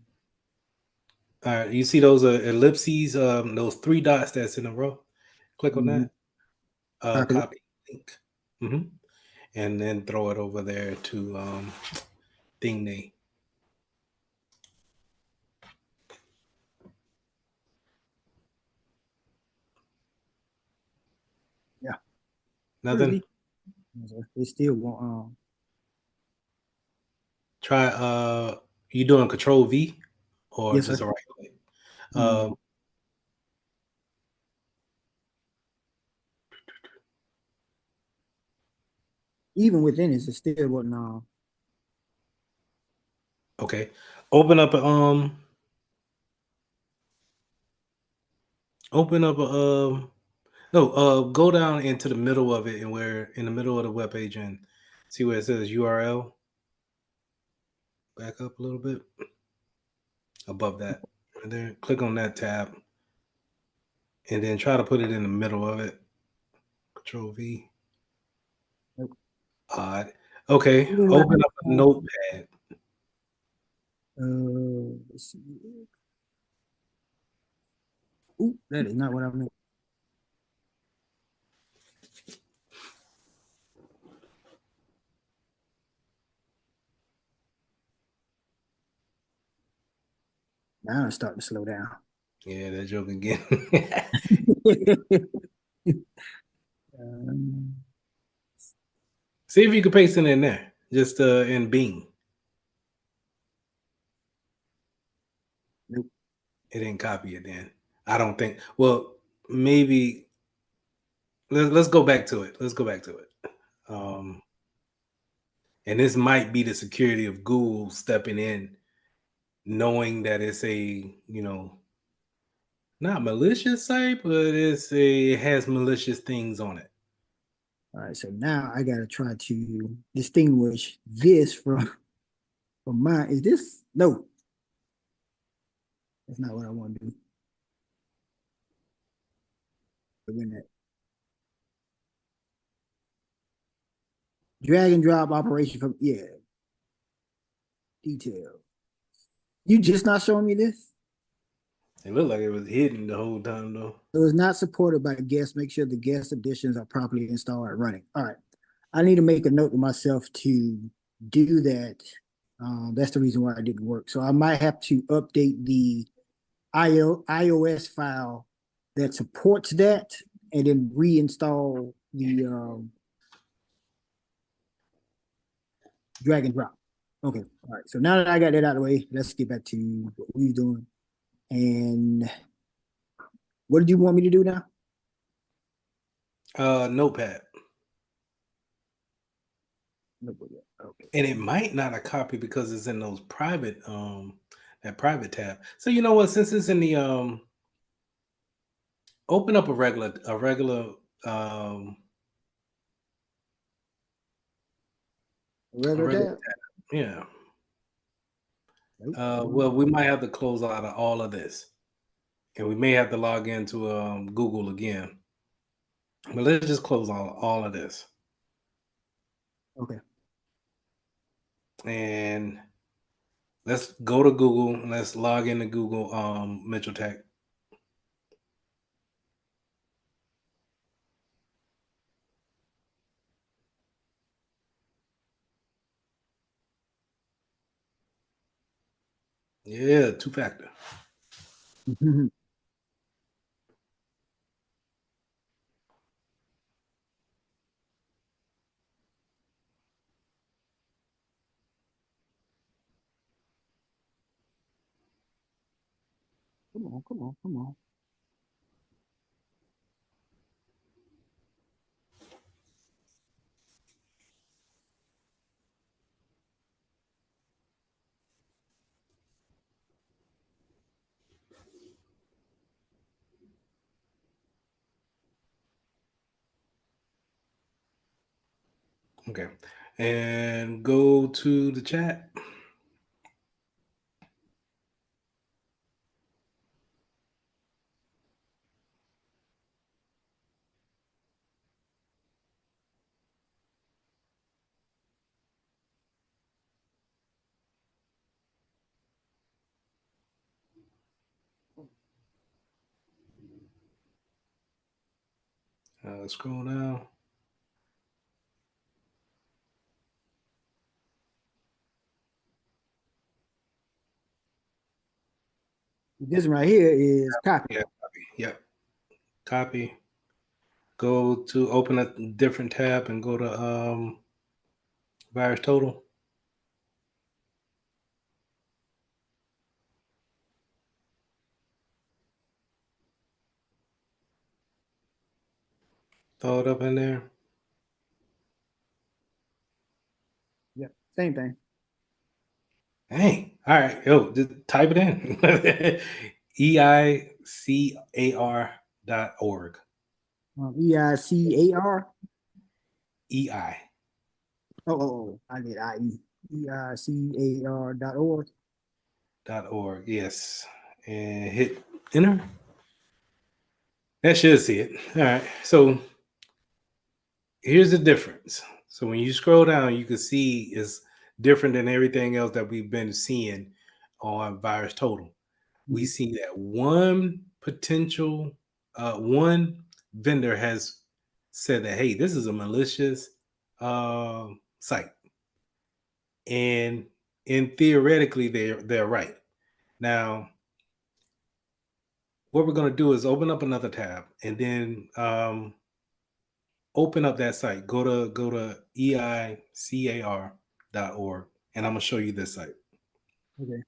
right, you see those ellipses, those three dots that's in a row. Click on mhm. that. Copy it. Copy link, and then throw it over there to thing name. Yeah. Nothing. It still won't Try you doing Control V or yes, just sir. a right click. Mm. Even within it still wasn't Okay, open up a no go down into the middle of it and where in the middle of the web page and see where it says URL. Back up a little bit above that, and then click on that tab, and then try to put it in the middle of it. Control V. nope. Odd. Okay, Even when open up a notepad. let's see. Ooh, that is not what I meant. Now I'm starting to slow down. Yeah, that joke again. um, See if you can paste it in there, just in Bing. nope. It didn't copy it then. I don't think. Well, maybe let's go back to it. Let's go back to it. Um, and this might be the security of Google stepping in, knowing that it's a not malicious site, but it has malicious things on it. All right, so now I gotta try to distinguish this from mine. Is this no? That's not what I want to do. But when that drag and drop operation from detail. You just not showing me this? It looked like it was hidden the whole time though. It was not supported by guests. Make sure the guest additions are properly installed and running. All right. I need to make a note to myself to do that. That's the reason why it didn't work. So I might have to update the iOS file that supports that and then reinstall the drag and drop. Okay. All right. So now that I got that out of the way, let's get back to what we were doing. And what did you want me to do now? Notepad. Okay. And it might not a copy because it's in those private that private tab. So you know what? Since it's in the open up a regular um a Regular regular tab? tab. Yeah. Nope. Well, we might have to close out of all of this, and we may have to log into Google again. But let's just close all of this, Okay. and let's go to Google and let's log into Google Mitchell Tech. Yeah, two-factor. Come on, come on, come on. Okay. And go to the chat. Scroll down. This one right here is copy. Yeah, copy. Yep. Copy. Go to open a different tab and go to virus total. Throw it up in there. Yep, same thing. Hey, all right, yo, just type it in. EICAR.org. EICAR. EI. Oh, I did IE. EICAR.org. .org. Yes, and hit enter. That should see it. All right, so here's the difference. So when you scroll down, you can see it's different than everything else that we've been seeing on Virus Total. We see that one vendor has said that, hey, this is a malicious site, and theoretically they're right. Now, what we're going to do is open up another tab and then open up that site. Go to eicar.org, and I'm gonna show you this site. Okay.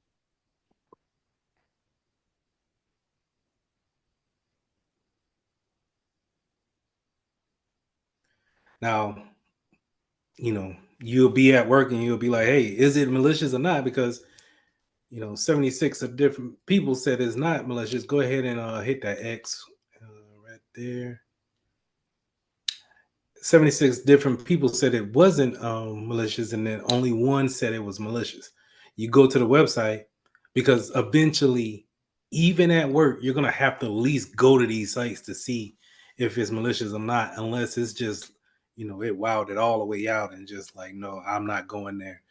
Now, you'll be at work and you'll be like, hey, is it malicious or not? Because 76 of different people said it's not malicious. Go ahead and hit that X right there. 76 different people said it wasn't malicious, and then only one said it was malicious. You go to the website because eventually, even at work, you're going to have to at least go to these sites to see if it's malicious or not, unless it's just, it wowed it all the way out and just like, no, I'm not going there,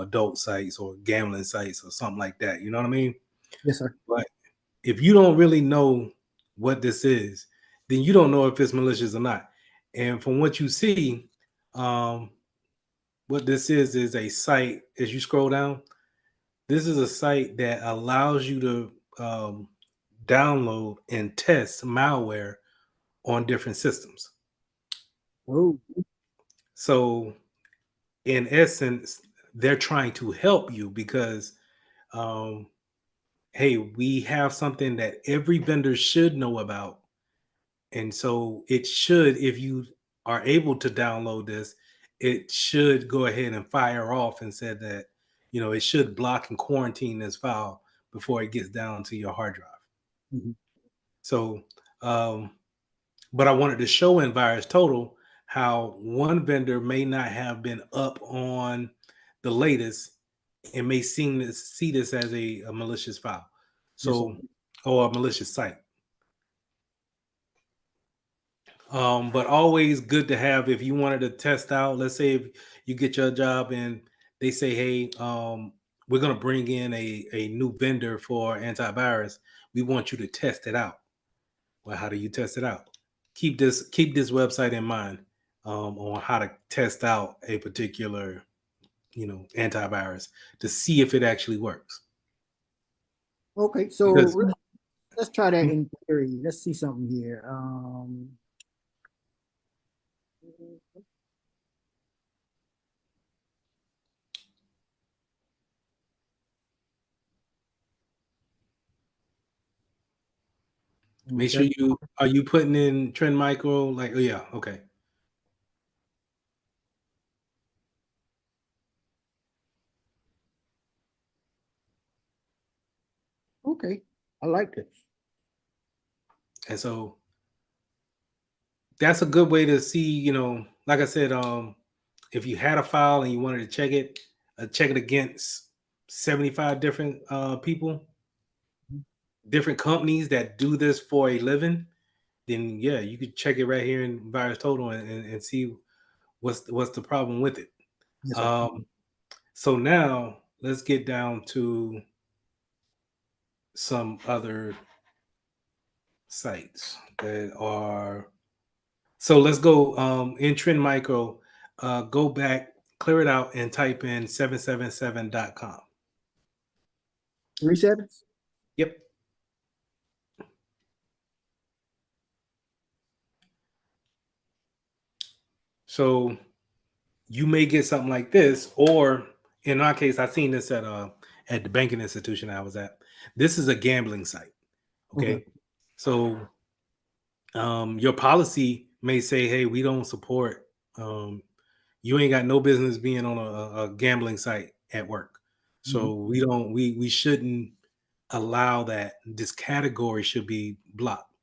adult sites or gambling sites or something like that. You know what I mean? Yes, sir. But if you don't really know what this is, then you don't know if it's malicious or not. And from what you see, what this is a site. As you scroll down, this is a site that allows you to download and test malware on different systems. Oh, So, in essence, they're trying to help you because, hey, we have something that every vendor should know about. And so it should, if you are able to download this, it should go ahead and fire off and said that, it should block and quarantine this file before it gets down to your hard drive. mm-hmm. So, but I wanted to show in Virus Total how one vendor may not have been up on the latest and may see this as a malicious file. So, Yes, or a malicious site. But always good to have if you wanted to test out. Let's say if you get your job and they say, hey, we're going to bring in a new vendor for antivirus. We want you to test it out. Well, how do you test it out? Keep this website in mind on how to test out a particular antivirus to see if it actually works. Okay, so because let's try that in theory. Let's see something here. make sure you putting in trend micro, like, oh yeah, okay. Okay, I like it. And so that's a good way to see, like I said, if you had a file and you wanted to check it against 75 different people, different companies that do this for a living, then yeah, you could check it right here in virus total and see what's the problem with it. Yes, sir. So now let's get down to some other sites that are. So let's go in Trend Micro, go back, clear it out, and type in 777.com. 3 7s. Yep. So you may get something like this, or in our case, I seen this at the banking institution I was at. This is a gambling site. Okay. So your policy may say, hey, we don't support you ain't got no business being on a gambling site at work. So we shouldn't allow that. This category should be blocked.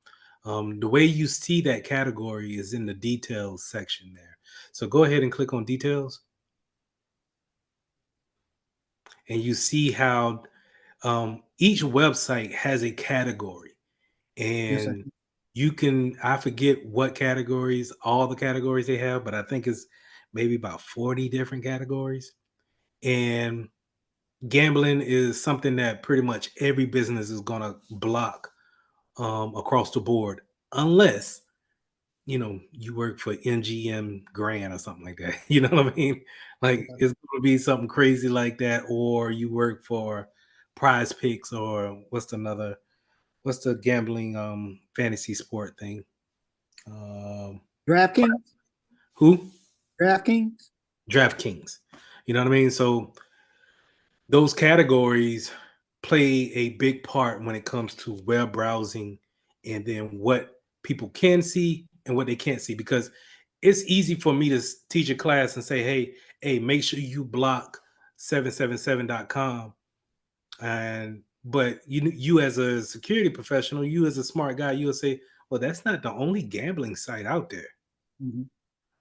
The way you see that category is in the details section there. So go ahead and click on details. And you see how each website has a category. Yes, sir. And you can, I forget what categories, all the categories they have, but I think it's maybe about 40 different categories. And gambling is something that pretty much every business is going to block across the board, unless you work for MGM Grand or something like that. You know what I mean? Like Okay. it's going to be something crazy like that, or you work for Prize Picks, or what's the gambling fantasy sport thing? DraftKings. Who? DraftKings. DraftKings. You know what I mean? So those categories play a big part when it comes to web browsing, and then what people can see and what they can't see, because it's easy for me to teach a class and say, hey, make sure you block 777.com. But you as a security professional, you as a smart guy, you'll say, well, that's not the only gambling site out there.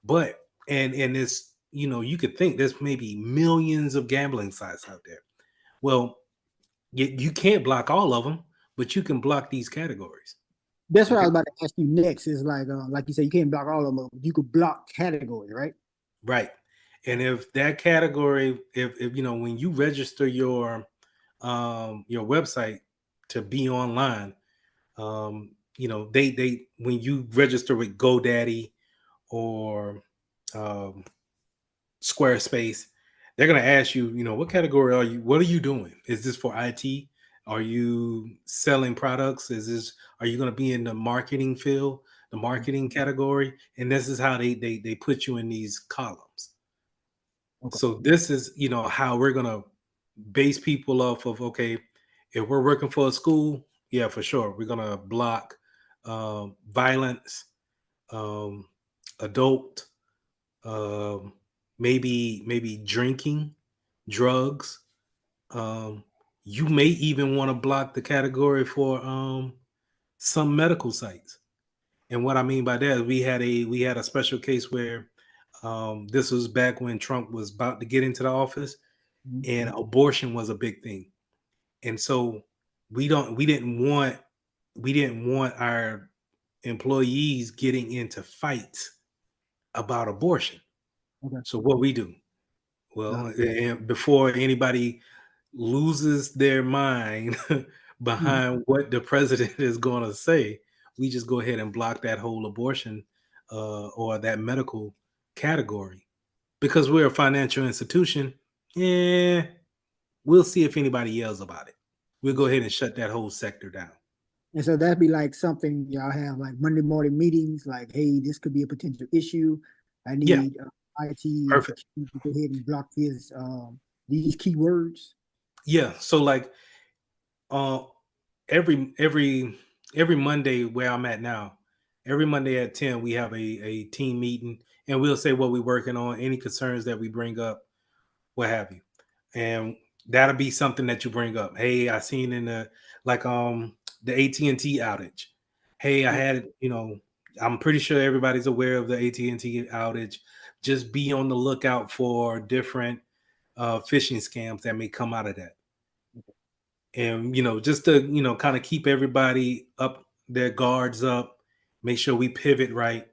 But and it's, you could think there's maybe millions of gambling sites out there. Well, you can't block all of them, but you can block these categories. That's what I Okay. was about to ask you next. Is like you said, you can't block all of them. You could block category, right? Right. And if that category, if when you register your website to be online, they when you register with GoDaddy or Squarespace, they're going to ask you, what category are you? What are you doing? Is this for IT? Are you selling products? Are you going to be in the marketing field, the marketing category? And this is how they put you in these columns. Okay. So this is, how we're going to base people off of, okay, if we're working for a school, yeah, for sure. We're going to block violence, adult, maybe drinking, drugs. You may even want to block the category for some medical sites. And what I mean by that is we had a special case where this was back when Trump was about to get into the office, and abortion was a big thing. And so we didn't want our employees getting into fights about abortion. Okay. So what we do? Well, and before anybody loses their mind behind what the president is going to say, we just go ahead and block that whole abortion or that medical category. Because we're a financial institution, yeah, we'll see if anybody yells about it. we'll go ahead and shut that whole sector down. And so that'd be like something y'all have like Monday morning meetings, like, hey, this could be a potential issue. I Yeah, need IT and perfect. security to go ahead and block this these keywords. Yeah, so like uh every every every Monday where I'm at now, every Monday at 10 we have a team meeting, and we'll say what we're working on, any concerns that we bring up, what have you. And that'll be something that you bring up. Hey, I seen in the like the AT&T outage. Hey, I had, I'm pretty sure everybody's aware of the AT&T outage. Just be on the lookout for different phishing scams that may come out of that. And just to kind of keep everybody up, their guards up, make sure we pivot right.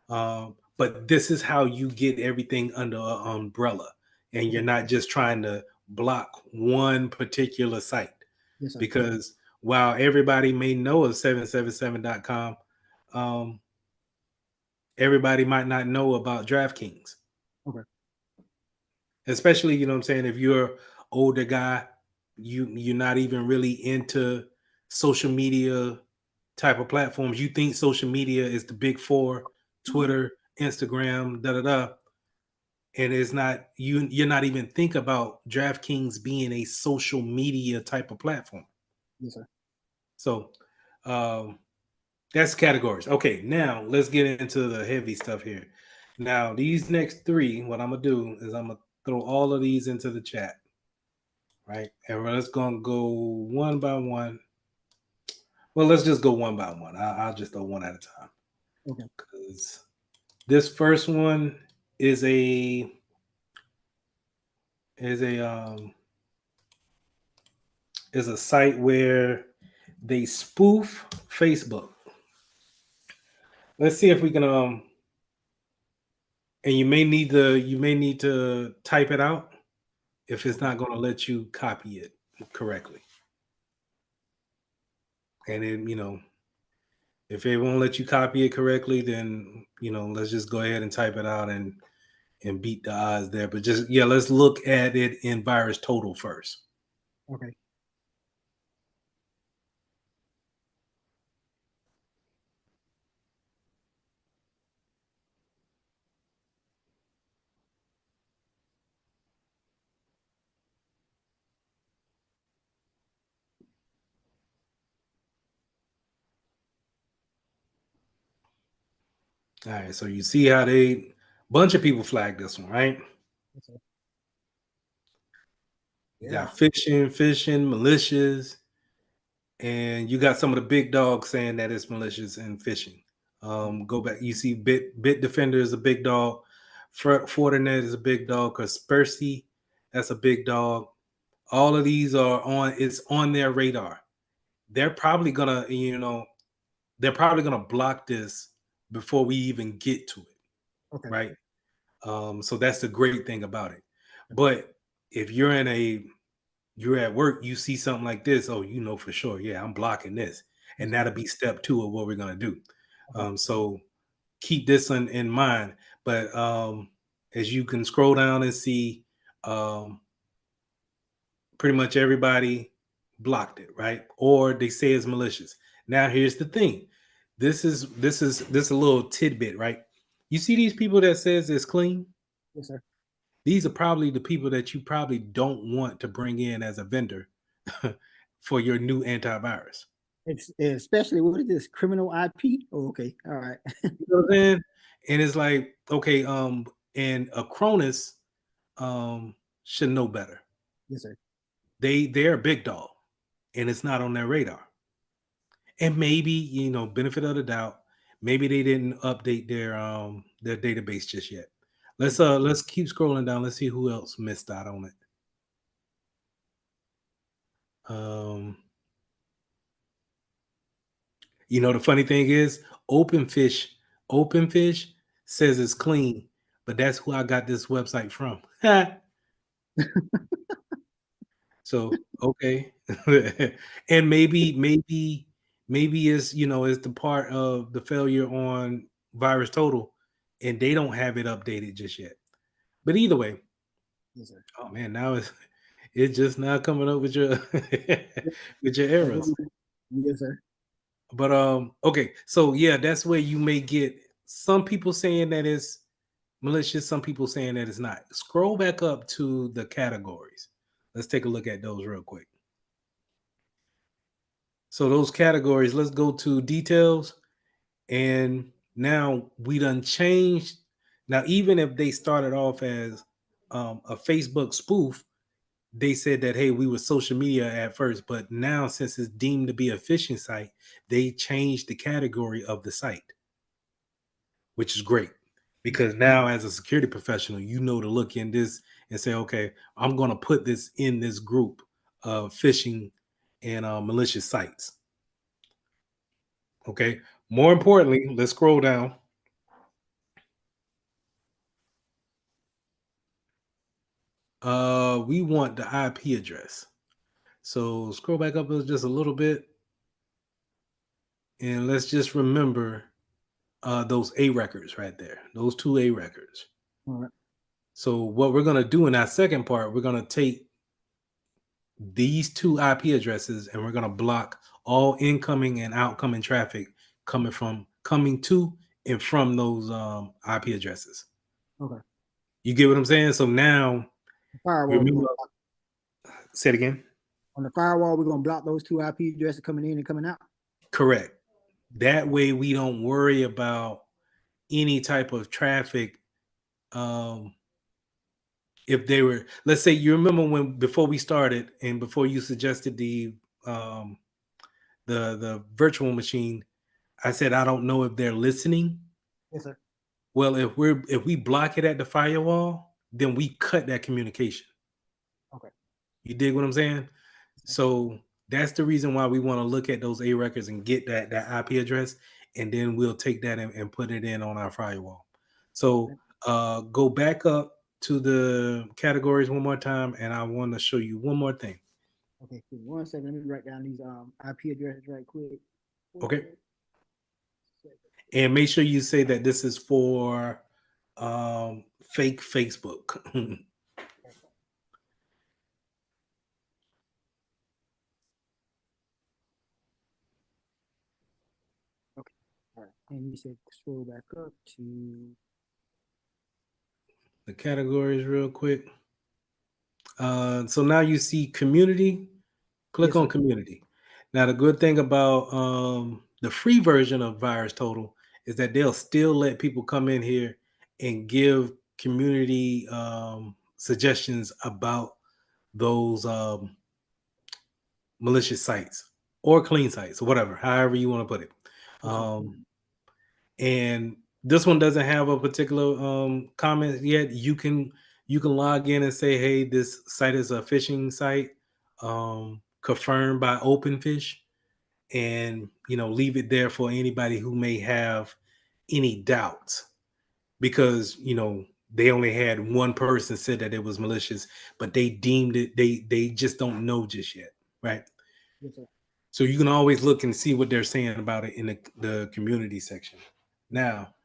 But this is how you get everything under an umbrella, and you're not just trying to block one particular site. Yes, sir. Because while everybody may know of 777.com, everybody might not know about DraftKings. Okay. Especially, what I'm saying, if you're older guy, you're not even really into social media type of platforms. You think social media is the big four: Twitter, Instagram, and it's not. You're not even think about DraftKings being a social media type of platform. Yes, sir. So that's categories. Okay, now let's get into the heavy stuff here. Now these next three, what I'm gonna do is I'm gonna throw all of these into the chat, right? And we're just gonna go one by one. Well, let's just go one by one. I'll just throw one at a time. Okay. Because this first one is a is a is a site where they spoof Facebook. Let's see if we can and you may need to type it out if it's not going to let you copy it correctly. And then, if it won't let you copy it correctly, then let's just go ahead and type it out and beat the odds there. But let's look at it in VirusTotal first. Okay. All right, so you see how bunch of people flagged this one, right? Yes, You got phishing, malicious, and you got some of the big dogs saying that it's malicious and phishing. Go back, you see Bit Defender is a big dog, Fortinet is a big dog, Kaspersky, that's a big dog. All of these it's on their radar. They're probably gonna block this before we even get to it. Okay. Right. So that's the great thing about it. But if you're at work, you see something like this, for sure, yeah, I'm blocking this. And that'll be step 2 of what we're going to do. So keep this in mind. But as you can scroll down and see, pretty much everybody blocked it, right? Or they say it's malicious. Now, here's the thing. This is a little tidbit, right? You see these people that says it's clean? Yes, sir. These are probably the people that you probably don't want to bring in as a vendor for your new antivirus. It's especially, what is this, criminal IP? Oh, okay, all right. You know what I'm saying? And it's like, okay, and Acronis should know better. Yes, sir. They're a big dog, and it's not on their radar. And maybe, benefit of the doubt, maybe they didn't update their database just yet. Let's keep scrolling down. Let's see who else missed out on it. The funny thing is, Openfish says it's clean, but that's who I got this website from. So okay, and maybe it's it's the part of the failure on VirusTotal, and they don't have it updated just yet. But either way, Yes, sir. oh man, now It's just not coming up with your with your errors. Yes, sir. But okay, so yeah, that's where you may get some people saying that it's malicious, some people saying that it's not. Scroll back up to the categories. Let's take a look at those real quick. So those categories, let's go to details. And now we done changed. Now, even if they started off as a Facebook spoof, they said that, hey, we were social media at first, but now since it's deemed to be a phishing site, they changed the category of the site, which is great because now as a security professional, you know to look in this and say, okay, I'm going to put this in this group of phishing and malicious sites. Okay. More importantly, let's scroll down. We want the IP address. So scroll back up just a little bit. And let's just remember those A records right there, those 2 A records. All right. So what we're going to do in our second part, we're going to take these 2 IP addresses and we're going to block all incoming and outgoing traffic coming to and from those IP addresses. Okay. You get what I'm saying? So now, Firewall. remember, say it again. On the firewall, we're gonna block those 2 IP addresses coming in and coming out. Correct. That way we don't worry about any type of traffic. If they were, let's say, you remember when before we started and before you suggested the virtual machine, I said I don't know if they're listening. Yes, sir. Well, if we block it at the firewall, then we cut that communication. Okay. You dig what I'm saying? So that's the reason why we want to look at those A records and get that IP address, and then we'll take that and put it in on our firewall. So go back up to the categories one more time, and I want to show you one more thing. Okay, 1 second. Let me write down these IP addresses right quick. Okay. And make sure you say that this is for fake Facebook. Okay. All right. And you said scroll back up to the categories real quick. So now you see community. Click on community. Now the good thing about the free version of VirusTotal is that they'll still let people come in here and give community suggestions about those malicious sites or clean sites or whatever, however you want to put it. And this one doesn't have a particular comment yet. You can log in and say, hey, this site is a phishing site confirmed by OpenFish, and leave it there for anybody who may have any doubts, because they only had one person said that it was malicious, but they deemed it, they just don't know just yet, right? yes, sir. So you can always look and see what they're saying about it in the community section. Now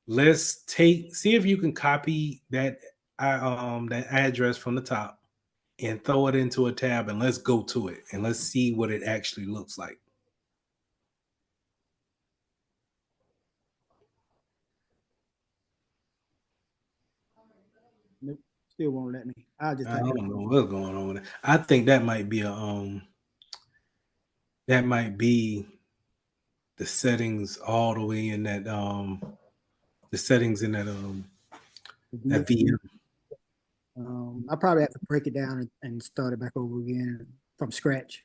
let's see if you can copy that address from the top and throw it into a tab, and let's go to it and let's see what it actually looks like. Nope, still won't let me. I'll just I type it. don't know what's going on with it. I think that might be the settings all the way in that the settings in that that VM. I probably have to break it down and start it back over again from scratch.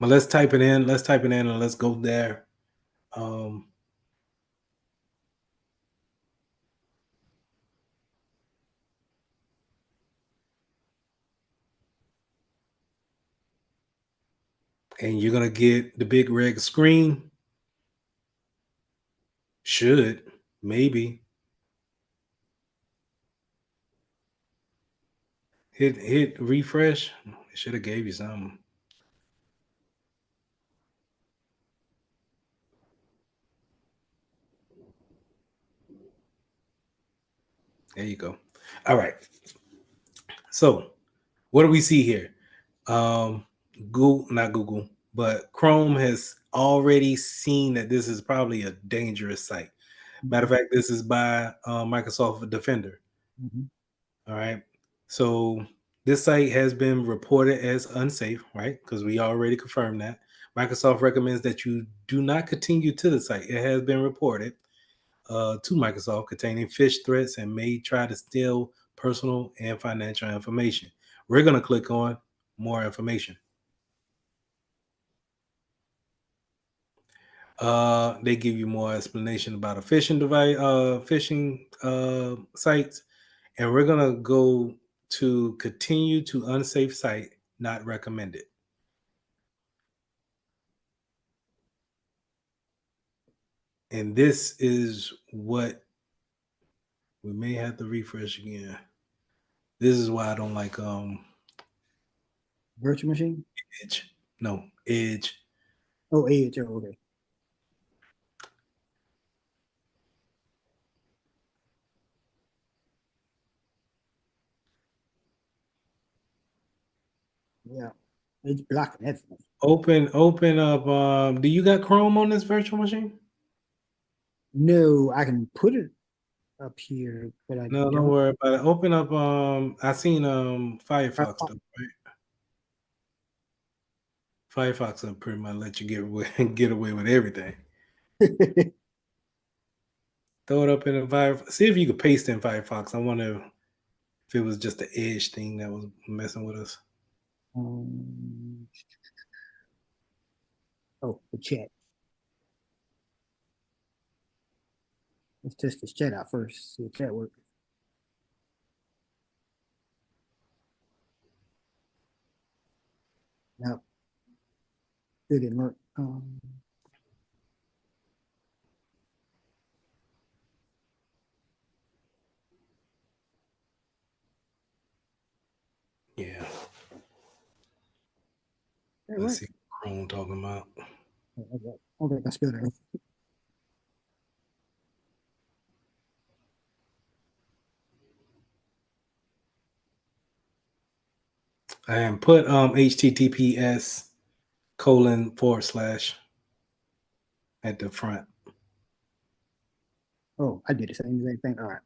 But let's type it in. Let's type it in and let's go there. And you're gonna get the big red screen. Should maybe hit refresh. It should have gave you something. There you go. All right. So what do we see here? Not Google, but Chrome has already seen that this is probably a dangerous site. Matter of fact, this is by Microsoft Defender. All right. So this site has been reported as unsafe, right? Because we already confirmed that. Microsoft recommends that you do not continue to the site. It has been reported to Microsoft containing phish threats and may try to steal personal and financial information. We're going to click on more information. They give you more explanation about a phishing device, phishing sites, and we're gonna go to continue to unsafe site, not recommended. And this is what we may have to refresh again. This is why I don't like Virtual machine? Edge. No, Edge. Oh, Edge. Oh, okay. Yeah. It's blocking everything. Open up. Do you got Chrome on this virtual machine? No, I can put it up here, but I No, don't don't. worry about it. Open up. I seen Firefox though, right? Firefox will pretty much let you get away with everything. Throw it up in a Firefox. See if you could paste in Firefox. I wonder if it was just the Edge thing that was messing with us. Oh, the chat. Let's test this chat out first. See if that works. No, it didn't work. Yeah. That Let's worked. see what Chrome talking about. Okay, I spelled it right. And put https:// at the front. Oh, I did the same exact thing. All right.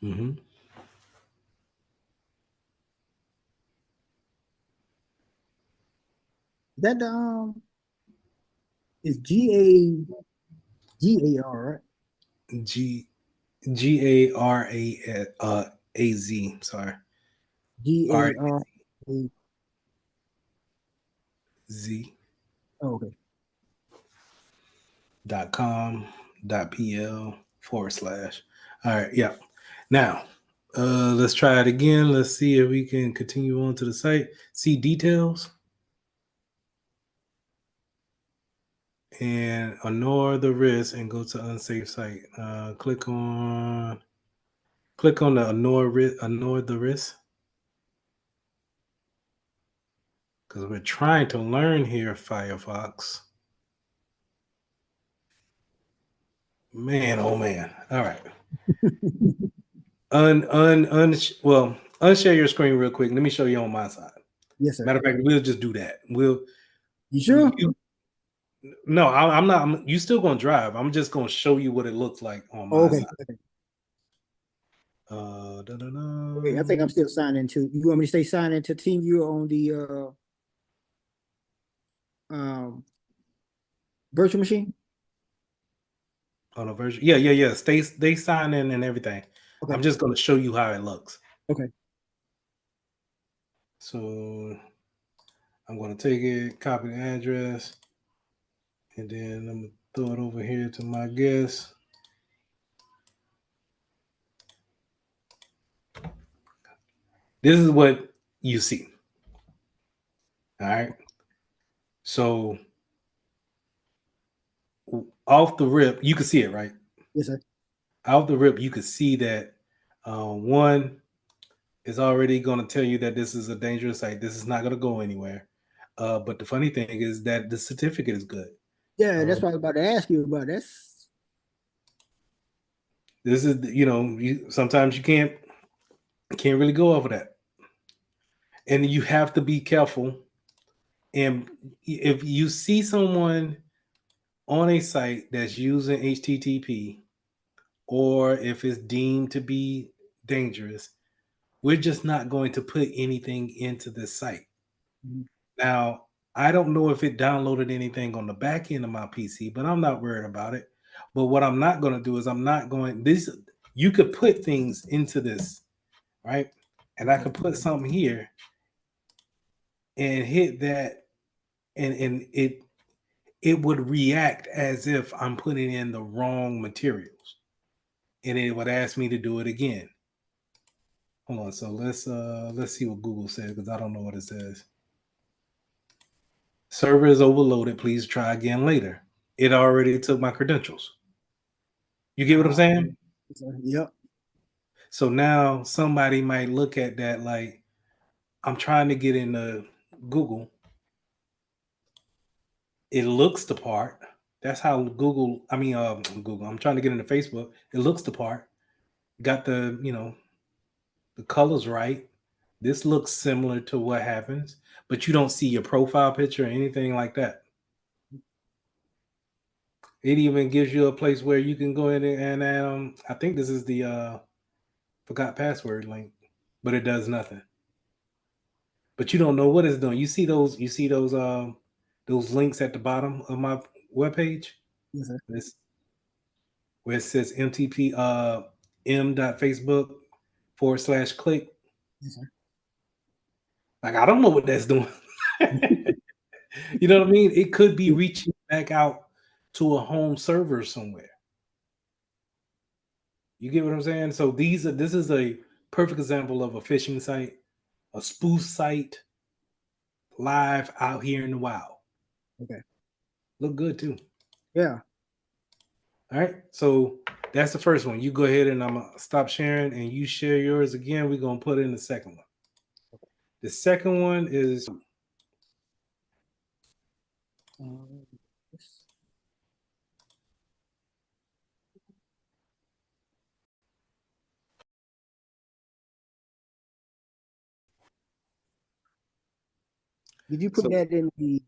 Mm-hmm. That is GAR, right? GARAZ. Sorry. GAR. Z. Oh, okay. .com.pl / All right, yeah. Now, let's try it again. Let's see if we can continue on to the site. See details. And ignore the risk and go to unsafe site. Click on the ignore the risk. Because we're trying to learn here, Firefox. Man, oh man. All right. Unshare your screen real quick. Let me show you on my side. Yes, sir. Matter of fact, we'll just do that. You sure? No, I'm not. You still gonna drive. I'm just gonna show you what it looks like on my okay. side. Okay, I think I'm still signed into. You want me to stay signed into TeamViewer on the virtual machine? On a version, yeah. They sign in and everything. Okay. I'm just gonna show you how it looks. Okay. So I'm gonna take it, copy the address, and then I'm gonna throw it over here to my guest. This is what you see. All right. So off the rip, you can see it, right? Yes, sir. Off the rip, you can see that one is already going to tell you that this is a dangerous site. This is not going to go anywhere. But the funny thing is that the certificate is good. Yeah, that's what I was about to ask you about. That's This is, sometimes you can't really go over that, and you have to be careful. And if you see someone on a site that's using HTTP, or if it's deemed to be dangerous, we're just not going to put anything into this site. Mhm. Now, I don't know if it downloaded anything on the back end of my PC, but I'm not worried about it. But what I'm not going to do is you could put things into this, right? And I could put something here and hit that, and it would react as if I'm putting in the wrong materials. And it would ask me to do it again. Hold on, so let's see what Google says, because I don't know what it says. Server is overloaded. Please try again later. It already took my credentials. You get what I'm saying? Yep. So now somebody might look at that like, I'm trying to get into Google. It looks the part. That's how Google. Google. I'm trying to get into Facebook. It looks the part. Got the colors right. This looks similar to what happens, but you don't see your profile picture or anything like that. It even gives you a place where you can go in and I think this is the forgot password link, but it does nothing. But you don't know what it's doing. You see those links at the bottom of my webpage? Yes, sir. Where it says MTP m.facebook/click. Yes, sir. Like, I don't know what that's doing. You know what I mean? It could be reaching back out to a home server somewhere. You get what I'm saying? So this is a perfect example of a phishing site, a spoof site, live out here in the wild. Okay. Look good too. Yeah. All right. So that's the first one. You go ahead and I'm gonna stop sharing and you share yours again. We're gonna put in the second one. The second one is Did you put that in the?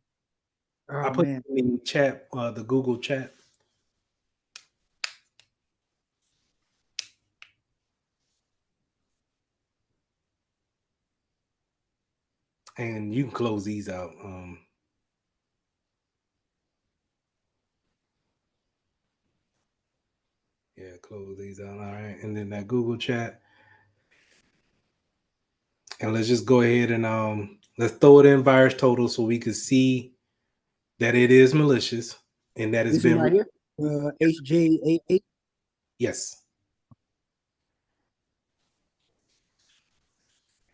I Oh put man. it in the chat, the Google chat. And you can close these out. Yeah, close these out. All right. And then that Google chat. And let's just go ahead and let's throw it in virus total so we can see that it is malicious and that it's This one been right here. HJ88. yes.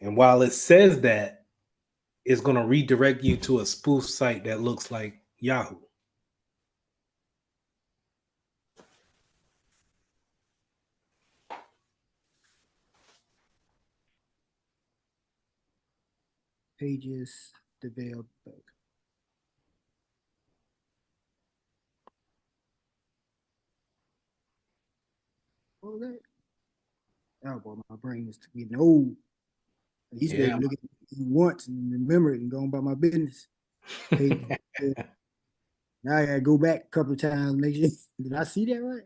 And while it says that, it's going to redirect you to a spoof site that looks like Yahoo. Pages developed. Oh, that. Oh boy, my brain is getting old. I used to be able to look at it once and remember it and go on about my business. Page, now I gotta go back a couple of times, make sure. Did I see that right?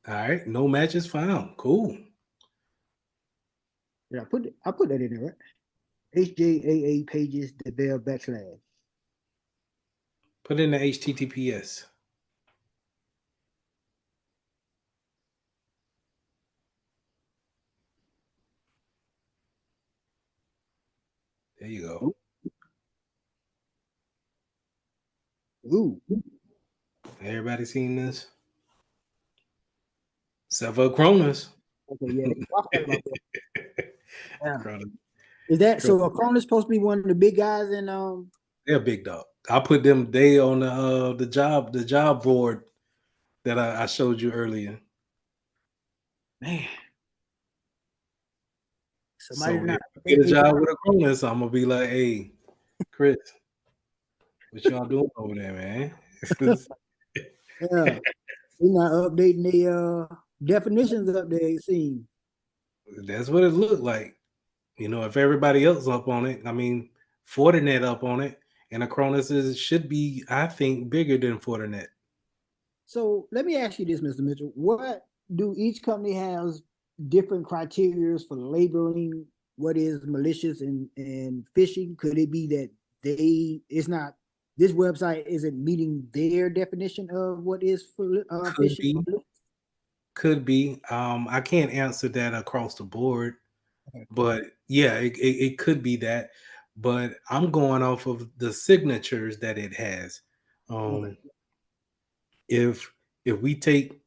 All right, no matches found. Cool. Yeah, I put that in there, right? HJAA pages develop /. Put in the HTTPS. There you go. Ooh. Everybody seen this? Except for Cronus. Okay, yeah. I forgot about that. Yeah. Cronus. Is that so? Cronus supposed to be one of the big guys in They're a big dog. I put them. They on the job board that I showed you earlier. Man. So Somebody not if you get a job with a Cronus, I'm gonna be like, hey, Chris, what y'all doing over there, man? Yeah. We're not updating the definitions up there, it seems. That's what it looked like. You know, if everybody else up on it, I mean, Fortinet up on it, and Acronis should be, I think, bigger than Fortinet. So let me ask you this, Mr. Mitchell. What do each company has different criteria for labeling what is malicious and phishing? Could it be that this website isn't meeting their definition of what is Could phishing? be, could be. I can't answer that across the board, Okay. but yeah, it could be that. But I'm going off of the signatures that it has. Okay. If we take,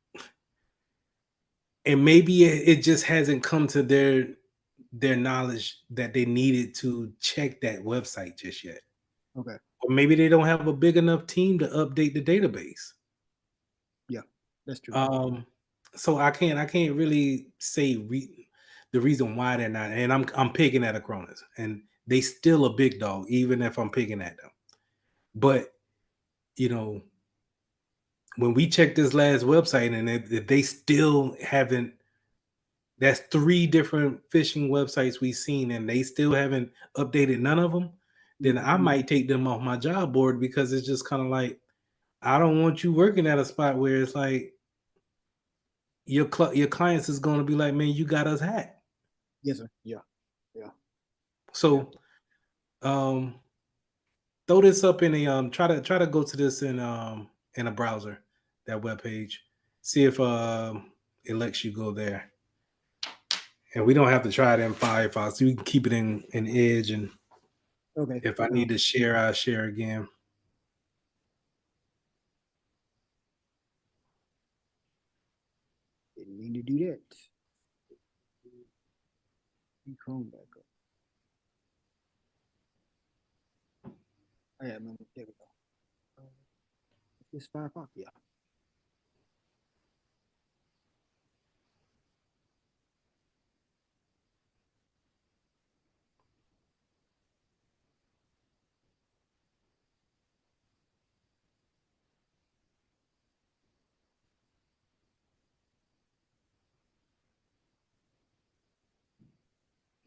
and maybe it just hasn't come to their knowledge that they needed to check that website just yet. Okay. Or maybe they don't have a big enough team to update the database. Yeah, that's true. So I can't really say the reason why they're not. And I'm picking at Acronis, and they still a big dog, even if I'm picking at them. But you know, when we check this last website, and if they still haven't, that's 3 different phishing websites we've seen, and they still haven't updated none of them, then I might take them off my job board, because it's just kind of like, I don't want you working at a spot where it's like your clients is going to be like, man, you got us hacked. Yes, sir. Yeah. Yeah. So throw this up in a try to go to this in a browser, that web page, see if it lets you go there. And we don't have to try it in Firefox. We can keep it in Edge, and Okay. if I need to share, I'll share again. Didn't mean to do that. Chrome back up. Oh, yeah, no, there we go. This Firefox, yeah.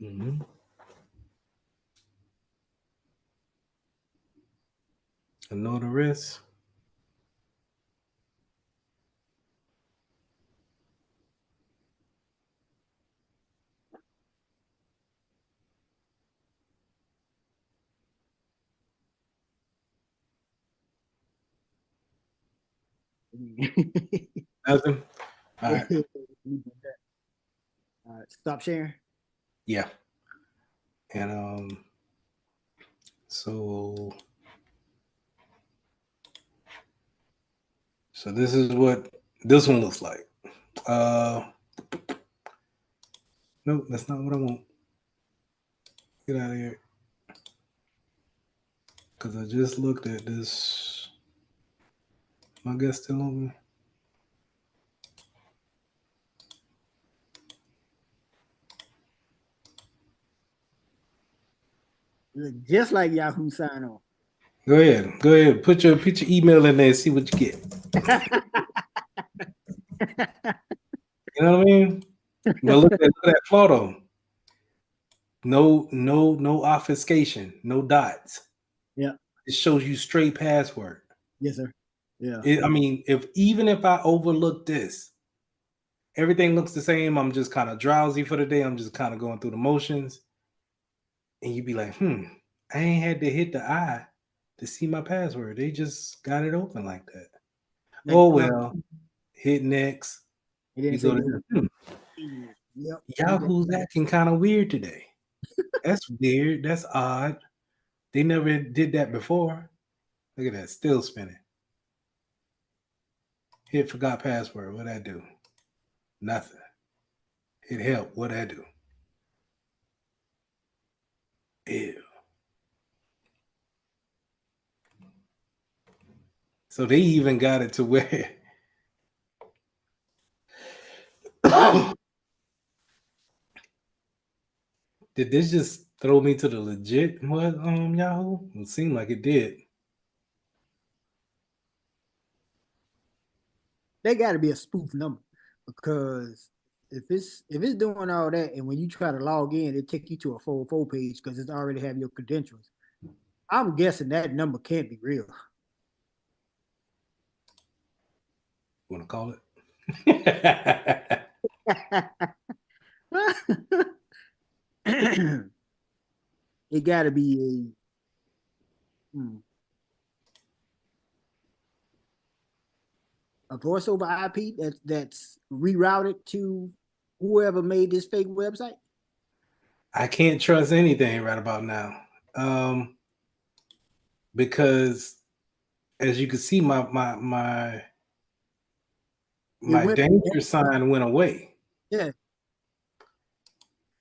Mm-hmm. I know the risk. Nothing. All right. All right, stop sharing. Yeah. And so this is what this one looks like. No, that's not what I want. Get out of here. Because I just looked at this. My guest still open? Look just like Yahoo sign on. Go ahead. Put your email in there and see what you get. You know what I mean? But look at that photo. No obfuscation, no dots. Yeah. It shows you straight password. Yes, sir. Yeah. I mean, even if I overlook this, everything looks the same. I'm just kind of drowsy for the day. I'm just kind of going through the motions. And you'd be like, I ain't had to hit the I to see my password. They just got it open like that. Like, Oh, well, hit next. You go to Yep. Yahoo's acting kind of weird today. That's weird. That's odd. They never did that before. Look at that, still spinning. Hit forgot password. What'd I do? Nothing. Hit help. What'd I do? Ew. So they even got it to where did this just throw me to the legit Yahoo? It seemed like it did. they got to be a spoof number, because if it's doing all that, and when you try to log in, it take you to a 404 page because it's already have your credentials. I'm guessing that number can't be real. Want to call it? It got to be a voice over IP that's rerouted to whoever made this fake website. I can't trust anything right about now, because as you can see, my danger sign went away. Yeah.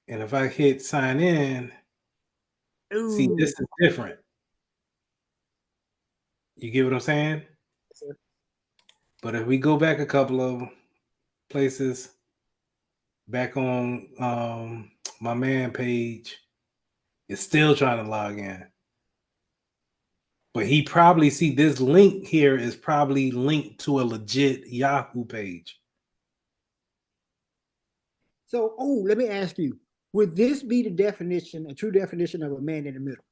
And if I hit sign in, see, this is different. You get what I'm saying? Sir. But if we go back a couple of places, back on my man page, it's still trying to log in. But he probably, see, this link here is probably linked to a legit Yahoo page. So, let me ask you, would this be the definition, a true definition of a man in the middle?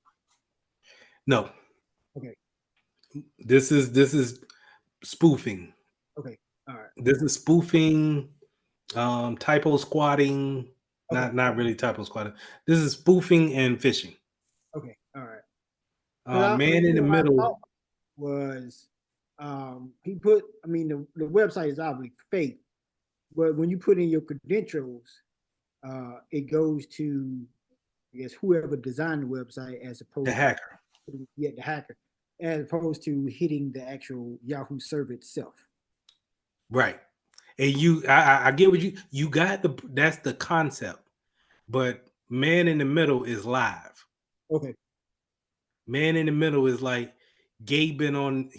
No. Okay. This is spoofing. Okay. All right. This is spoofing, typo squatting, okay. not really typo squatting. This is spoofing and phishing. Okay. All right. Man in the middle was he put, I mean, the website is obviously fake, but when you put in your credentials, it goes to, I guess, whoever designed the website, as opposed the hacker. Yeah, the hacker, as opposed to hitting the actual Yahoo server itself. Right. And I get what you got, that's the concept, but man in the middle is live. Okay. Man in the middle is like Gabe been on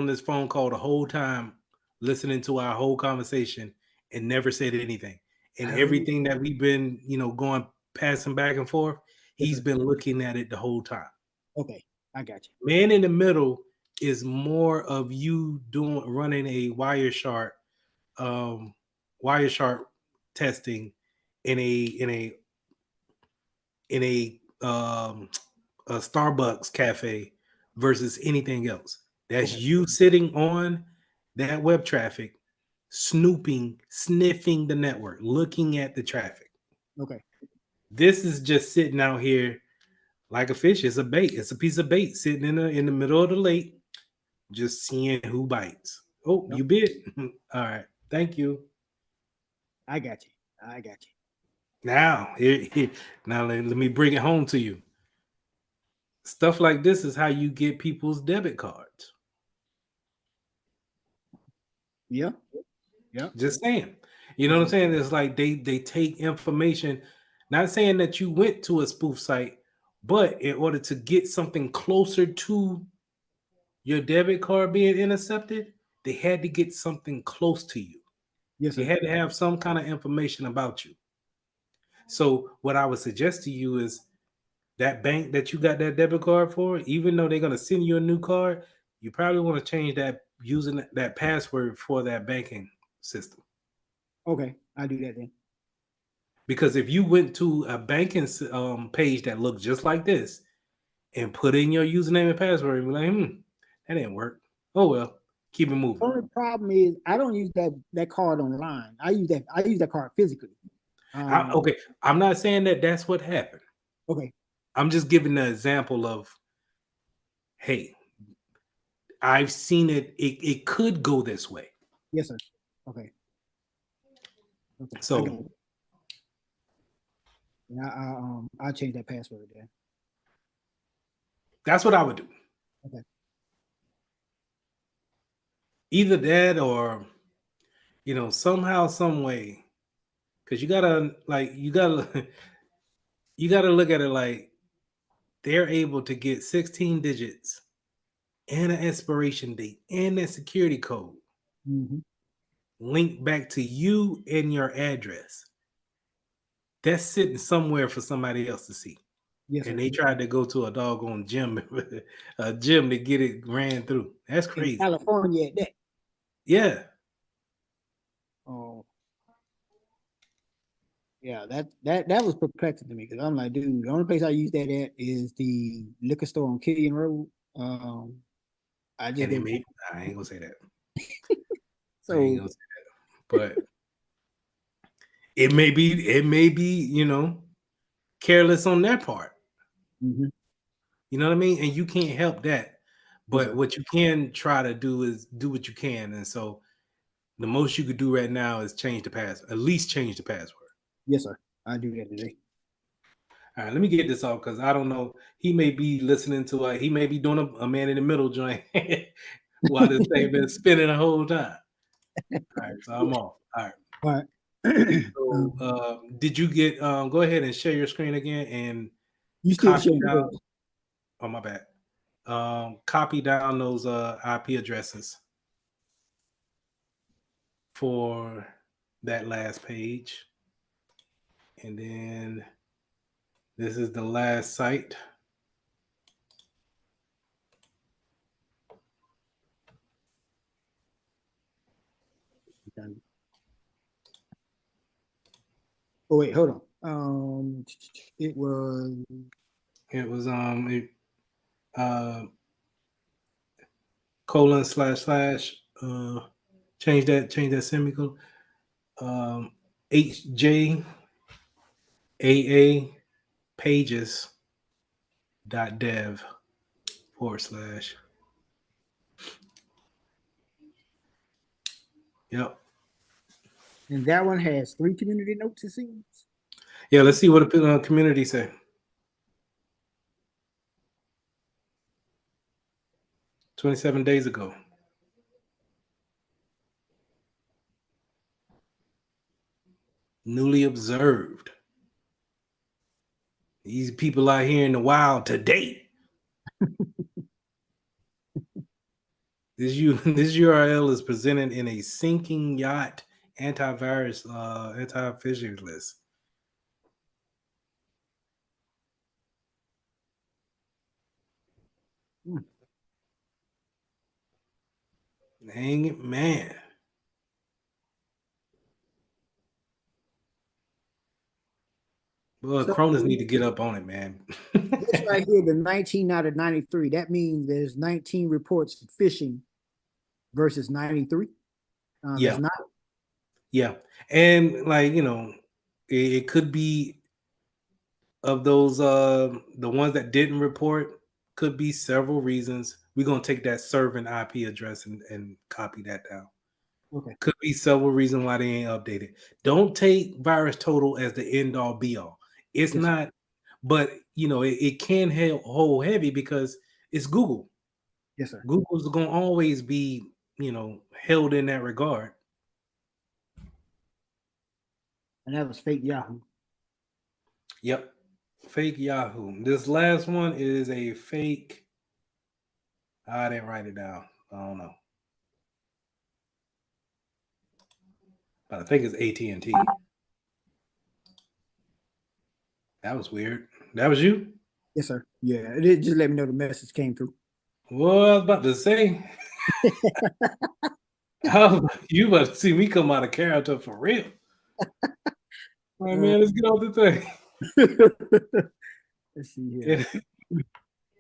this phone call the whole time, listening to our whole conversation and never said anything. And everything that we've been, passing back and forth, he's been looking at it the whole time. Okay, I got you. Man in the middle is more of you running a Wireshark testing in a Starbucks cafe versus anything else. That's you sitting on that web traffic, snooping, sniffing the network, looking at the traffic. Okay. This is just sitting out here like a fish. It's a bait. It's a piece of bait sitting in the middle of the lake, just seeing who bites. Oh, you bit. All right. Thank you. I got you. Now, now let me bring it home to you. Stuff like this is how you get people's debit cards. Yeah. Just saying. You know what I'm saying? It's like they take information, not saying that you went to a spoof site, but in order to get something closer to your debit card being intercepted, they had to get something close to you. Yes, they had to have some kind of information about you. So what I would suggest to you is that bank that you got that debit card for, even though they're going to send you a new card, you probably want to change that using that password for that banking system. Okay, I'll do that then. Because if you went to a banking page that looked just like this and put in your username and password, and be like, that didn't work. Oh well, keep it moving. The only problem is I don't use that card online. I use that card physically. Okay, I'm not saying that that's what happened. Okay. I'm just giving the example of, hey, I've seen it. It could go this way. Yes, sir. Okay. So, I'll change that password then. That's what I would do. Okay. Either that or, somehow, some way, because you gotta look at it like they're able to get 16 digits and an expiration date and a security code linked back to you and your address. That's sitting somewhere for somebody else to see. Yes, and sir. They tried to go to a doggone gym to get it ran through. That's crazy. In California at that. Yeah. Yeah, that was perplexing to me because I'm like, dude, the only place I use that at is the liquor store on Killian Road. I just And it go. may, I ain't gonna say that. I ain't So gonna say that. But it may be, you know, careless on their part. mhm. You know what I mean? And you can't help that. Yes, But sir. what you can try to do is do what you can. And so the most you could do right now is change the password. At least change the password. Yes, sir. I do that today. All right, let me get this off because I don't know. He may be listening to he may be doing a man in the middle joint while this thing been spinning the whole time. All right, so I'm off. All right. All right. So did you get go ahead and share your screen again and You still copy showing down, yours. oh my bad. Copy down those IP addresses for that last page. And then this is the last site. Oh wait, hold on. It was Colon / change that semicolon. HJAA pages.dev / Yep. and that one has 3 community notes, it seems. Yeah, let's see what the community say. 27 days ago. Newly observed. These people out here in the wild today. This URL is presented in a sinking yacht antivirus anti-phishing list. Dang it, man. Well, So Cronus need to get up on it, man. this right here, the 19 out of 93, that means there's 19 reports of phishing versus 93. That's Yeah. not. Yeah. And like, you know, it could be of those the ones that didn't report, could be several reasons. We're gonna take that serving IP address and copy that down. Okay. Could be several reasons why they ain't updated. Don't take virus total as the end all be all. It's Yes, sir. not, but you know, it can hold heavy because it's Google. Yes, sir. Google's gonna always be, you know, held in that regard. And that was fake Yahoo. Yep. Fake Yahoo. This last one is a fake. I didn't write it down. I don't know. But I think it's AT&T. That was weird. That was you? Yes, sir. Yeah, it just let me know the message came through. Well, I was about to say. You about to see me come out of character for real. All right, man, let's get off the thing. Let's see here.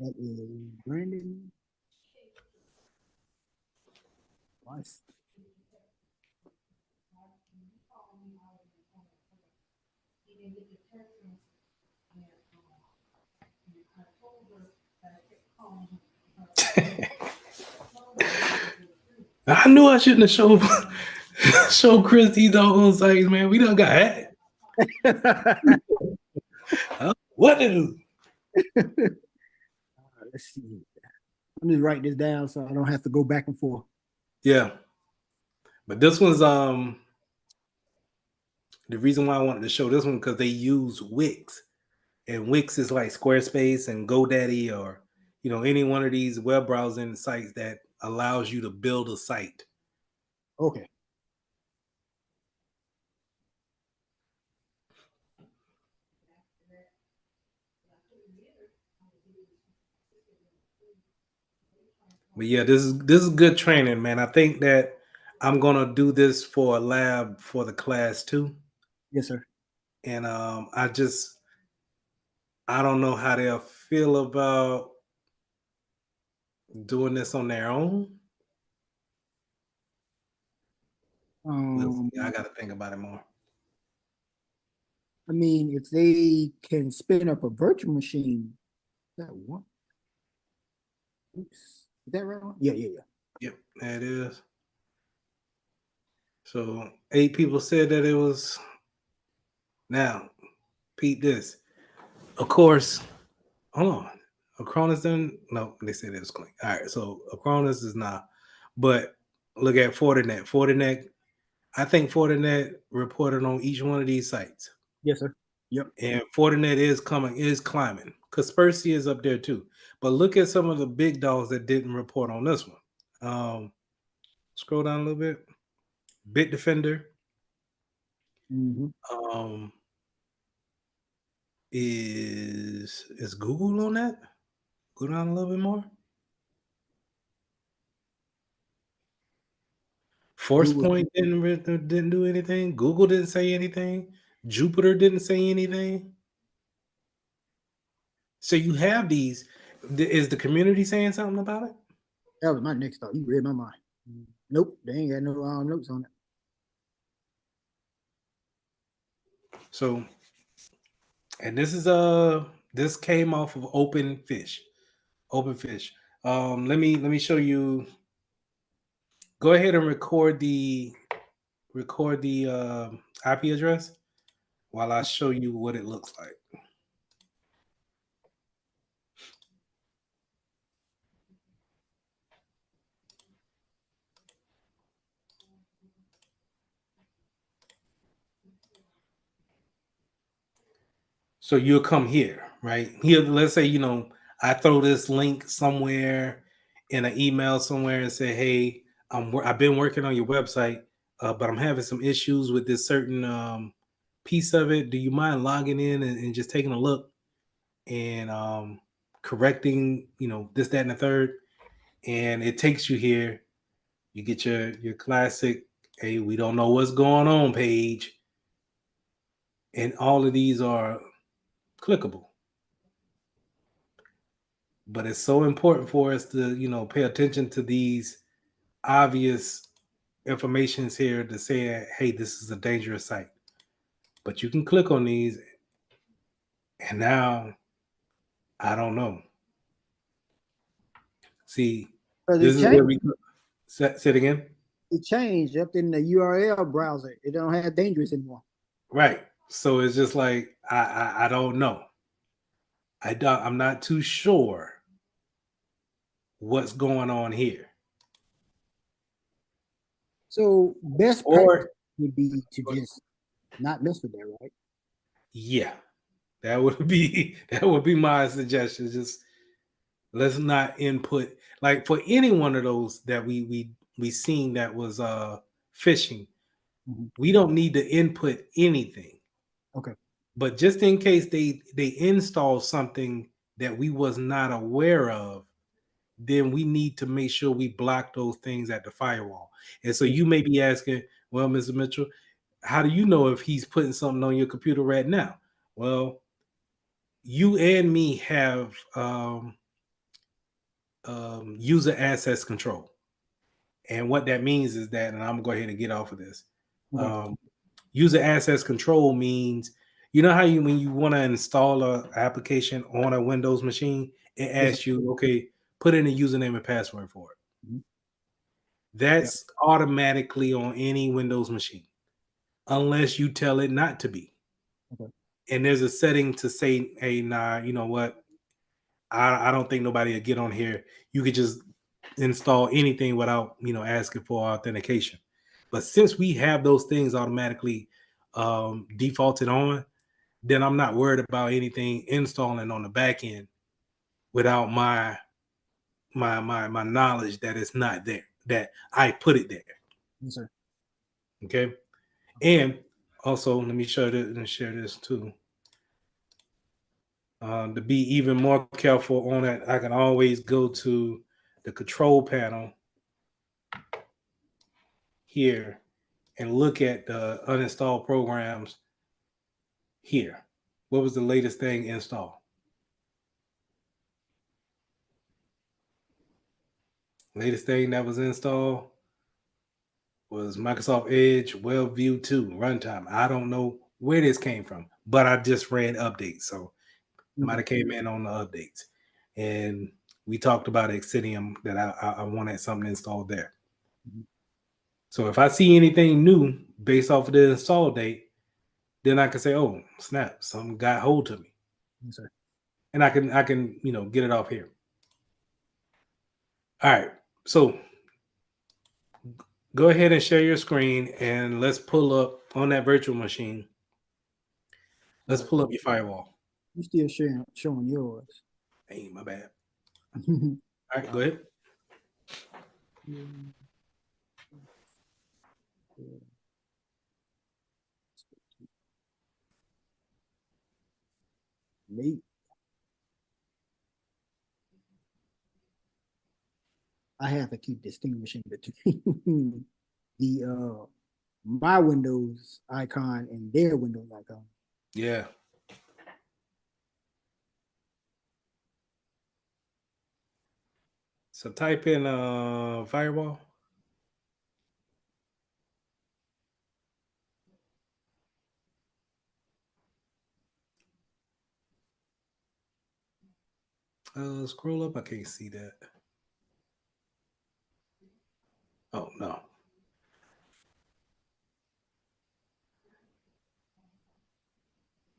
That is Brandon. Nice. I knew I shouldn't have showed Chris these doggone sites, man. We done got hacked. What to do? Let's see. I'm just writing this down so I don't have to go back and forth. Yeah. But this one's the reason why I wanted to show this one because they use Wix. And Wix is like Squarespace and GoDaddy or, you know, any one of these web browsing sites that allows you to build a site. Okay. But yeah, this is good training, man. I think that I'm gonna do this for a lab for the class too. Yes, sir. and I don't know how they'll feel about doing this on their own. We'll see. I got to think about it more. I mean, if they can spin up a virtual machine, that one. Oops. Is that right? Yeah. Yep, that is. So 8 people said that it was. Now, Pete, this. Of course, hold on. Acronis done. No, they said it was clean. All right, so Acronis is not. But look at Fortinet. Fortinet. I think Fortinet reported on each one of these sites. Yes, sir. Yep. And Fortinet is climbing. Kaspersky is up there too. But look at some of the big dogs that didn't report on this one. Scroll down a little bit. Bitdefender. Is Google on that? Go down a little bit more. ForcePoint didn't do anything. Google didn't say anything. Jupiter didn't say anything. So you have these. Is the community saying something about it? That was my next thought. You read my mind. Nope, they ain't got no notes on it. So, and this came off of Open Fish. Let me show you. Go ahead and record the IP address while I show you what it looks like. So you'll come here, right? Here, let's say, I throw this link somewhere in an email somewhere and say, hey, I've been working on your website, but I'm having some issues with this certain piece of it. Do you mind logging in and just taking a look and correcting, this, that, and the third? And it takes you here. You get your classic, hey, we don't know what's going on page. And all of these are clickable. But it's so important for us to, pay attention to these obvious informations here to say, hey, this is a dangerous site. But you can click on these, and now I don't know. See, this is where we say it again. It changed up in the URL browser. It don't have dangerous anymore. Right. So it's just like I don't know. I'm not too sure what's going on here. So best practice would be to just not mess with that, right? Yeah, that would be my suggestion. Just let's not input, like, for any one of those that we seen that was phishing. We don't need to input anything. Okay. But just in case they install something that we was not aware of, then we need to make sure we block those things at the firewall. And so you may be asking, well, Mr. Mitchell, how do you know if he's putting something on your computer right now? Well, you and me have user access control. And what that means is that, and I'm going to go ahead and get off of this. User access control means, you know how when you want to install an application on a Windows machine, it asks you, okay, put in a username and password for it. That's automatically on any Windows machine, unless you tell it not to be. And there's a setting to say, hey, nah, you know what? I don't think nobody will get on here. You could just install anything without, asking for authentication. But since we have those things automatically defaulted on, then I'm not worried about anything installing on the back end without my knowledge that it's not there, that I put it there. Yes, sir. Okay. And also, let me share this too. To be even more careful on it, I can always go to the control panel here and look at the uninstalled programs here. What was the latest thing installed? Latest thing that was installed was Microsoft Edge WebView 2 runtime. I don't know where this came from, but I just ran updates. So it might have came in on the updates. And we talked about Exidium that I wanted something installed there. So if I see anything new based off of the install date, then I can say, oh, snap, something got hold to me. Yes, sir. And I can get it off here. All right. So go ahead and share your screen and let's pull up on that virtual machine. Let's pull up your firewall. You still showing yours. Hey, my bad. All right, go ahead. Neat. I have to keep distinguishing between the my Windows icon and their Windows icon. Yeah. So type in firewall. Scroll up. I can't see that. Oh no.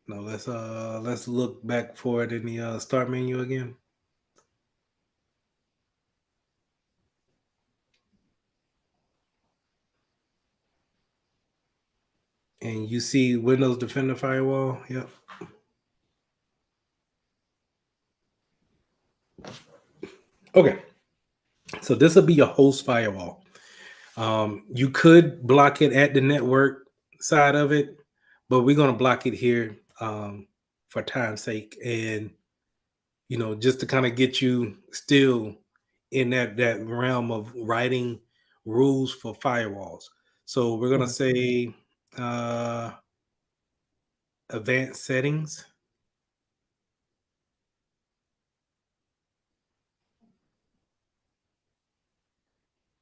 No, let's look back for it in the start menu again. And you see Windows Defender Firewall. Yep. Okay. So this will be your host firewall. You could block it at the network side of it, but we're going to block it here for time's sake. And, just to kind of get you still in that realm of writing rules for firewalls. So we're going to say advanced settings.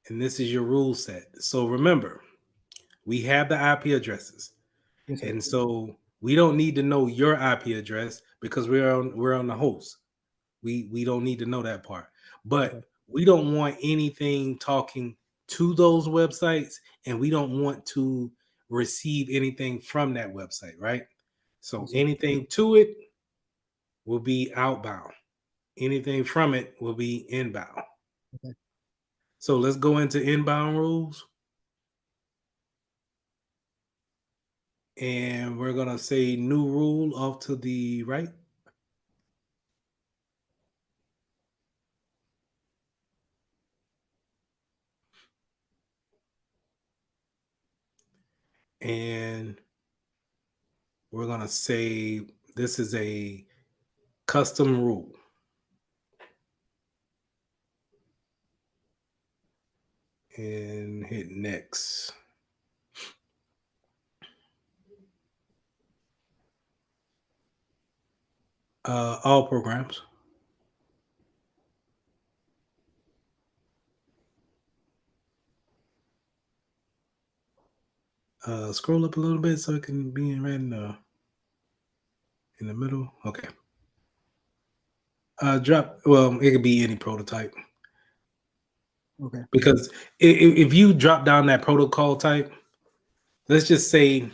And this is your rule set. So remember, we have the IP addresses. Yes, And so we don't need to know your IP address because we're on the host. We don't need to know that part. But we don't want anything talking to those websites, and we don't want to receive anything from that website, right? So anything to it will be outbound. Anything from it will be inbound. Okay. So let's go into inbound rules. And we're going to say new rule off to the right. And we're going to say this is a custom rule. And hit next. All programs. Scroll up a little bit so it can be right in the middle. Okay. It could be any prototype. Okay. Because if you drop down that protocol type, let's just say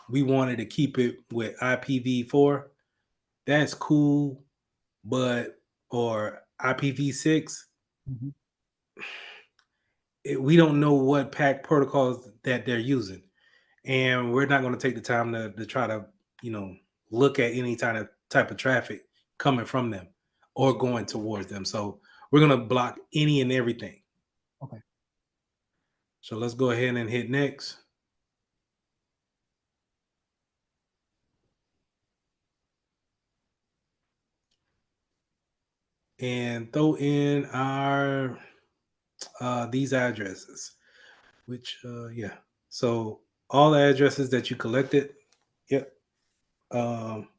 we wanted to keep it with IPv4. That's cool, or IPv6. Mm-hmm. We don't know what pack protocols that they're using, and we're not going to take the time to try to look at any type of traffic coming from them or going towards them. So we're going to block any and everything. Okay. So let's go ahead and hit next. And throw in our these addresses, which yeah. So all the addresses that you collected, yep. Um,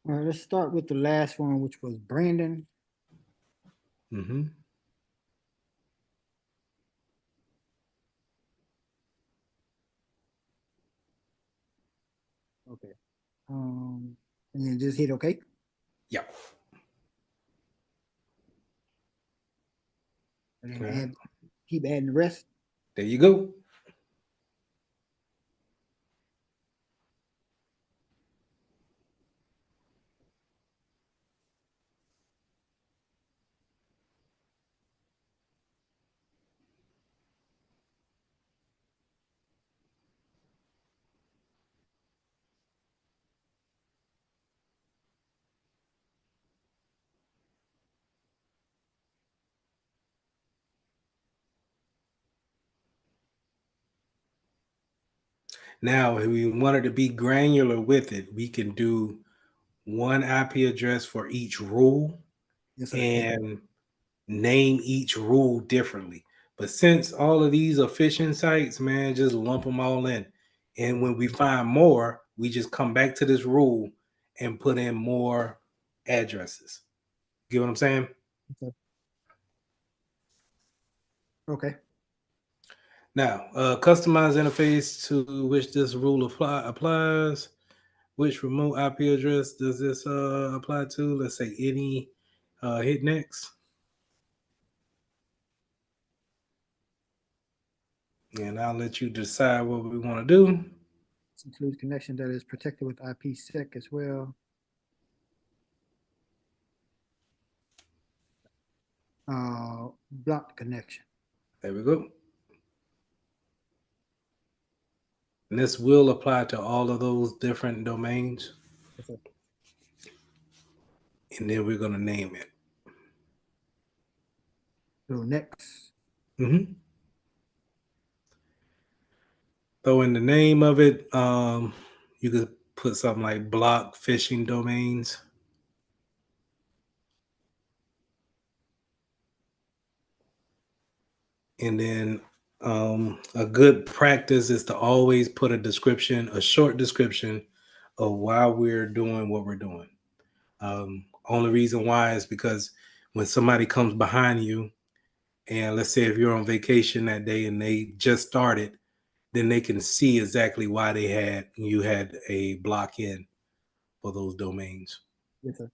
All right, let's start with the last one, which was Brandon. mhm. Okay. And then just hit OK. Yeah. And then Okay. keep adding the rest. There you go. Now, if we wanted to be granular with it, we can do one IP address for each rule Yes, sir. and name each rule differently. But since all of these are phishing sites, man, just lump them all in. And when we find more, we just come back to this rule and put in more addresses. Get what I'm saying? Okay. Now, customize interface to which this rule applies. Which remote IP address does this apply to? Let's say any. Hit next. And I'll let you decide what we want to do. This includes connection that is protected with IPsec as well. Blocked connection. There we go. And this will apply to all of those different domains. Yes, sir. And then we're going to name it. So next. Mm-hmm. So in the name of it, you could put something like block phishing domains. And then a good practice is to always put a description, a short description of why we're doing what we're doing. Only reason why is because when somebody comes behind you, and let's say if you're on vacation that day and they just started, then they can see exactly why you had a block in for those domains. Yes, sir.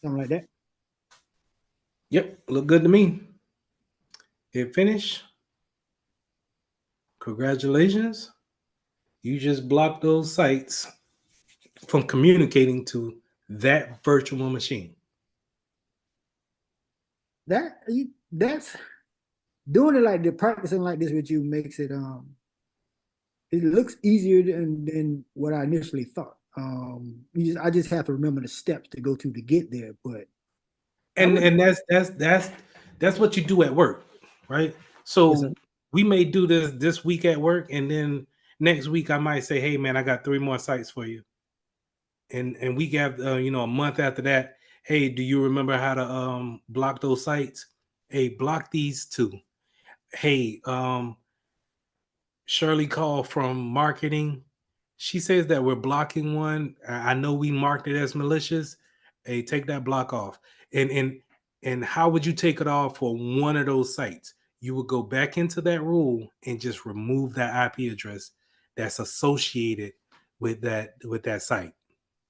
Something like that. Yep, look good to me. Hit finish. Congratulations. You just blocked those sites from communicating to that virtual machine. That's doing it like the practicing like this with you makes it it looks easier than what I initially thought. I just have to remember the steps to go to get there. But And that's what you do at work, right? yes, sir. So we may do this week at work, and then next week I might say, hey man, I got 3 more sites for you. And we have a month after that, hey, do you remember how to block those sites? Hey, block these 2. Hey, Shirley called from marketing. She says that we're blocking one. I know we marked it as malicious. Hey, take that block off. And how would you take it off for one of those sites? You would go back into that rule and just remove that IP address that's associated with that site.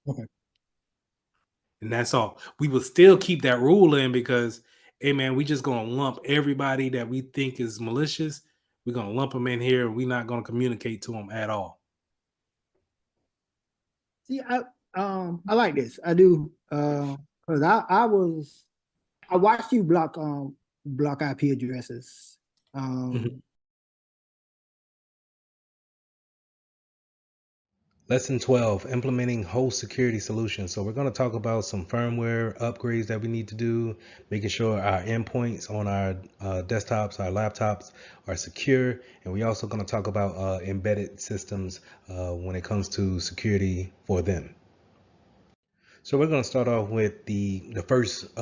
Okay. And that's all. We will still keep that rule in because, hey man, we just gonna lump everybody that we think is malicious. We're gonna lump them in here. We're not gonna communicate to them at all. See, I like this. I do. Because I watched you block IP addresses. Mhm. Lesson 12, implementing host security solutions. So we're going to talk about some firmware upgrades that we need to do, making sure our endpoints on our desktops, our laptops are secure. And we're also going to talk about embedded systems when it comes to security for them. So we're going to start off with the first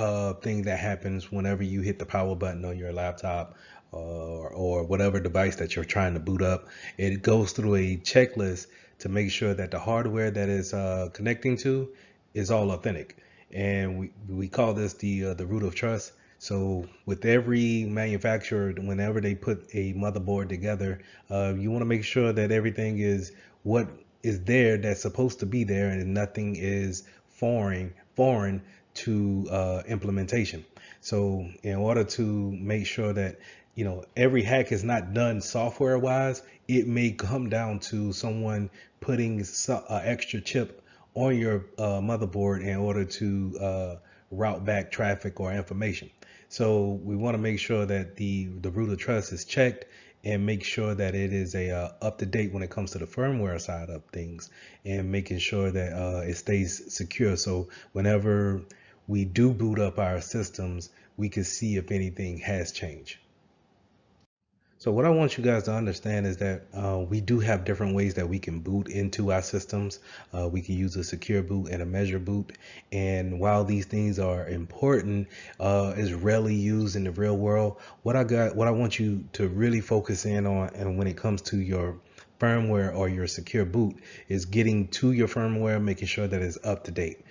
thing that happens whenever you hit the power button on your laptop or whatever device that you're trying to boot up. It goes through a checklist to make sure that the hardware that is connecting to is all authentic. And we call this the root of trust. So with every manufacturer, whenever they put a motherboard together, you want to make sure that everything is what is there that's supposed to be there, and nothing is foreign to implementation. So in order to make sure that every hack is not done software wise, it may come down to someone putting an extra chip on your motherboard in order to route back traffic or information. So we want to make sure that the root of trust is checked and make sure that it is up to date when it comes to the firmware side of things, and making sure that it stays secure. So whenever we do boot up our systems, we can see if anything has changed. So what I want you guys to understand is that we do have different ways that we can boot into our systems. We can use a secure boot and a measure boot. And while these things are important, is rarely used in the real world. What I want you to really focus in on, and when it comes to your firmware or your secure boot, is getting to your firmware, making sure that it's up to date.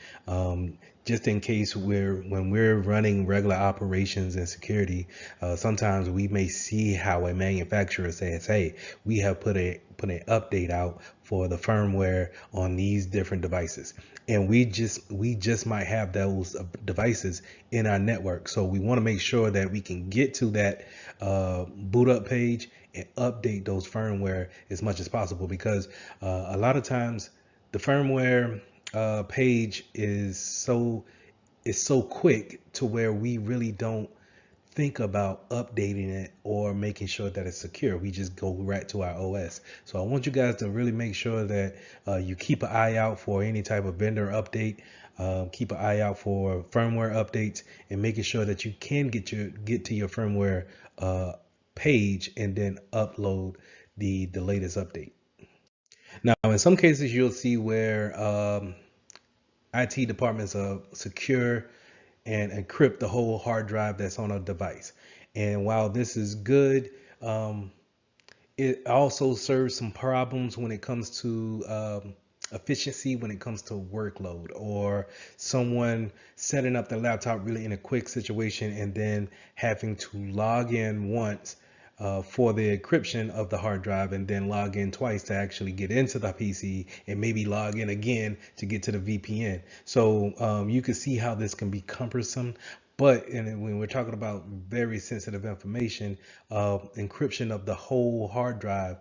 Just in case when we're running regular operations and security, sometimes we may see how a manufacturer says, hey, we have put an update out for the firmware on these different devices, and we just might have those devices in our network. So we want to make sure that we can get to that boot up page and update those firmware as much as possible, because a lot of times the firmware page is so quick to where we really don't think about updating it or making sure that it's secure. We just go right to our OS. So I want you guys to really make sure that you keep an eye out for any type of vendor update. Keep an eye out for firmware updates, and making sure that you can get to your firmware page and then upload the latest update. Now, in some cases, you'll see where IT departments secure and encrypt the whole hard drive that's on a device. And while this is good, it also serves some problems when it comes to efficiency, when it comes to workload, or someone setting up the laptop really in a quick situation and then having to log in once for the encryption of the hard drive, and then log in twice to actually get into the PC, and maybe log in again to get to the VPN. So you can see how this can be cumbersome. But when we're talking about very sensitive information, encryption of the whole hard drive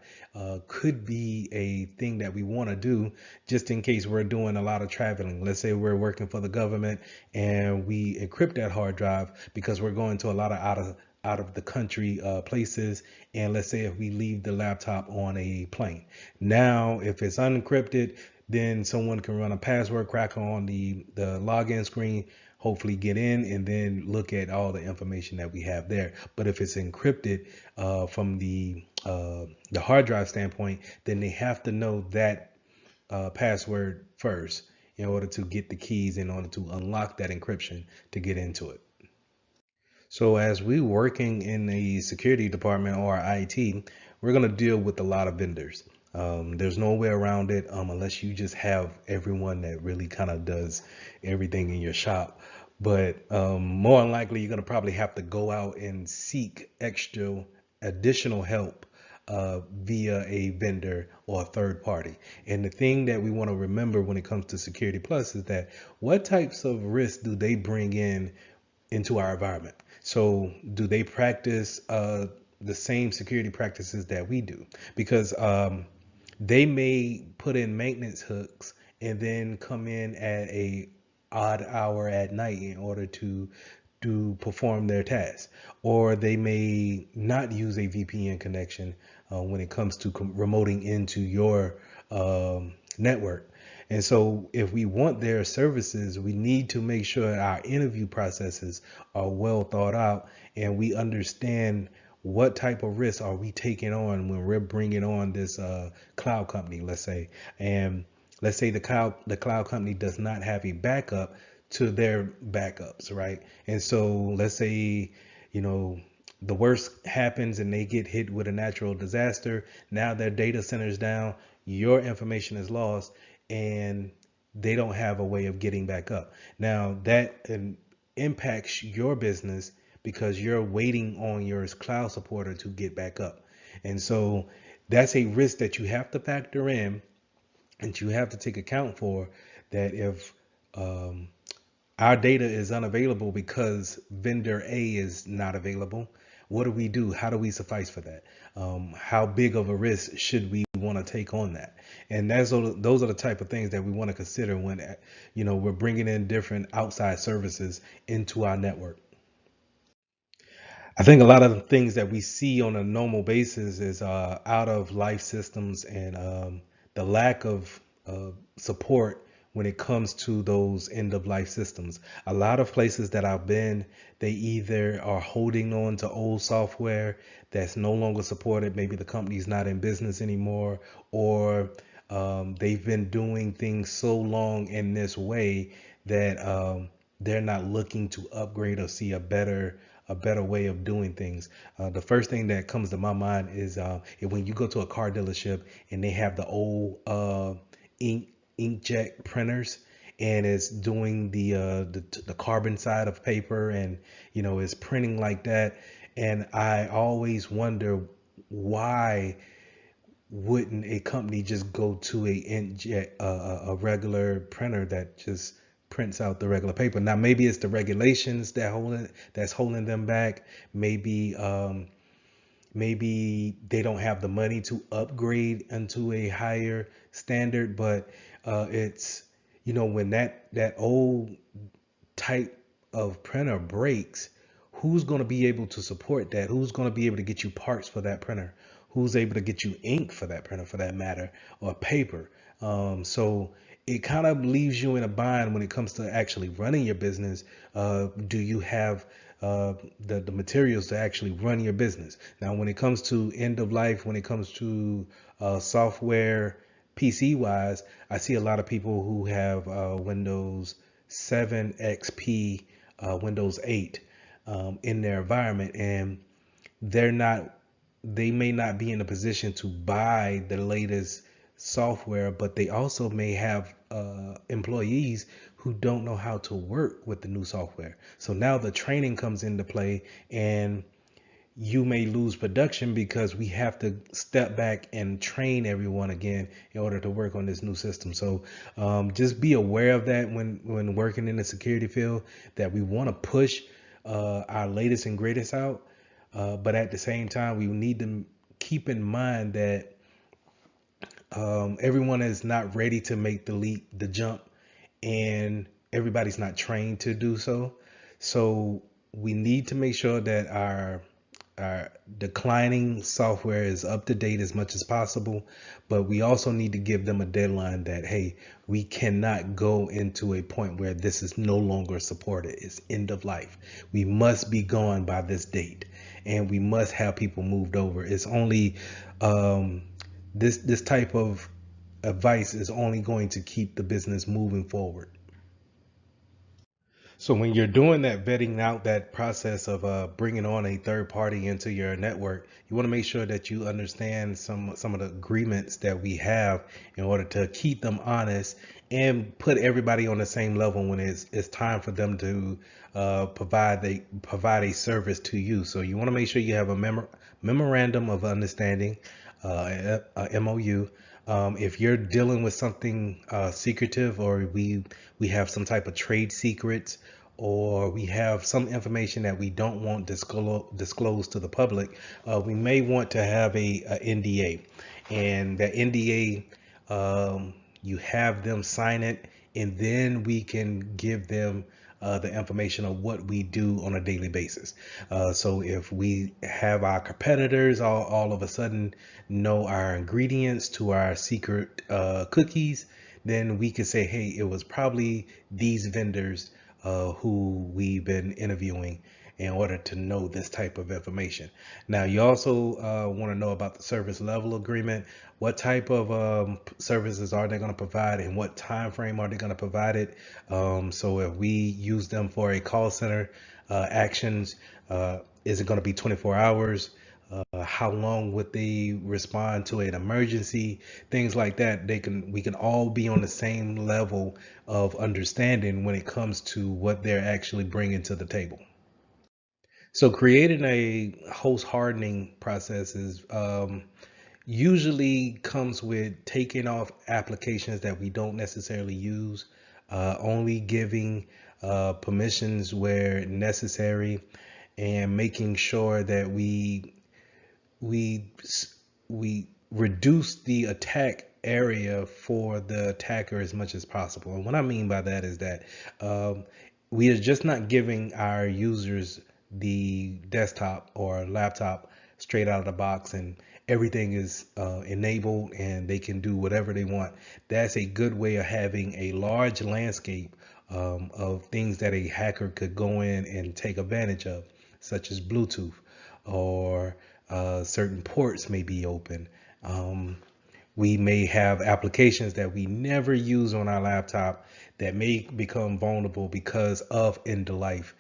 could be a thing that we want to do, just in case we're doing a lot of traveling. Let's say we're working for the government and we encrypt that hard drive because we're going to a lot of out of the country places, and let's say if we leave the laptop on a plane. Now if it's unencrypted, then someone can run a password cracker on the login screen, hopefully get in, and then look at all the information that we have there. But if it's encrypted from the hard drive standpoint, then they have to know that password first in order to get the keys, in order to unlock that encryption to get into it. So as we working in the security department or IT, we're going to deal with a lot of vendors. There's no way around it unless you just have everyone that really kind of does everything in your shop. But more than likely, you're going to probably have to go out and seek additional help via a vendor or a third party. And the thing that we want to remember when it comes to Security Plus is that what types of risks do they bring into our environment? So do they practice the same security practices that we do? Because they may put in maintenance hooks and then come in at a odd hour at night in order to perform their tasks, or they may not use a VPN connection when it comes to remoting into your network. And so if we want their services, we need to make sure our interview processes are well thought out and we understand what type of risks are we taking on when we're bringing on this cloud company, let's say. And let's say the cloud company does not have a backup to their backups, right? And so let's say, you know, the worst happens and they get hit with a natural disaster. Now their data center's down, your information is lost, and they don't have a way of getting back up. Now that impacts your business because you're waiting on your cloud supporter to get back up. And so that's a risk that you have to factor in and you have to take account for, that if um, our data is unavailable because vendor A is not available, what do we do? How do we suffice for that? How big of a risk should we want to take on that? And those are the type of things that we want to consider when, we're bringing in different outside services into our network. I think a lot of the things that we see on a normal basis is out of life systems and the lack of support when it comes to those end of life systems. A lot of places that I've been, they either are holding on to old software that's no longer supported. Maybe the company's not in business anymore, or they've been doing things so long in this way that they're not looking to upgrade or see a better way of doing things. The first thing that comes to my mind is when you go to a car dealership and they have the old inkjet printers and it's doing the carbon side of paper, and it's printing like that. And I always wonder, why wouldn't a company just go to a inkjet a regular printer that just prints out the regular paper? Now maybe it's the regulations that's holding them back. Maybe they don't have the money to upgrade into a higher standard. But it's when that old type of printer breaks, who's going to be able to support that? Who's going to be able to get you parts for that printer? Who's able to get you ink for that printer, for that matter, or paper? So it kind of leaves you in a bind when it comes to actually running your business. Do you have the materials to actually run your business? Now, when it comes to end of life, when it comes to software, PC wise, I see a lot of people who have Windows 7 XP, Windows 8 in their environment, and they're not they may not be in a position to buy the latest software, but they also may have employees who don't know how to work with the new software. So now the training comes into play, and you may lose production because we have to step back and train everyone again in order to work on this new system. So just be aware of that when working in the security field, that we want to push our latest and greatest out. But at the same time, we need to keep in mind that everyone is not ready to make the leap, the jump, and everybody's not trained to do so. So we need to make sure that our declining software is up to date as much as possible, but we also need to give them a deadline that, hey, we cannot go into a point where this is no longer supported. It's end of life. We must be gone by this date, and we must have people moved over. It's only this type of advice is only going to keep the business moving forward. So when you're doing that, vetting out that process of bringing on a third party into your network, you want to make sure that you understand some of the agreements that we have in order to keep them honest and put everybody on the same level when it's time for them to provide a service to you. So you want to make sure you have a memorandum of understanding, a MOU. If you're dealing with something secretive, or we have some type of trade secrets, or we have some information that we don't want disclosed to the public, we may want to have a NDA. And the NDA, you have them sign it and then we can give them the information of what we do on a daily basis. So if we have our competitors all of a sudden know our ingredients to our secret cookies, then we can say, hey, it was probably these vendors who we've been interviewing in order to know this type of information. Now, you also want to know about the service level agreement. What type of services are they going to provide, and what time frame are they going to provide it? So if we use them for a call center actions, is it going to be 24 hours? How long would they respond to an emergency? Things like that. We can all be on the same level of understanding when it comes to what they're actually bringing to the table. So creating a host hardening process is usually comes with taking off applications that we don't necessarily use, only giving permissions where necessary, and making sure that we we reduce the attack area for the attacker as much as possible. And what I mean by that is that we are just not giving our users the desktop or laptop straight out of the box and everything is enabled and they can do whatever they want. That's a good way of having a large landscape of things that a hacker could go in and take advantage of, such as Bluetooth, or certain ports may be open. We may have applications that we never use on our laptop that may become vulnerable because of end of life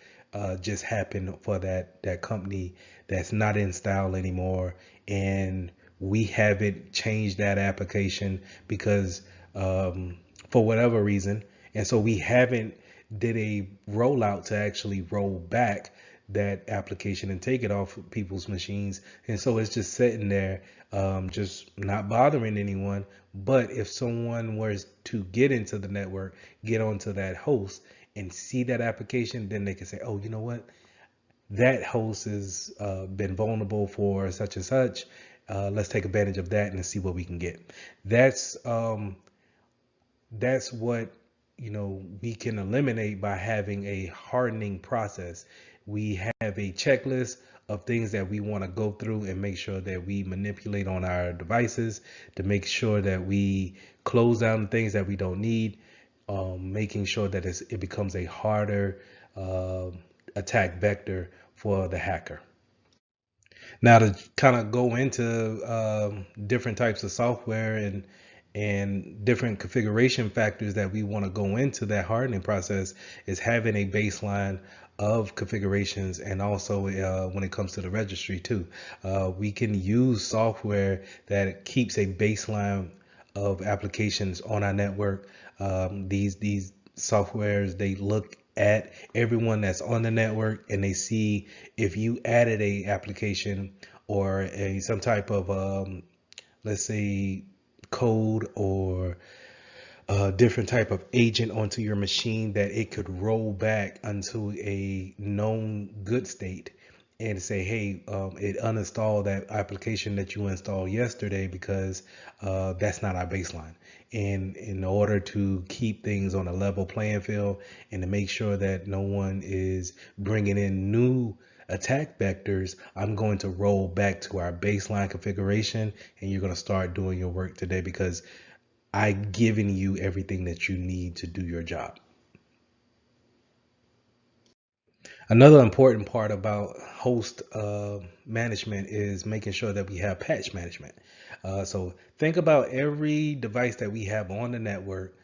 just happened for that company that's not in style anymore, and we haven't changed that application because for whatever reason, and so we haven't did a rollout to actually roll back that application and take it off people's machines, and so it's just sitting there, just not bothering anyone. But if someone was to get into the network, get onto that host and see that application, then they can say, oh, you know what, that host has been vulnerable for such and such. Let's take advantage of that and see what we can get. That's what we can eliminate by having a hardening process. We have a checklist of things that we want to go through and make sure that we manipulate on our devices to make sure that we close down the things that we don't need, making sure that it becomes a harder attack vector for the hacker. Now, to kind of go into different types of software and different configuration factors that we want to go into that hardening process, is having a baseline of configurations, and also when it comes to the registry too. We can use software that keeps a baseline of applications on our network. These softwares, they look at everyone that's on the network and they see if you added a application or some type of let's say code or a different type of agent onto your machine, that it could roll back unto a known good state and say, hey, it uninstalled that application that you installed yesterday because that's not our baseline. And in order to keep things on a level playing field and to make sure that no one is bringing in new attack vectors, I'm going to roll back to our baseline configuration, and you're going to start doing your work today because I've given you everything that you need to do your job. Another important part about host management is making sure that we have patch management. So think about every device that we have on the network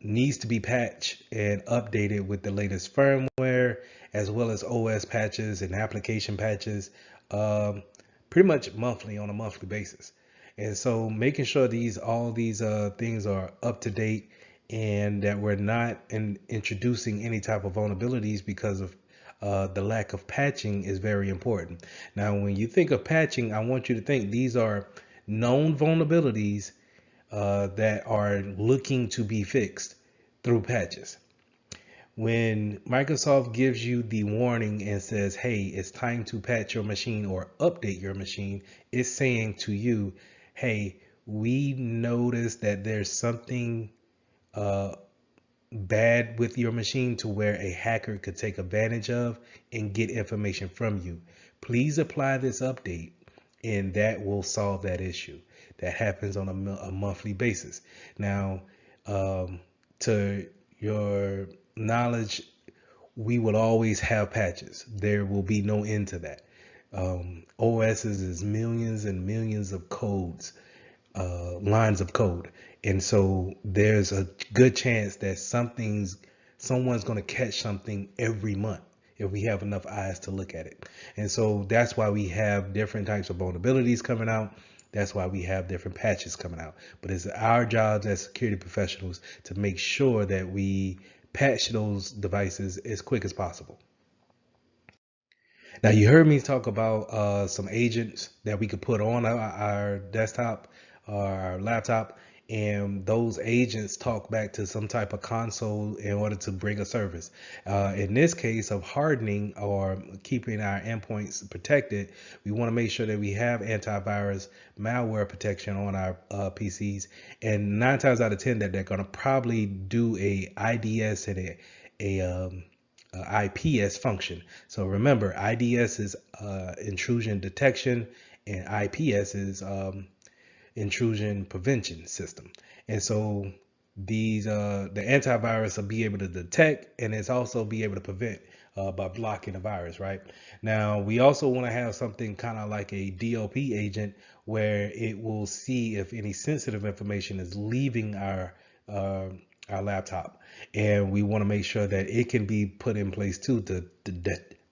needs to be patched and updated with the latest firmware, as well as OS patches and application patches, pretty much monthly, on a monthly basis. And so making sure all these things are up to date, and that we're not introducing any type of vulnerabilities because of the lack of patching is very important. Now, when you think of patching, I want you to think these are known vulnerabilities that are looking to be fixed through patches. When Microsoft gives you the warning and says, hey, it's time to patch your machine or update your machine, it's saying to you, hey, we noticed that there's something uh, bad with your machine to where a hacker could take advantage of and get information from you. Please apply this update, and that will solve that issue. That happens on a monthly basis. Now, to your knowledge, we will always have patches. There will be no end to that. OSs is millions and millions of codes, lines of code, and so there's a good chance that someone's going to catch something every month if we have enough eyes to look at it. And so that's why we have different types of vulnerabilities coming out. That's why we have different patches coming out. But it's our jobs as security professionals to make sure that we patch those devices as quick as possible. Now, you heard me talk about some agents that we could put on our desktop or our laptop, and those agents talk back to some type of console in order to bring a service. In this case of hardening or keeping our endpoints protected, we want to make sure that we have antivirus malware protection on our PCs, and 9 times out of 10 that they're going to probably do a IDS and a IPS function. So remember, IDS is intrusion detection, and IPS is intrusion prevention system. And so these the antivirus will be able to detect, and it's also be able to prevent by blocking the virus. Right now, we also want to have something kind of like a DLP agent where it will see if any sensitive information is leaving uh, our laptop, and we want to make sure that it can be put in place too to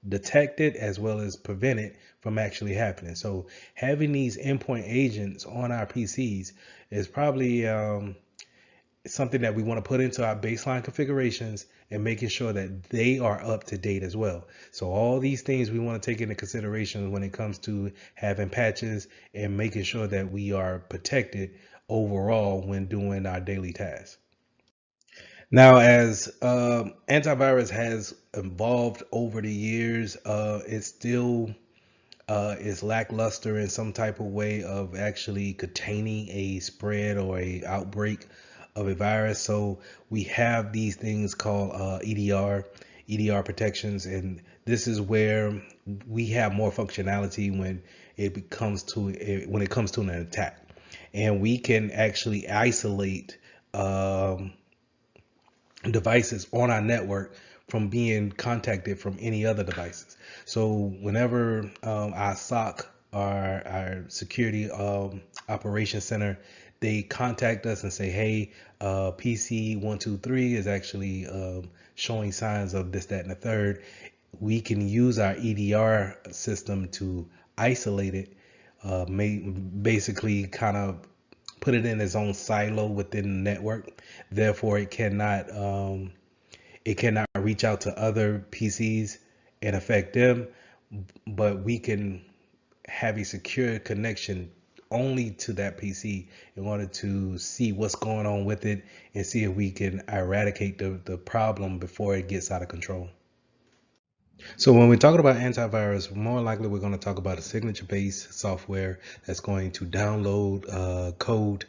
detect it as well as prevent it from actually happening. So having these endpoint agents on our PCs is probably something that we want to put into our baseline configurations, and making sure that they are up to date as well. So all these things we want to take into consideration when it comes to having patches and making sure that we are protected overall when doing our daily tasks. Now, as antivirus has evolved over the years, it still is lackluster in some type of way of actually containing a spread or a outbreak of a virus. So we have these things called EDR protections, and this is where we have more functionality when when it comes to an attack, and we can actually isolate devices on our network from being contacted from any other devices. So whenever our SOC, our security operations center, they contact us and say, hey, PC 123 is actually showing signs of this, that, and the third, we can use our EDR system to isolate it, basically kind of put it in its own silo within the network. Therefore, it cannot reach out to other PCs and affect them. But we can have a secure connection only to that PC in order to see what's going on with it and see if we can eradicate the problem before it gets out of control. So when we're talking about antivirus, more likely we're going to talk about a signature-based software that's going to download code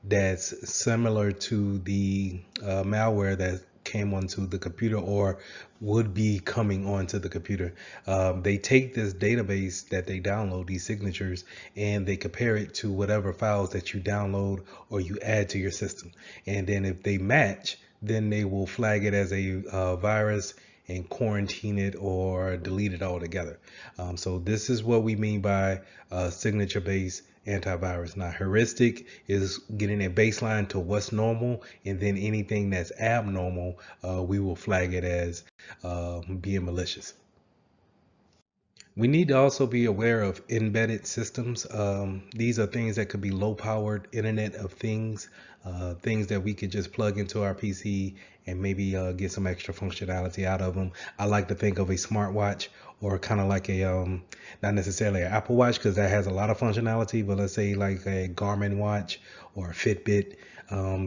that's similar to the malware that came onto the computer or would be coming onto the computer. They take this database that they download, these signatures, and they compare it to whatever files that you download or you add to your system. And then if they match, then they will flag it as a virus and quarantine it or delete it altogether. So this is what we mean by signature-based antivirus. Now, heuristic is getting a baseline to what's normal, and then anything that's abnormal, we will flag it as being malicious. We need to also be aware of embedded systems. These are things that could be low-powered Internet of Things, things that we could just plug into our PC and maybe get some extra functionality out of them. I like to think of a smartwatch or kind of like a, not necessarily an Apple Watch because that has a lot of functionality, but let's say like a Garmin watch or a Fitbit.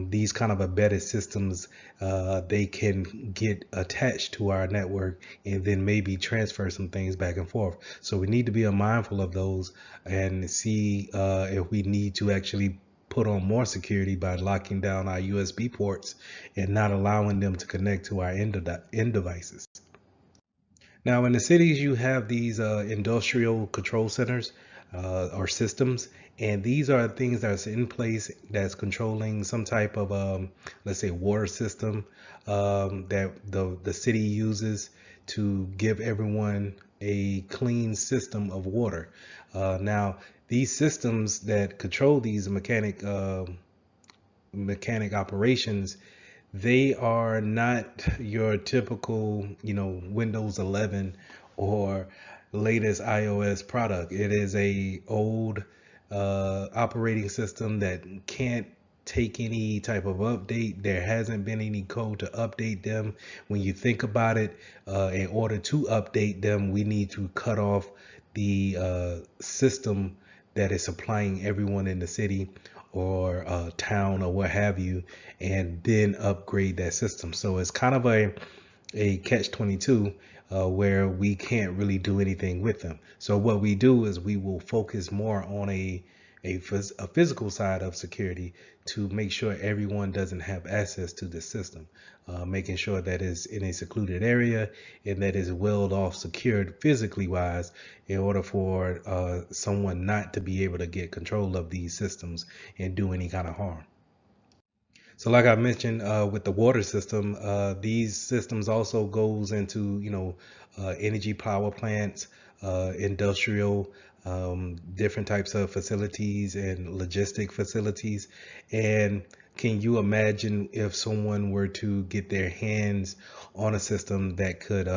These kind of embedded systems, they can get attached to our network and then maybe transfer some things back and forth. So we need to be mindful of those and see if we need to actually put on more security by locking down our USB ports and not allowing them to connect to our end devices. Now, in the cities, you have these industrial control centers or systems, and these are things that's in place that's controlling some type of, let's say, water system that the city uses to give everyone a clean system of water. Now, these systems that control these mechanic operations, they are not your typical, Windows 11 or latest iOS product. It is a old operating system that can't take any type of update. There hasn't been any code to update them. When you think about it, in order to update them, we need to cut off the system that is supplying everyone in the city or town or what have you, and then upgrade that system. So it's kind of a catch-22 where we can't really do anything with them. So what we do is we will focus more on a physical side of security to make sure everyone doesn't have access to the system, making sure that it's in a secluded area and that is walled off, secured physically wise, in order for someone not to be able to get control of these systems and do any kind of harm. So like I mentioned with the water system, these systems also goes into, energy power plants, industrial, different types of facilities and logistic facilities. And can you imagine if someone were to get their hands on a system that could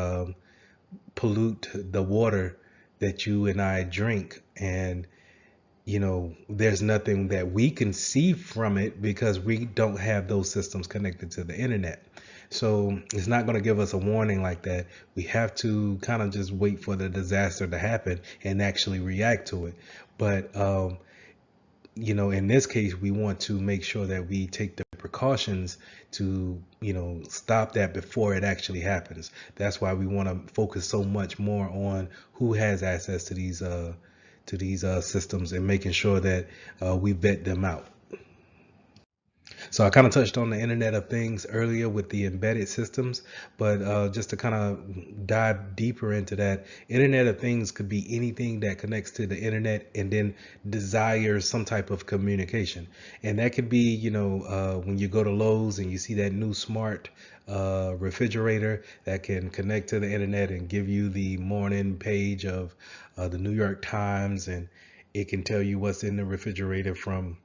pollute the water that you and I drink? And there's nothing that we can see from it because we don't have those systems connected to the internet. So it's not going to give us a warning like that. We have to kind of just wait for the disaster to happen and actually react to it. But, in this case, we want to make sure that we take the precautions to, stop that before it actually happens. That's why we want to focus so much more on who has access to these systems and making sure that we vet them out. So I kind of touched on the Internet of Things earlier with the embedded systems, but just to kind of dive deeper into that, Internet of Things could be anything that connects to the internet and then desires some type of communication. And that could be, when you go to Lowe's and you see that new smart refrigerator that can connect to the internet and give you the morning page of the New York Times, and it can tell you what's in the refrigerator from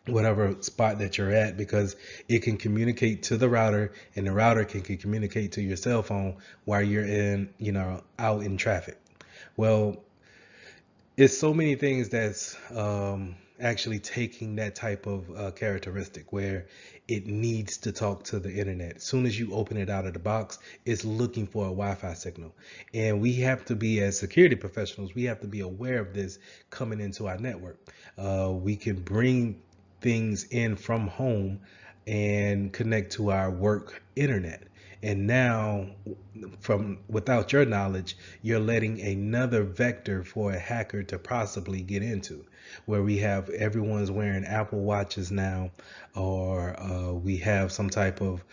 whatever spot that you're at, because it can communicate to the router and the router can communicate to your cell phone while you're out in traffic. Well, it's so many things that's actually taking that type of characteristic where it needs to talk to the internet. As soon as you open it out of the box, it's looking for a Wi-Fi signal. And we have to be, as security professionals, we have to be aware of this coming into our network. We can bring things in from home and connect to our work internet. And now, from without your knowledge, you're letting another vector for a hacker to possibly get into, where we have everyone's wearing Apple Watches now, or we have some type of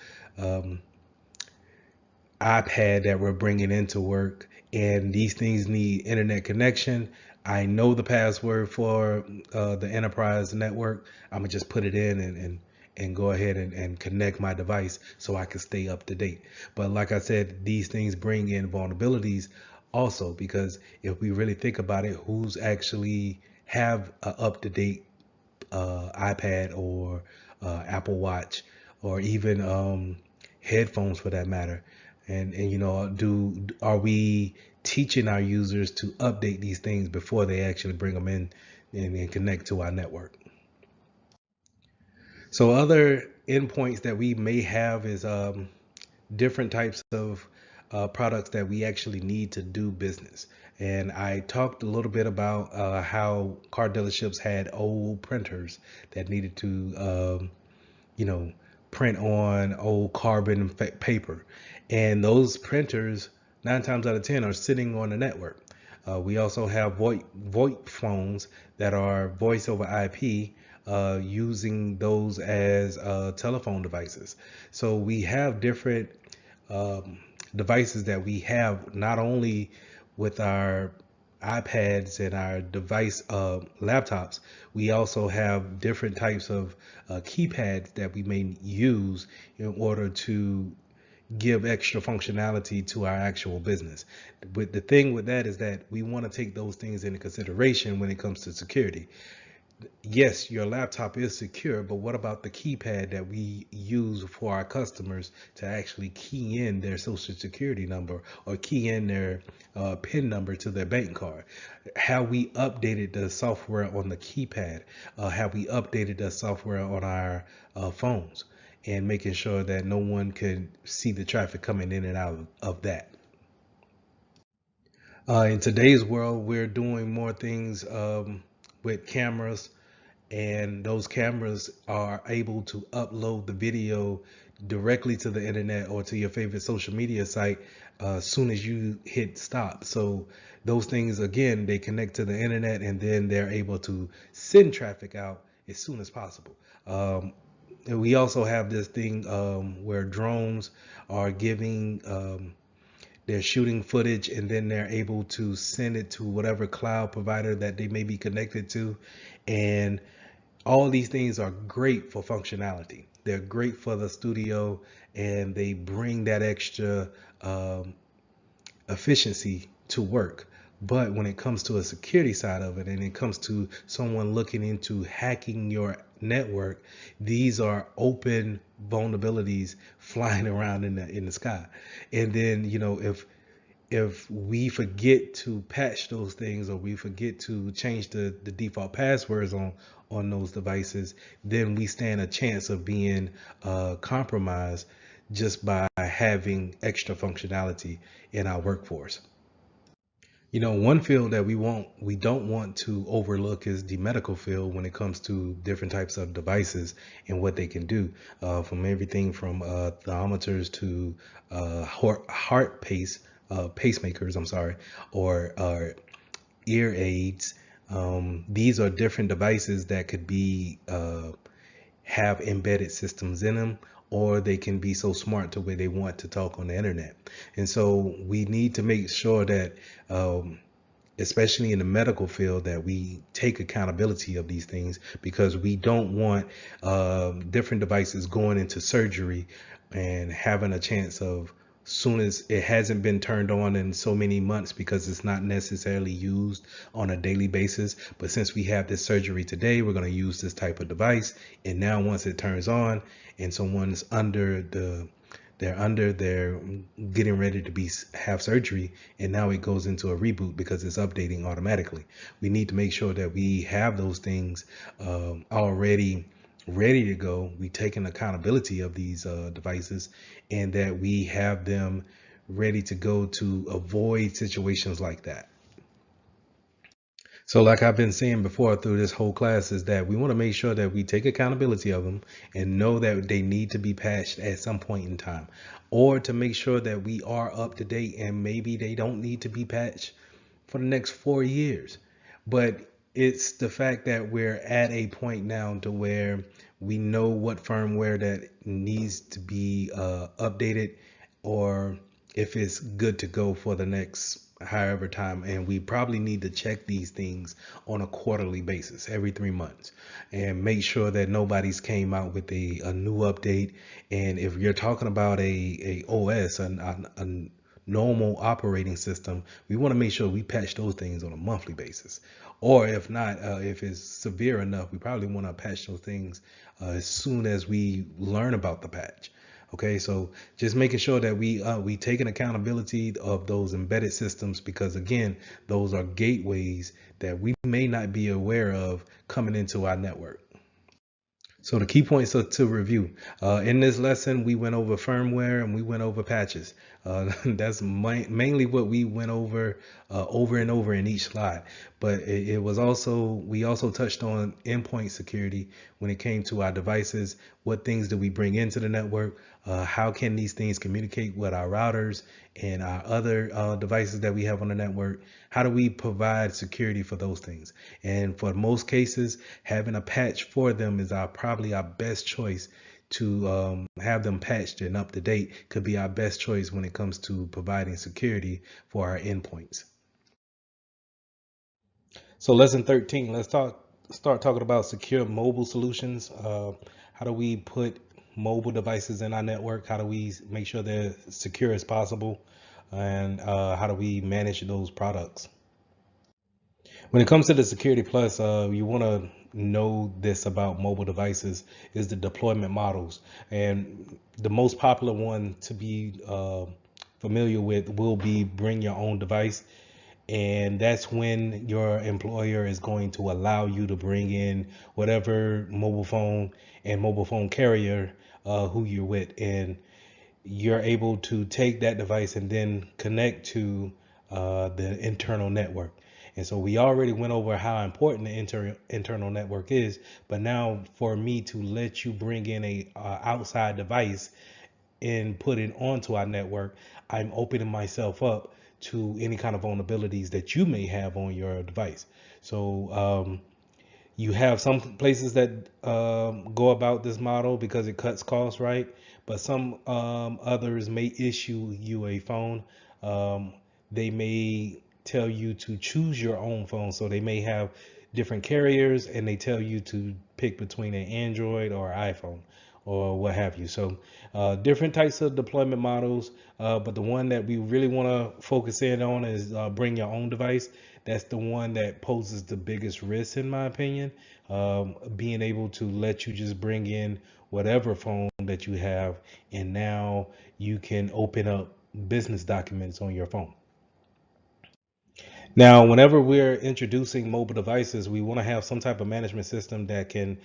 iPad that we're bringing into work, and these things need internet connection. I know the password for the enterprise network. I'm gonna just put it in and go ahead and connect my device so I can stay up to date. But like I said, these things bring in vulnerabilities also, because if we really think about it, who's actually have a up-to-date iPad or Apple Watch, or even headphones for that matter? And are we teaching our users to update these things before they actually bring them in and connect to our network? So other endpoints that we may have is different types of products that we actually need to do business. And I talked a little bit about how car dealerships had old printers that needed to, print on old carbon paper. And those printers, 9 times out of 10, are sitting on the network. We also have VoIP phones that are voice over IP using those as telephone devices. So we have different devices that we have not only with our iPads and our device laptops. We also have different types of keypads that we may use in order to give extra functionality to our actual business. But the thing with that is that we want to take those things into consideration when it comes to security. Yes, your laptop is secure, but what about the keypad that we use for our customers to actually key in their social security number or key in their PIN number to their bank card? Have we updated the software on the keypad? Have we updated the software on our phones? And making sure that no one can see the traffic coming in and out of that. In today's world, we're doing more things with cameras, and those cameras are able to upload the video directly to the internet or to your favorite social media site as soon as you hit stop. So those things, again, they connect to the internet, and then they're able to send traffic out as soon as possible. And we also have this thing where drones are giving they're shooting footage, and then they're able to send it to whatever cloud provider that they may be connected to. And all these things are great for functionality. They're great for the studio, and they bring that extra efficiency to work. But when it comes to a security side of it, and it comes to someone looking into hacking your network, these are open vulnerabilities flying around in the sky. And then, if we forget to patch those things, or we forget to change the default passwords on those devices, then we stand a chance of being compromised just by having extra functionality in our workforce. One field that we don't want to overlook is the medical field when it comes to different types of devices and what they can do, from everything from thermometers to heart pacemakers, I'm sorry, or ear aids. These are different devices that could be have embedded systems in them, or they can be so smart to where they want to talk on the internet. And so we need to make sure that, especially in the medical field, that we take accountability of these things, because we don't want different devices going into surgery and having a chance of, soon as it hasn't been turned on in so many months because it's not necessarily used on a daily basis, but since we have this surgery today, we're going to use this type of device. And now once it turns on and someone's they're getting ready to have surgery, and now it goes into a reboot because it's updating automatically. We need to make sure that we have those things already ready to go. We taking accountability of these devices, and that we have them ready to go to avoid situations like that. So like I've been saying before through this whole class, is that we want to make sure that we take accountability of them and know that they need to be patched at some point in time, or to make sure that we are up to date, and maybe they don't need to be patched for the next 4 years. But it's the fact that we're at a point now to where we know what firmware that needs to be updated, or if it's good to go for the next however time. And we probably need to check these things on a quarterly basis, every 3 months, and make sure that nobody's came out with a new update. And if you're talking about a OS, a normal operating system, we want to make sure we patch those things on a monthly basis. Or if not, if it's severe enough, we probably want to patch those things as soon as we learn about the patch. Okay, so just making sure that we take an accountability of those embedded systems, because again, those are gateways that we may not be aware of coming into our network. So the key points to review. In this lesson, we went over firmware and we went over patches. That's mainly what we went over and over in each slide. But it was also, we also touched on endpoint security when it came to our devices. What things do we bring into the network? How can these things communicate with our routers and our other devices that we have on the network? How do we provide security for those things? And for most cases, having a patch for them is probably our best choice. To have them patched and up to date could be our best choice when it comes to providing security for our endpoints. So lesson 13, let's start talking about secure mobile solutions. How do we put mobile devices in our network? How do we make sure they're secure as possible? And how do we manage those products? When it comes to the Security Plus, you want to know this about mobile devices is the deployment models. And the most popular one to be familiar with will be bring your own device. And that's when your employer is going to allow you to bring in whatever mobile phone and mobile phone carrier who you're with. And you're able to take that device and then connect to the internal network. And so we already went over how important the internal network is, but now for me to let you bring in a outside device and put it onto our network, I'm opening myself up to any kind of vulnerabilities that you may have on your device. So you have some places that go about this model because it cuts costs, right? But some others may issue you a phone. Um, they may tell you to choose your own phone. So they may have different carriers and they tell you to pick between an Android or iPhone or what have you. So different types of deployment models, but the one that we really want to focus in on is bring your own device. That's the one that poses the biggest risk, in my opinion. Being able to let you just bring in whatever phone that you have, and now you can open up business documents on your phone. Now, whenever we're introducing mobile devices, we want to have some type of management system that can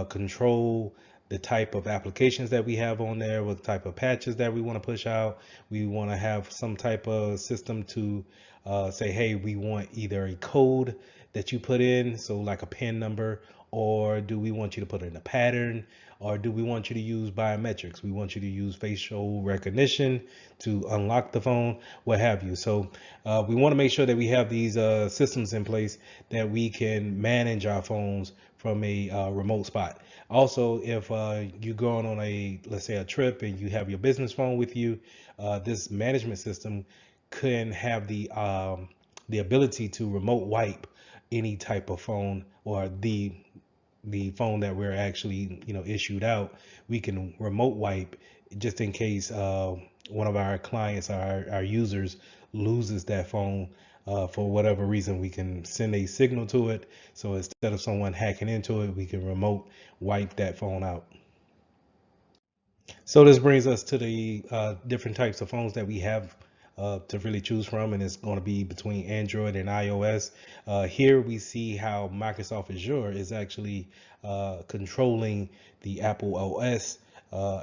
control the type of applications that we have on there, what type of patches that we want to push out. We want to have some type of system to say, hey, we want either a code that you put in, so like a PIN number, or do we want you to put in a pattern, or do we want you to use biometrics? We want you to use facial recognition to unlock the phone, what have you. So we want to make sure that we have these systems in place that we can manage our phones from a remote spot. Also, if you're going on let's say a trip and you have your business phone with you, this management system can have the ability to remote wipe any type of phone, or the phone that we're actually issued out. We can remote wipe just in case one of our clients, our users, loses that phone for whatever reason. We can send a signal to it, so instead of someone hacking into it, we can remote wipe that phone out. So this brings us to the different types of phones that we have to really choose from, and it's going to be between Android and iOS. Here we see how Microsoft Azure is actually controlling the Apple OS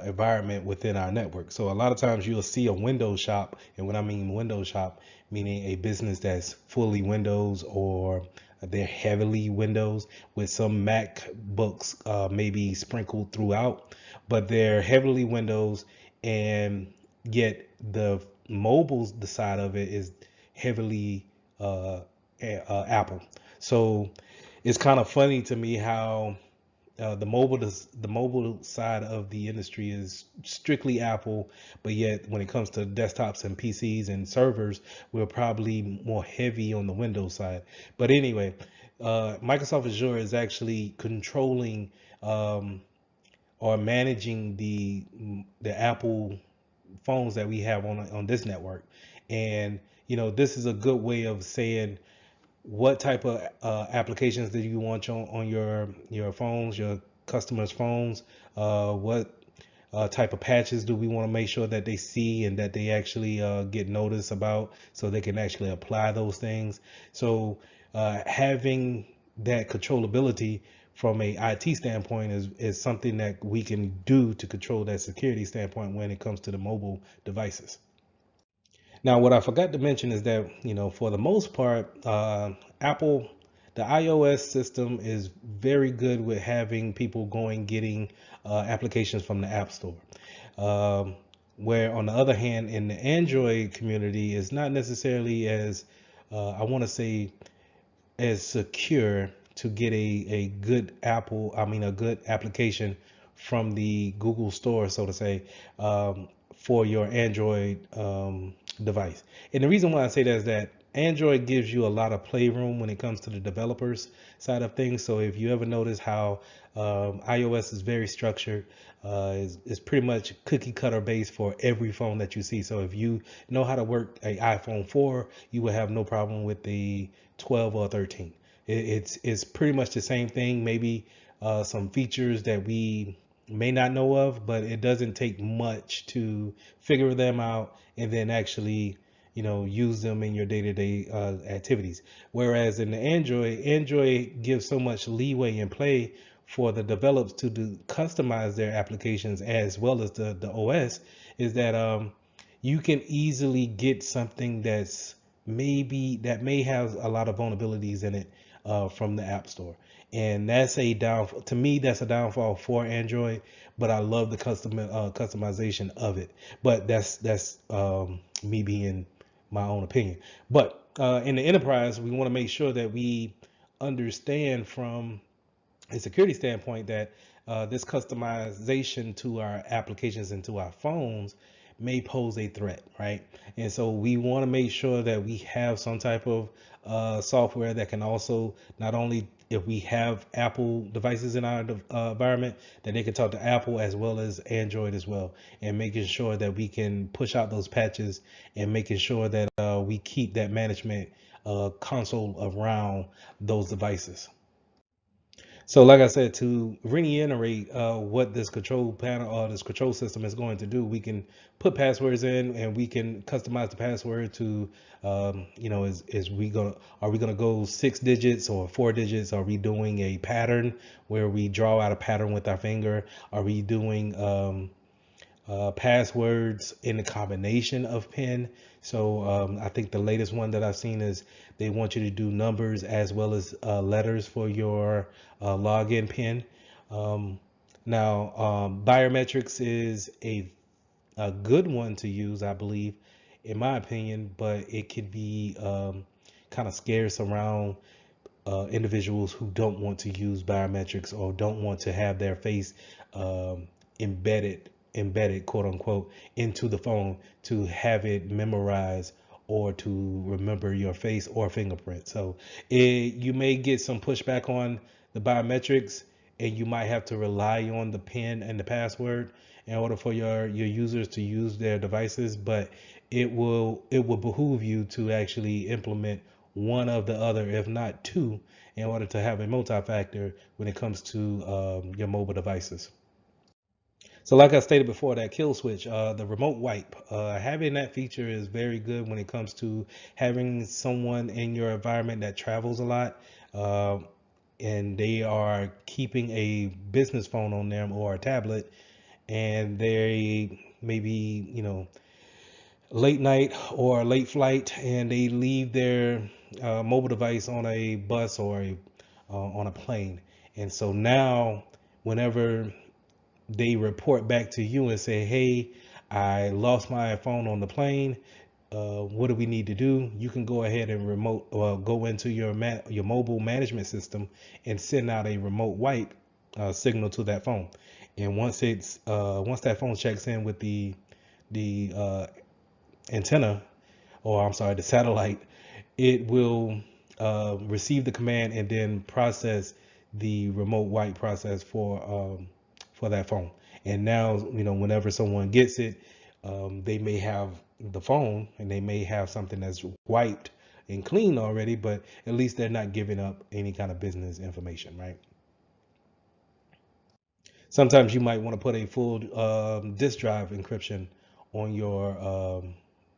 environment within our network. So a lot of times you'll see a Windows shop, and when I mean Windows shop, meaning a business that's fully Windows, or they're heavily Windows with some MacBooks maybe sprinkled throughout, but they're heavily Windows, and yet the mobiles, the side of it is heavily Apple. So it's kind of funny to me how the mobile side of the industry is strictly Apple, but yet when it comes to desktops and PCs and servers, we're probably more heavy on the Windows side. But anyway, Microsoft Azure is actually controlling or managing the Apple phones that we have on this network. And this is a good way of saying what type of applications do you want on your phones, your customers' phones. What type of patches do we want to make sure that they see and that they actually get notice about, so they can actually apply those things. So having that controllability from a IT standpoint is something that we can do to control that security standpoint when it comes to the mobile devices. Now, what I forgot to mention is that, for the most part, Apple, the iOS system is very good with having people getting applications from the App Store. Um, where, on the other hand, in the Android community, is not necessarily as, I want to say, as secure to get a good a good application from the Google Store, so to say, for your Android device. And the reason why I say that is that Android gives you a lot of playroom when it comes to the developers side of things. So if you ever notice how iOS is very structured, is pretty much cookie cutter based for every phone that you see. So if you know how to work a iPhone 4, you will have no problem with the 12 or 13. It's pretty much the same thing. Maybe some features that we may not know of, but it doesn't take much to figure them out and then actually, use them in your day-to-day activities. Whereas in the Android gives so much leeway and play for the developers to customize their applications as well as the OS, is that you can easily get something that may have a lot of vulnerabilities in it from the App Store. And that's a downfall. To me, that's a downfall for Android, but I love the customization of it. But that's me being my own opinion. But in the enterprise, we want to make sure that we understand from a security standpoint that this customization to our applications and to our phones may pose a threat, right? And so we want to make sure that we have some type of software that can also, not only if we have Apple devices in our environment, that they can talk to Apple as well as Android as well, and making sure that we can push out those patches and making sure that we keep that management console around those devices. So, like I said, to reiterate what this control panel or this control system is going to do, we can put passwords in and we can customize the password to, are we gonna go 6 digits or 4 digits? Are we doing a pattern where we draw out a pattern with our finger? Are we doing passwords in a combination of PIN? So I think the latest one that I've seen is they want you to do numbers as well as letters for your login PIN. Now, biometrics is a good one to use, I believe, in my opinion, but it could be kind of scarce around individuals who don't want to use biometrics or don't want to have their face um, embedded, quote unquote, into the phone to have it memorized or to remember your face or fingerprint. So you may get some pushback on the biometrics, and you might have to rely on the PIN and the password in order for your users to use their devices. But it will behoove you to actually implement one of the other, if not two, in order to have a multi-factor when it comes to your mobile devices. So like I stated before, that kill switch, the remote wipe, having that feature is very good when it comes to having someone in your environment that travels a lot, uh, and they are keeping a business phone on them or a tablet, and they maybe, late night or late flight, and they leave their mobile device on a bus or on a plane. And so now, whenever they report back to you and say, "Hey, I lost my phone on the plane. What do we need to do?" You can go ahead and go into your mobile management system and send out a remote wipe signal to that phone. And once that phone checks in with the antenna, or I'm sorry, the satellite, it will receive the command and then process the remote wipe process for that phone. And now, whenever someone gets it, they may have the phone and they may have something that's wiped and clean already, but at least they're not giving up any kind of business information, right? Sometimes you might want to put a full disk drive encryption on your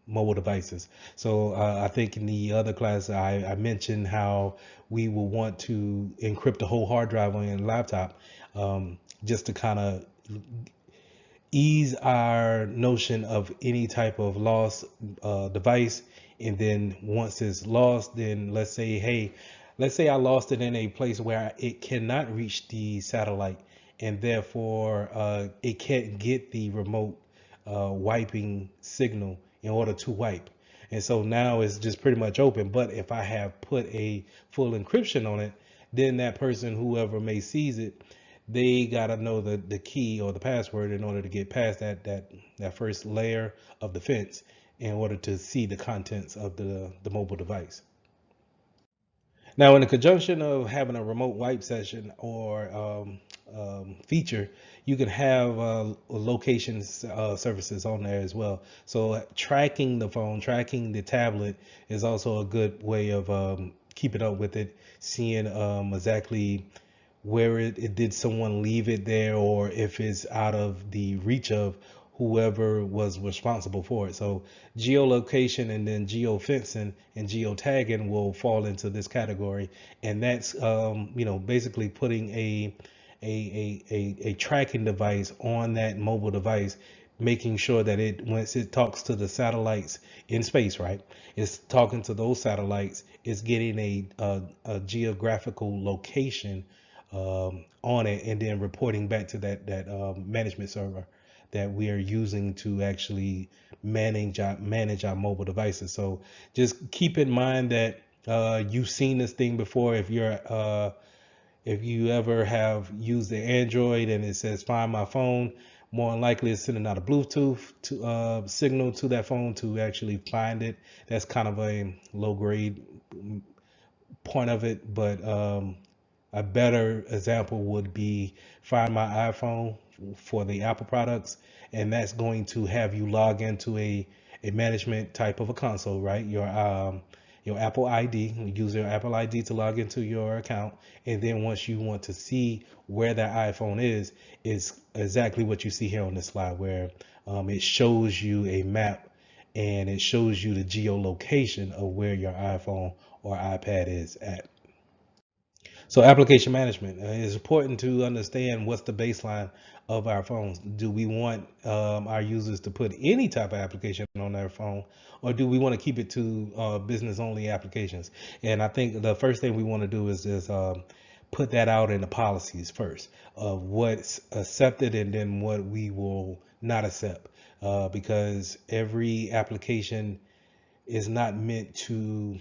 mobile devices. So I think in the other class I mentioned how we will want to encrypt the whole hard drive on your laptop, just to kind of ease our notion of any type of lost device. And then once it's lost, then let's say I lost it in a place where it cannot reach the satellite, and therefore it can't get the remote wiping signal in order to wipe. And so now it's just pretty much open. But if I have put a full encryption on it, then that person, whoever may seize it, they gotta know the key or the password in order to get past that first layer of defense in order to see the contents of the mobile device. Now, in the conjunction of having a remote wipe session or feature, you can have location services on there as well. So tracking the phone, tracking the tablet is also a good way of keeping up with it, seeing exactly where it did someone leave it there, or if it's out of the reach of whoever was responsible for it. So geolocation and then geofencing and geotagging will fall into this category, and that's basically putting a tracking device on that mobile device, making sure that it, once it talks to the satellites in space, right, it's talking to those satellites, it's getting a geographical location on it, and then reporting back to that management server that we are using to actually manage our mobile devices. So just keep in mind that you've seen this thing before. If you ever have used the Android and it says find my phone, more than likely it's sending out a Bluetooth signal to that phone to actually find it. That's kind of a low grade point of it, but a better example would be Find My iPhone for the Apple products, and that's going to have you log into a management type of a console, right? Your Apple ID, you use your Apple ID to log into your account, and then once you want to see where that iPhone is exactly what you see here on this slide, where it shows you a map and it shows you the geolocation of where your iPhone or iPad is at. So application management is important to understand what's the baseline of our phones. Do we want our users to put any type of application on their phone, or do we want to keep it to business only applications? And I think the first thing we want to do is just put that out in the policies first of what's accepted and then what we will not accept, because every application is not meant to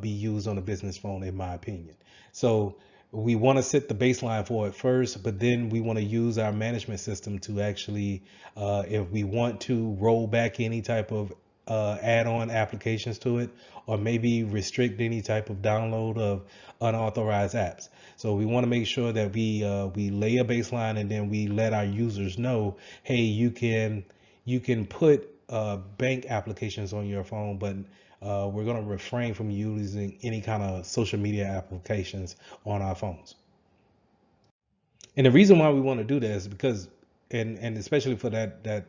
be used on a business phone, in my opinion. So we want to set the baseline for it first, but then we want to use our management system to actually, if we want to roll back any type of add-on applications to it, or maybe restrict any type of download of unauthorized apps. So we want to make sure that we lay a baseline and then we let our users know, hey, you can put bank applications on your phone, but we're going to refrain from using any kind of social media applications on our phones. And the reason why we want to do that is because, and especially for that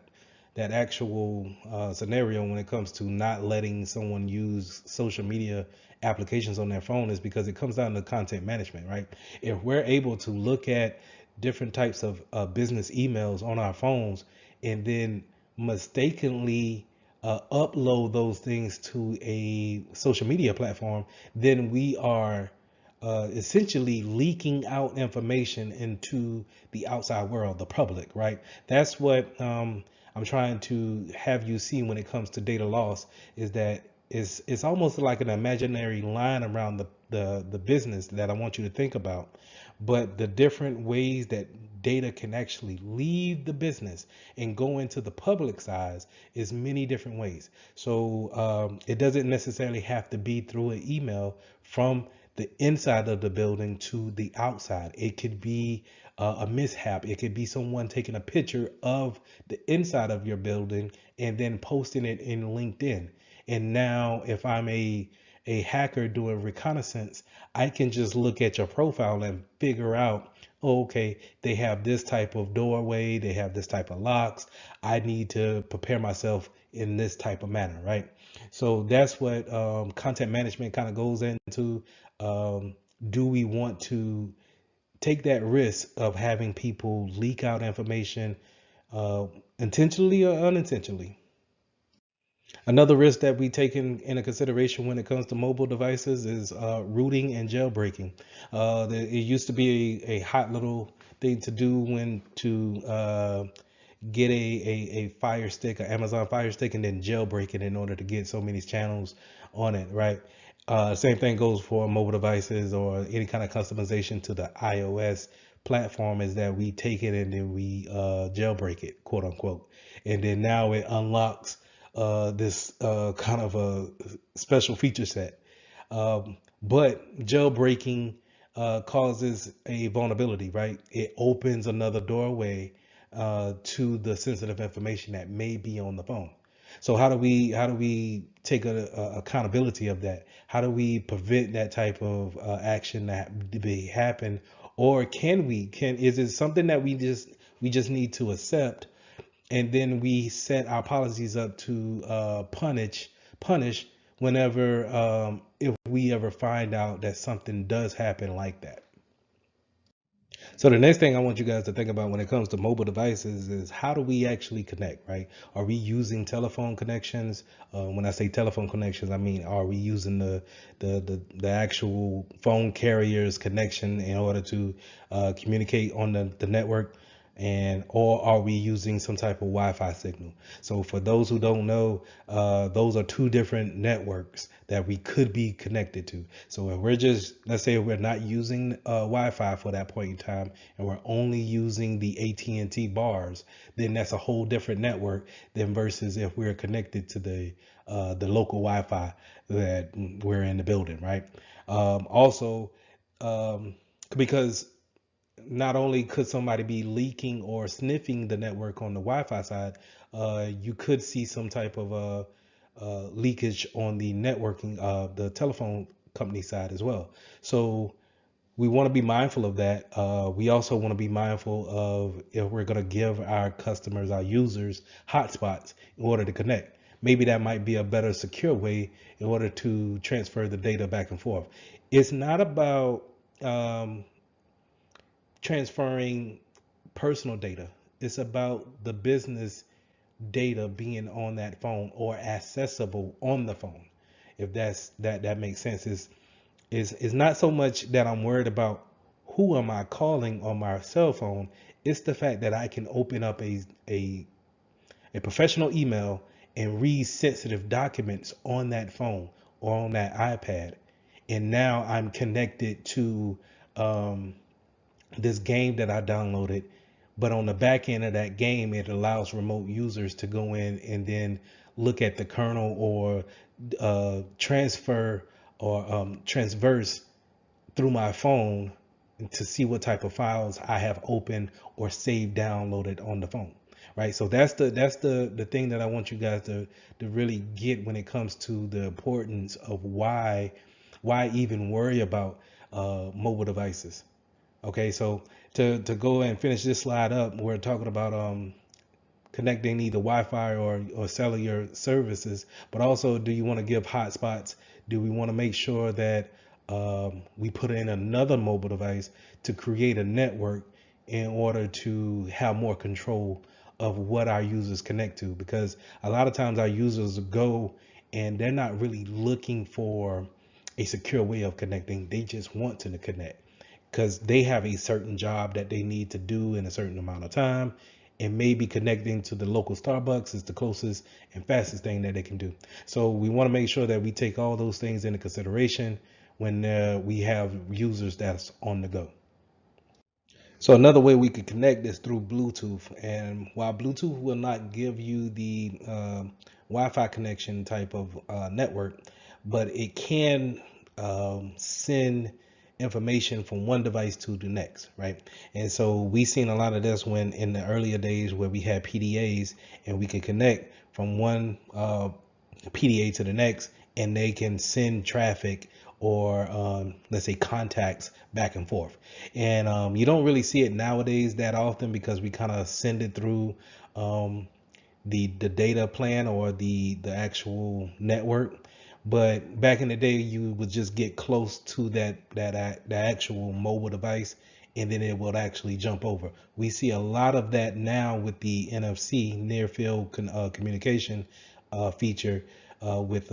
actual scenario when it comes to not letting someone use social media applications on their phone, is because it comes down to content management, right? If we're able to look at different types of business emails on our phones and then mistakenly upload those things to a social media platform, then we are essentially leaking out information into the outside world, the public, right? That's what I'm trying to have you see when it comes to data loss, is that it's almost like an imaginary line around the business that I want you to think about. But the different ways that data can actually leave the business and go into the public side is many different ways. So it doesn't necessarily have to be through an email from the inside of the building to the outside. It could be a mishap. It could be someone taking a picture of the inside of your building and then posting it in LinkedIn. And now if I'm a hacker doing reconnaissance, I can just look at your profile and figure out, oh, okay, they have this type of doorway, they have this type of locks. I need to prepare myself in this type of manner, right? So that's what content management kind of goes into. Do we want to take that risk of having people leak out information intentionally or unintentionally. Another risk that we take into consideration when it comes to mobile devices is rooting and jailbreaking. It used to be a hot little thing to do when to get a Fire Stick, an Amazon Fire Stick, and then jailbreak it in order to get so many channels on it, right? Same thing goes for mobile devices or any kind of customization to the iOS platform, is that we take it and then we jailbreak it, quote unquote. And then now it unlocks this kind of a special feature set. But jailbreaking causes a vulnerability, right? It opens another doorway to the sensitive information that may be on the phone. So how do we take accountability of that? How do we prevent that type of action that be happen? Or can is it something that we just need to accept, and then we set our policies up to punish whenever if we ever find out that something does happen like that. So the next thing I want you guys to think about when it comes to mobile devices is, how do we actually connect, right? Are we using telephone connections? When I say telephone connections, I mean, are we using the actual phone carrier's connection in order to communicate on the network? And or are we using some type of Wi-Fi signal? So for those who don't know, those are two different networks that we could be connected to. So if we're just, let's say we're not using Wi-Fi for that point in time, and we're only using the AT&T bars, then that's a whole different network than versus if we're connected to the local Wi-Fi that we're in the building, right? Also, because not only could somebody be leaking or sniffing the network on the Wi-Fi side, you could see some type of leakage on the networking, the telephone company side as well. So we want to be mindful of that. We also want to be mindful of, if we're going to give our customers, our users, hotspots in order to connect. Maybe that might be a better secure way in order to transfer the data back and forth. It's not about transferring personal data. It's about the business data being on that phone or accessible on the phone. If that makes sense. Is not so much that I'm worried about who am I calling on my cell phone. It's the fact that I can open up a professional email and read sensitive documents on that phone or on that iPad. And now I'm connected to um, this game that I downloaded, but on the back end of that game, it allows remote users to go in and then look at the kernel or transfer or transverse through my phone to see what type of files I have opened or saved downloaded on the phone. Right. So that's the thing that I want you guys to really get when it comes to the importance of why even worry about mobile devices. Okay, so to go and finish this slide up, we're talking about connecting either Wi-Fi or cellular services, but also, do you want to give hotspots? Do we want to make sure that we put in another mobile device to create a network in order to have more control of what our users connect to? Because a lot of times our users go and they're not really looking for a secure way of connecting. They just want to connect because they have a certain job that they need to do in a certain amount of time, and maybe connecting to the local Starbucks is the closest and fastest thing that they can do. So we want to make sure that we take all those things into consideration when we have users that's on the go. So another way we could connect is through Bluetooth. And while Bluetooth will not give you the Wi-Fi connection type of network, but it can send information from one device to the next, right? And so we seen a lot of this when in the earlier days where we had PDAs and we could connect from one PDA to the next, and they can send traffic or let's say contacts back and forth. And you don't really see it nowadays that often because we kind of send it through the data plan or the actual network. But back in the day, you would just get close to the actual mobile device and then it will actually jump over. We see a lot of that now with the NFC near field communication feature with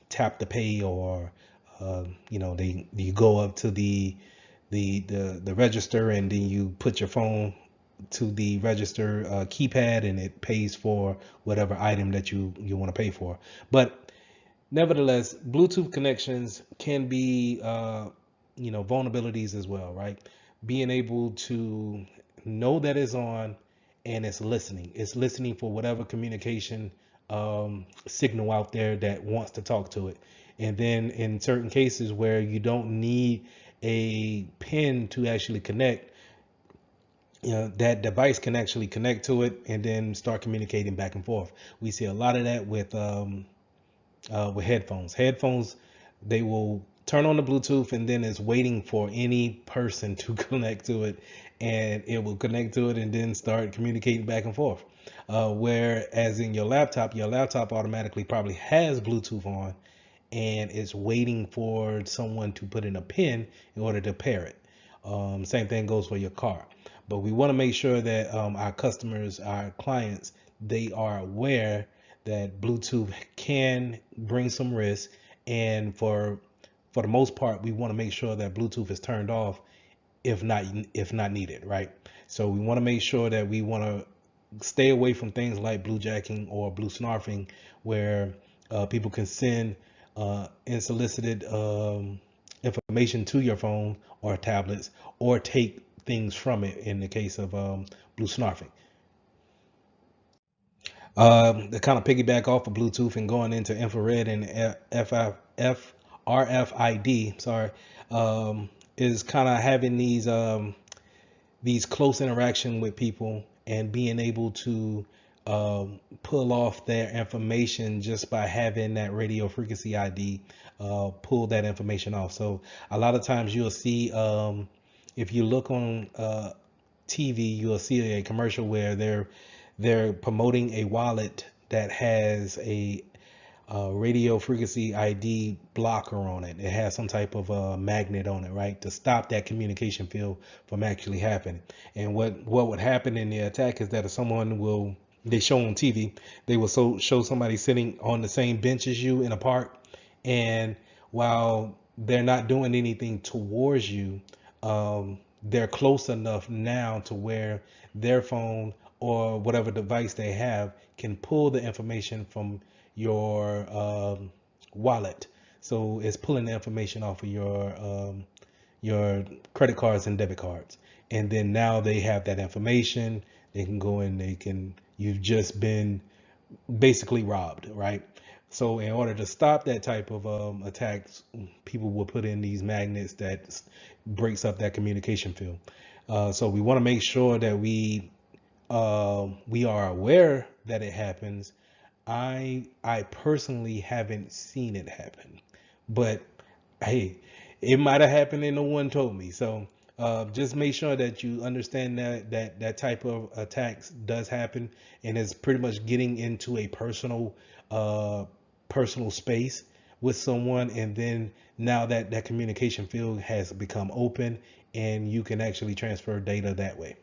tap to pay, or you go up to the register, and then you put your phone to the register keypad, and it pays for whatever item that you want to pay for. But nevertheless, Bluetooth connections can be vulnerabilities as well, right? Being able to know that it's on, and it's listening. It's listening for whatever communication signal out there that wants to talk to it. And then in certain cases where you don't need a pin to actually connect, that device can actually connect to it and then start communicating back and forth. We see a lot of that with headphones. Headphones, they will turn on the Bluetooth, and then it's waiting for any person to connect to it, and it will connect to it and then start communicating back and forth. Whereas in your laptop automatically probably has Bluetooth on, and it's waiting for someone to put in a pin in order to pair it. Same thing goes for your car. But we want to make sure that our customers, our clients, they are aware that Bluetooth can bring some risk, and for the most part, we want to make sure that Bluetooth is turned off if not needed, right? So we want to make sure that we want to stay away from things like bluejacking or blue snarfing, where people can send unsolicited information to your phone or tablets, or take things from it in the case of blue snarfing. To kind of piggyback off of Bluetooth and going into infrared and RFID, sorry, is kind of having these close interaction with people and being able to pull off their information just by having that radio frequency ID, pull that information off. So a lot of times you'll see, if you look on TV, you'll see a commercial where they're promoting a wallet that has a radio frequency ID blocker on it. It has some type of magnet on it, right, to stop that communication field from actually happening. And what would happen in the attack is that if they show on TV, they will show somebody sitting on the same bench as you in a park, and while they're not doing anything towards you, they're close enough now to where their phone or whatever device they have can pull the information from your wallet. So it's pulling the information off of your credit cards and debit cards. And then now they have that information. They can go in, you've just been basically robbed, right? So in order to stop that type of attacks, people will put in these magnets that breaks up that communication field. So we want to make sure that we are aware that it happens. I personally haven't seen it happen, but hey, it might have happened and no one told me. So just make sure that you understand that type of attacks does happen, and it's pretty much getting into a personal space with someone, and then now that communication field has become open, and you can actually transfer data that way.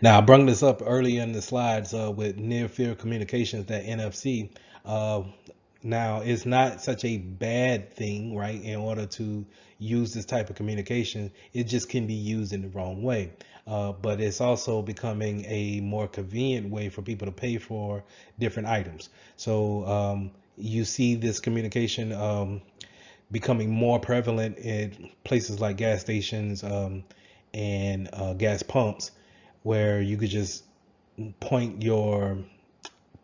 Now, I brought this up earlier in the slides with near field communications, that NFC. Uh, Now, it's not such a bad thing, right? In order to use this type of communication, it just can be used in the wrong way. But it's also becoming a more convenient way for people to pay for different items. So you see this communication becoming more prevalent in places like gas stations and gas pumps, where you could just point your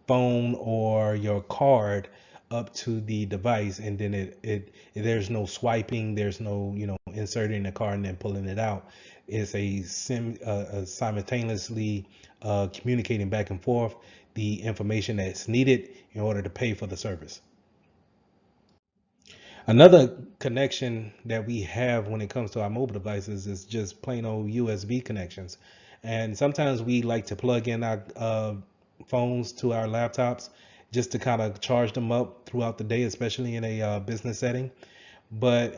phone or your card up to the device, and then it there's no swiping, there's no inserting the card and then pulling it out. It's simultaneously communicating back and forth the information that's needed in order to pay for the service. Another connection that we have when it comes to our mobile devices is just plain old USB connections. And sometimes we like to plug in our phones to our laptops just to kind of charge them up throughout the day, especially in a business setting. But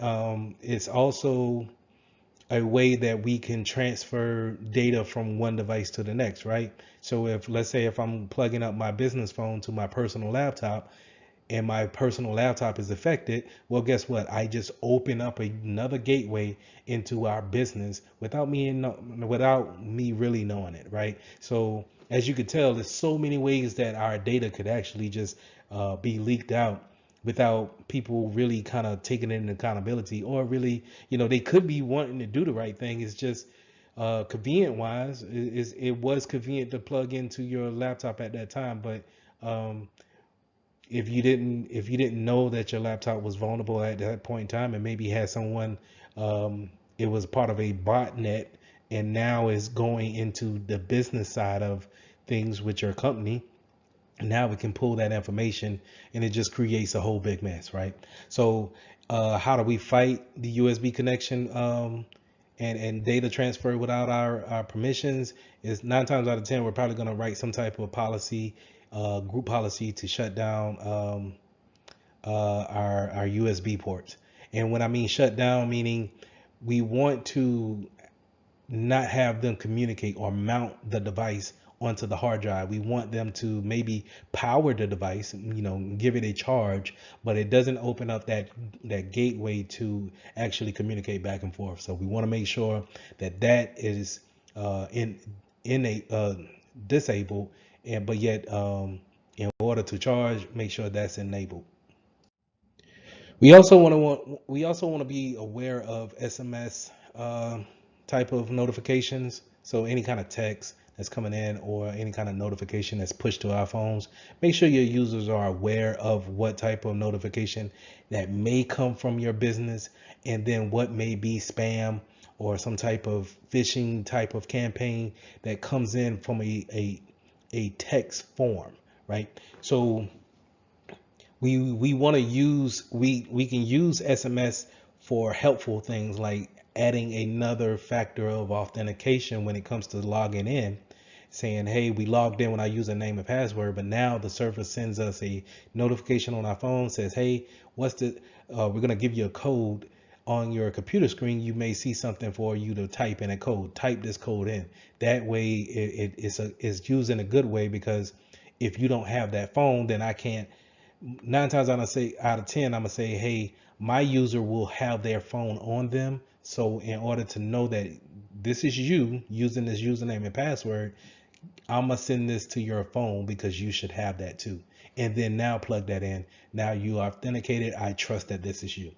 it's also a way that we can transfer data from one device to the next, right? So if, let's say, if I'm plugging up my business phone to my personal laptop, and my personal laptop is affected, well, guess what? I just open up another gateway into our business without me really knowing it, right? So as you could tell, there's so many ways that our data could actually just be leaked out without people really kind of taking it into accountability, or really, they could be wanting to do the right thing. It's just convenient wise, it was convenient to plug into your laptop at that time, but um, if you didn't know that your laptop was vulnerable at that point in time, and maybe had someone, it was part of a botnet, and now is going into the business side of things with your company, and now we can pull that information, and it just creates a whole big mess, right? So how do we fight the USB connection, and data transfer without our permissions? Is 9 times out of 10 we're probably going to write some type of policy, group policy, to shut down our USB ports. And when I mean shut down, meaning we want to not have them communicate or mount the device onto the hard drive. We want them to maybe power the device, give it a charge, but it doesn't open up that gateway to actually communicate back and forth. So we want to make sure that is in a disabled, and but yet, in order to charge, make sure that's enabled. We also want to be aware of SMS type of notifications. So any kind of text that's coming in, or any kind of notification that's pushed to our phones, make sure your users are aware of what type of notification that may come from your business, and then what may be spam or some type of phishing type of campaign that comes in from a text form, right? So we want to use we can use SMS for helpful things, like adding another factor of authentication when it comes to logging in, saying, hey, we logged in when I use a name and password, but now the server sends us a notification on our phone, says, hey, we're going to give you a code on your computer screen. You may see something for you to type in a code. Type this code in. That way it's used in a good way, because if you don't have that phone, then I can't. 9 times out of 10, I'm gonna say, hey, my user will have their phone on them. So in order to know that this is you using this username and password, I'm gonna send this to your phone, because you should have that too. And then now plug that in. Now you authenticated. I trust that this is you,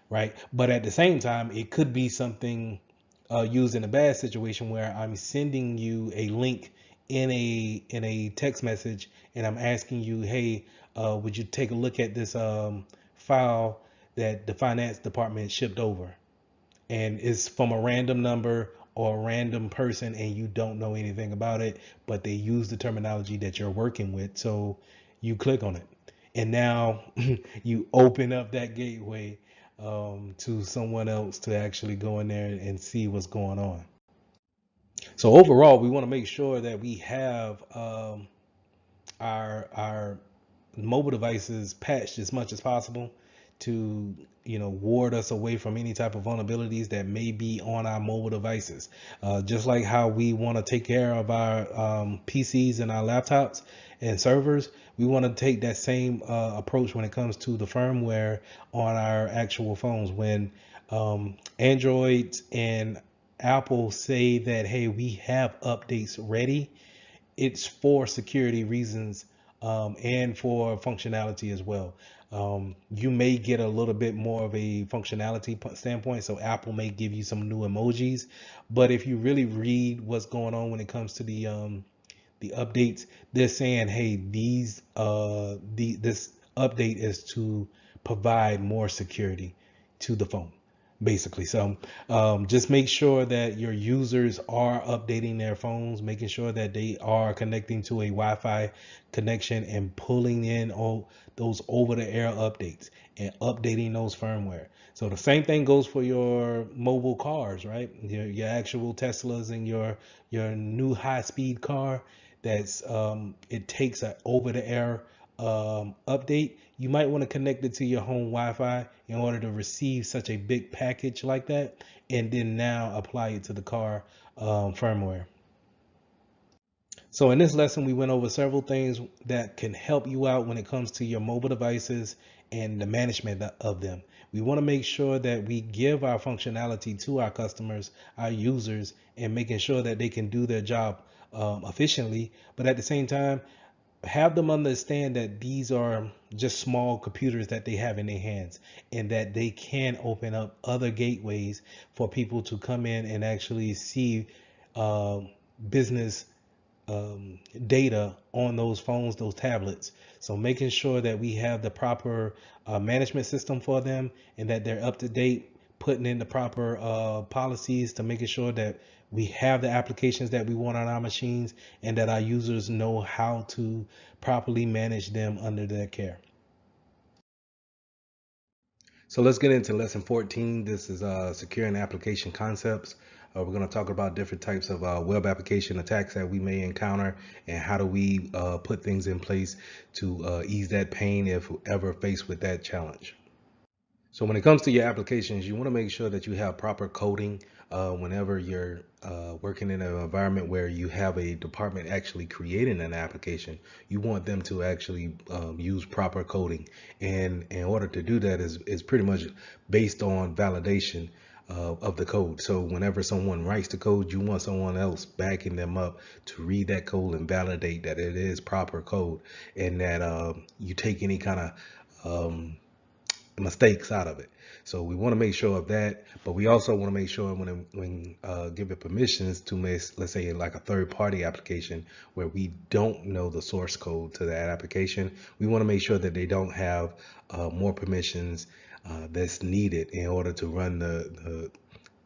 right? But at the same time, it could be something used in a bad situation, where I'm sending you a link in a text message, and I'm asking you, hey, would you take a look at this file that the finance department shipped over, and it's from a random number or a random person, and you don't know anything about it, but they use the terminology that you're working with. So you click on it, and now you open up that gateway to someone else to actually go in there and see what's going on. So overall, we want to make sure that we have our mobile devices patched as much as possible to ward us away from any type of vulnerabilities that may be on our mobile devices. Just like how we want to take care of our PCs and our laptops and servers, we want to take that same approach when it comes to the firmware on our actual phones. When Android and Apple say that, hey, we have updates ready, it's for security reasons, and for functionality as well. You may get a little bit more of a functionality standpoint, so Apple may give you some new emojis, but if you really read what's going on when it comes to the updates, they're saying, hey, this update is to provide more security to the phone, basically. So just make sure that your users are updating their phones, making sure that they are connecting to a Wi-Fi connection, and pulling in all those over-the-air updates and updating those firmware. So the same thing goes for your mobile cars, right? Your actual Teslas and your new high-speed car. That's it takes an over-the-air update. you might want to connect it to your home Wi-Fi in order to receive such a big package like that, and then now apply it to the car firmware. So in this lesson, we went over several things that can help you out when it comes to your mobile devices and the management of them. We want to make sure that we give our functionality to our customers, our users, and making sure that they can do their job efficiently. But at the same time, have them understand that these are just small computers that they have in their hands, and that they can open up other gateways for people to come in and actually see uh, business data on those phones, those tablets. So making sure that we have the proper management system for them, and that they're up to date, putting in the proper policies to making sure that we have the applications that we want on our machines, and that our users know how to properly manage them under their care. So let's get into lesson 14. This is securing application concepts. We're going to talk about different types of web application attacks that we may encounter, and how do we put things in place to ease that pain if ever faced with that challenge. So when it comes to your applications, you want to make sure that you have proper coding whenever you're working in an environment where you have a department actually creating an application. You want them to actually use proper coding. And in order to do that is pretty much based on validation of the code. So whenever someone writes the code, you want someone else backing them up to read that code and validate that it is proper code, and that you take any kind of mistakes out of it. So we want to make sure of that, but we also want to make sure when giving permissions to, let's say, like a third-party application where we don't know the source code to that application, we want to make sure that they don't have more permissions that's needed in order to run the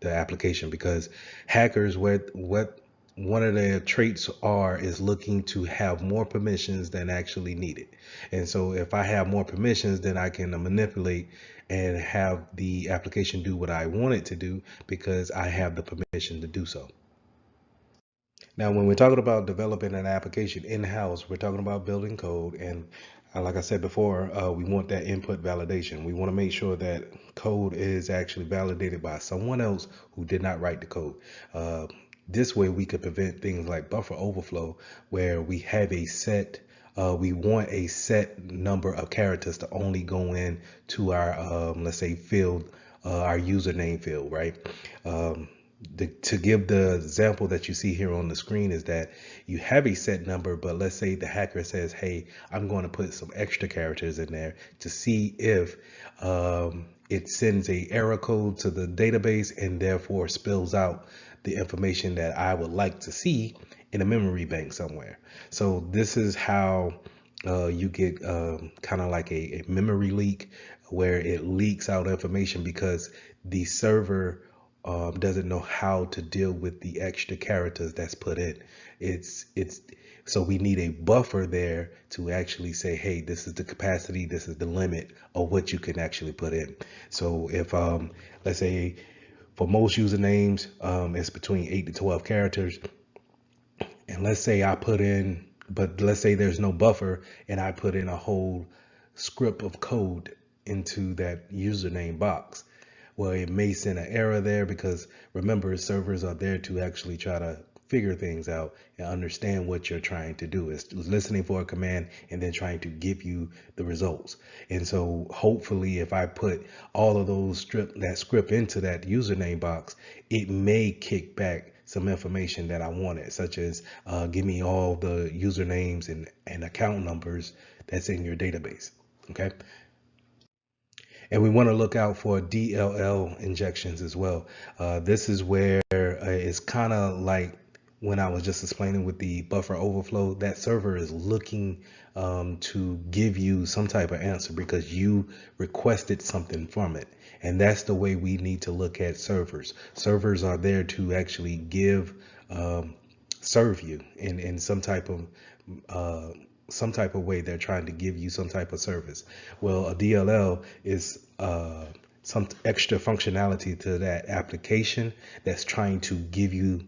application, because hackers, what one of their traits is looking to have more permissions than actually needed. And so if I have more permissions, then I can manipulate and have the application do what I want it to do, because I have the permission to do so. Now, when we're talking about developing an application in-house, we're talking about building code. And like I said before, we want that input validation. We want to make sure that code is actually validated by someone else who did not write the code. This way we could prevent things like buffer overflow, where we have we want a set number of characters to only go in to our, let's say, field, our username field, right? To give the example that you see here on the screen is that you have a set number, but let's say the hacker says, hey, I'm going to put some extra characters in there to see if it sends a error code to the database and therefore spills out the information that I would like to see in a memory bank somewhere. So this is how you get kind of like a memory leak, where it leaks out information because the server doesn't know how to deal with the extra characters that's put in. So we need a buffer there to actually say, hey, this is the capacity, this is the limit of what you can actually put in. So if let's say for most usernames, it's between 8 to 12 characters. And let's say let's say there's no buffer, and I put in a whole script of code into that username box. Well, it may send an error there, because remember, servers are there to actually try to figure things out and understand what you're trying to do. It's listening for a command and then trying to give you the results. And so hopefully if I put all of that script into that username box, it may kick back some information that I wanted, such as give me all the usernames and account numbers that's in your database. Okay. And we want to look out for DLL injections as well. This is where it's kind of like when I was just explaining with the buffer overflow, that server is looking to give you some type of answer because you requested something from it. And that's the way we need to look at servers. Servers are there to actually serve you in some type of way. They're trying to give you some type of service. Well, a DLL is some extra functionality to that application that's trying to give you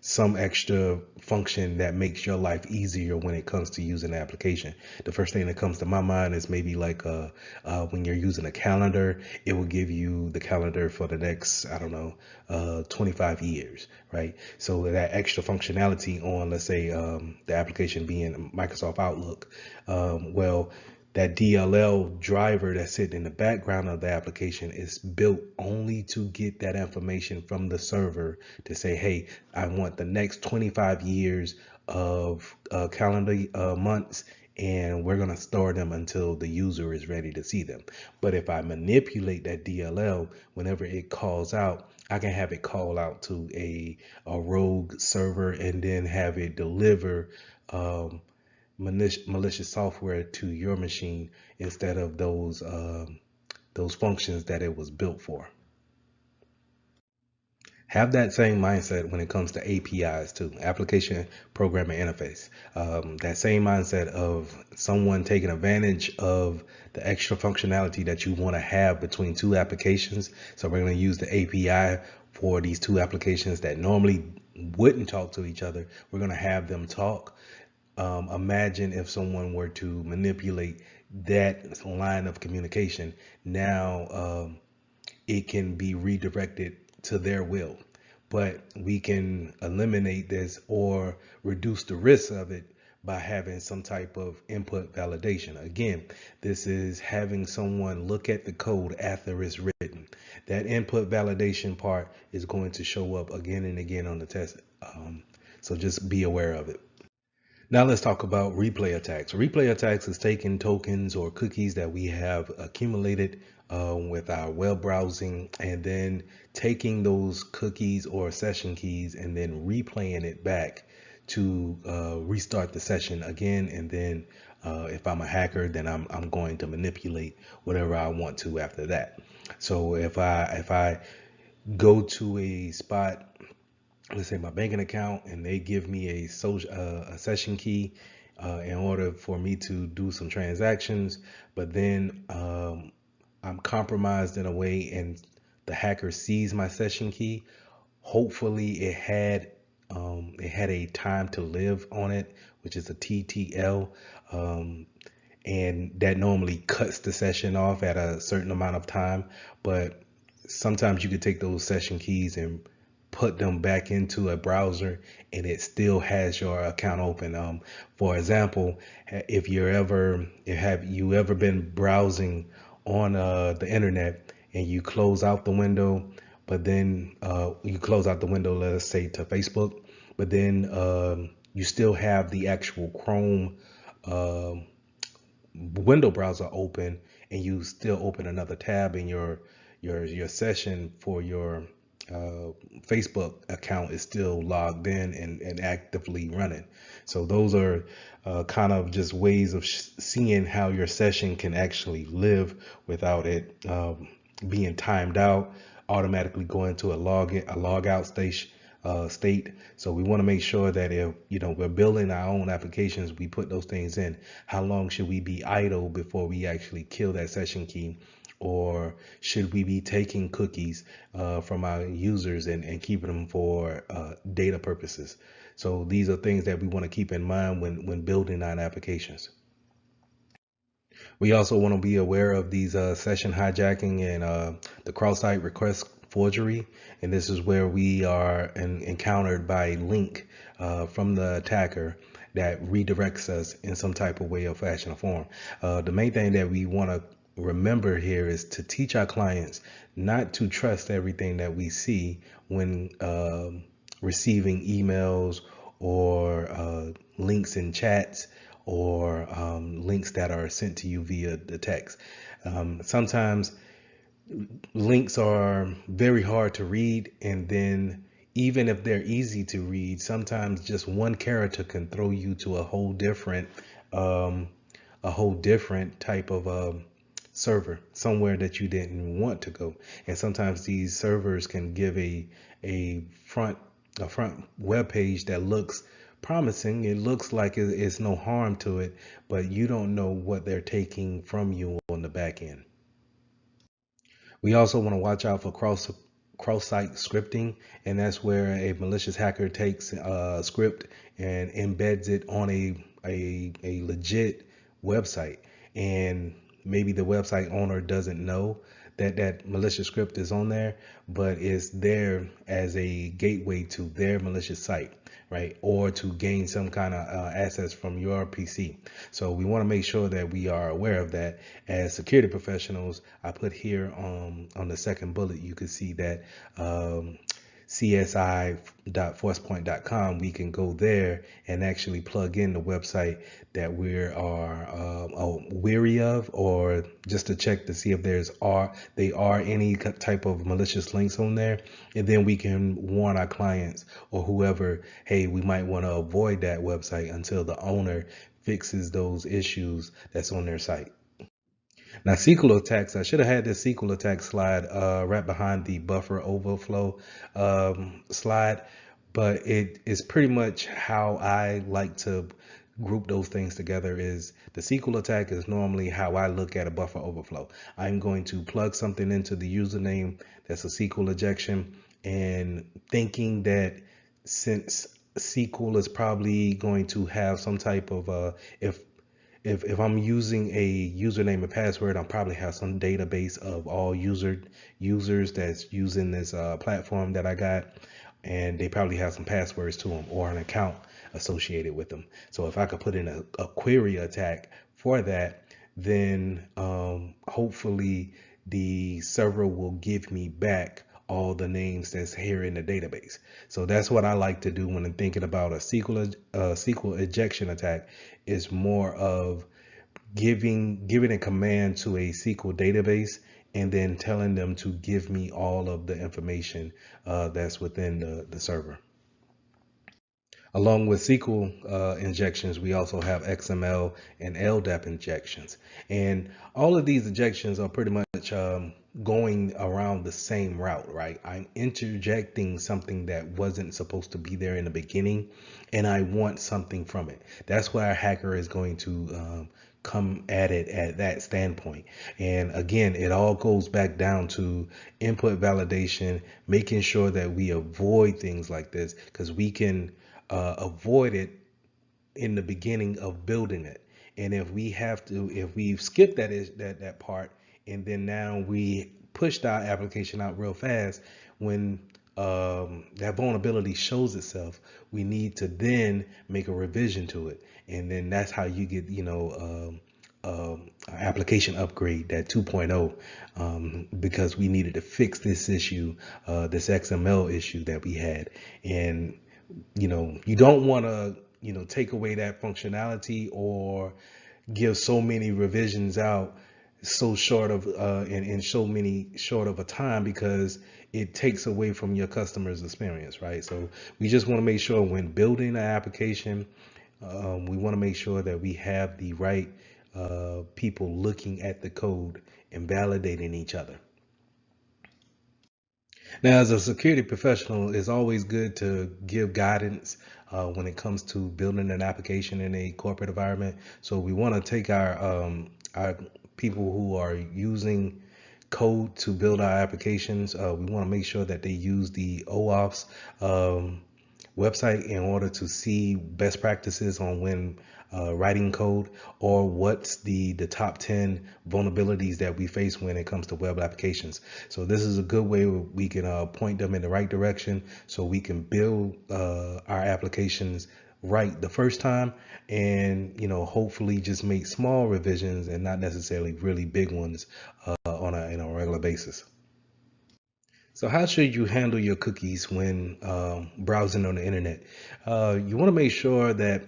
some extra function that makes your life easier when it comes to using the application. The first thing that comes to my mind is maybe like when you're using a calendar, it will give you the calendar for the next, I don't know, 25 years, right? So that extra functionality on, let's say, the application being Microsoft Outlook, well, that DLL driver that's sitting in the background of the application is built only to get that information from the server to say, hey, I want the next 25 years of calendar months, and we're going to store them until the user is ready to see them. But if I manipulate that DLL, whenever it calls out, I can have it call out to a rogue server and then have it deliver malicious software to your machine instead of those functions that it was built for. Have that same mindset when it comes to APIs too, application programming interface. That same mindset of someone taking advantage of the extra functionality that you want to have between two applications. So we're going to use the API for these two applications that normally wouldn't talk to each other. We're going to have them talk. Imagine if someone were to manipulate that line of communication. Now it can be redirected to their will, but we can eliminate this or reduce the risk of it by having some type of input validation. Again, this is having someone look at the code after it's written. That input validation part is going to show up again and again on the test. So just be aware of it. Now let's talk about replay attacks. Replay attacks is taking tokens or cookies that we have accumulated with our web browsing and then taking those cookies or session keys and then replaying it back to restart the session again. And then if I'm a hacker, then I'm going to manipulate whatever I want to after that. So if I go to a spot, let's say my banking account, and they give me a session key in order for me to do some transactions, but then I'm compromised in a way and the hacker sees my session key. Hopefully it had a time to live on it, which is a TTL, and that normally cuts the session off at a certain amount of time. But sometimes you could take those session keys and put them back into a browser and it still has your account open. For example, if have you ever been browsing on the internet and you close out the window, but then you close out the window, let's say to Facebook, but then you still have the actual Chrome window browser open, and you still open another tab in your session for your Facebook account is still logged in and actively running. So those are kind of just ways of seeing how your session can actually live without it being timed out, automatically going to a log out state. So we want to make sure that if we're building our own applications, we put those things in. How long should we be idle before we actually kill that session key? Or should we be taking cookies from our users and keeping them for data purposes? So these are things that we want to keep in mind when building our applications. We also want to be aware of these session hijacking and the cross-site request forgery. And this is where we are encountered by a link from the attacker that redirects us in some type of way or fashion or form. The main thing that we want to remember here is to teach our clients not to trust everything that we see when receiving emails or links in chats or links that are sent to you via the text. Sometimes links are very hard to read, and then even if they're easy to read, sometimes just one character can throw you to a whole different type of server somewhere that you didn't want to go. And sometimes these servers can give a front web page that looks promising. It looks like it's no harm to it, but you don't know what they're taking from you on the back end. We also want to watch out for cross-site scripting, and that's where a malicious hacker takes a script and embeds it on a legit website, and maybe the website owner doesn't know that that malicious script is on there, but it's there as a gateway to their malicious site, right? Or to gain some kind of access from your PC. So we want to make sure that we are aware of that. As security professionals, I put here on the second bullet, you can see that csi.forcepoint.com, we can go there and actually plug in the website that we are weary of, or just to check to see if they are any type of malicious links on there, and then we can warn our clients or whoever, hey, we might want to avoid that website until the owner fixes those issues that's on their site. Now, SQL attacks, I should have had this SQL attack slide right behind the buffer overflow slide, but it is pretty much how I like to group those things together. Is the SQL attack is normally how I look at a buffer overflow. I'm going to plug something into the username that's a SQL injection, and thinking that since SQL is probably going to have some type of if I'm using a username and password, I'll probably have some database of all users that's using this platform that I got, and they probably have some passwords to them or an account associated with them. So if I could put in a query attack for that, then hopefully the server will give me back all the names that's here in the database. So that's what I like to do when I'm thinking about a SQL injection attack. Is more of giving a command to a SQL database and then telling them to give me all of the information that's within the server. Along with SQL injections, we also have XML and LDAP injections. And all of these injections are pretty much going around the same route, right? I'm interjecting something that wasn't supposed to be there in the beginning, and I want something from it. That's why a hacker is going to come at it at that standpoint. And again, it all goes back down to input validation, making sure that we avoid things like this, because we can avoid it in the beginning of building it. And if we've skipped that part, and then now we pushed our application out real fast, when that vulnerability shows itself, we need to then make a revision to it, and then that's how you get application upgrade, that 2.0, because we needed to fix this issue, this XML issue that we had. And you don't want to take away that functionality or give so many revisions out so short of in so many short of a time, because it takes away from your customer's experience, right? So we just want to make sure when building an application, we want to make sure that we have the right people looking at the code and validating each other. Now, as a security professional, it's always good to give guidance when it comes to building an application in a corporate environment. So we want to take our people who are using code to build our applications. We want to make sure that they use the OAuth's website in order to see best practices on when writing code, or what's the top 10 vulnerabilities that we face when it comes to web applications. So this is a good way we can point them in the right direction, so we can build our applications right the first time, and hopefully just make small revisions and not necessarily really big ones on a regular basis. So how should you handle your cookies when browsing on the internet? You want to make sure that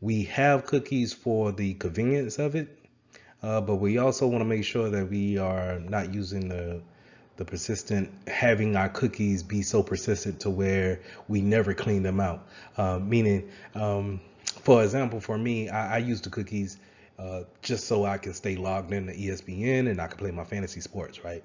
we have cookies for the convenience of it, but we also want to make sure that we are not using the persistent, having our cookies be so persistent to where we never clean them out. Meaning, for example, for me, I use the cookies just so I can stay logged in to ESPN and I can play my fantasy sports, right?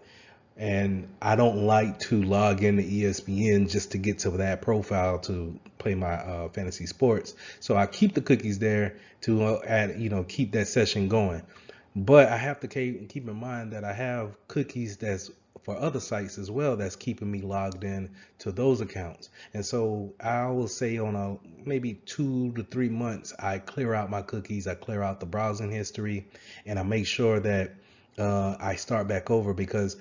And I don't like to log into ESPN just to get to that profile to play my fantasy sports. So I keep the cookies there to keep that session going. But I have to keep in mind that I have cookies that's for other sites as well that's keeping me logged in to those accounts. And so I will say on a maybe 2 to 3 months, I clear out my cookies, I clear out the browsing history, and I make sure that I start back over, because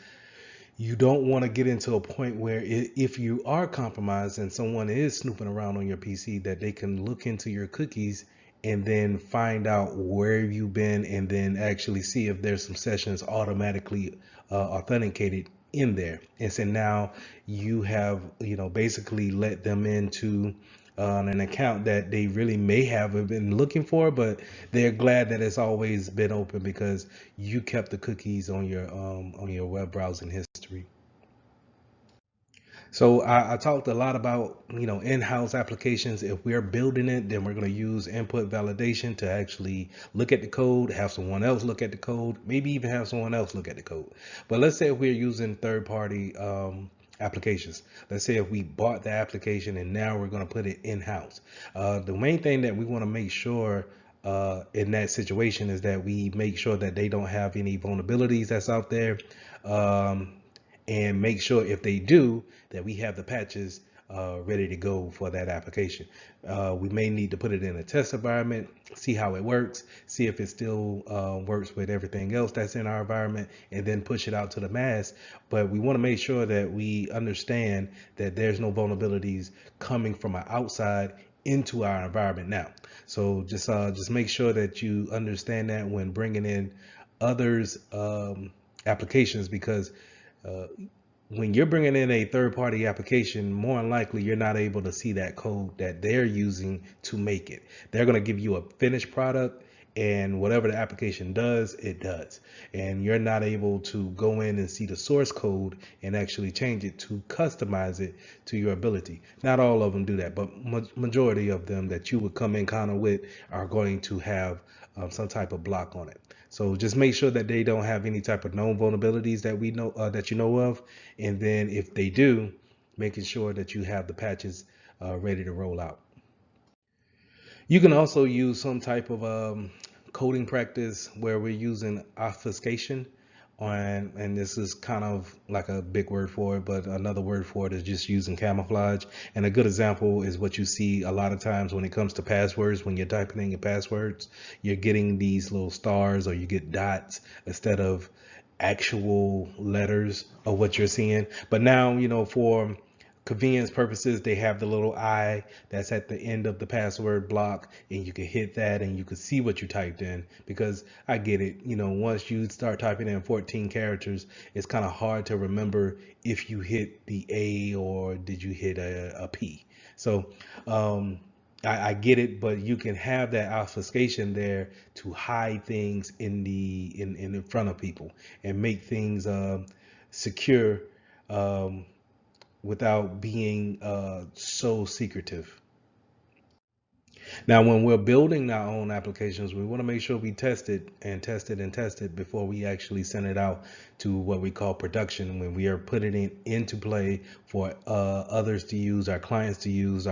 you don't want to get into a point where if you are compromised and someone is snooping around on your PC, that they can look into your cookies and then find out where you've been, and then actually see if there's some sessions automatically authenticated in there. And so now you have, basically let them into an account that they really may have been looking for, but they're glad that it's always been open because you kept the cookies on your web browsing history. So I talked a lot about, in-house applications. If we're building it, then we're going to use input validation to actually look at the code, have someone else look at the code, maybe even have someone else look at the code. But let's say if we're using third-party applications. Let's say if we bought the application and now we're going to put it in-house. The main thing that we want to make sure in that situation is that we make sure that they don't have any vulnerabilities that's out there. And make sure if they do, that we have the patches ready to go for that application. We may need to put it in a test environment, see how it works, see if it still works with everything else that's in our environment, and then push it out to the mass. But we want to make sure that we understand that there's no vulnerabilities coming from our outside into our environment now. So just make sure that you understand that when bringing in others applications, because when you're bringing in a third-party application, more than likely you're not able to see that code that they're using to make it. They're going to give you a finished product, and whatever the application does, it does. And you're not able to go in and see the source code and actually change it to customize it to your ability. Not all of them do that, but majority of them that you would come in kind of with are going to have some type of block on it. So just make sure that they don't have any type of known vulnerabilities that we know that you know of, and then if they do, making sure that you have the patches ready to roll out. You can also use some type of coding practice where we're using obfuscation on, and this is kind of like a big word for it, but another word for it is just using camouflage. And a good example is what you see a lot of times when it comes to passwords. When you're typing in your passwords, you're getting these little stars or you get dots instead of actual letters of what you're seeing. But now, for convenience purposes, they have the little I that's at the end of the password block, and you can hit that and you can see what you typed in. Because I get it, once you start typing in 14 characters, it's kind of hard to remember if you hit the A or did you hit a P. So I get it, but you can have that obfuscation there to hide things in front of people and make things secure, without being so secretive. Now, when we're building our own applications, we want to make sure we test it and test it and test it before we actually send it out to what we call production. When we are putting it into play for others to use, our clients to use,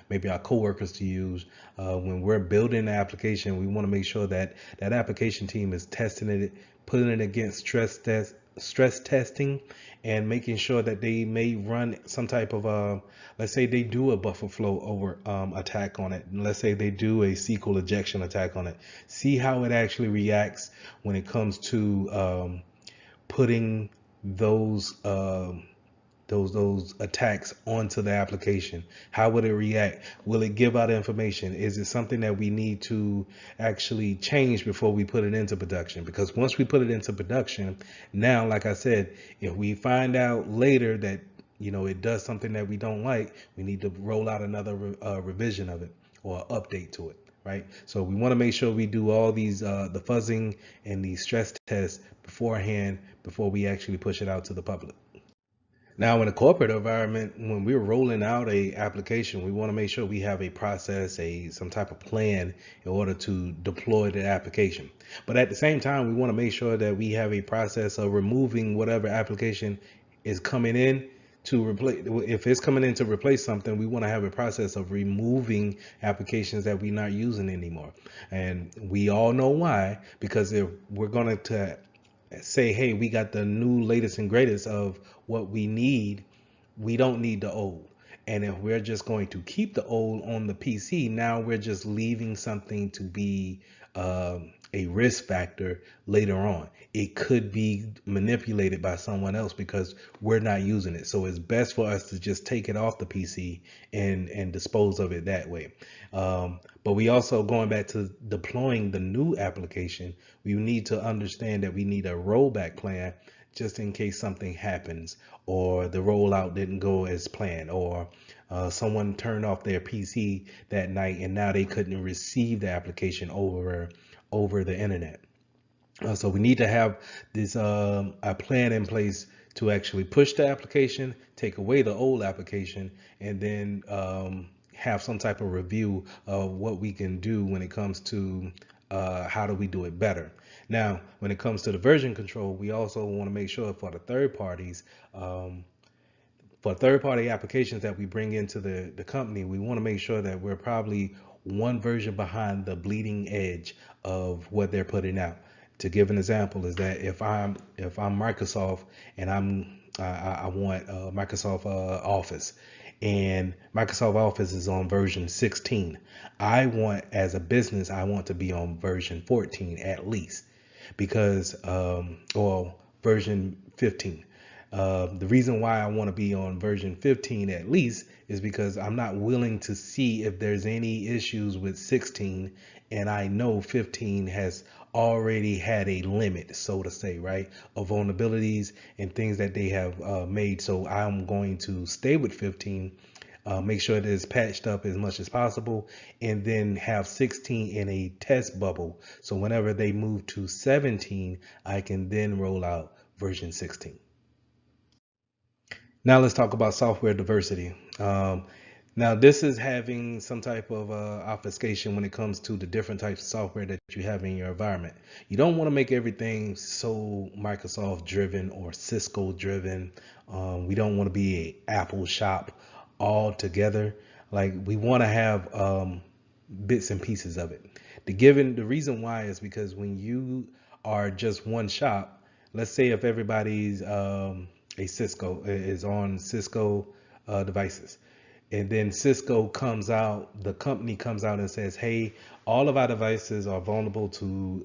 maybe our coworkers to use. When we're building the application, we want to make sure that that application team is testing it, putting it against stress testing, and making sure that they may run some type of let's say they do a buffer flow over attack on it, and let's say they do a SQL injection attack on it. See how it actually reacts when it comes to putting those those attacks onto the application. How would it react? Will it give out information? Is it something that we need to actually change before we put it into production? Because once we put it into production, now, like I said, if we find out later that it does something that we don't like, we need to roll out another revision of it or update to it. Right. So we want to make sure we do all these the fuzzing and these stress tests beforehand before we actually push it out to the public. Now, in a corporate environment, when we're rolling out a application, we want to make sure we have a process, some type of plan in order to deploy the application. But at the same time, we want to make sure that we have a process of removing whatever application is coming in to replace, if it's coming in to replace something, we want to have a process of removing applications that we're not using anymore. And we all know why, because if we're going to say, hey, we got the new latest and greatest of what we need, we don't need the old. And if we're just going to keep the old on the PC, now we're just leaving something to be a risk factor later on. It could be manipulated by someone else because we're not using it. So it's best for us to just take it off the PC and dispose of it that way. But we also, going back to deploying the new application, we need to understand that we need a rollback plan just in case something happens, or the rollout didn't go as planned, or someone turned off their PC that night and now they couldn't receive the application over the internet. So we need to have this a plan in place to actually push the application, take away the old application, and then have some type of review of what we can do when it comes to how do we do it better. Now, when it comes to the version control, we also want to make sure for the third parties, for third-party applications that we bring into the company, we want to make sure that we're probably one version behind the bleeding edge of what they're putting out. To give an example, is that if I'm Microsoft and I want Microsoft Office, and Microsoft Office is on version 16, I want, as a business, I want to be on version 14 at least, because or version 15. The reason why I want to be on version 15 at least is because I'm not willing to see if there's any issues with 16, and I know 15 has already had a limit, so to say, right, of vulnerabilities and things that they have made. So I'm going to stay with 15, make sure that it's patched up as much as possible, and then have 16 in a test bubble. So whenever they move to 17, I can then roll out version 16. Now let's talk about software diversity. Now this is having some type of obfuscation when it comes to the different types of software that you have in your environment. You don't want to make everything so Microsoft driven or Cisco driven. We don't want to be a Apple shop all together. Like, we want to have bits and pieces of it. The reason why is because when you are just one shop, let's say if everybody's a Cisco is on Cisco devices, and then Cisco comes out, the company comes out and says, hey, all of our devices are vulnerable to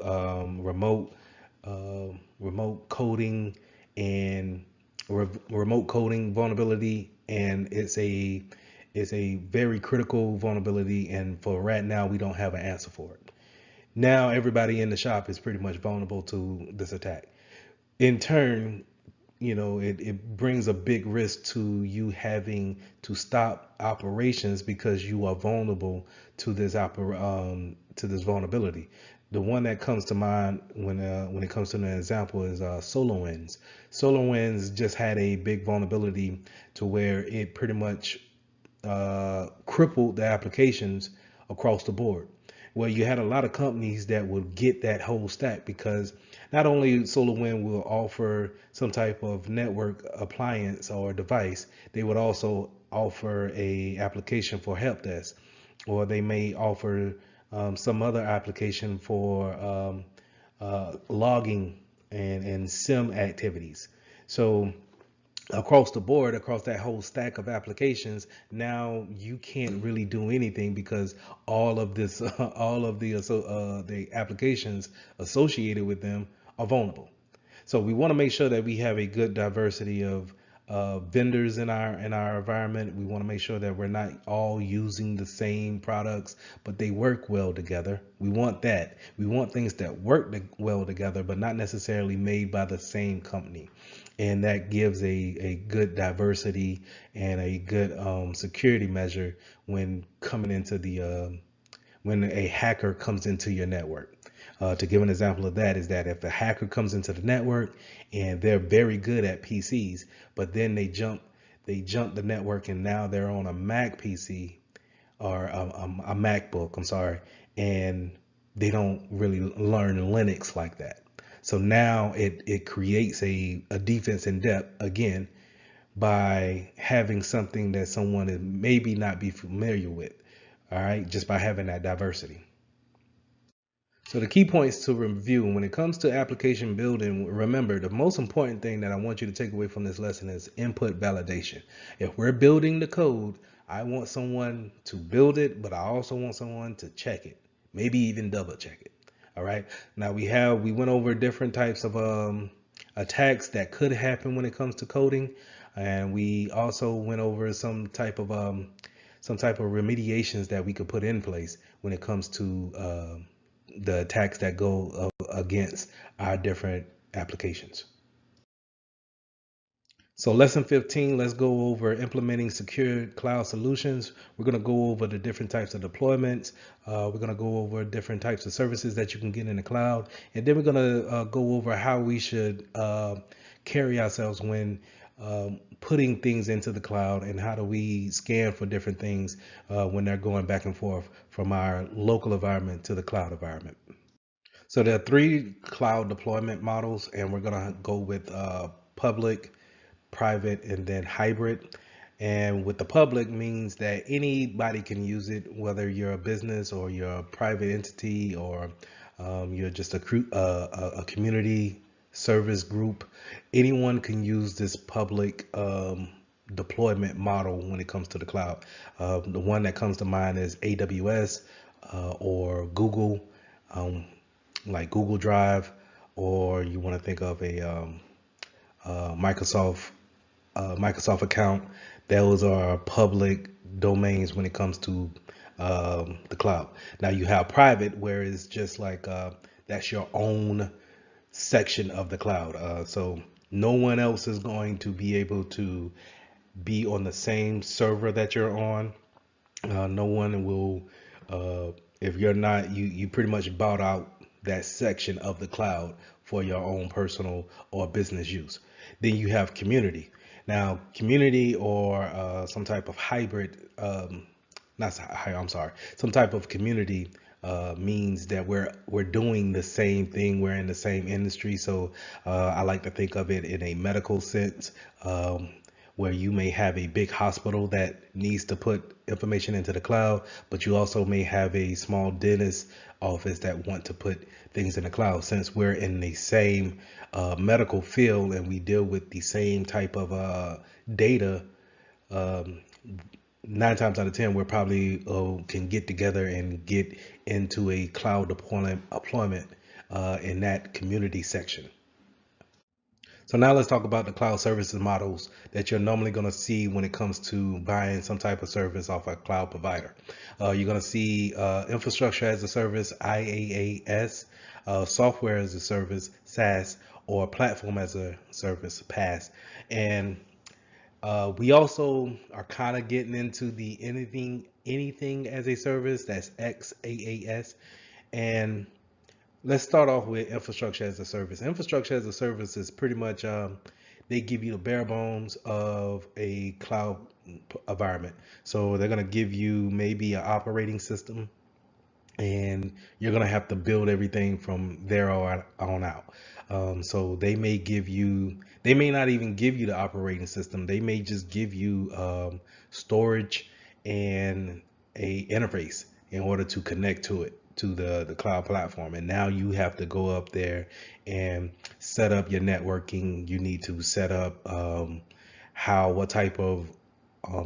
remote coding and remote coding vulnerability, and it's a very critical vulnerability, and for right now we don't have an answer for it. Now everybody in the shop is pretty much vulnerable to this attack. In turn, it brings a big risk to you having to stop operations because you are vulnerable to this vulnerability. The one that comes to mind when it comes to an example is SolarWinds. SolarWinds just had a big vulnerability to where it pretty much crippled the applications across the board. Well, you had a lot of companies that would get that whole stack, because not only SolarWinds will offer some type of network appliance or device, they would also offer a application for help desk, or they may offer some other application for logging and SIM activities. So across the board, across that whole stack of applications, now you can't really do anything because all of this, all of the applications associated with them are vulnerable. So we want to make sure that we have a good diversity of vendors in our environment. We want to make sure that we're not all using the same products, but they work well together. We want that. We want things that work well together, but not necessarily made by the same company. And that gives a good diversity and a good security measure when coming into the when a hacker comes into your network. To give an example of that is that if a hacker comes into the network and they're very good at PCs, but then they jump the network and now they're on a Mac PC or a MacBook, I'm sorry, and they don't really learn Linux like that. So now it creates a defense in depth again by having something that someone is maybe not be familiar with. All right, just by having that diversity. So the key points to review when it comes to application building, remember the most important thing that I want you to take away from this lesson is input validation. If we're building the code, I want someone to build it, but I also want someone to check it, maybe even double check it. All right. Now we went over different types of attacks that could happen when it comes to coding, and we also went over some type of remediations that we could put in place when it comes to the attacks that go against our different applications. So lesson 15, let's go over implementing secure cloud solutions. We're going to go over the different types of deployments. We're going to go over different types of services that you can get in the cloud. And then we're going to go over how we should carry ourselves when putting things into the cloud, and how do we scan for different things when they're going back and forth from our local environment to the cloud environment. So there are 3 cloud deployment models, and we're going to go with public, private, and then hybrid. And with the public means that anybody can use it, whether you're a business or you're a private entity, or you're just a community service group. Anyone can use this public deployment model when it comes to the cloud. The one that comes to mind is AWS or Google, like Google Drive, or you want to think of a Microsoft account. Those are public domains when it comes to the cloud. Now you have private, where it's just like that's your own section of the cloud. So no one else is going to be able to be on the same server that you're on. No one will, if you're not, you pretty much bought out that section of the cloud for your own personal or business use. Then you have community. Now, community or some type of hybrid, I'm sorry, some type of community means that we're doing the same thing. We're in the same industry. So I like to think of it in a medical sense. Where you may have a big hospital that needs to put information into the cloud, but you also may have a small dentist office that want to put things in the cloud. Since we're in the same medical field and we deal with the same type of data, 9 times out of 10, we're probably can get together and get into a cloud deployment in that community section. So now let's talk about the cloud services models that you're normally going to see when it comes to buying some type of service off a cloud provider. You're going to see infrastructure as a service, IaaS, software as a service, SaaS, or platform as a service, PaaS. And we also are kind of getting into the anything as a service, that's XaaS. And let's start off with infrastructure as a service. Infrastructure as a service is pretty much they give you the bare bones of a cloud environment. So they're going to give you maybe an operating system, and you're going to have to build everything from there on out. So they may not even give you the operating system. They may just give you storage and a interface in order to connect to it, to the cloud platform. And now you have to go up there and set up your networking. You need to set up what type of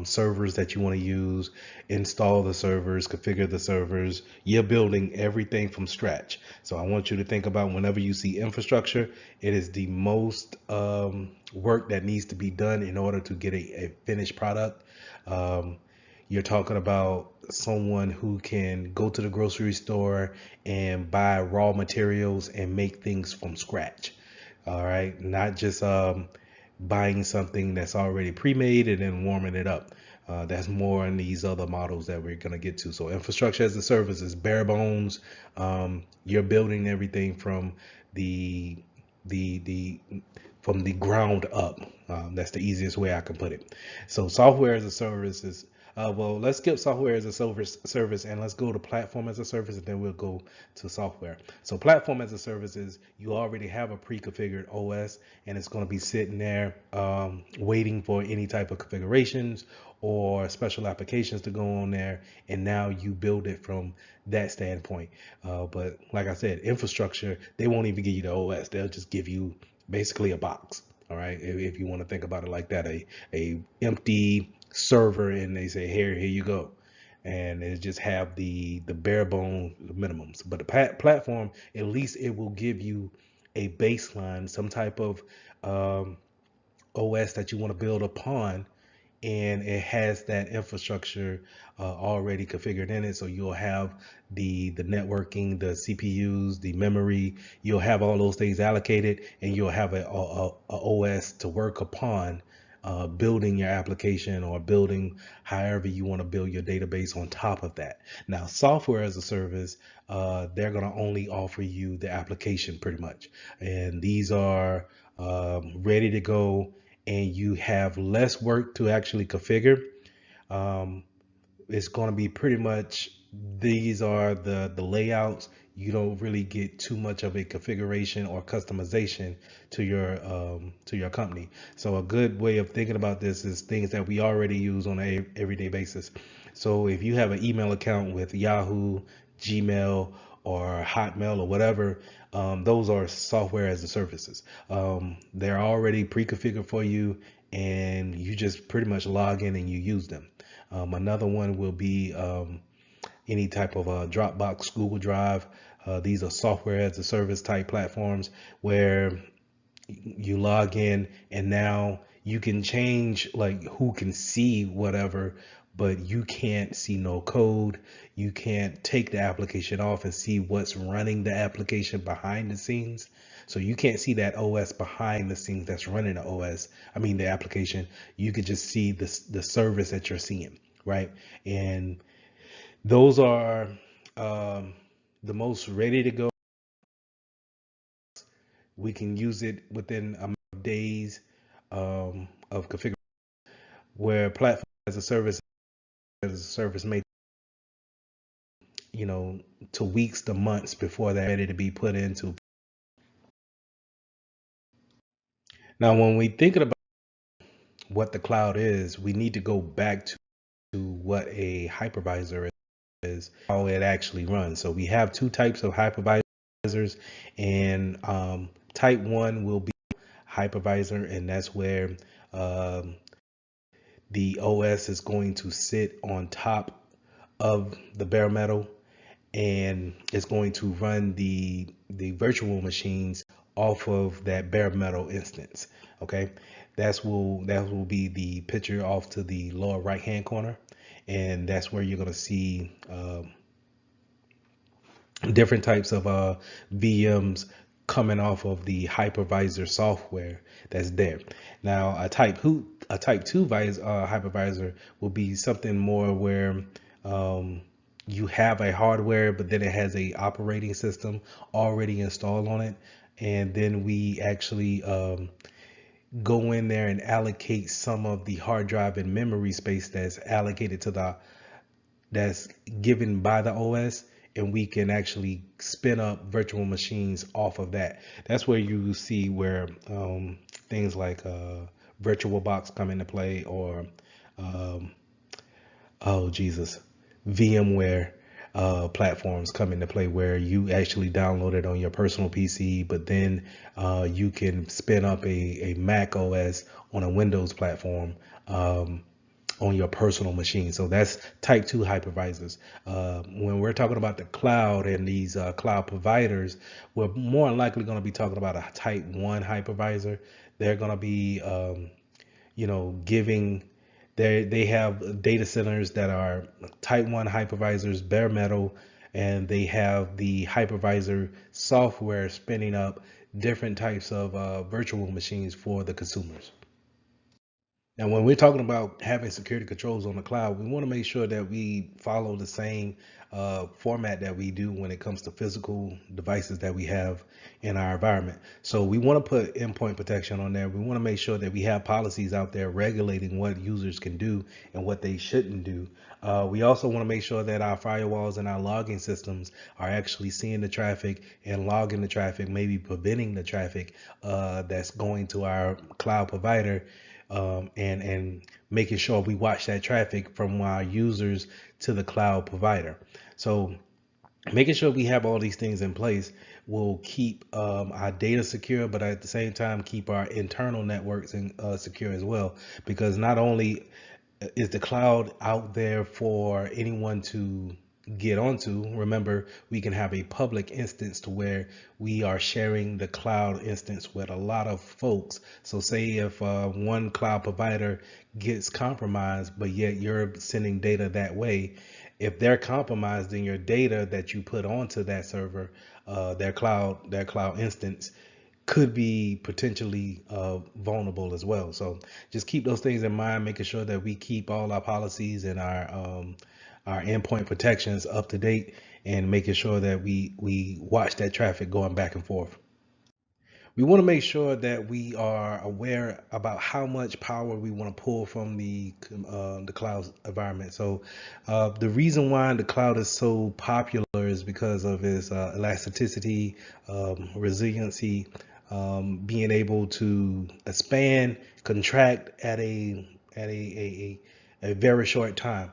servers that you want to use, install the servers, configure the servers. You're building everything from scratch. So I want you to think about, whenever you see infrastructure, it is the most work that needs to be done in order to get a finished product. You're talking about someone who can go to the grocery store and buy raw materials and make things from scratch. All right, not just buying something that's already pre-made and then warming it up. That's more in these other models that we're going to get to. So infrastructure as a service is bare bones. You're building everything from the ground up. That's the easiest way I can put it. So software as a service is Well, let's skip software as a service and let's go to platform as a service, and then we'll go to software. So platform as a service is you already have a pre-configured OS, and it's going to be sitting there waiting for any type of configurations or special applications to go on there, and now you build it from that standpoint. But like I said, infrastructure, they won't even give you the OS. They'll just give you basically a box. All right, if you want to think about it like that, a empty server, and they say here you go, and it just have the bare bone minimums. But the platform, at least it will give you a baseline, some type of OS that you want to build upon, and it has that infrastructure already configured in it. So you'll have the networking, the CPUs, the memory. You'll have all those things allocated, and you'll have a OS to work upon building your application or building however you want to build your database on top of that. Now, software as a service, they're going to only offer you the application pretty much, and these are ready to go, and you have less work to actually configure. Um, it's going to be pretty much, these are the layouts. You don't really get too much of a configuration or customization to your company. So a good way of thinking about this is things that we already use on a everyday basis. So if you have an email account with Yahoo, Gmail, or Hotmail or whatever, those are software as a services. They're already pre-configured for you, and you just pretty much log in and you use them. Another one will be any type of Dropbox, Google Drive. These are software as a service type platforms where you log in, and now you can change like who can see whatever, but you can't see no code. You can't take the application off and see what's running the application behind the scenes. So you can't see that OS behind the scenes that's running the OS. I mean the application. You could just see the service that you're seeing, right? And those are the most ready to go. We can use it within a matter of days of configuration, where platform as a service may, to weeks to months before they're ready to be put into. Now, when we thinking about what the cloud is, we need to go back to what a hypervisor is, how it actually runs. So we have two types of hypervisors, and type 1 will be hypervisor, and that's where the OS is going to sit on top of the bare metal, and it's going to run the virtual machines off of that bare metal instance. Okay, that will be the picture off to the lower right hand corner, and that's where you're going to see different types of VMs coming off of the hypervisor software that's there. Now, a type 2 hypervisor will be something more where you have a hardware, but then it has a operating system already installed on it, and then we actually go in there and allocate some of the hard drive and memory space that's allocated to that's given by the OS, and we can actually spin up virtual machines off of that. That's where you see where things like VirtualBox come into play, or oh Jesus, VMware platforms come into play, where you actually download it on your personal PC, but then you can spin up a Mac OS on a Windows platform on your personal machine. So that's type 2 hypervisors. When we're talking about the cloud and these cloud providers, we're more likely going to be talking about a type 1 hypervisor. They're going to be giving, they have data centers that are type 1 hypervisors, bare metal, and they have the hypervisor software spinning up different types of virtual machines for the consumers. Now, when we're talking about having security controls on the cloud, we want to make sure that we follow the same format that we do when it comes to physical devices that we have in our environment. So we want to put endpoint protection on there. We want to make sure that we have policies out there regulating what users can do and what they shouldn't do. We also want to make sure that our firewalls and our logging systems are actually seeing the traffic and logging the traffic, maybe preventing the traffic that's going to our cloud provider, and making sure we watch that traffic from our users to the cloud provider. So making sure we have all these things in place will keep our data secure, but at the same time keep our internal networks secure as well. Because not only is the cloud out there for anyone to get onto, remember, we can have a public instance to where we are sharing the cloud instance with a lot of folks. So say if one cloud provider gets compromised, but yet you're sending data that way, if they're compromised, then your data that you put onto that server, their cloud instance, could be potentially vulnerable as well. So just keep those things in mind, making sure that we keep all our policies and our endpoint protections up to date, and making sure that we watch that traffic going back and forth. We want to make sure that we are aware about how much power we want to pull from the cloud environment. So the reason why the cloud is so popular is because of its elasticity, resiliency, being able to expand, contract at a very short time.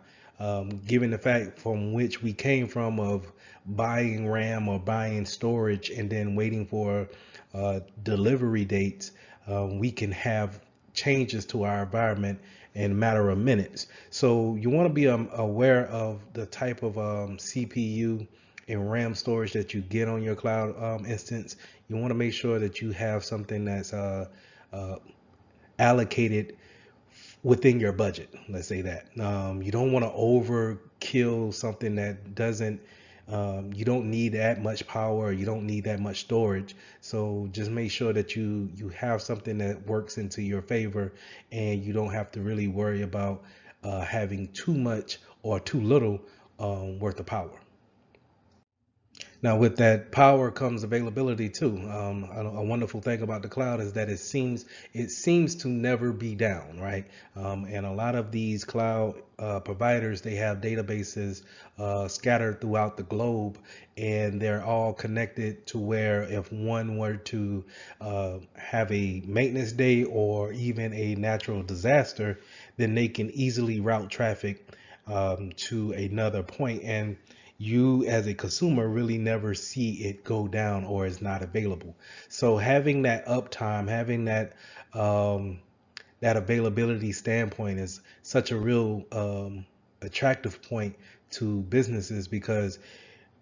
Given the fact from which we came from of buying RAM or buying storage and then waiting for delivery dates, we can have changes to our environment in a matter of minutes. So you want to be aware of the type of CPU and RAM storage that you get on your cloud instance. You want to make sure that you have something that's allocated within your budget. Let's say that you don't want to overkill something that doesn't. You don't need that much power. You don't need that much storage. So just make sure that you have something that works into your favor, and you don't have to really worry about having too much or too little worth of power. Now, with that power comes availability too. A wonderful thing about the cloud is that it seems to never be down, right? And a lot of these cloud providers, they have databases scattered throughout the globe, and they're all connected to where if one were to have a maintenance day or even a natural disaster, then they can easily route traffic to another point, and you as a consumer really never see it go down or is not available. So having that uptime, having that availability standpoint is such a real attractive point to businesses, because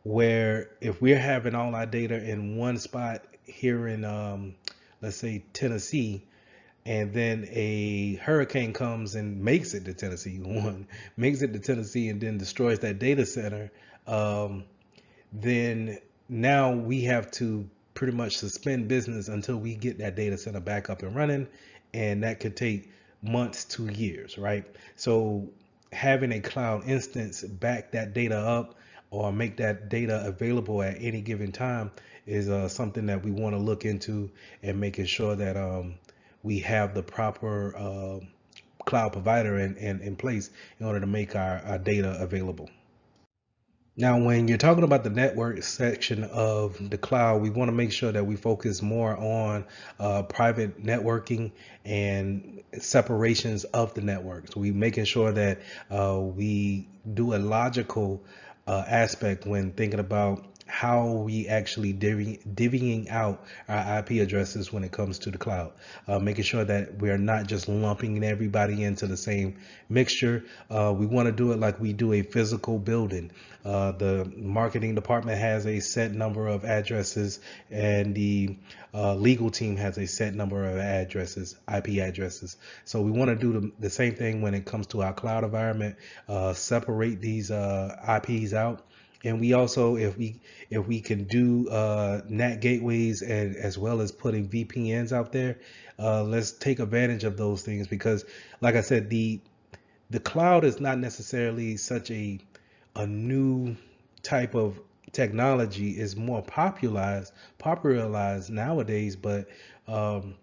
where if we're having all our data in one spot here in let's say Tennessee, and then a hurricane comes and makes it to Tennessee, one makes it to Tennessee and then destroys that data center, um, then now we have to pretty much suspend business until we get that data center back up and running, and that could take months to years, right? So having a cloud instance back that data up or make that data available at any given time is something that we want to look into, and making sure that we have the proper cloud provider in place in order to make our data available. Now, when you're talking about the network section of the cloud, we want to make sure that we focus more on private networking and separations of the network. So we making sure that we do a logical aspect when thinking about how we actually divvying out our IP addresses when it comes to the cloud, making sure that we're not just lumping everybody into the same mixture. We want to do it like we do a physical building. The marketing department has a set number of addresses, and the legal team has a set number of addresses, IP addresses. So we want to do the same thing when it comes to our cloud environment, separate these IPs out, And we also, if we can do NAT gateways and as well as putting VPNs out there, let's take advantage of those things because, like I said, the cloud is not necessarily such a new type of technology. Is more popularized nowadays, but um,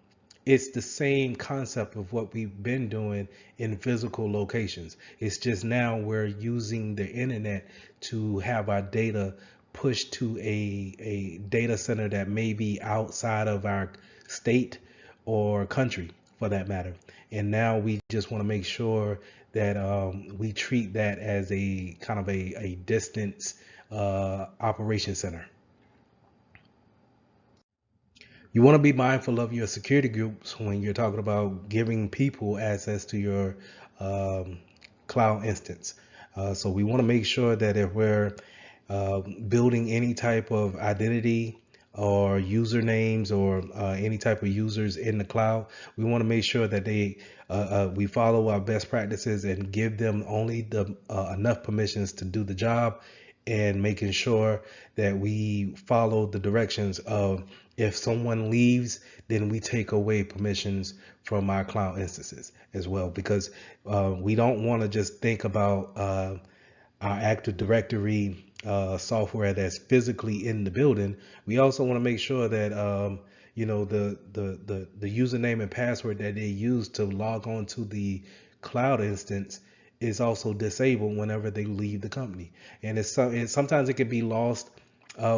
it's the same concept of what we've been doing in physical locations. It's just now we're using the internet to have our data pushed to a data center that may be outside of our state or country for that matter. And now we just want to make sure that we treat that as a kind of a distance operation center. You want to be mindful of your security groups when you're talking about giving people access to your um, cloud instance. So we want to make sure that if we're building any type of identity or usernames or any type of users in the cloud, we want to make sure that we follow our best practices and give them only the enough permissions to do the job, and making sure that we follow the directions of if someone leaves, then we take away permissions from our cloud instances as well, because we don't want to just think about our Active Directory software that's physically in the building. We also want to make sure that the username and password that they use to log on to the cloud instance is also disabled whenever they leave the company. And sometimes it can be lost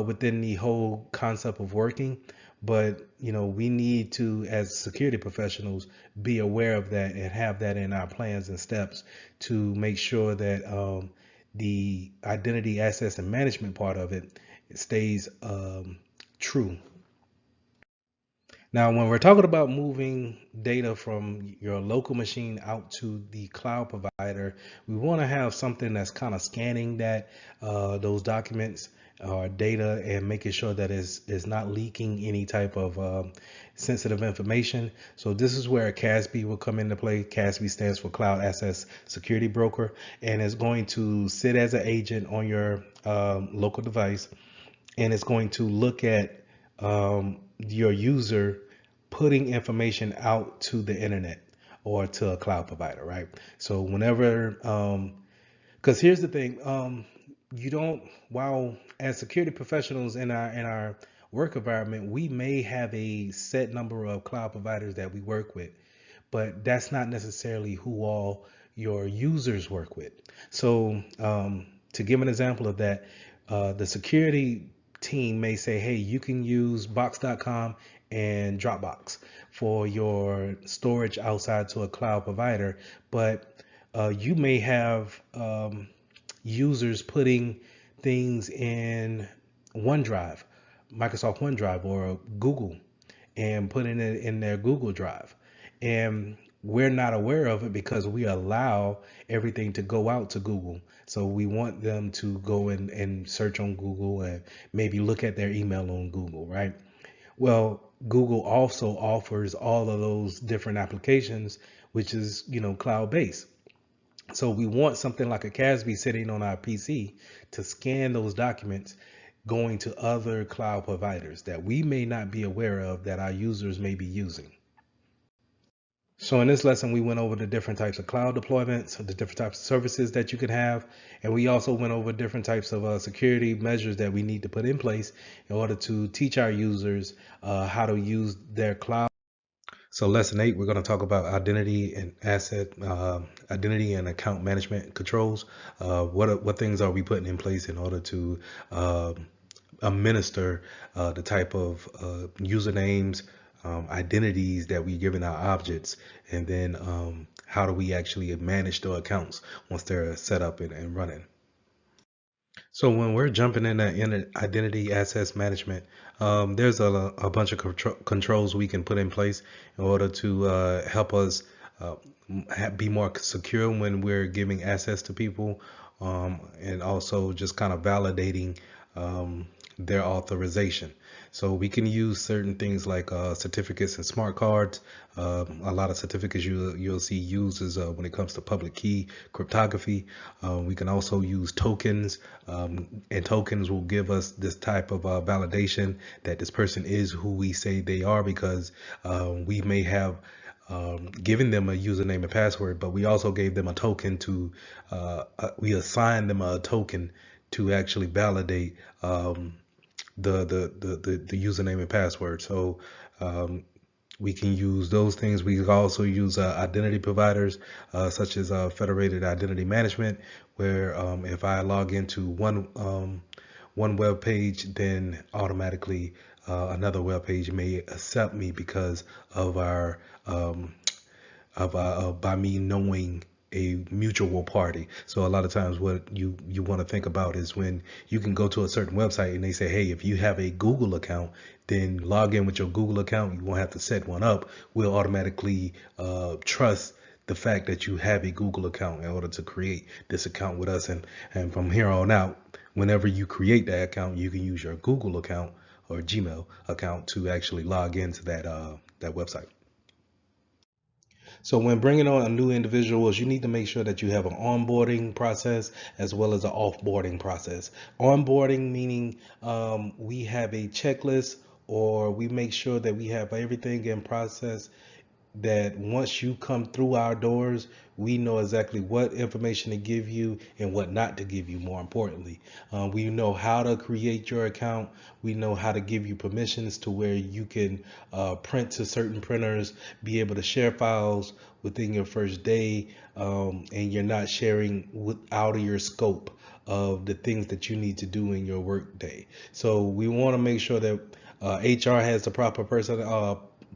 within the whole concept of working. But we need to, as security professionals, be aware of that and have that in our plans and steps to make sure that the identity access and management part of it stays true. Now, when we're talking about moving data from your local machine out to the cloud provider, we want to have something that's kind of scanning those documents or data and making sure that is not leaking any type of sensitive information. So this is where CASB will come into play. CASB stands for Cloud Access Security Broker, and it's going to sit as an agent on your local device, and it's going to look at your user putting information out to the internet or to a cloud provider, right? So whenever, because here's the thing, you don't, while as security professionals in our work environment, we may have a set number of cloud providers that we work with, but that's not necessarily who all your users work with. So to give an example of that, the security team may say, hey, you can use box.com and Dropbox for your storage outside to a cloud provider, but you may have users putting things in OneDrive, Microsoft OneDrive or Google, and putting it in their Google Drive. And we're not aware of it because we allow everything to go out to Google. So we want them to go and search on Google and maybe look at their email on Google, right? Well, Google also offers all of those different applications, which is, cloud based. So we want something like a CASB sitting on our PC to scan those documents going to other cloud providers that we may not be aware of that our users may be using. So in this lesson, we went over the different types of cloud deployments, the different types of services that you could have, and we also went over different types of security measures that we need to put in place in order to teach our users how to use their cloud. So lesson 8, we're going to talk about identity and identity and account management controls. What things are we putting in place in order to administer the type of usernames, identities that we're giving our objects, and then how do we actually manage the accounts once they're set up and running. So when we're jumping in identity access management, there's a bunch of controls we can put in place in order to help us be more secure when we're giving access to people, and also just kind of validating their authorization. So we can use certain things like certificates and smart cards. A lot of certificates you'll see used is when it comes to public key cryptography. We can also use tokens, and tokens will give us this type of validation that this person is who we say they are, because we may have giving them a username and password, but we also gave them a token to, we assigned them a token to actually validate the username and password. So we can use those things. We can also use identity providers such as Federated Identity Management, where if I log into one web page, then automatically another web page may accept me because of our by me knowing a mutual party. So a lot of times what you want to think about is when you can go to a certain website and they say, hey, if you have a Google account, then log in with your Google account. You won't have to set one up. We'll automatically trust the fact that you have a Google account in order to create this account with us. And from here on out, whenever you create that account, you can use your Google account or Gmail account to actually log into that website. So when bringing on new individuals, you need to make sure that you have an onboarding process as well as an offboarding process. Onboarding meaning we have a checklist, or we make sure that we have everything in process, that once you come through our doors, we know exactly what information to give you and what not to give you. More importantly, we know how to create your account. We know how to give you permissions to where you can print to certain printers, be able to share files within your first day, and you're not sharing out of your scope of the things that you need to do in your work day. So we want to make sure that HR has the proper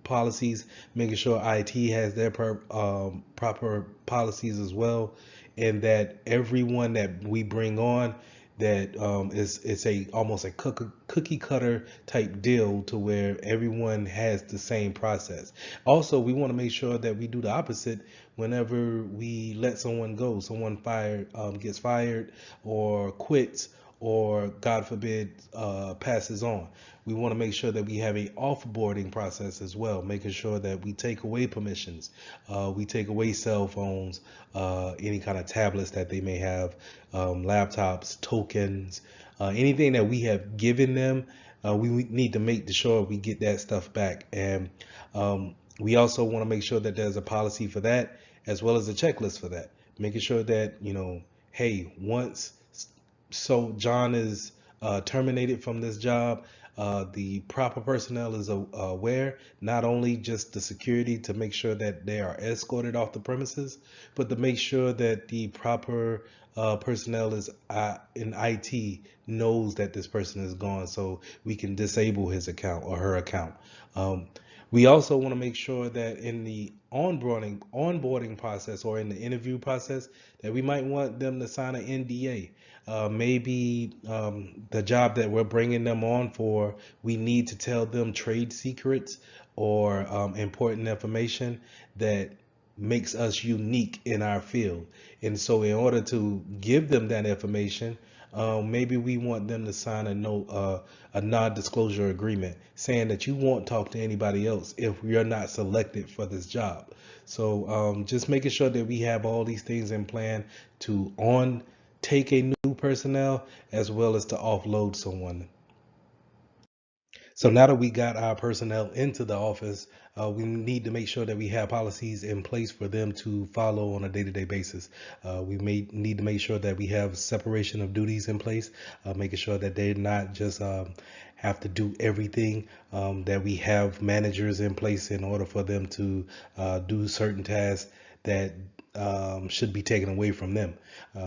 policies, making sure IT has their proper policies as well, and that everyone that we bring on, that it's a almost a cookie cutter type deal to where everyone has the same process. Also, we want to make sure that we do the opposite whenever we let someone go, someone gets fired or quits, or God forbid passes on. We want to make sure that we have a offboarding process as well, making sure that we take away permissions, we take away cell phones, any kind of tablets that they may have, laptops, tokens, anything that we have given them. We need to make sure we get that stuff back. And we also want to make sure that there's a policy for that, as well as a checklist for that, making sure that, hey, once so John is terminated from this job, the proper personnel is aware, not only just the security to make sure that they are escorted off the premises, but to make sure that the proper personnel is in IT knows that this person is gone, so we can disable his account or her account. We also want to make sure that in the onboarding process, or in the interview process, that we might want them to sign an NDA. Maybe the job that we're bringing them on for, we need to tell them trade secrets or important information that makes us unique in our field. And so in order to give them that information, maybe we want them to sign a non-disclosure agreement saying that you won't talk to anybody else if you're not selected for this job. So just making sure that we have all these things in plan to take a new personnel as well as to offload someone. So now that we got our personnel into the office, we need to make sure that we have policies in place for them to follow on a day-to-day basis. We may need to make sure that we have separation of duties in place, making sure that they're not just have to do everything, that we have managers in place in order for them to do certain tasks that should be taken away from them.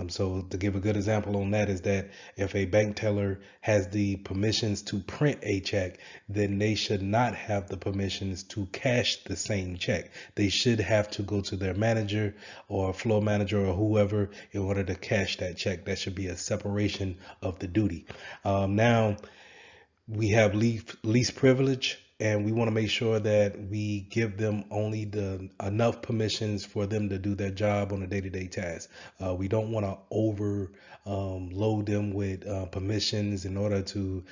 So to give a good example on that is that if a bank teller has the permissions to print a check, then they should not have the permissions to cash the same check. They should have to go to their manager or floor manager or whoever in order to cash that check. That should be a separation of the duty. Now, we have least privilege. and we want to make sure that we give them only the enough permissions for them to do their job on a day-to-day task. We don't want to over load them with permissions in order to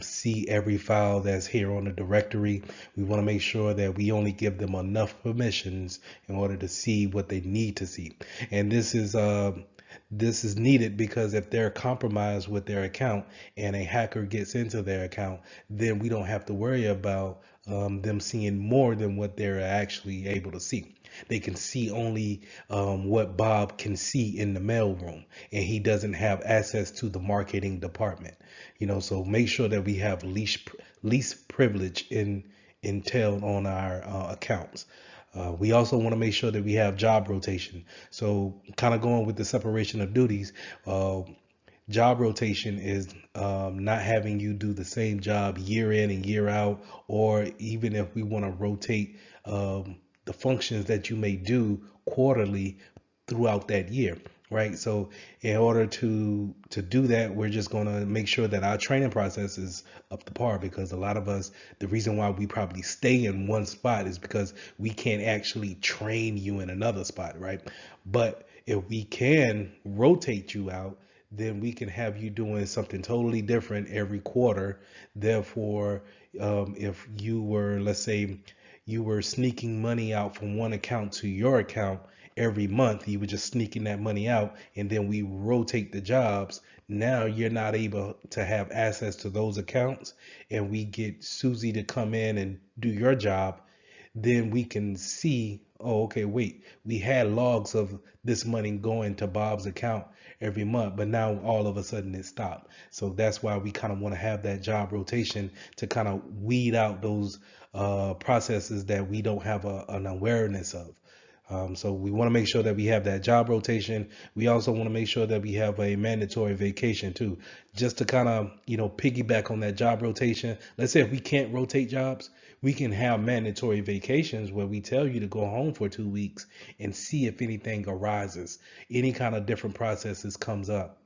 see every file that's here on the directory. We want to make sure that we only give them enough permissions in order to see what they need to see. And this is needed because if they're compromised with their account and a hacker gets into their account, then we don't have to worry about them seeing more than what they're actually able to see. They can see only what Bob can see in the mailroom, and he doesn't have access to the marketing department. So make sure that we have least privilege in entailed on our accounts. We also want to make sure that we have job rotation. So, kind of going with the separation of duties, job rotation is not having you do the same job year in and year out, or even if we want to rotate the functions that you may do quarterly throughout that year, right? So in order to do that, we're just going to make sure that our training process is up to par, because a lot of us, the reason why we probably stay in one spot is because we can't actually train you in another spot, right? But if we can rotate you out, then we can have you doing something totally different every quarter. Therefore, if you were, let's say, you were sneaking money out from one account to your account every month, you were just sneaking that money out, and then we rotate the jobs. Now you're not able to have access to those accounts, and we get Susie to come in and do your job. Then we can see, oh, okay, wait, we had logs of this money going to Bob's account every month, but now all of a sudden it stopped. So that's why we kind of want to have that job rotation to kind of weed out those processes that we don't have an awareness of. So we want to make sure that we have that job rotation. We also want to make sure that we have a mandatory vacation too, just to kind of, piggyback on that job rotation. Let's say if we can't rotate jobs, we can have mandatory vacations where we tell you to go home for 2 weeks and see if anything arises, any kind of different processes comes up,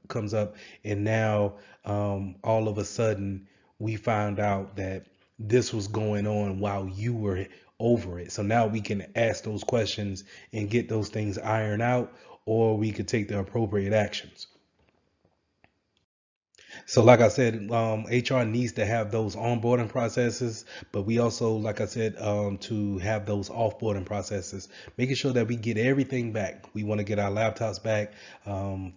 and now all of a sudden we found out that this was going on while you were over it. So now we can ask those questions and get those things ironed out, or we could take the appropriate actions. So, like I said, HR needs to have those onboarding processes, but we also, like I said, to have those offboarding processes, making sure that we get everything back. We want to get our laptops back,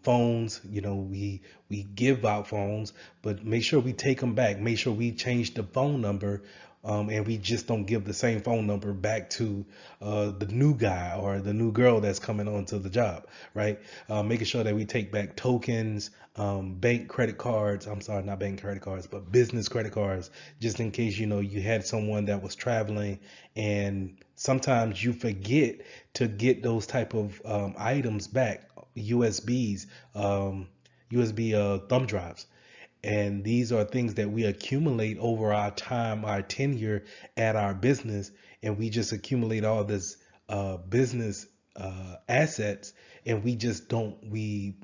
phones. We give out phones, but make sure we take them back. Make sure we change the phone number. And we just don't give the same phone number back to the new guy or the new girl that's coming onto the job, right? Making sure that we take back tokens, bank credit cards. I'm sorry, not bank credit cards, but business credit cards, just in case you had someone that was traveling, and sometimes you forget to get those type of items back, USBs, USB thumb drives. And these are things that we accumulate over our time, our tenure at our business, and we just accumulate all this business assets, and we just don't. We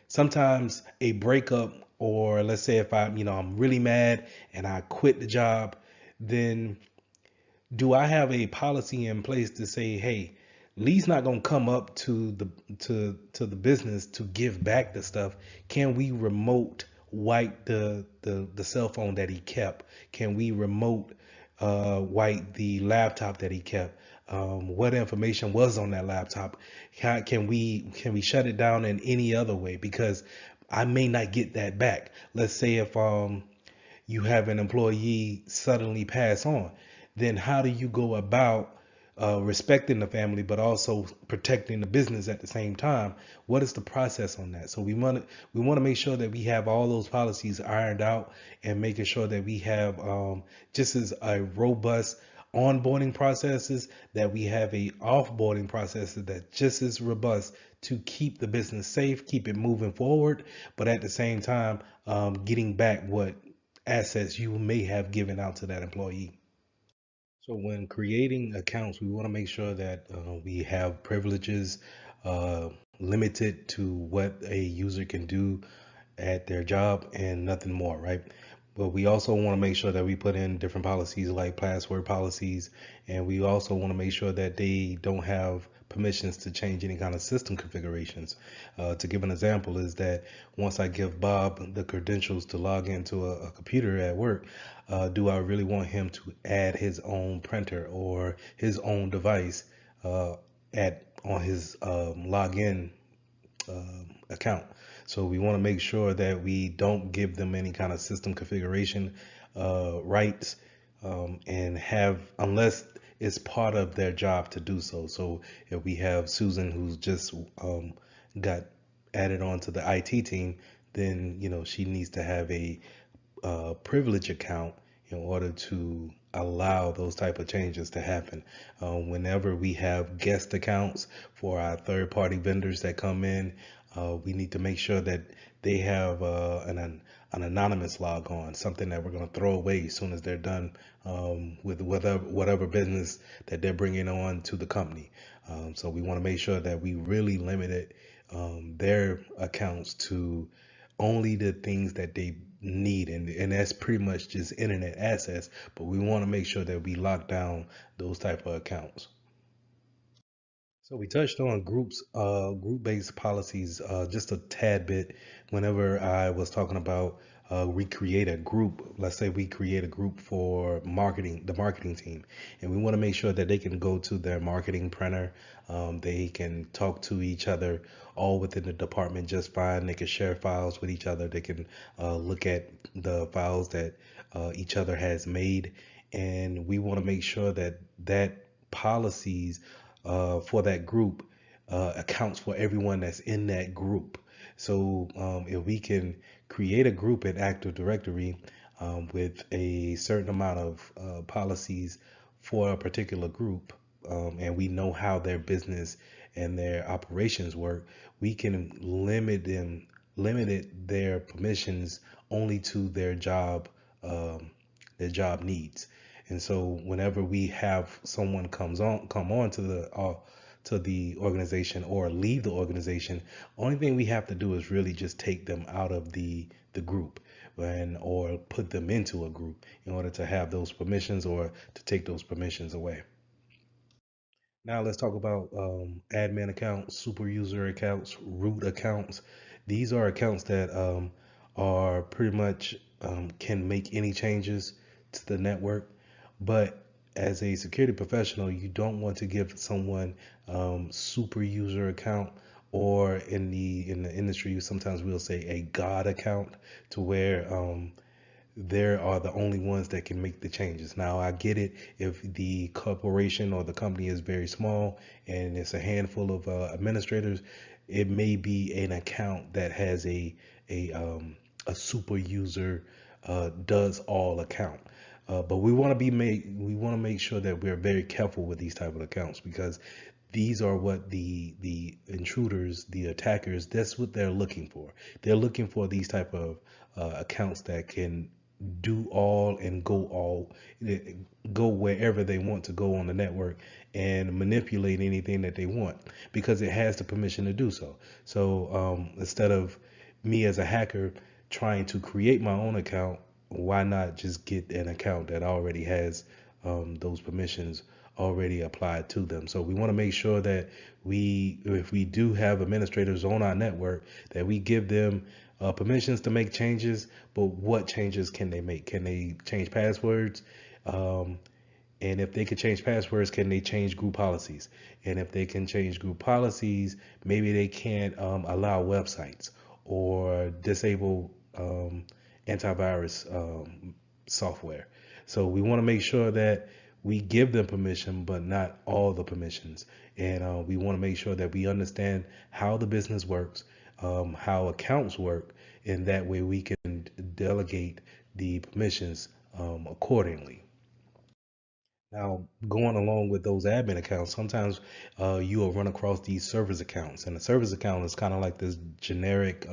sometimes a breakup, or let's say if I'm really mad and I quit the job, then do I have a policy in place to say, hey, Lee's not gonna come up to the business to give back the stuff. Can we remote wipe the cell phone that he kept? Can we remote wipe the laptop that he kept? What information was on that laptop? Can we shut it down in any other way? Because I may not get that back. Let's say if you have an employee suddenly pass on, then how do you go about respecting the family but also protecting the business at the same time? What is the process on that? So we want to make sure that we have all those policies ironed out, and making sure that we have just as a robust onboarding processes, that we have a offboarding process that just as robust to keep the business safe, keep it moving forward, but at the same time getting back what assets you may have given out to that employee. So when creating accounts, we want to make sure that we have privileges uh, limited to what a user can do at their job and nothing more, right? But we also want to make sure that we put in different policies like password policies, and we also want to make sure that they don't have permissions to change any kind of system configurations. To give an example is that once I give Bob the credentials to log into a computer at work, do I really want him to add his own printer or his own device at on his login account? So we want to make sure that we don't give them any kind of system configuration rights, and have, unless it's part of their job to do so. So if we have Susan who's just got added on to the IT team, then she needs to have a privilege account in order to allow those type of changes to happen. Whenever we have guest accounts for our third party vendors that come in, we need to make sure that they have an anonymous log on, something that we're going to throw away as soon as they're done with whatever business that they're bringing on to the company. So we want to make sure that we really limited their accounts to only the things that they need, and that's pretty much just internet access, but we want to make sure that we lock down those type of accounts. So we touched on group-based policies just a tad bit whenever I was talking about we create a group. Let's say we create a group for marketing, the marketing team, and we want to make sure that they can go to their marketing printer. They can talk to each other all within the department just fine. They can share files with each other. They can look at the files that each other has made, and we want to make sure that policies for that group accounts for everyone that's in that group. So if we can create a group in Active Directory with a certain amount of policies for a particular group, and we know how their business and their operations work, we can limit their permissions only to their job needs. And so whenever we have someone come on to the organization or leave the organization, only thing we have to do is really just take them out of the group, and or put them into a group in order to have those permissions or to take those permissions away. Now let's talk about admin accounts, super user accounts, root accounts. These are accounts that are pretty much can make any changes to the network. But as a security professional, you don't want to give someone super user account, or in the industry, sometimes we'll say a God account, to where there are the only ones that can make the changes. Now, I get it if the corporation or the company is very small and it's a handful of administrators, it may be an account that has a super user does all account. But we want to make sure that we're very careful with these type of accounts, because these are what the intruders, the attackers, that's what they're looking for. They're looking for these type of accounts that can do all and go wherever they want to go on the network and manipulate anything that they want, because it has the permission to do so. So instead of me as a hacker trying to create my own account, why not just get an account that already has those permissions already applied to them? So we want to make sure that if we do have administrators on our network, that we give them permissions to make changes. But what changes can they make? Can they change passwords? And if they can change passwords, can they change group policies? And if they can change group policies, maybe they can't allow websites or disable antivirus software. So we want to make sure that we give them permission, but not all the permissions. And we want to make sure that we understand how the business works, how accounts work, and that way we can delegate the permissions accordingly. Now, going along with those admin accounts, sometimes you will run across these service accounts, and a service account is kind of like this generic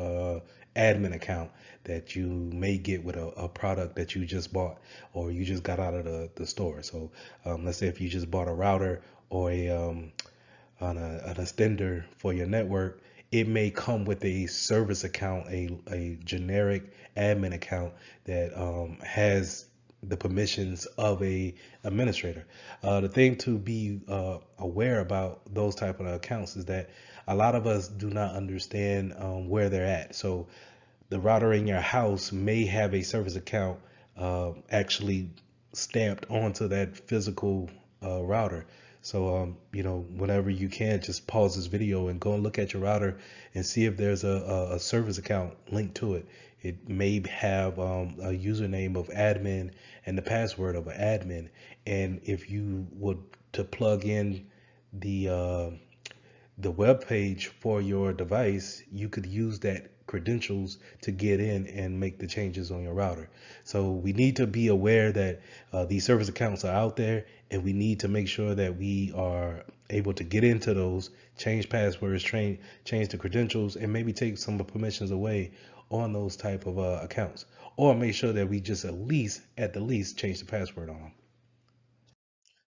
admin account that you may get with a product that you just bought or you just got out of the store. So let's say if you just bought a router or an extender for your network, it may come with a service account, a generic admin account that has the permissions of a administrator. The thing to be aware about those type of accounts is that a lot of us do not understand where they're at. So the router in your house may have a service account actually stamped onto that physical router. So, whenever you can, just pause this video and go and look at your router and see if there's a service account linked to it. It may have a username of admin and the password of an admin. And if you would to plug in the web page for your device, you could use that credentials to get in and make the changes on your router. So we need to be aware that these service accounts are out there, and we need to make sure that we are able to get into those, change passwords, change the credentials, and maybe take some of the permissions away on those type of accounts, or make sure that we just at the least, change the password on them.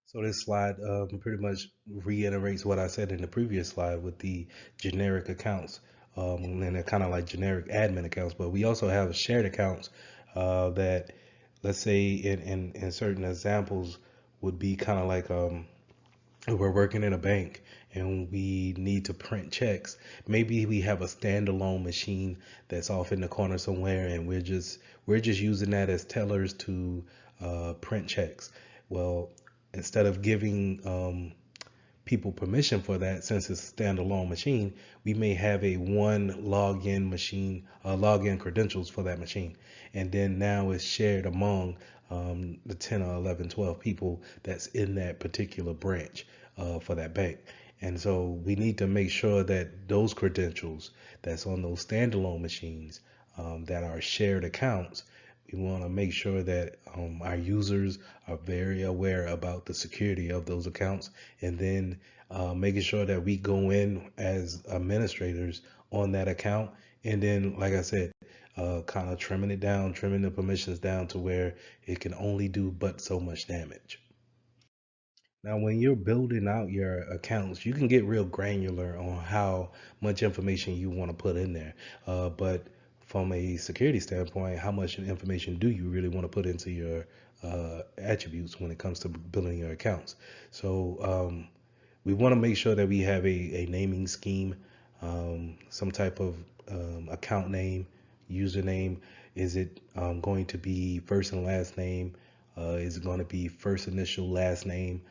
So this slide pretty much reiterates what I said in the previous slide with the generic accounts. And they're kind of like generic admin accounts, but we also have shared accounts that, let's say in certain examples, would be kind of like we're working in a bank and we need to print checks. Maybe we have a standalone machine that's off in the corner somewhere, and we're just using that as tellers to print checks. Well, instead of giving people permission for that, since it's a standalone machine, we may have a one login machine, login credentials for that machine. And then now it's shared among the 10 or 11, 12 people that's in that particular branch for that bank. And so we need to make sure that those credentials that's on those standalone machines that are shared accounts, we want to make sure that our users are very aware about the security of those accounts, and then making sure that we go in as administrators on that account. And then, like I said, kind of trimming the permissions down to where it can only do but so much damage. Now, when you're building out your accounts, you can get real granular on how much information you want to put in there. But from a security standpoint, how much information do you really want to put into your attributes when it comes to building your accounts? So we want to make sure that we have a naming scheme, some type of account name, username. Is it going to be first and last name? Is it going to be first initial, last name?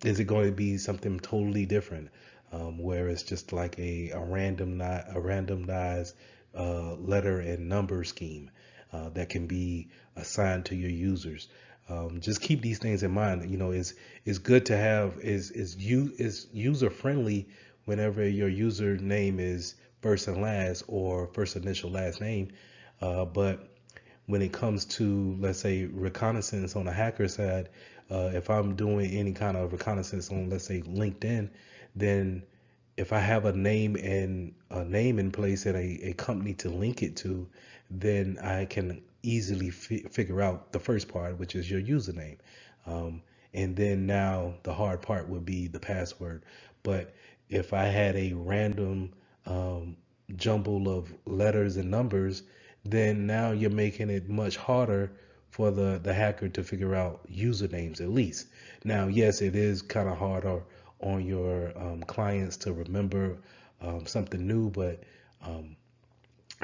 Is it going to be something totally different, where it's just like a randomized letter and number scheme that can be assigned to your users? Just keep these things in mind. It's good to have is user friendly whenever your username is first and last or first initial last name, but when it comes to, let's say, reconnaissance on the hacker side, if I'm doing any kind of reconnaissance on, let's say, LinkedIn, then if I have a name in place and a company to link it to, then I can easily figure out the first part, which is your username. And then now the hard part would be the password. But if I had a random jumble of letters and numbers, then now you're making it much harder for the hacker to figure out usernames at least. Now, yes, it is kind of harder on your clients to remember something new, but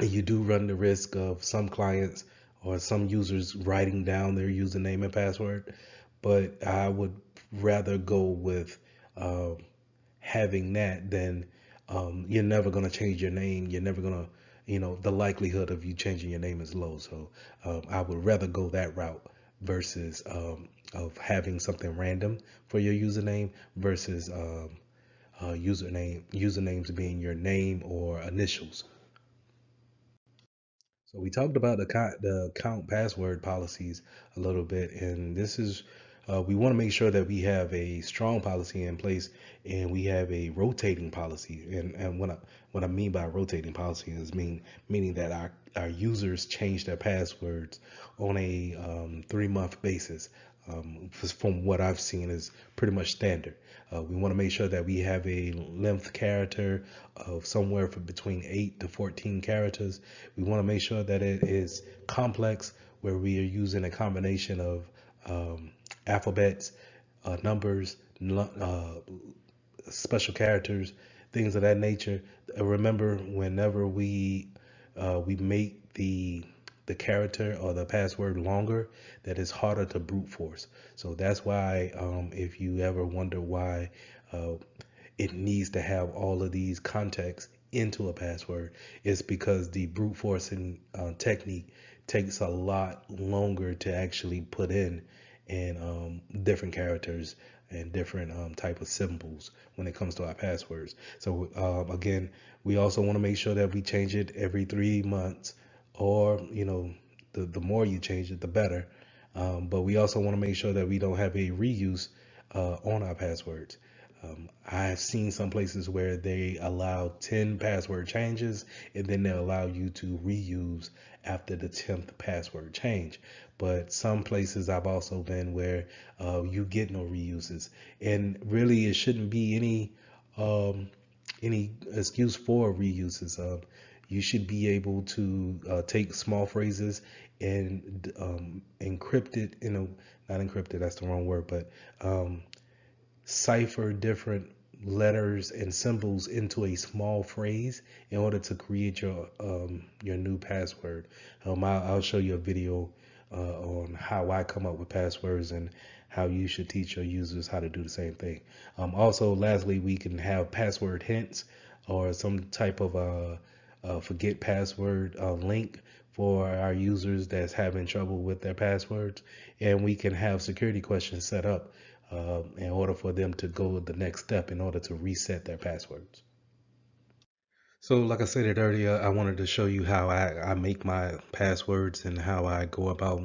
you do run the risk of some clients or some users writing down their username and password. But I would rather go with having that than you're never going to change your name. You're never going to, the likelihood of you changing your name is low. So I would rather go that route versus of having something random for your username versus usernames being your name or initials. So we talked about the account password policies a little bit, and this is we want to make sure that we have a strong policy in place, and we have a rotating policy. And what I mean by rotating policy is meaning that our users change their passwords on a 3-month basis. from what I've seen, is pretty much standard. We want to make sure that we have a length character of somewhere between 8 to 14 characters. We want to make sure that it is complex, where we are using a combination of alphabets, numbers, special characters, things of that nature. Remember, whenever we make the character or the password longer, that is harder to brute force. So that's why, if you ever wonder why it needs to have all of these contexts into a password, it's because the brute forcing technique takes a lot longer to actually put in, and different characters and different type of symbols when it comes to our passwords. So again, we also want to make sure that we change it every 3 months, or the more you change it, the better. But we also want to make sure that we don't have a reuse on our passwords. I've seen some places where they allow 10 password changes, and then they allow you to reuse after the 10th password change. But some places I've also been where you get no reuses, and really it shouldn't be any excuse for reuses. You should be able to take small phrases and encrypt it, not encrypted, that's the wrong word, but cipher different letters and symbols into a small phrase in order to create your new password. I'll show you a video on how I come up with passwords, and how you should teach your users how to do the same thing. Also, lastly, we can have password hints, or some type of forget password link for our users that's having trouble with their passwords, and we can have security questions set up in order for them to go the next step in order to reset their passwords. So, like I said it earlier, I wanted to show you how I make my passwords, and how I go about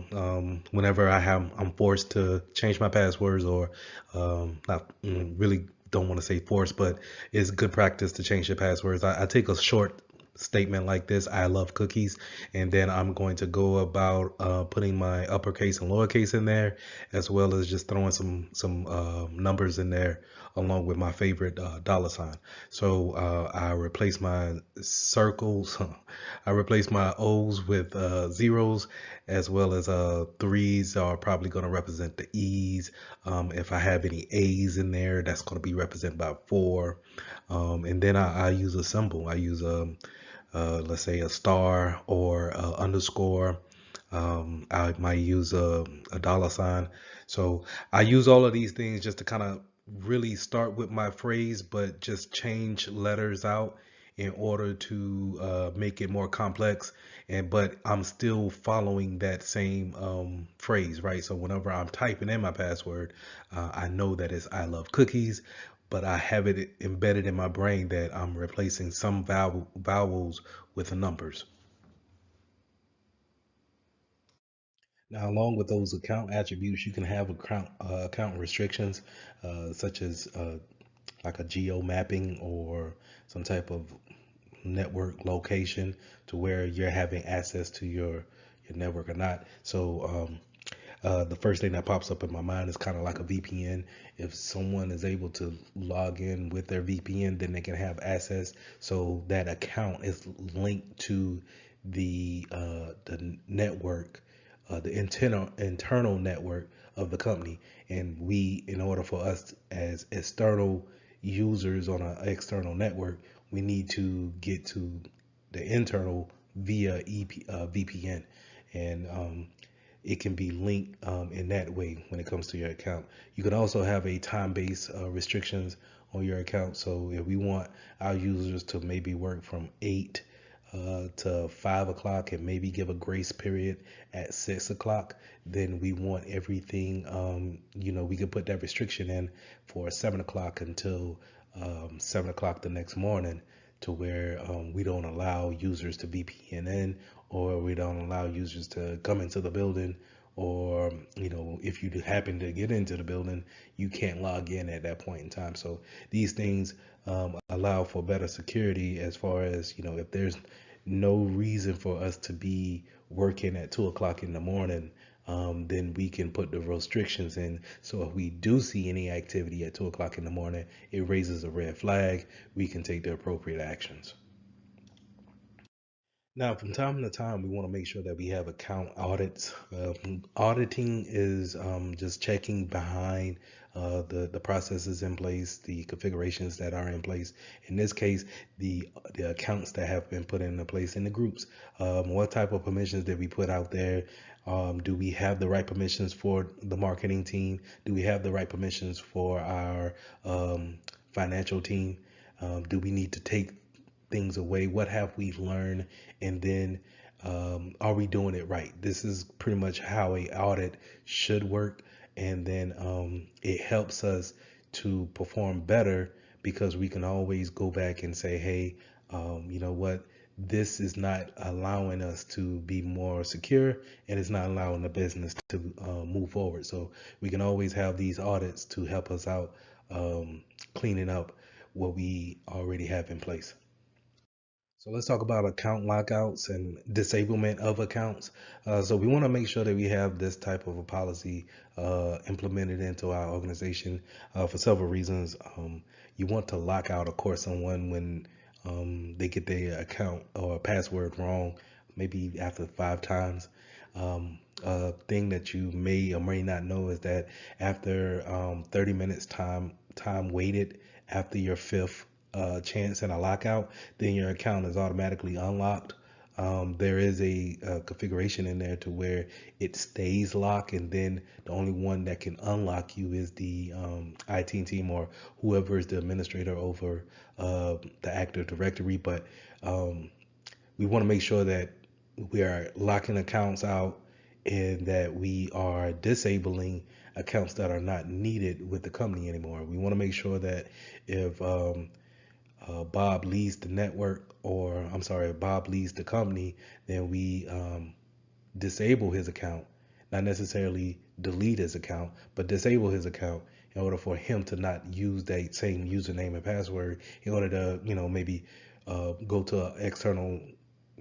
whenever I'm forced to change my passwords, or not really don't want to say forced, but it's good practice to change your passwords. I take a short statement like this: I love cookies, and then I'm going to go about putting my uppercase and lowercase in there, as well as just throwing some numbers in there along with my favorite dollar sign. So I replace my circles, I replace my O's with zeros, as well as threes are probably going to represent the E's. If I have any A's in there, that's going to be represented by 4. And then I use a symbol. I use let's say a star, or underscore. I might use a dollar sign. So I use all of these things just to kind of really start with my phrase, but just change letters out in order to make it more complex. But I'm still following that same phrase, right? So whenever I'm typing in my password, I know that it's I love cookies, but I have it embedded in my brain that I'm replacing some vowels with the numbers. Now, along with those account attributes, you can have account restrictions, such as like a geo mapping, or some type of network location, to where you're having access to your network or not. So the first thing that pops up in my mind is kind of like a VPN. If someone is able to log in with their VPN, then they can have access. So that account is linked to the network, the internal network of the company. And we, in order for us as external users on an external network, we need to get to the internal via VPN, and it can be linked in that way when it comes to your account. You can also have a time-based restrictions on your account. So if we want our users to maybe work from 8 to 5 o'clock, and maybe give a grace period at 6 o'clock, then we want everything, we could put that restriction in for 7 o'clock until 7 o'clock the next morning, to where we don't allow users to VPN in, or we don't allow users to come into the building, or if you happen to get into the building, you can't log in at that point in time. So these things allow for better security, as far as if there's no reason for us to be working at 2 o'clock in the morning, then we can put the restrictions in. So if we do see any activity at 2 o'clock in the morning, it raises a red flag. We can take the appropriate actions. Now, from time to time, we want to make sure that we have account audits. Auditing is just checking behind the processes in place, the configurations that are in place. In this case, the accounts that have been put into place in the groups. What type of permissions did we put out there? Do we have the right permissions for the marketing team? Do we have the right permissions for our financial team? Do we need to take things away? What have we learned? And then are we doing it right? This is pretty much how a audit should work. And then it helps us to perform better because we can always go back and say, hey, you know what? This is not allowing us to be more secure, and it's not allowing the business to move forward. So we can always have these audits to help us out cleaning up what we already have in place. So let's talk about account lockouts and disablement of accounts. So we want to make sure that we have this type of a policy implemented into our organization for several reasons. You want to lock out, of course, someone when they get their account or password wrong, maybe after 5 times. A thing that you may or may not know is that after 30 minutes time waited after your fifth chance and a lockout, then your account is automatically unlocked. There is a configuration in there to where it stays locked, and then the only one that can unlock you is the IT team or whoever is the administrator over the Active Directory. But we want to make sure that we are locking accounts out and that we are disabling accounts that are not needed with the company anymore. We want to make sure that if Bob leaves the network, or I'm sorry, Bob leaves the company, then we disable his account, not necessarily delete his account, but disable his account in order for him to not use that same username and password in order to, maybe go to an external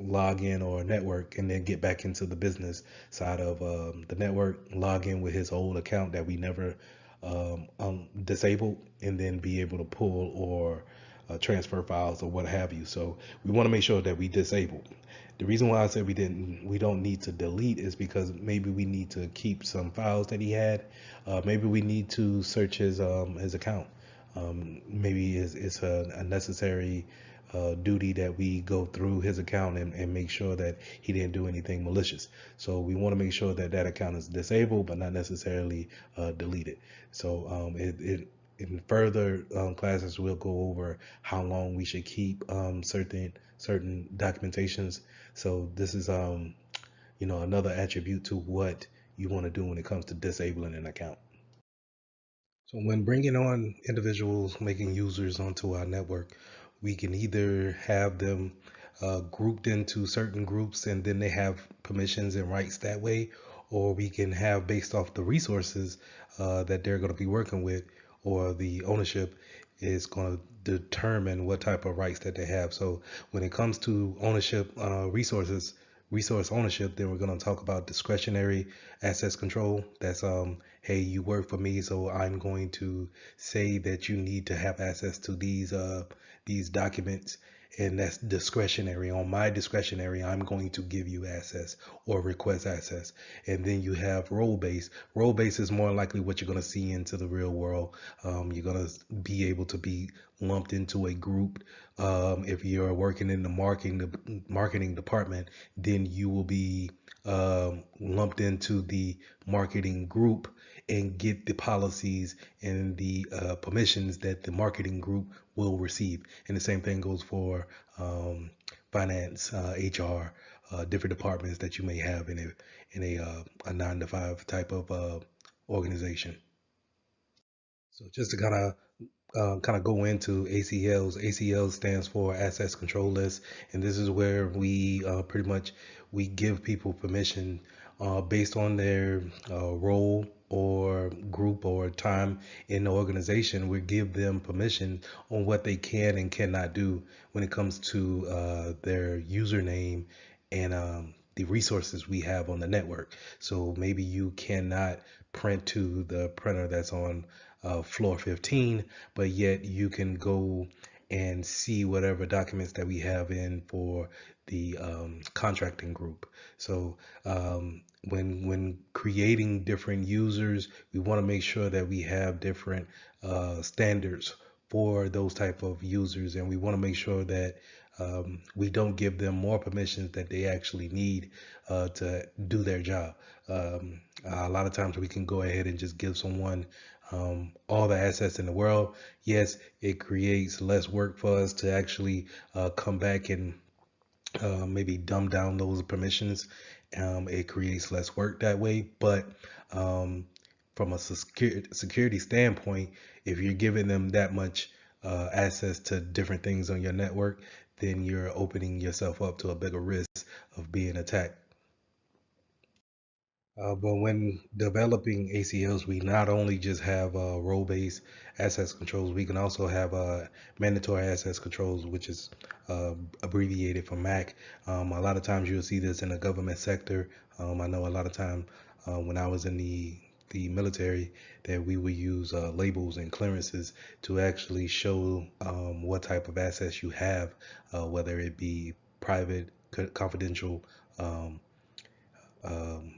login or network and then get back into the business side of the network, log in with his old account that we never disabled, and then be able to pull or transfer files or what have you. So we want to make sure that we disable. The reason why I said we don't need to delete is because maybe we need to keep some files that he had. Maybe we need to search his account. Maybe it's a necessary duty that we go through his account and make sure that he didn't do anything malicious. So we want to make sure that that account is disabled, but not necessarily deleted. So in further classes, we'll go over how long we should keep certain documentations. So this is another attribute to what you want to do when it comes to disabling an account. So when bringing on individuals, making users onto our network, we can either have them grouped into certain groups and then they have permissions and rights that way, or we can have based off the resources that they're going to be working with, or the ownership is going to determine what type of rights that they have. So when it comes to ownership, resource ownership, then we're going to talk about discretionary access control. That's hey, you work for me, so I'm going to say that you need to have access to these documents, and that's discretionary. On my discretionary, I'm going to give you access or request access. And then you have role-based. Role-based is more likely what you're going to see into the real world. You're going to be able to be lumped into a group. If you're working in the marketing department, then you will be lumped into the marketing group and get the policies and the permissions that the marketing group will receive. And the same thing goes for finance, HR, different departments that you may have in a 9-to-5 type of organization. So just to kind of go into ACLs. ACL stands for Access Control List, and this is where we pretty much we give people permission based on their role or group or time in the organization. We give them permission on what they can and cannot do when it comes to their username and the resources we have on the network. So maybe you cannot print to the printer that's on floor 15, but yet you can go and see whatever documents that we have in for the contracting group. So when creating different users, we want to make sure that we have different standards for those type of users, and we want to make sure that we don't give them more permissions that they actually need to do their job. A lot of times we can go ahead and just give someone all the assets in the world. Yes, it creates less work for us to actually come back and maybe dumb down those permissions. It creates less work that way, but um, from a security standpoint, if you're giving them that much access to different things on your network, then you're opening yourself up to a bigger risk of being attacked. But when developing ACLs, we not only just have role-based access controls, we can also have mandatory access controls, which is abbreviated for MAC. A lot of times you'll see this in the government sector. I know a lot of time when I was in the military that we would use labels and clearances to actually show what type of access you have, whether it be private, confidential, um, um,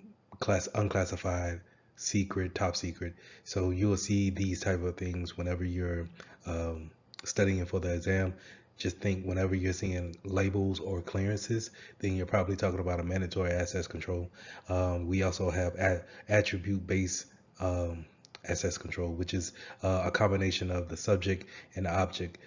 unclassified, secret, top secret. So you will see these type of things whenever you're um, studying for the exam. Just think whenever you're seeing labels or clearances, then you're probably talking about a mandatory access control. We also have attribute-based um, access control, which is a combination of the subject and the object.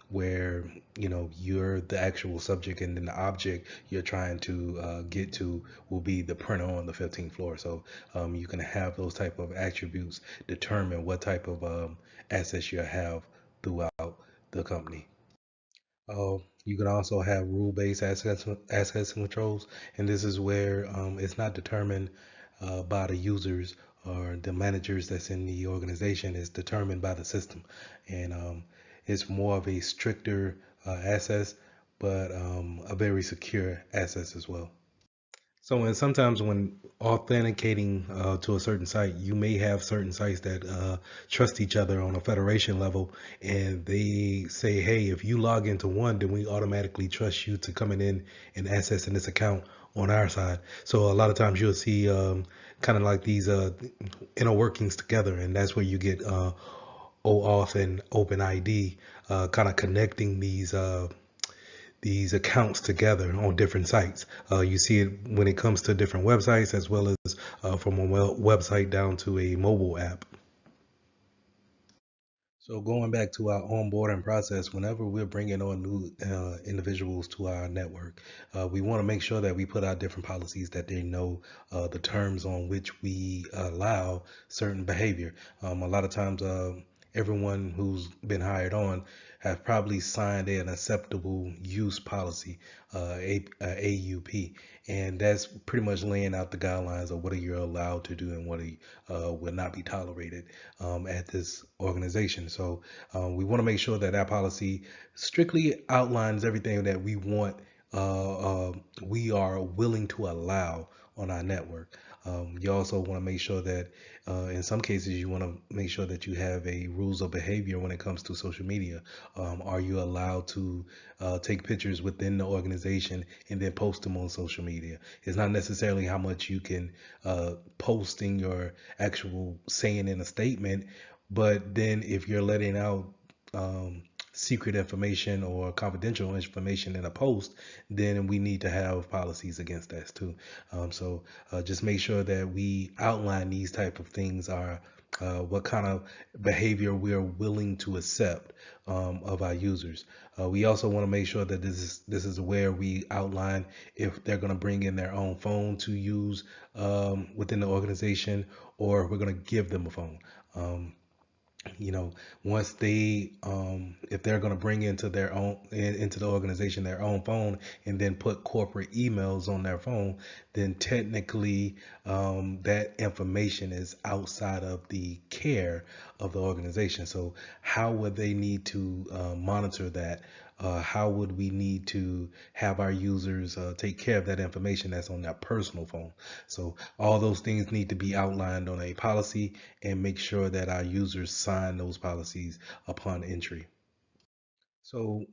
Where you're the actual subject and then the object you're trying to get to will be the printer on the 15th floor. So you can have those type of attributes determine what type of assets you have throughout the company. You can also have rule-based access controls, and this is where it's not determined by the users or the managers that's in the organization. It's determined by the system, and it's more of a stricter access, but a very secure access as well. So, and sometimes when authenticating to a certain site, you may have certain sites that trust each other on a federation level, and they say, "Hey, if you log into one, then we automatically trust you to coming in and accessing this account on our side." So a lot of times you'll see kind of like these inner workings together, and that's where you get OAuth and OpenID kind of connecting these accounts together on different sites. You see it when it comes to different websites as well as from a website down to a mobile app. So going back to our onboarding process, whenever we're bringing on new individuals to our network, we want to make sure that we put out different policies that they know the terms on which we allow certain behavior. A lot of times, everyone who's been hired on have probably signed an acceptable use policy, AUP, and that's pretty much laying out the guidelines of what you're allowed to do and what will not be tolerated at this organization. So we want to make sure that our policy strictly outlines everything that we are willing to allow on our network. You also want to make sure that in some cases you want to make sure that you have a rules of behavior when it comes to social media. Are you allowed to take pictures within the organization and then post them on social media? It's not necessarily how much you can post in your actual saying in a statement, but then if you're letting out secret information or confidential information in a post, then we need to have policies against that too. So just make sure that we outline these type of things are what kind of behavior we are willing to accept of our users. We also want to make sure that this is where we outline if they're going to bring in their own phone to use within the organization, or we're going to give them a phone. You know, once they if they're going to bring into into the organization their own phone and then put corporate emails on their phone, then technically that information is outside of the care of the organization. So how would they need to monitor that? How would we need to have our users take care of that information that's on their personal phone? So all those things need to be outlined on a policy and make sure that our users sign those policies upon entry. So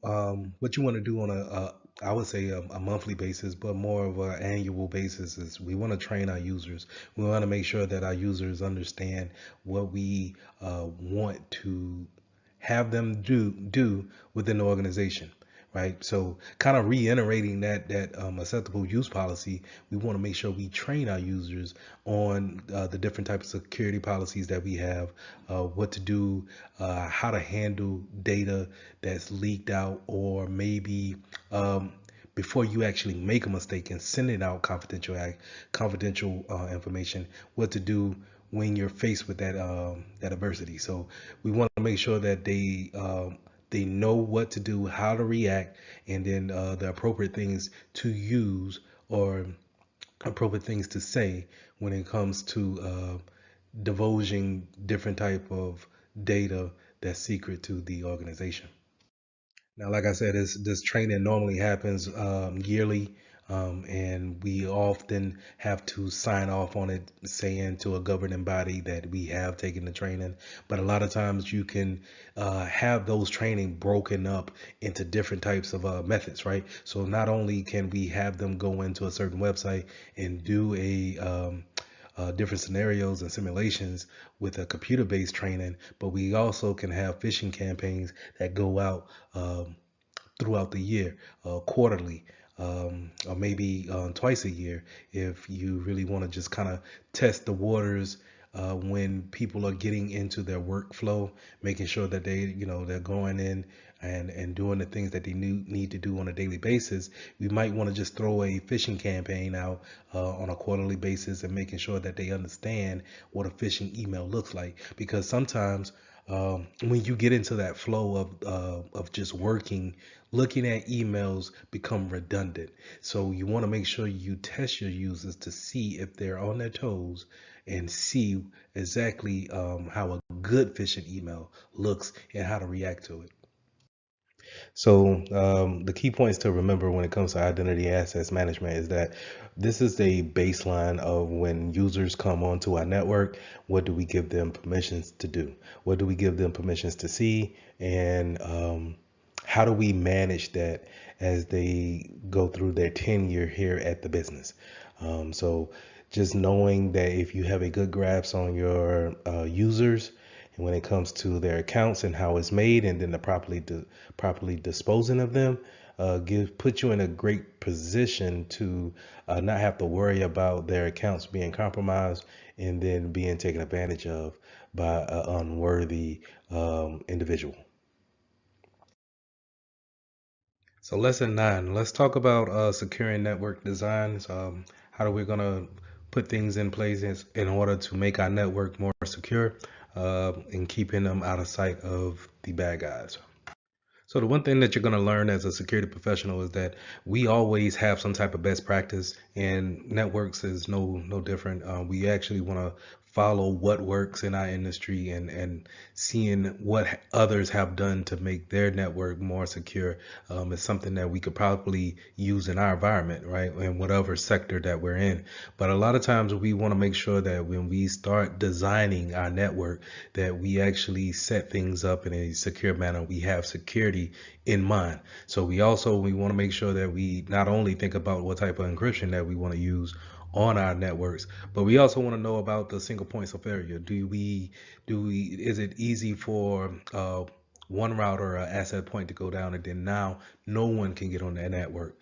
what you want to do on I would say a monthly basis, but more of an annual basis, is we want to train our users. We want to make sure that our users understand what we want to have them do within the organization, right? So kind of reiterating that acceptable use policy, we want to make sure we train our users on the different types of security policies that we have, what to do, how to handle data that's leaked out, or maybe before you actually make a mistake and sending out confidential information, what to do when you're faced with that adversity. So we want to make sure that they know what to do, how to react, and then the appropriate things to use or appropriate things to say when it comes to divulging different type of data that's secret to the organization. Now, like I said, this training normally happens yearly, and we often have to sign off on it, saying to a governing body that we have taken the training. But a lot of times you can have those training broken up into different types of methods, right? So not only can we have them go into a certain website and do different scenarios and simulations with a computer-based training, but we also can have phishing campaigns that go out throughout the year, quarterly, or maybe twice a year, if you really want to just kind of test the waters when people are getting into their workflow, making sure that they're going in and doing the things that they need to do on a daily basis. We might want to just throw a phishing campaign out on a quarterly basis, and making sure that they understand what a phishing email looks like, because sometimes when you get into that flow of just working, looking at emails become redundant. So you want to make sure you test your users to see if they're on their toes, and see exactly how a good phishing email looks and how to react to it. So the key points to remember when it comes to identity access management is that this is a baseline of when users come onto our network. What do we give them permissions to do? What do we give them permissions to see? And how do we manage that as they go through their tenure here at the business? So just knowing that if you have a good grasp on your users, and when it comes to their accounts and how it's made, and then the properly disposing of them, put you in a great position to not have to worry about their accounts being compromised and then being taken advantage of by an unworthy individual. So lesson 9, let's talk about securing network designs. How are we gonna put things in place in order to make our network more secure, and keeping them out of sight of the bad guys? So the one thing that you're going to learn as a security professional is that we always have some type of best practice, and networks is no different. We actually want to follow what works in our industry, and seeing what others have done to make their network more secure is something that we could probably use in our environment, right, in whatever sector that we're in. But a lot of times we want to make sure that when we start designing our network, that we actually set things up in a secure manner. We have security in mind. So we want to make sure that we not only think about what type of encryption that we want to use on our networks, but we also want to know about the single points of failure. Is it easy for one router or asset point to go down, and then now no one can get on that network?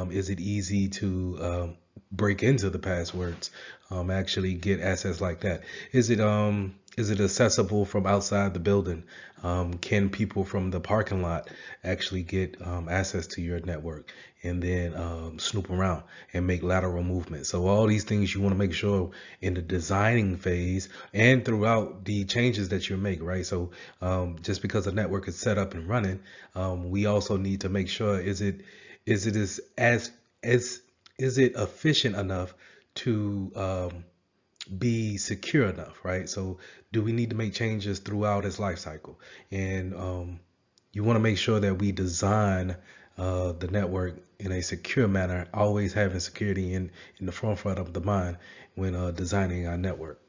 Is it easy to break into the passwords, actually get access like that? Is it is it accessible from outside the building? Can people from the parking lot actually get access to your network and then snoop around and make lateral movement? So all these things you want to make sure in the designing phase and throughout the changes that you make, right? So just because the network is set up and running, we also need to make sure is it as is it efficient enough to be secure enough, right? So do we need to make changes throughout its life cycle? And you want to make sure that we design the network in a secure manner, always having security in the forefront of the mind when designing our network.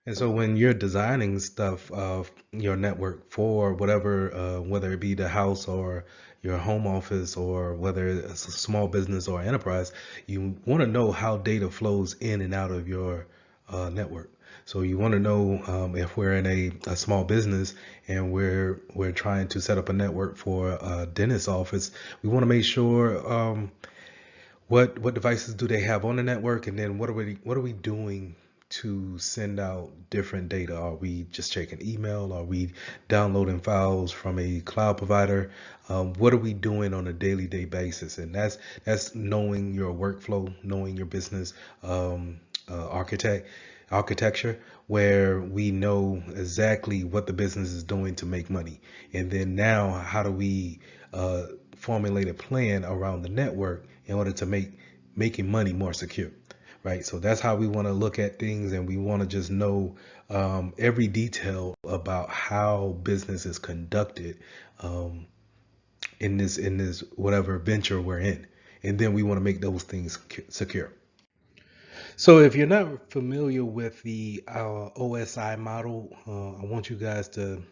And so when you're designing stuff of your network for whatever, whether it be the house or your home office or whether it's a small business or enterprise, you want to know how data flows in and out of your network. So you want to know if we're in a small business and we're trying to set up a network for a dentist office, we want to make sure what devices do they have on the network, and then what are we doing to send out different data? Are we just checking email? Are we downloading files from a cloud provider? What are we doing on a daily day basis? And that's knowing your workflow, knowing your business architecture, where we know exactly what the business is doing to make money. And then now, how do we formulate a plan around the network in order to make making money more secure, right? So that's how we want to look at things, and we want to just know every detail about how business is conducted in this whatever venture we're in, and then we want to make those things secure. So if you're not familiar with the OSI model, I want you guys to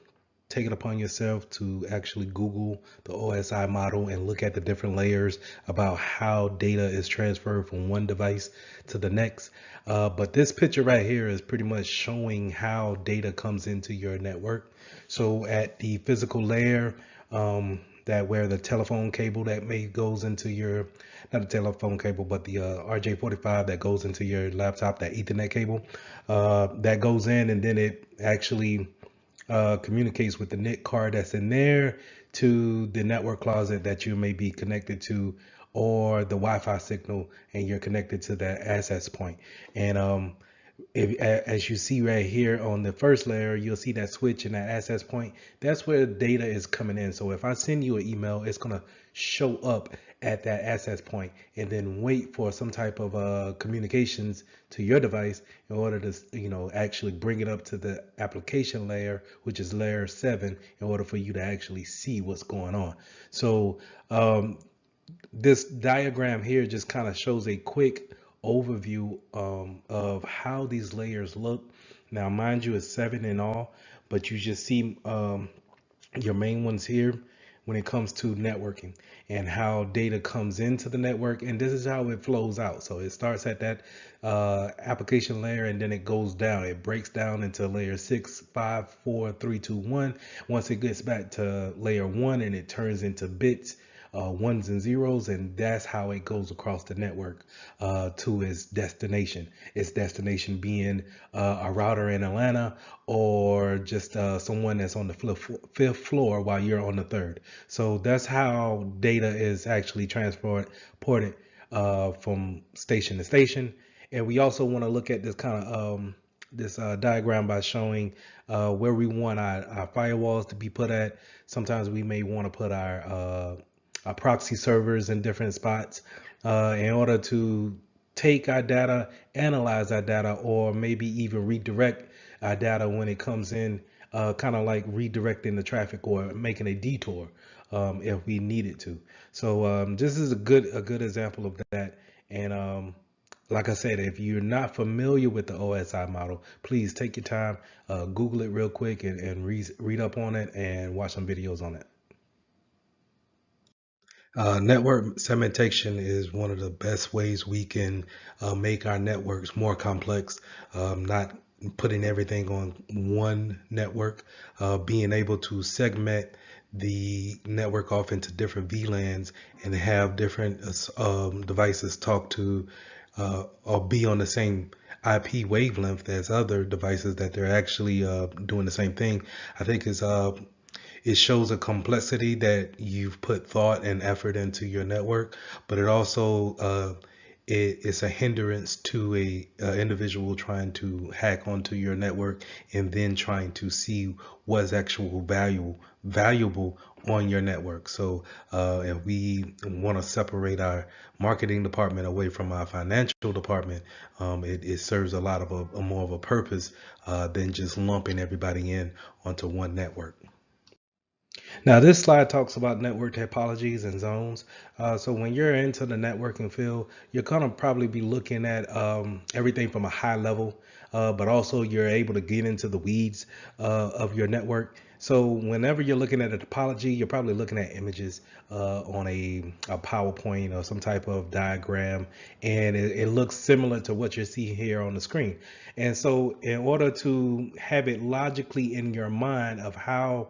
take it upon yourself to actually Google the OSI model and look at the different layers about how data is transferred from one device to the next. But this picture right here is pretty much showing how data comes into your network. So at the physical layer, that where the telephone cable that may goes into your, not a telephone cable, but the RJ45 that goes into your laptop, that Ethernet cable, that goes in, and then it actually communicates with the NIC card that's in there to the network closet that you may be connected to, or the Wi-Fi signal, and you're connected to that access point. And as you see right here on the first layer, you'll see that switch and that access point. That's where the data is coming in. So if I send you an email, it's going to show up at that access point and then wait for some type of communications to your device in order to, actually bring it up to the application layer, which is layer 7, in order for you to actually see what's going on. So this diagram here just kind of shows a quick overview of how these layers look. Now, mind you, it's 7 in all, but you just see your main ones here when it comes to networking and how data comes into the network, and this is how it flows out. So it starts at that application layer, and then it goes down. It breaks down into layer 6, 5, 4, 3, 2, 1. Once it gets back to layer 1, and it turns into bits, ones and zeros, and that's how it goes across the network to its destination. Its destination being a router in Atlanta, or just someone that's on the fifth floor while you're on the third. So that's how data is actually ported from station to station. And we also want to look at this kind of this diagram by showing where we want our firewalls to be put at. Sometimes we may want to put our proxy servers in different spots in order to take our data, analyze our data, or maybe even redirect our data when it comes in, kind of like redirecting the traffic or making a detour if we needed to. So this is a good example of that. And like I said, if you're not familiar with the OSI model, please take your time, Google it real quick, and read up on it and watch some videos on it. Network segmentation is one of the best ways we can make our networks more complex, not putting everything on one network, being able to segment the network off into different VLANs and have different devices talk to or be on the same IP wavelength as other devices that they're actually doing the same thing. I think it shows a complexity that you've put thought and effort into your network, but it also it's a hindrance to a individual trying to hack onto your network and then trying to see what's actual valuable on your network. So if we want to separate our marketing department away from our financial department, it serves a lot of a more of a purpose than just lumping everybody in onto one network. Now, this slide talks about network topologies and zones. So when you're into the networking field, you're going to probably be looking at everything from a high level, but also you're able to get into the weeds of your network. So whenever you're looking at a topology, you're probably looking at images on a PowerPoint or some type of diagram, and it looks similar to what you're seeing here on the screen. And so in order to have it logically in your mind of how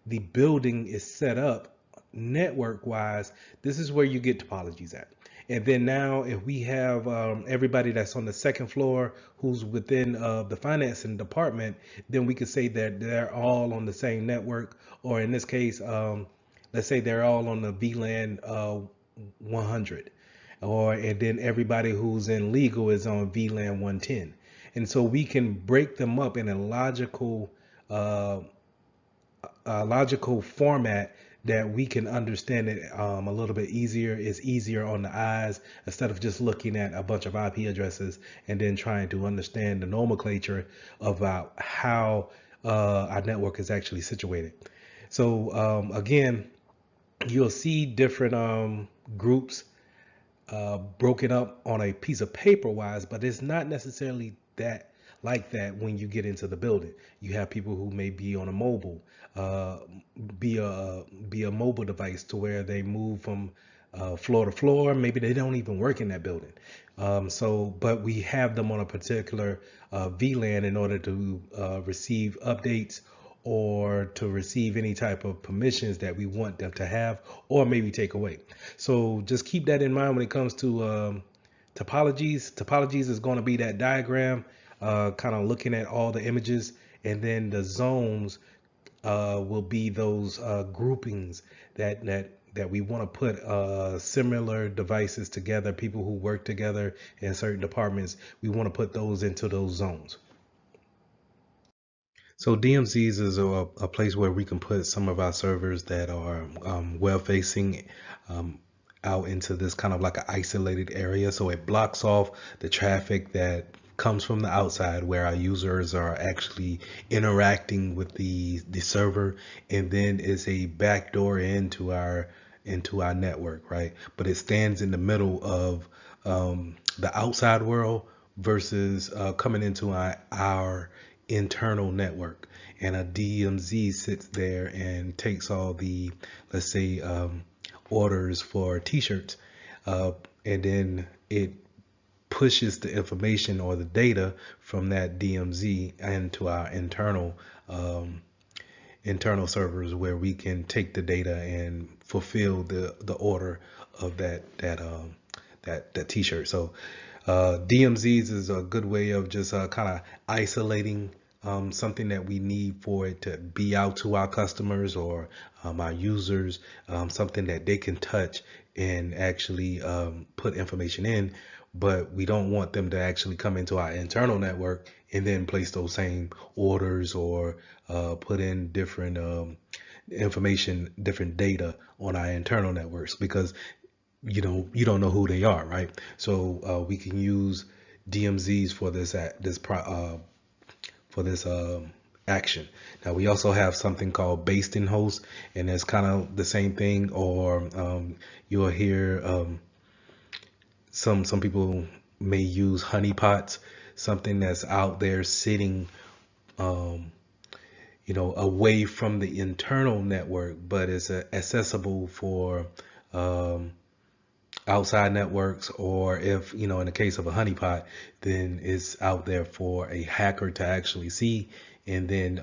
the building is set up network wise, this is where you get topologies at. And then now if we have everybody that's on the second floor who's within the financing department, then we could say that they're all on the same network, or in this case, let's say they're all on the VLAN 100, and then everybody who's in legal is on VLAN 110. And so we can break them up in a logical format that we can understand it a little bit easier. It's easier on the eyes instead of just looking at a bunch of IP addresses and then trying to understand the nomenclature about how our network is actually situated. So again, you'll see different groups broken up on a piece of paper wise, but it's not necessarily that like that when you get into the building. You have people who may be on a mobile, uh, be a mobile device to where they move from floor to floor. Maybe they don't even work in that building. But we have them on a particular VLAN in order to receive updates or to receive any type of permissions that we want them to have or maybe take away. So just keep that in mind when it comes to topologies. Topologies is going to be that diagram, kind of looking at all the images, and then the zones will be those groupings that we want to put similar devices together, people who work together in certain departments. We want to put those into those zones. So DMZs is a place where we can put some of our servers that are well facing out into this kind of like an isolated area. So it blocks off the traffic that comes from the outside where our users are actually interacting with the server, and then it's a backdoor into our network, right? But it stands in the middle of the outside world versus coming into our internal network. And a DMZ sits there and takes all the, let's say, orders for t-shirts, and then it pushes the information or the data from that DMZ into our internal servers where we can take the data and fulfill the order of that t-shirt. So DMZs is a good way of just kind of isolating something that we need for it to be out to our customers or our users, something that they can touch and actually put information in, but we don't want them to actually come into our internal network and then place those same orders or put in different information, different data on our internal networks, because you don't know who they are, right? So we can use DMZs for this action. Now we also have something called basting host, and it's kind of the same thing. Or you'll hear some people may use honeypots, something that's out there sitting away from the internal network, but is accessible for outside networks, or if in the case of a honeypot, then it's out there for a hacker to actually see and then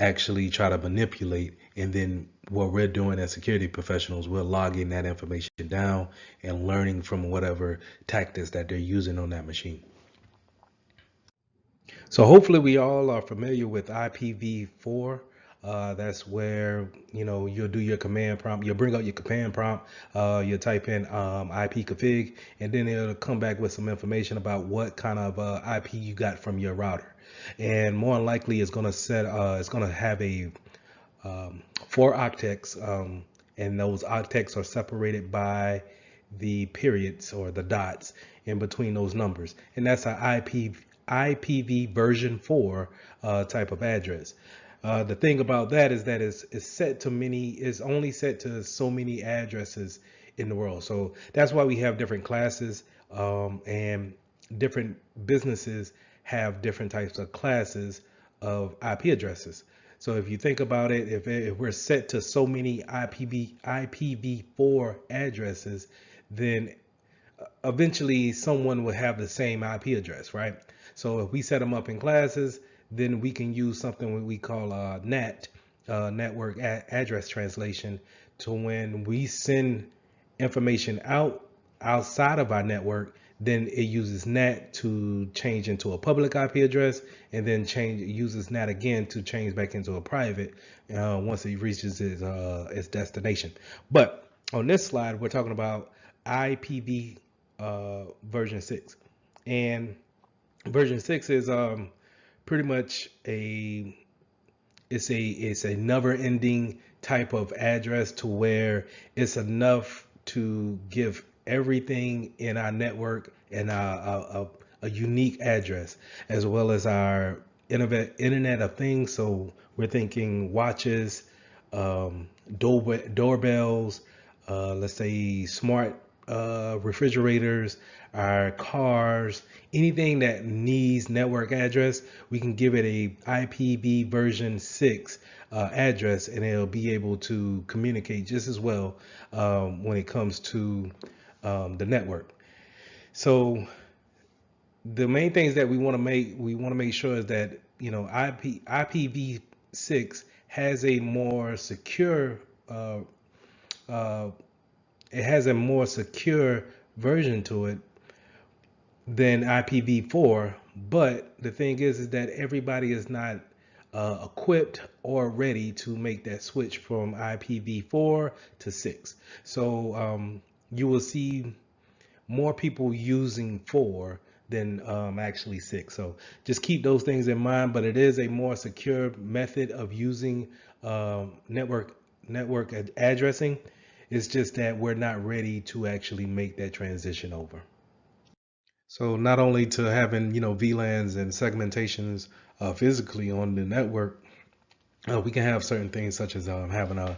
actually try to manipulate. And then what we're doing as security professionals, we're logging that information down and learning from whatever tactics that they're using on that machine. So hopefully we all are familiar with IPv4. That's where, you'll do your command prompt. You'll bring up your command prompt. You'll type in ipconfig, and then it'll come back with some information about what kind of IP you got from your router. And more than likely, it's going to have a 4 octets, and those octets are separated by the periods or the dots in between those numbers, and that's an IPv version 4 type of address. The thing about that is that it's only set to so many addresses in the world. So that's why we have different classes, and different businesses have different types of classes of IP addresses. So if you think about it, if we're set to so many IPv4 addresses, then eventually someone will have the same IP address, right? So if we set them up in classes, then we can use something we call NAT, network address translation, to when we send information outside of our network, then it uses NAT to change into a public IP address, and then uses NAT again to change back into a private once it reaches its destination. But on this slide, we're talking about IPv version 6, and version 6 is pretty much it's a never ending type of address, to where it's enough to give everything in our network and a unique address, as well as our internet of things. So we're thinking watches, doorbells, let's say smart refrigerators, our cars, anything that needs network address, we can give it a IPv version 6 address, and it'll be able to communicate just as well when it comes to the network. So the main things that we want to make sure is that IPv6 has a more secure it has a more secure version to it than IPv4. But the thing is that everybody is not equipped or ready to make that switch from IPv4 to 6. So you will see more people using 4 than actually 6. So just keep those things in mind. But it is a more secure method of using network addressing. It's just that we're not ready to actually make that transition over. So not only to having VLANs and segmentations physically on the network, we can have certain things such as having a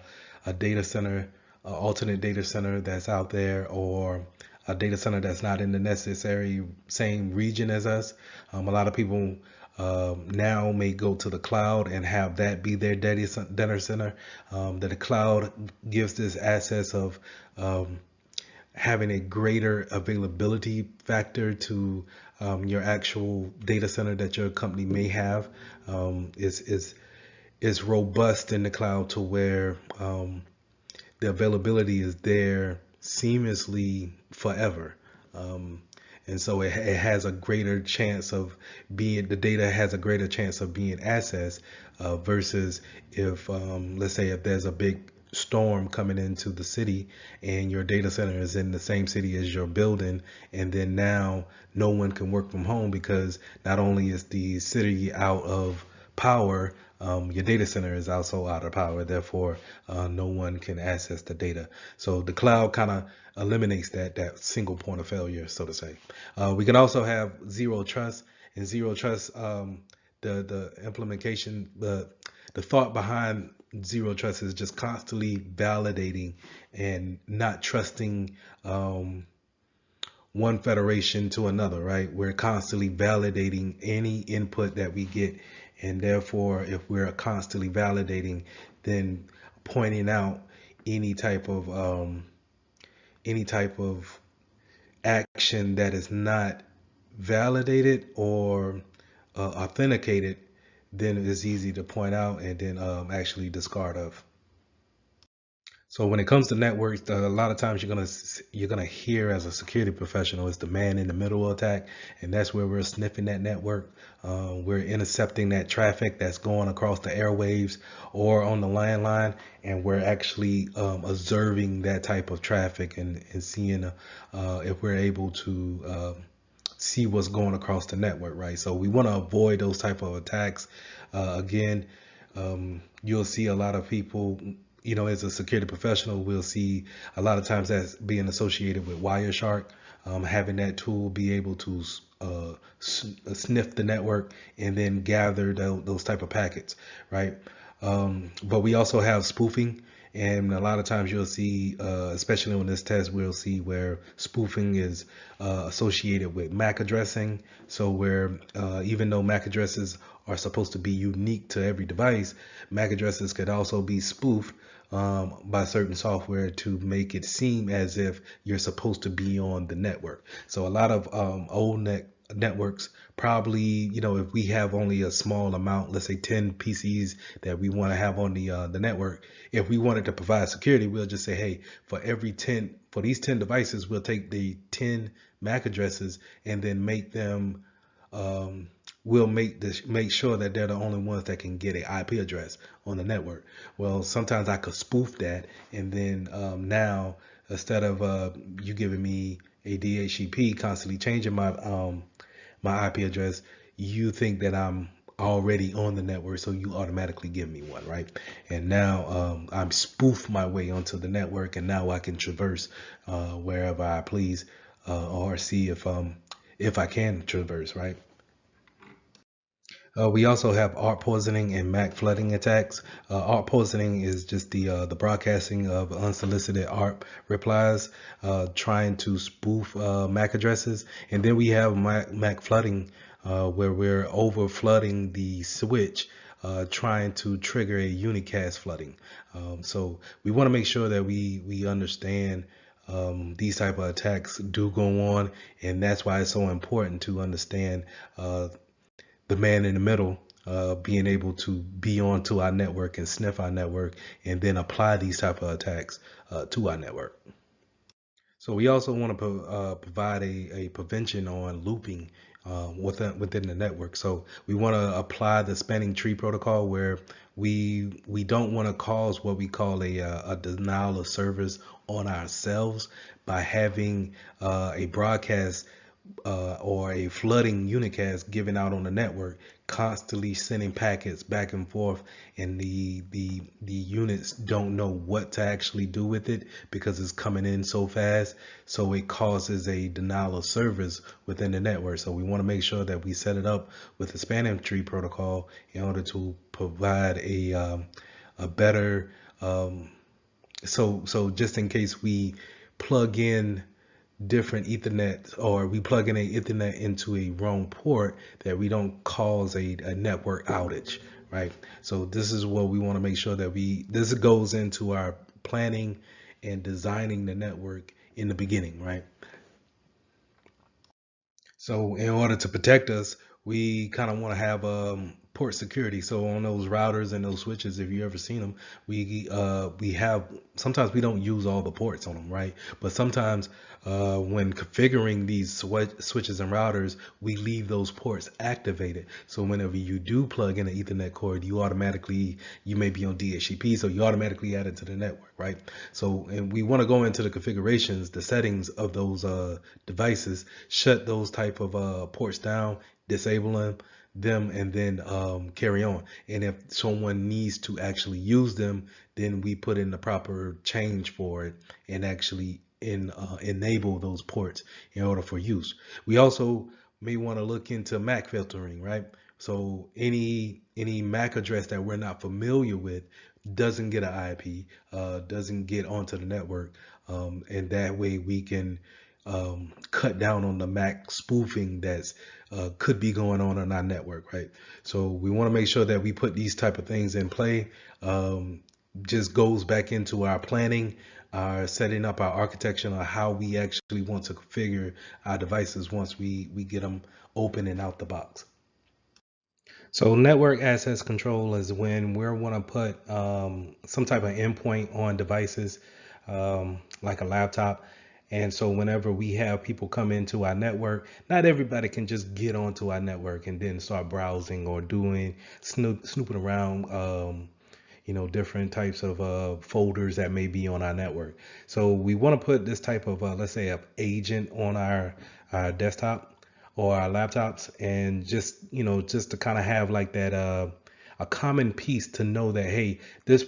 data center, alternate data center that's out there, or a data center that's not in the necessary same region as us. A lot of people now may go to the cloud and have that be their data center. That the cloud gives this access of having a greater availability factor to your actual data center that your company may have. Is robust in the cloud, to where the availability is there seamlessly forever. And so it has a greater chance of the data has a greater chance of being accessed versus if, let's say, if there's a big storm coming into the city and your data center is in the same city as your building, and then now no one can work from home because not only is the city out of power, your data center is also out of power. Therefore, no one can access the data. So the cloud kind of eliminates that single point of failure, so to say. We can also have zero trust, and zero trust. The implementation, the thought behind zero trust is just constantly validating and not trusting one federation to another, right? We're constantly validating any input that we get. And therefore, if we're constantly validating, then pointing out any type of action that is not validated or authenticated, then it's easy to point out and then actually discard of. So when it comes to networks, a lot of times you're gonna hear as a security professional is the man in the middle attack, and that's where we're sniffing that network. We're intercepting that traffic that's going across the airwaves or on the landline, and we're actually observing that type of traffic and seeing if we're able to see what's going across the network, right? So we want to avoid those type of attacks. Again, you'll see a lot of people, as a security professional, we'll see a lot of times that's being associated with Wireshark, having that tool be able to sniff the network and then gather those type of packets, right? But we also have spoofing. And a lot of times you'll see, especially on this test, we'll see where spoofing is associated with MAC addressing. So where even though MAC addresses are supposed to be unique to every device, MAC addresses could also be spoofed by certain software to make it seem as if you're supposed to be on the network. So a lot of old networks probably, if we have only a small amount, let's say 10 PCs that we want to have on the network, if we wanted to provide security, we'll just say, hey, for these 10 devices, we'll take the 10 MAC addresses and then make them we'll make sure that they're the only ones that can get an IP address on the network. Well, sometimes I could spoof that, and then now instead of you giving me a DHCP constantly changing my IP address, you think that I'm already on the network, so you automatically give me one, right? And now I'm spoof my way onto the network, and now I can traverse wherever I please, or see if I can traverse, right? We also have ARP poisoning and MAC flooding attacks. ARP poisoning is just the broadcasting of unsolicited ARP replies, trying to spoof MAC addresses. And then we have MAC flooding, where we're over flooding the switch, trying to trigger a unicast flooding. So we want to make sure that we understand these type of attacks do go on, and that's why it's so important to understand the man in the middle, being able to be onto our network and sniff our network and then apply these type of attacks to our network. So we also want to provide a prevention on looping within the network. So we want to apply the spanning tree protocol, where we don't want to cause what we call a denial of service on ourselves by having a broadcast or a flooding unicast given out on the network, constantly sending packets back and forth, and the units don't know what to actually do with it because it's coming in so fast. So it causes a denial of service within the network. So we want to make sure that we set it up with the spanning tree protocol in order to provide a better so just in case we plug in different Ethernet, or we plug in a Ethernet into a wrong port, that we don't cause a network outage, right? So this is what we want to make sure that this goes into our planning and designing the network in the beginning, right? So in order to protect us, we kind of want to have port security. So on those routers and those switches, if you ever seen them, we have, sometimes we don't use all the ports on them, right? But sometimes when configuring these switches and routers, we leave those ports activated. So whenever you do plug in an Ethernet cord, you may be on DHCP, so you automatically add it to the network, right? So, and we want to go into the configurations, the settings of those devices, shut those type of ports down, disable them, and then carry on. And if someone needs to actually use them, then we put in the proper change for it and actually enable those ports in order for use. We also may want to look into MAC filtering, right? So any MAC address that we're not familiar with doesn't get an IP, doesn't get onto the network, and that way we can cut down on the MAC spoofing that's could be going on our network, right? So we want to make sure that we put these type of things in play. Just goes back into our planning, our setting up our architecture, on how we actually want to configure our devices once we get them open and out the box. So network access control is when we want to put some type of endpoint on devices, like a laptop. And so whenever we have people come into our network, not everybody can just get onto our network and then start browsing or doing snooping around, different types of folders that may be on our network. So we want to put this type of, let's say, a agent on our desktop or our laptops, and just to kind of have like that a common piece to know that, hey, this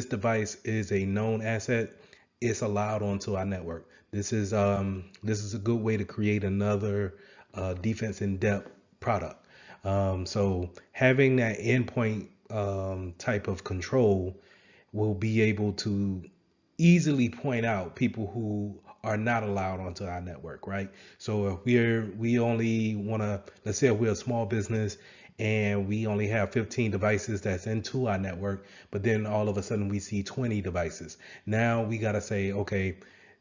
device is a known asset. It's allowed onto our network. This is a good way to create another defense in depth product. So having that endpoint type of control will be able to easily point out people who are not allowed onto our network, right? So if we only want to, let's say if we're a small business and we only have 15 devices that's into our network, but then all of a sudden we see 20 devices. Now we got to say, okay,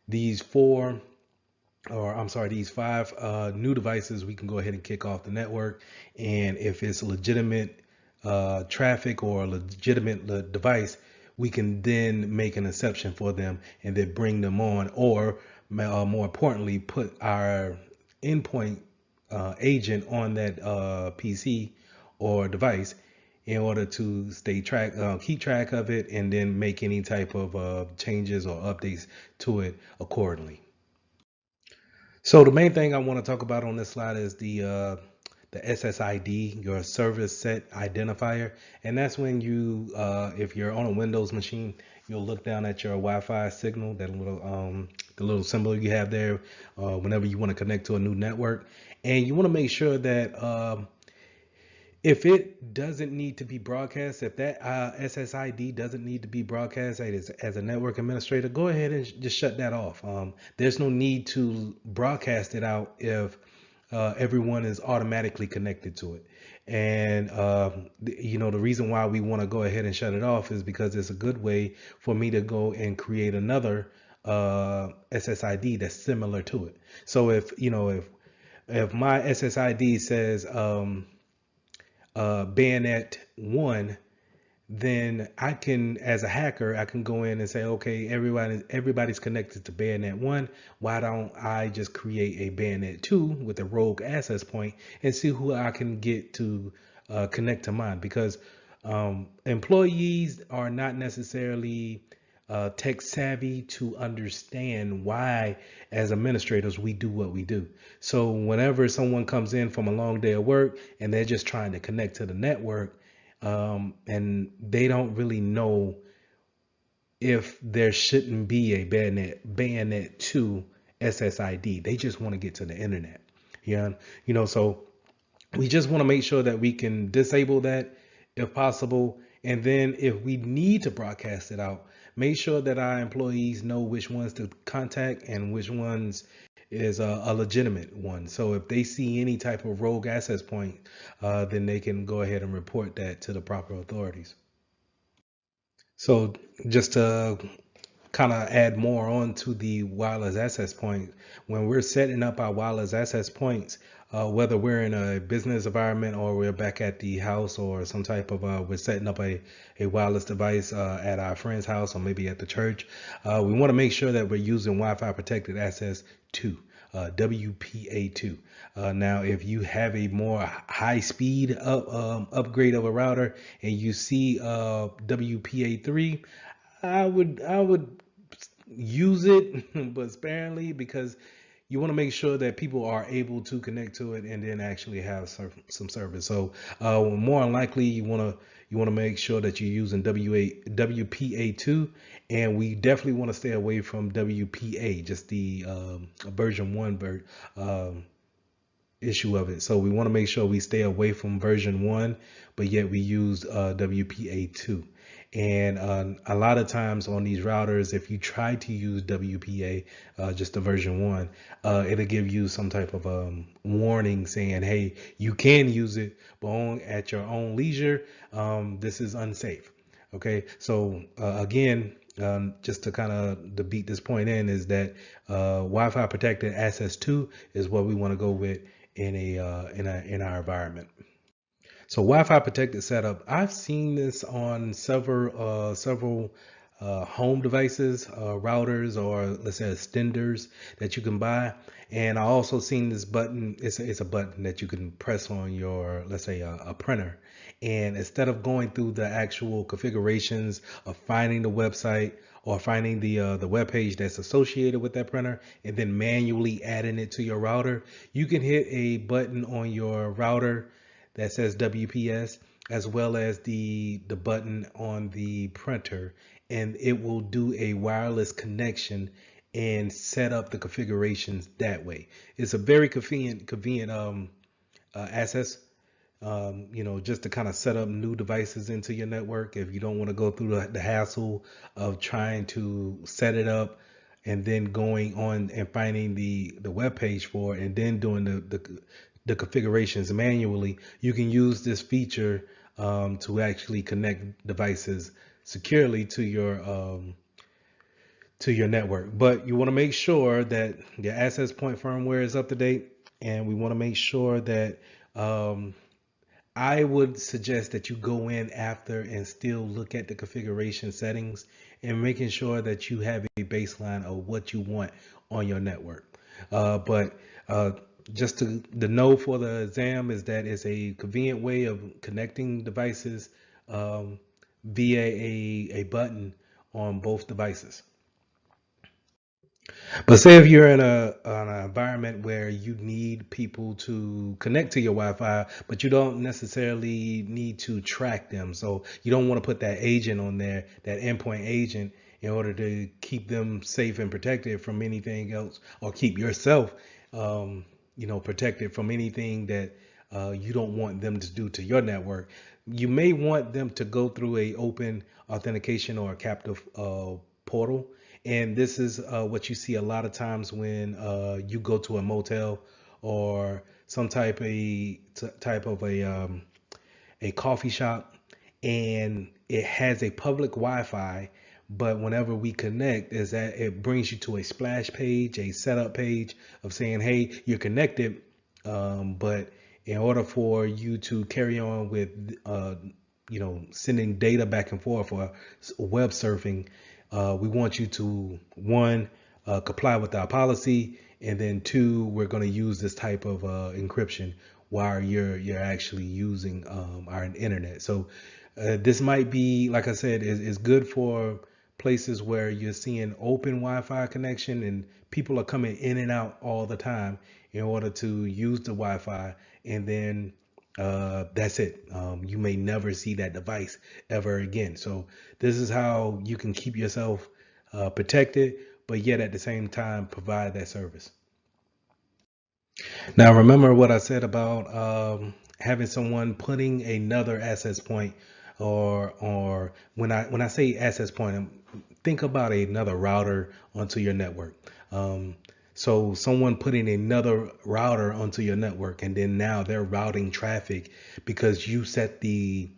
these four or I'm sorry, these five new devices, we can go ahead and kick off the network. And if it's legitimate traffic or a legitimate device, we can then make an exception for them and then bring them on, or more importantly, put our endpoint agent on that PC or device in order to keep track of it, and then make any type of changes or updates to it accordingly. So the main thing I want to talk about on this slide is the SSID, your service set identifier, and that's when if you're on a Windows machine, you'll look down at your Wi-Fi signal, that the little symbol you have there, whenever you want to connect to a new network, and you want to make sure that if it doesn't need to be broadcast, if that SSID doesn't need to be broadcast as a network administrator, go ahead and just shut that off. There's no need to broadcast it out if everyone is automatically connected to it. And the reason why we want to go ahead and shut it off is because it's a good way for me to go and create another SSID that's similar to it. So if my SSID says bayonet 1, then I can, as a hacker, I can go in and say, okay, everybody's connected to bayonet 1. Why don't I just create a bayonet 2 with a rogue access point and see who I can get to connect to mine? Because employees are not necessarily tech savvy to understand why, as administrators, we do what we do. So whenever someone comes in from a long day of work and they're just trying to connect to the network, and they don't really know if there shouldn't be a bayonet 2 SSID, they just want to get to the internet. Yeah, so we just want to make sure that we can disable that if possible. And then if we need to broadcast it out, make sure that our employees know which ones to contact and which ones is a legitimate one. So if they see any type of rogue access point, then they can go ahead and report that to the proper authorities. So just to kind of add more on to the wireless access point, when we're setting up our wireless access points, whether we're in a business environment or we're back at the house or some type of we're setting up a wireless device at our friend's house or maybe at the church, we want to make sure that we're using Wi-Fi protected access 2, WPA2. Now if you have a more high speed upgrade of a router and you see WPA3, I would use it, but sparingly, because you want to make sure that people are able to connect to it and then actually have some service. So more than likely, you want to make sure that you're using WPA2, and we definitely want to stay away from WPA, just the version 1 issue of it. So we want to make sure we stay away from version 1, but yet we use WPA2. And a lot of times on these routers, if you try to use WPA, just the version 1, it'll give you some type of warning saying, hey, you can use it, but at your own leisure. This is unsafe. Okay, so again, just to kind of beat this point is that Wi-Fi protected access 2 is what we want to go with in our environment. So Wi-Fi protected setup, I've seen this on several home devices, routers, or let's say extenders that you can buy. And I also seen this button. It's a button that you can press on your, let's say, a printer. And instead of going through the actual configurations of finding the website or finding the web page that's associated with that printer and then manually adding it to your router, you can hit a button on your router that says WPS, as well as the button on the printer, and it will do a wireless connection and set up the configurations that way. It's a very convenient access, just to kind of set up new devices into your network if you don't want to go through the hassle of trying to set it up and then going on and finding the web page for it and then doing the configurations manually. You can use this feature to actually connect devices securely to your network. But you want to make sure that your access point firmware is up to date, and we want to make sure that I would suggest that you go in after and still look at the configuration settings and making sure that you have a baseline of what you want on your network. But just to the know for the exam is that it's a convenient way of connecting devices via a button on both devices. But say if you're in an environment where you need people to connect to your Wi-Fi, but you don't necessarily need to track them. So you don't want to put that agent on there, that endpoint agent, in order to keep them safe and protected from anything else, or keep yourself, protected from anything that you don't want them to do to your network. You may want them to go through a open authentication or a captive portal. And this is what you see a lot of times when you go to a motel or some type of a coffee shop, and it has a public Wi-Fi. But whenever we connect, is that it brings you to a splash page, a setup page of saying, "Hey, you're connected," but in order for you to carry on with, sending data back and forth or web surfing, we want you to, one, comply with our policy, and then two, we're going to use this type of encryption while you're actually using our internet. So this might be, like I said, is good for places where you're seeing open Wi-Fi connection and people are coming in and out all the time in order to use the Wi-Fi, and then that's it. You may never see that device ever again. So this is how you can keep yourself protected, but yet at the same time provide that service. Now, remember what I said about having someone putting another access point, or when I say access point, think about another router onto your network. So someone putting another router onto your network, and then now they're routing traffic because you set the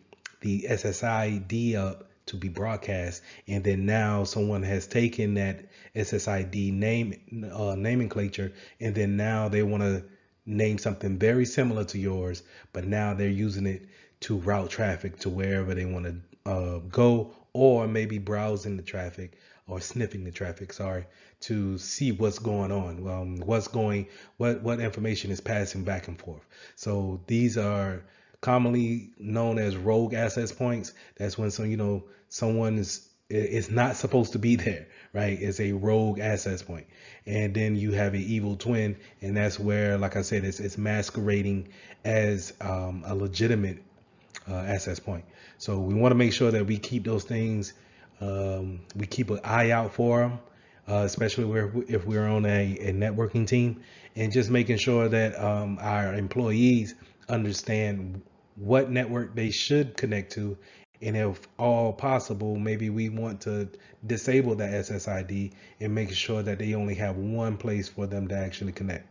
SSID up to be broadcast, and then now someone has taken that SSID nomenclature, and then now they want to name something very similar to yours, but now they're using it to route traffic to wherever they want to go, or maybe browsing the traffic or sniffing the traffic, sorry, to see what's going on, what information is passing back and forth. So these are commonly known as rogue access points. That's when someone is not supposed to be there, right? It's a rogue access point. And then you have an evil twin, and that's where, like I said, it's masquerading as a legitimate access point. So we want to make sure that we keep those things, we keep an eye out for them, especially if we're on a networking team, and just making sure that our employees understand what network they should connect to. And if all possible, maybe we want to disable the SSID and making sure that they only have one place for them to actually connect.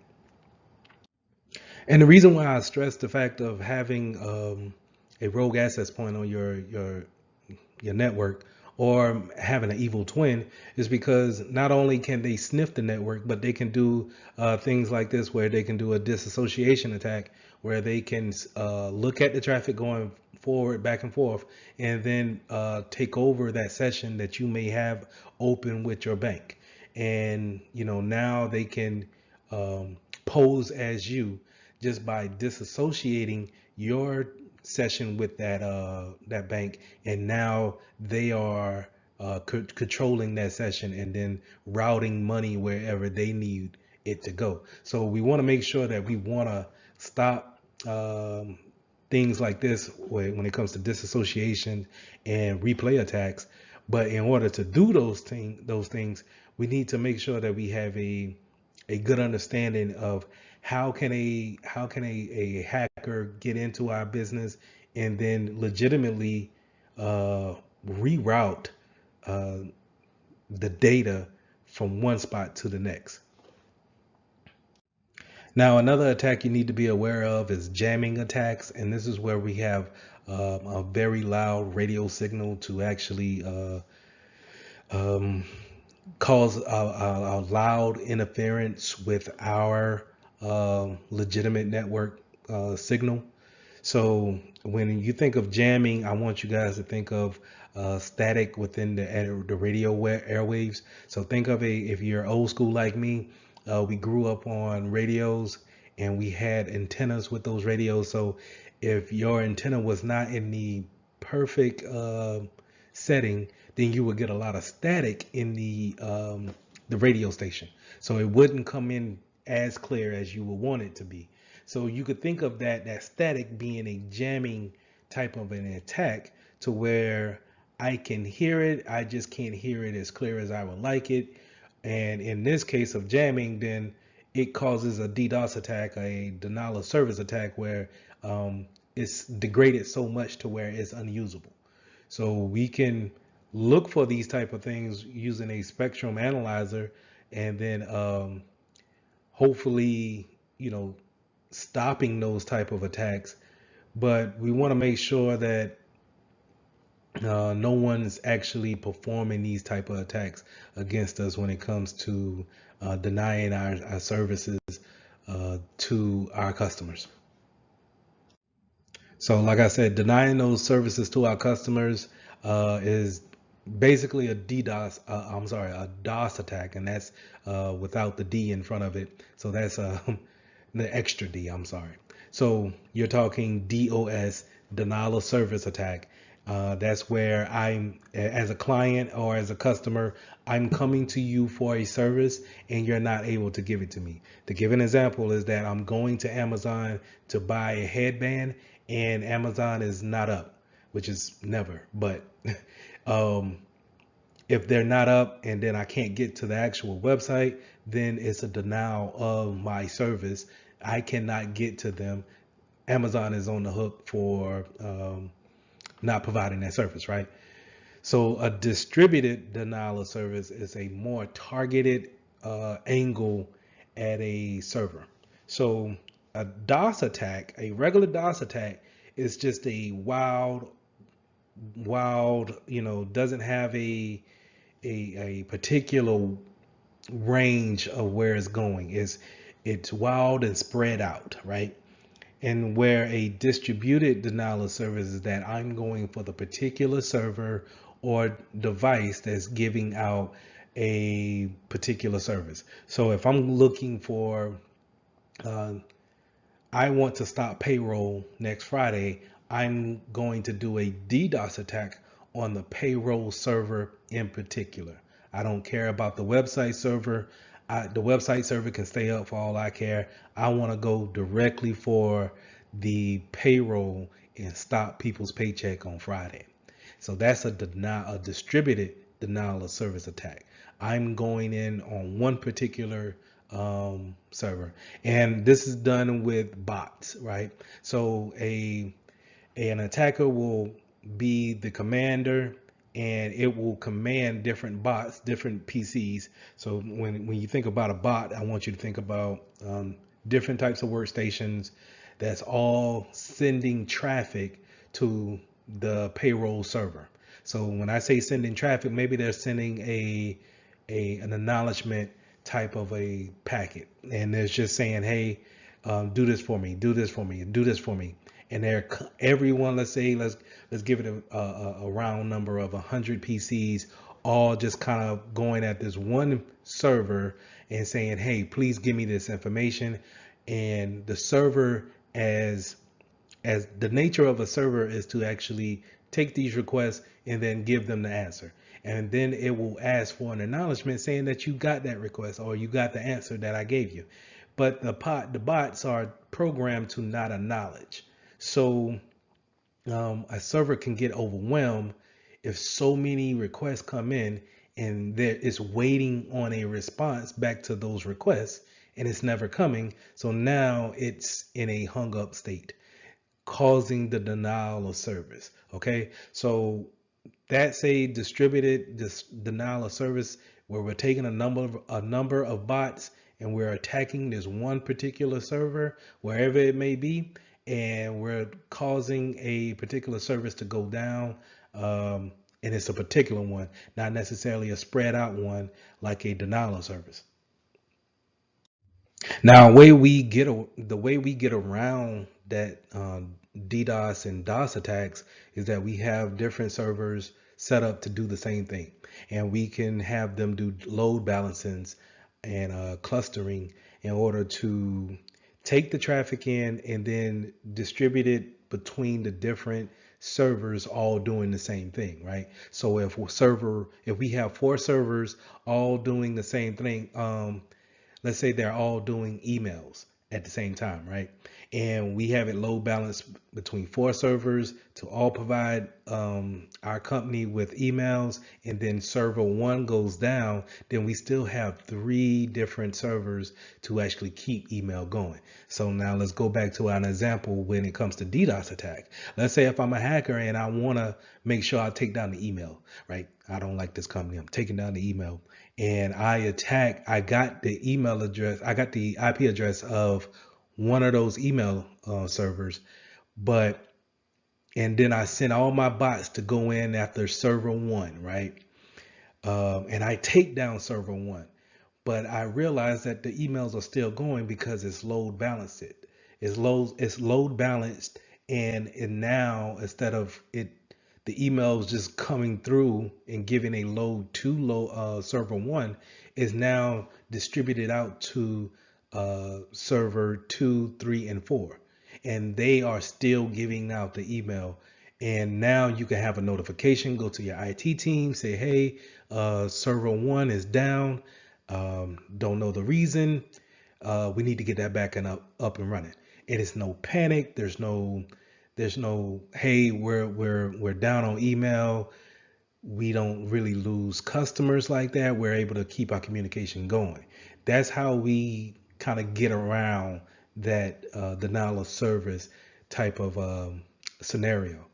And the reason why I stress the fact of having a rogue access point on your network or having an evil twin is because not only can they sniff the network, but they can do things like this, where they can do a disassociation attack, where they can look at the traffic going forward, back and forth, and then take over that session that you may have open with your bank. And now they can pose as you just by disassociating your session with that bank, and now they are controlling that session and then routing money wherever they need it to go. So we want to make sure that we want to stop things like this when it comes to disassociation and replay attacks. But in order to do those things, we need to make sure that we have a good understanding of how can a hacker get into our business and then legitimately reroute uh, the data from one spot to the next. Now, another attack you need to be aware of is jamming attacks, and this is where we have a very loud radio signal to actually um, cause a loud interference with our legitimate network signal. So when you think of jamming, I want you guys to think of static within the radio airwaves. So think of if you're old school like me, we grew up on radios and we had antennas with those radios. So if your antenna was not in the perfect setting, then you would get a lot of static in the radio station. So it wouldn't come in as clear as you would want it to be. So you could think of that static being a jamming type of an attack, to where I can hear it, I just can't hear it as clear as I would like it. And in this case of jamming, then it causes a DDoS attack, a denial of service attack, where it's degraded so much to where it's unusable. So we can look for these type of things using a spectrum analyzer, and then hopefully, stopping those type of attacks. But we want to make sure that no one's actually performing these type of attacks against us when it comes to denying our services to our customers. So like I said, denying those services to our customers is basically a DOS attack, and that's without the D in front of it. So that's the extra D, I'm sorry. So you're talking DOS, denial of service attack. That's where I'm, as a client or as a customer, I'm coming to you for a service and you're not able to give it to me. To give an example is that I'm going to Amazon to buy a headband and Amazon is not up, which is never, but if they're not up and then I can't get to the actual website, then it's a denial of my service. I cannot get to them. Amazon is on the hook for not providing that service, right? So a distributed denial of service is a more targeted angle at a server. So a DOS attack, a regular DOS attack, is just a wild, doesn't have a particular range of where it's going. It's wild and spread out, right? And where a distributed denial of service is that I'm going for the particular server or device that's giving out a particular service. So if I'm looking for, I want to stop payroll next Friday, I'm going to do a DDoS attack on the payroll server in particular. I don't care about the website server. The website server can stay up for all I care. I want to go directly for the payroll and stop people's paycheck on Friday. So that's a distributed denial of service attack. I'm going in on one particular server, and this is done with bots, right? So an attacker will be the commander, and it will command different bots, different PCs. So when you think about a bot, I want you to think about different types of workstations that's all sending traffic to the payroll server. So when I say sending traffic, maybe they're sending an acknowledgement type of a packet, and they're just saying, "Hey, do this for me, do this for me, do this for me." And everyone, let's give it a round number of 100 PCs, all just kind of going at this one server and saying, "Hey, please give me this information." And the server, as the nature of a server is to actually take these requests and then give them the answer. And then it will ask for an acknowledgement saying that you got that request or you got the answer that I gave you. But the bots are programmed to not acknowledge. So a server can get overwhelmed if so many requests come in and there is waiting on a response back to those requests and it's never coming. So now it's in a hung up state, causing the denial of service. Okay, so that's a distributed denial of service where we're taking a number of bots and we're attacking this one particular server wherever it may be, and we're causing a particular service to go down. And it's a particular one, not necessarily a spread out one like a denial of service. Now, the way we get around that DDoS and DOS attacks is that we have different servers set up to do the same thing, and we can have them do load balancings and clustering in order to take the traffic in and then distribute it between the different servers all doing the same thing, right? So if we have 4 servers all doing the same thing, let's say they're all doing emails at the same time, right? And we have it load balanced between 4 servers to all provide our company with emails, and then server 1 goes down, then we still have 3 different servers to actually keep email going. So now let's go back to an example when it comes to DDoS attack. Let's say if I'm a hacker and I want to make sure I take down the email, right? I don't like this company. I'm taking down the email, and I got the email address, I got the IP address of one of those email servers, and then I sent all my bots to go in after server 1, right? And I take down server 1, but I realize that the emails are still going because it's load balanced. It's load balanced, and now instead of the emails just coming through and giving a load to server 1, is now distributed out to server 2, 3, and 4, and they are still giving out the email. And now you can have a notification go to your IT team, say, "Hey, server 1 is down. Don't know the reason. We need to get that back and up and running." And it's no panic. There's no "Hey, we're down on email." We don't really lose customers like that. We're able to keep our communication going. That's how we kind of get around that denial of service type of scenario.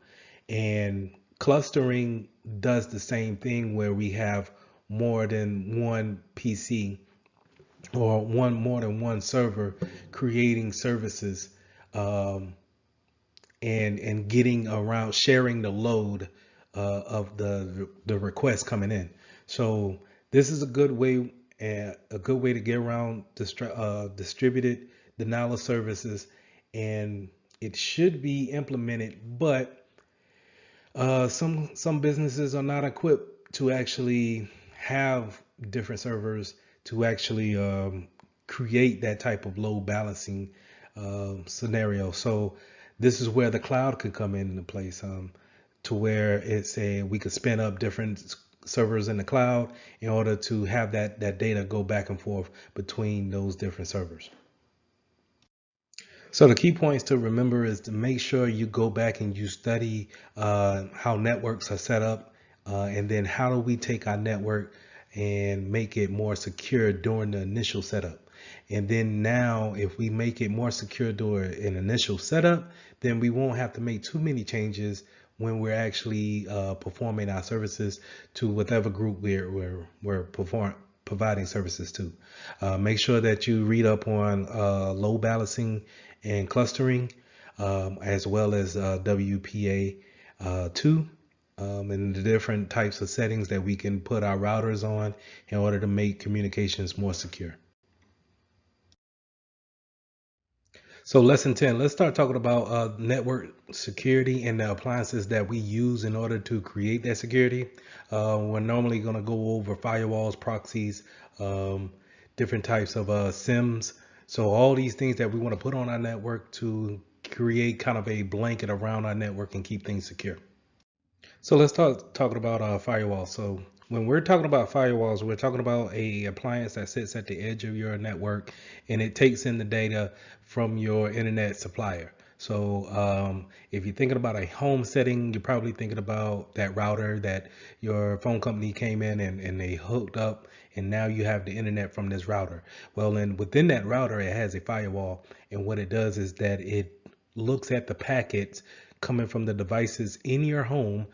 And clustering does the same thing where we have more than one PC or more than one server creating services, um, and getting around sharing the load of the request coming in. So this is a good way to get around distributed denial of services, and it should be implemented, but some businesses are not equipped to actually have different servers to actually create that type of load balancing scenario. So this is where the cloud could come into place, to where we could spin up different servers in the cloud in order to have that data go back and forth between those different servers. So the key points to remember is to make sure you go back and you study how networks are set up, and then how do we take our network and make it more secure during the initial setup. And then now, if we make it more secure during an initial setup, then we won't have to make too many changes when we're actually performing our services to whatever group we're providing services to. Make sure that you read up on load balancing and clustering, as well as WPA 2, and the different types of settings that we can put our routers on in order to make communications more secure. So lesson 10, let's start talking about network security and the appliances that we use in order to create that security. We're normally going to go over firewalls, proxies, different types of SIMs. So all these things that we want to put on our network to create kind of a blanket around our network and keep things secure. So let's talking about firewalls. So when we're talking about firewalls, we're talking about a appliance that sits at the edge of your network, and it takes in the data from your internet supplier. So if you're thinking about a home setting, you're probably thinking about that router that your phone company came in and they hooked up, and now you have the internet from this router. Well, then within that router, it has a firewall, and what it does is that it looks at the packets coming from the devices in your home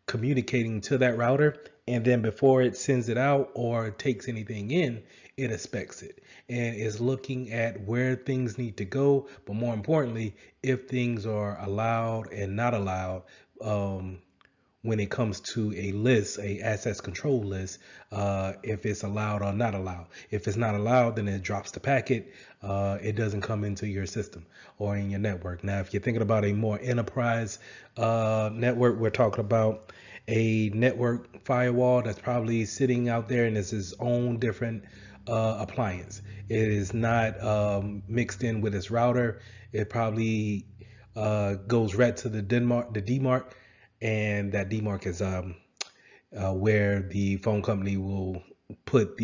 communicating to that router, and then before it sends it out or takes anything in, it inspects it and is looking at where things need to go, but more importantly, if things are allowed and not allowed. When it comes to a list, a access control list, if it's allowed or not allowed. If it's not allowed, then it drops the packet. It doesn't come into your system or in your network. Now, if you're thinking about a more enterprise network, we're talking about a network firewall that's probably sitting out there and it's its own different appliance. It is not mixed in with its router. It probably goes right to the DMARC, and that DMARC is where the phone company will put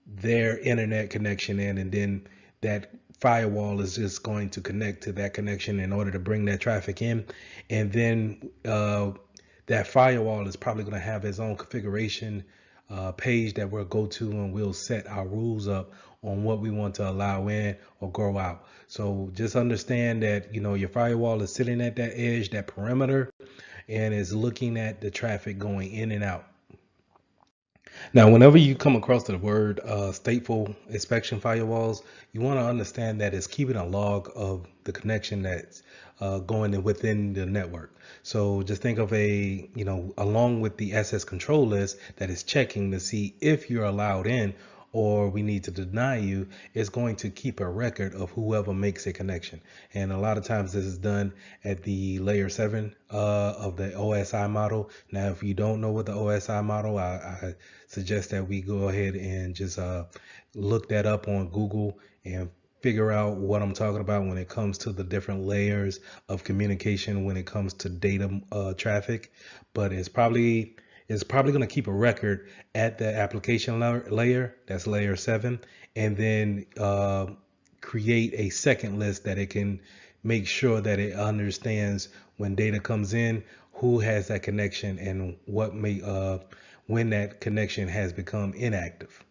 their internet connection in, and then that firewall is just going to connect to that connection in order to bring that traffic in, and then that firewall is probably going to have its own configuration page that we'll go to, and we'll set our rules up on what we want to allow in or go out. So just understand that your firewall is sitting at that edge, that perimeter, and is looking at the traffic going in and out. Now, whenever you come across the word stateful inspection firewalls, you want to understand that it's keeping a log of the connection that's going in within the network. So just think of along with the access control list that is checking to see if you're allowed in or we need to deny you, is going to keep a record of whoever makes a connection. And a lot of times this is done at the layer 7 of the OSI model. Now, if you don't know what the OSI model, I suggest that we go ahead and just look that up on Google and figure out what I'm talking about when it comes to the different layers of communication when it comes to data traffic. But it's probably going to keep a record at the application layer, that's layer 7, and then create a second list that it can make sure that it understands when data comes in, who has that connection, and what may when that connection has become inactive.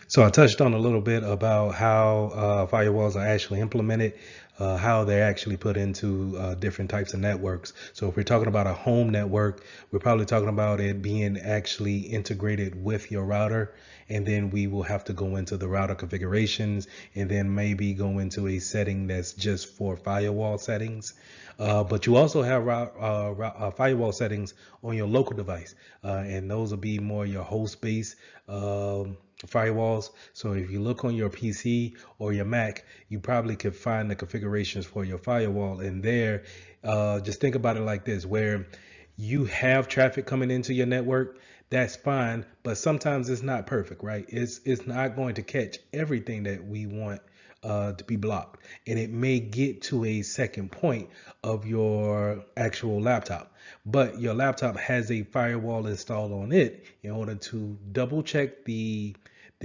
So I touched on a little bit about how firewalls are actually implemented, how they're actually put into different types of networks. So if we're talking about a home network, we're probably talking about it being actually integrated with your router. And then we will have to go into the router configurations and then maybe go into a setting that's just for firewall settings. But you also have firewall settings on your local device, and those will be more your host-based firewalls. So if you look on your PC or your Mac, you probably could find the configurations for your firewall in there. Just think about it like this, where you have traffic coming into your network, that's fine, but sometimes it's not perfect, right? It's not going to catch everything that we want to be blocked, and it may get to a second point of your actual laptop, but your laptop has a firewall installed on it in order to double check the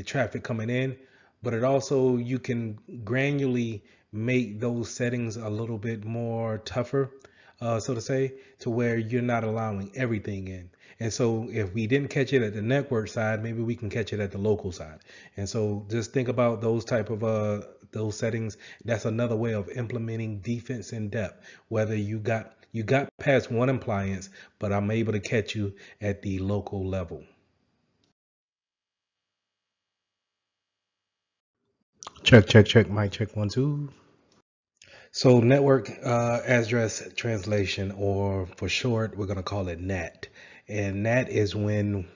traffic coming in, but it also, you can granularly make those settings a little bit more tougher, so to say, to where you're not allowing everything in. And so if we didn't catch it at the network side, maybe we can catch it at the local side. And so just think about those type of those settings. That's another way of implementing defense in depth, whether you got past one appliance, but I'm able to catch you at the local level. Check, check, check. Mic check, 1 2. So network address translation, or for short, we're going to call it NAT. And NAT is when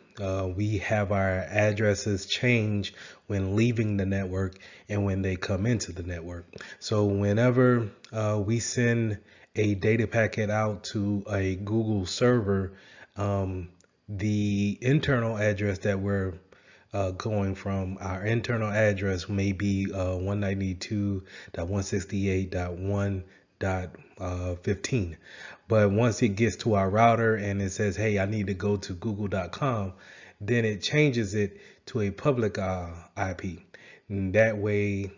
we have our addresses change when leaving the network and when they come into the network. So whenever we send a data packet out to a Google server, the internal address that we're going from, our internal address may be 192.168.1.15. But once it gets to our router and it says, hey, I need to go to google.com, then it changes it to a public IP. And that way,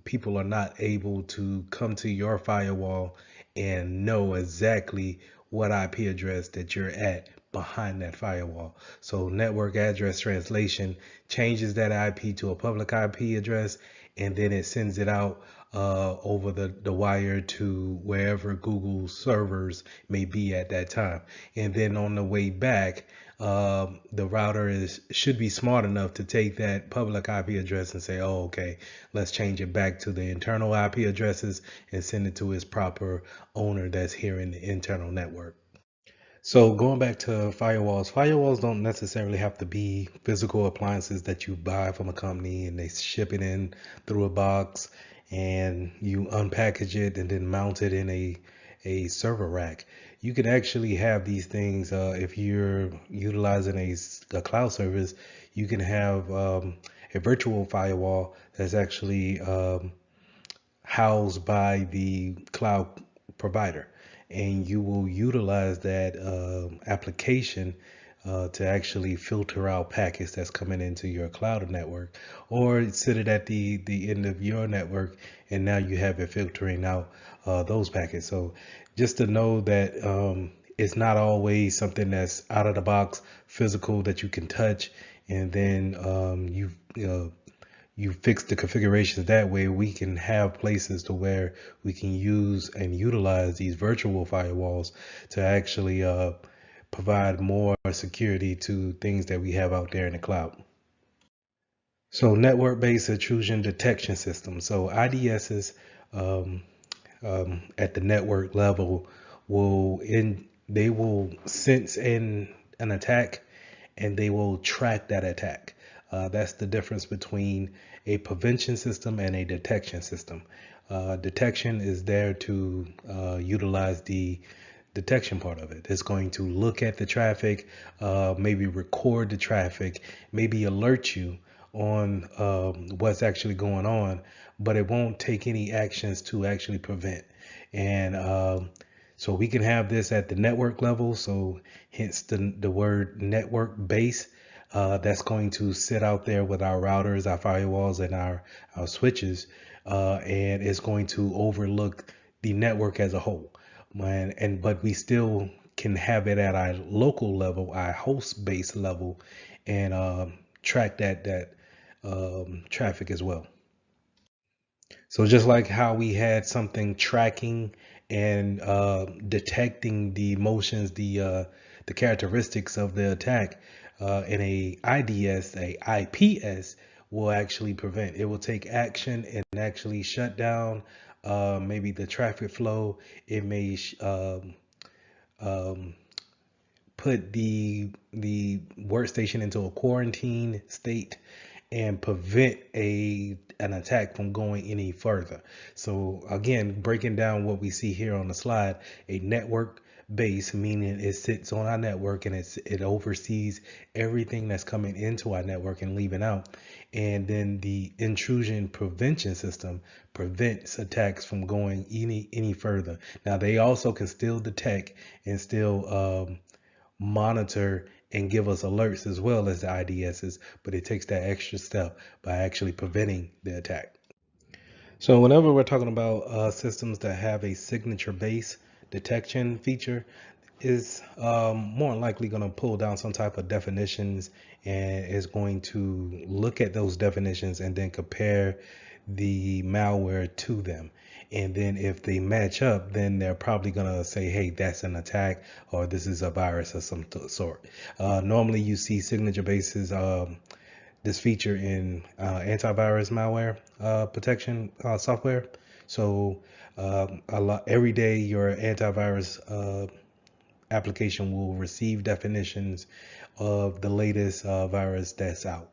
people are not able to come to your firewall and know exactly what IP address that you're at behind that firewall. So network address translation changes that IP to a public IP address, and then it sends it out over the wire to wherever Google servers may be at that time. And then on the way back, the router should be smart enough to take that public IP address and say, oh, okay, let's change it back to the internal IP addresses and send it to its proper owner that's here in the internal network. So going back to firewalls don't necessarily have to be physical appliances that you buy from a company and they ship it in through a box and you unpackage it and then mount it in a server rack. You can actually have these things if you're utilizing a cloud service. You can have a virtual firewall that's actually housed by the cloud provider, and you will utilize that application to actually filter out packets that's coming into your cloud network, or sit it at the end of your network, and now you have it filtering out those packets. So just to know that it's not always something that's out of the box physical that you can touch, and then you fix the configurations that way. We can have places to where we can use and utilize these virtual firewalls to actually provide more security to things that we have out there in the cloud. So network-based intrusion detection system. So IDSs at the network level they will sense an attack, and they will track that attack. That's the difference between a prevention system and a detection system. Detection is there to utilize the detection part of it. It's going to look at the traffic, maybe record the traffic, maybe alert you on what's actually going on, but it won't take any actions to actually prevent. And so we can have this at the network level. So hence the word network base. That's going to sit out there with our routers, our firewalls, and our switches, and it's going to overlook the network as a whole. But we still can have it at our local level, our host base level, and track that traffic as well. So just like how we had something tracking and detecting the motions, the characteristics of the attack, in a IDS, a IPS will actually prevent. It will take action and actually shut down maybe the traffic flow. It may put the workstation into a quarantine state and prevent an attack from going any further. So again, breaking down what we see here on the slide, a network base, meaning it sits on our network and it oversees everything that's coming into our network and leaving out. And then the intrusion prevention system prevents attacks from going any further. Now they also can still detect and still monitor and give us alerts as well as the IDSs, but it takes that extra step by actually preventing the attack. So whenever we're talking about systems that have a signature-based detection feature, is more likely going to pull down some type of definitions and is going to look at those definitions and then compare the malware to them. And then if they match up, then they're probably going to say, hey, that's an attack, or this is a virus of some sort. Normally you see signature bases, this feature in antivirus malware protection software. So every day your antivirus application will receive definitions of the latest virus that's out.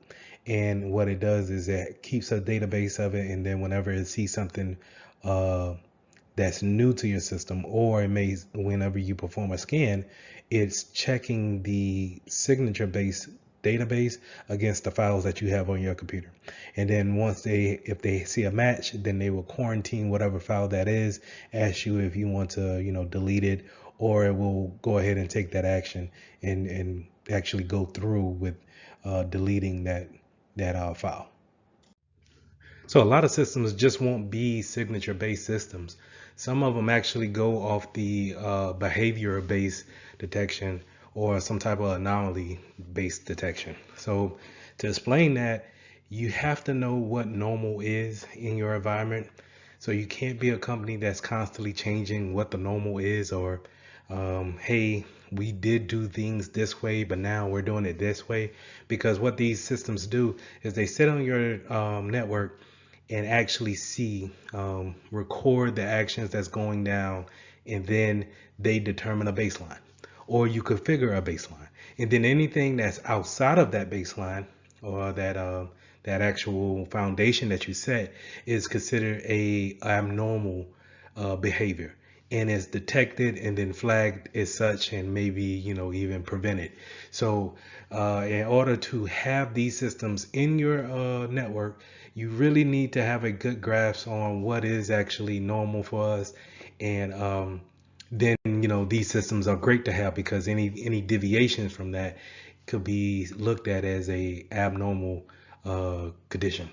And what it does is it keeps a database of it, and then whenever it sees something uh, that's new to your system, or it may, whenever you perform a scan, it's checking the signature based database against the files that you have on your computer. And then if they see a match, then they will quarantine whatever file that is, ask you if you want to, delete it, or it will go ahead and take that action and actually go through with deleting that file. So a lot of systems just won't be signature based systems. Some of them actually go off the behavior based detection or some type of anomaly based detection. So to explain that, you have to know what normal is in your environment. So you can't be a company that's constantly changing what the normal is, or hey, we did do things this way, but now we're doing it this way. Because what these systems do is they sit on your network and actually record the actions that's going down, and then they determine a baseline, or you configure a baseline, and then anything that's outside of that baseline or that actual foundation that you set is considered a abnormal behavior, and is detected and then flagged as such, and maybe even prevented. So in order to have these systems in your network, you really need to have a good grasp on what is actually normal for us. And then these systems are great to have, because any deviations from that could be looked at as a abnormal condition.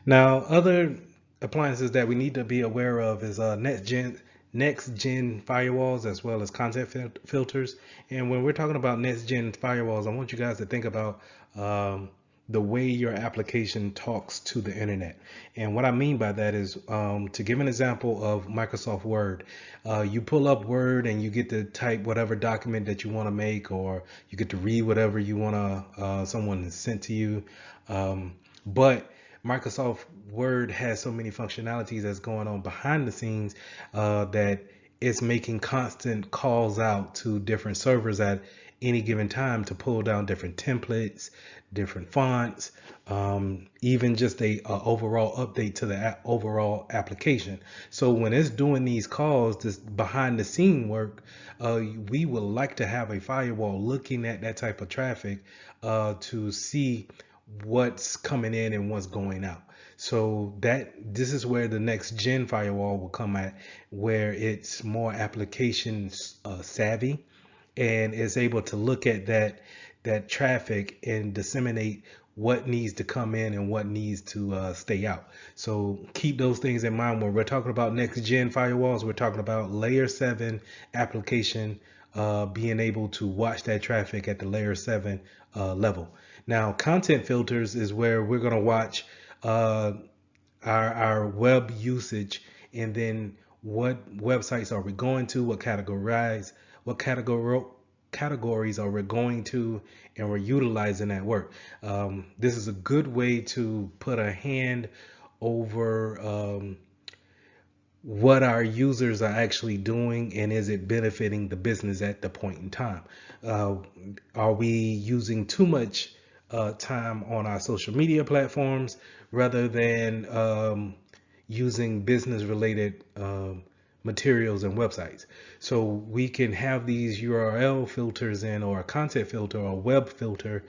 Now, other appliances that we need to be aware of is next gen firewalls, as well as content filters. And when we're talking about next gen firewalls, I want you guys to think about the way your application talks to the internet. And what I mean by that is, to give an example of Microsoft Word, you pull up Word and you get to type whatever document that you want to make, or you get to read whatever you want to someone sent to you. But Microsoft Word has so many functionalities that's going on behind the scenes that it's making constant calls out to different servers at any given time to pull down different templates, different fonts, even just a overall update to the overall application. So when it's doing these calls, this behind the scene work, we would like to have a firewall looking at that type of traffic to see what's coming in and what's going out. So this is where the next gen firewall will come at, where it's more application savvy, and is able to look at that traffic and disseminate what needs to come in and what needs to stay out. So keep those things in mind when we're talking about next gen firewalls. We're talking about layer 7 application being able to watch that traffic at the layer 7 level. Now, content filters is where we're going to watch our web usage, and then what websites are we going to, what categories are we going to, and we're utilizing that work. This is a good way to put a hand over what our users are actually doing, and is it benefiting the business at the point in time. Are we using too much time on our social media platforms rather than using business related materials and websites? So we can have these URL filters in, or a content filter or a web filter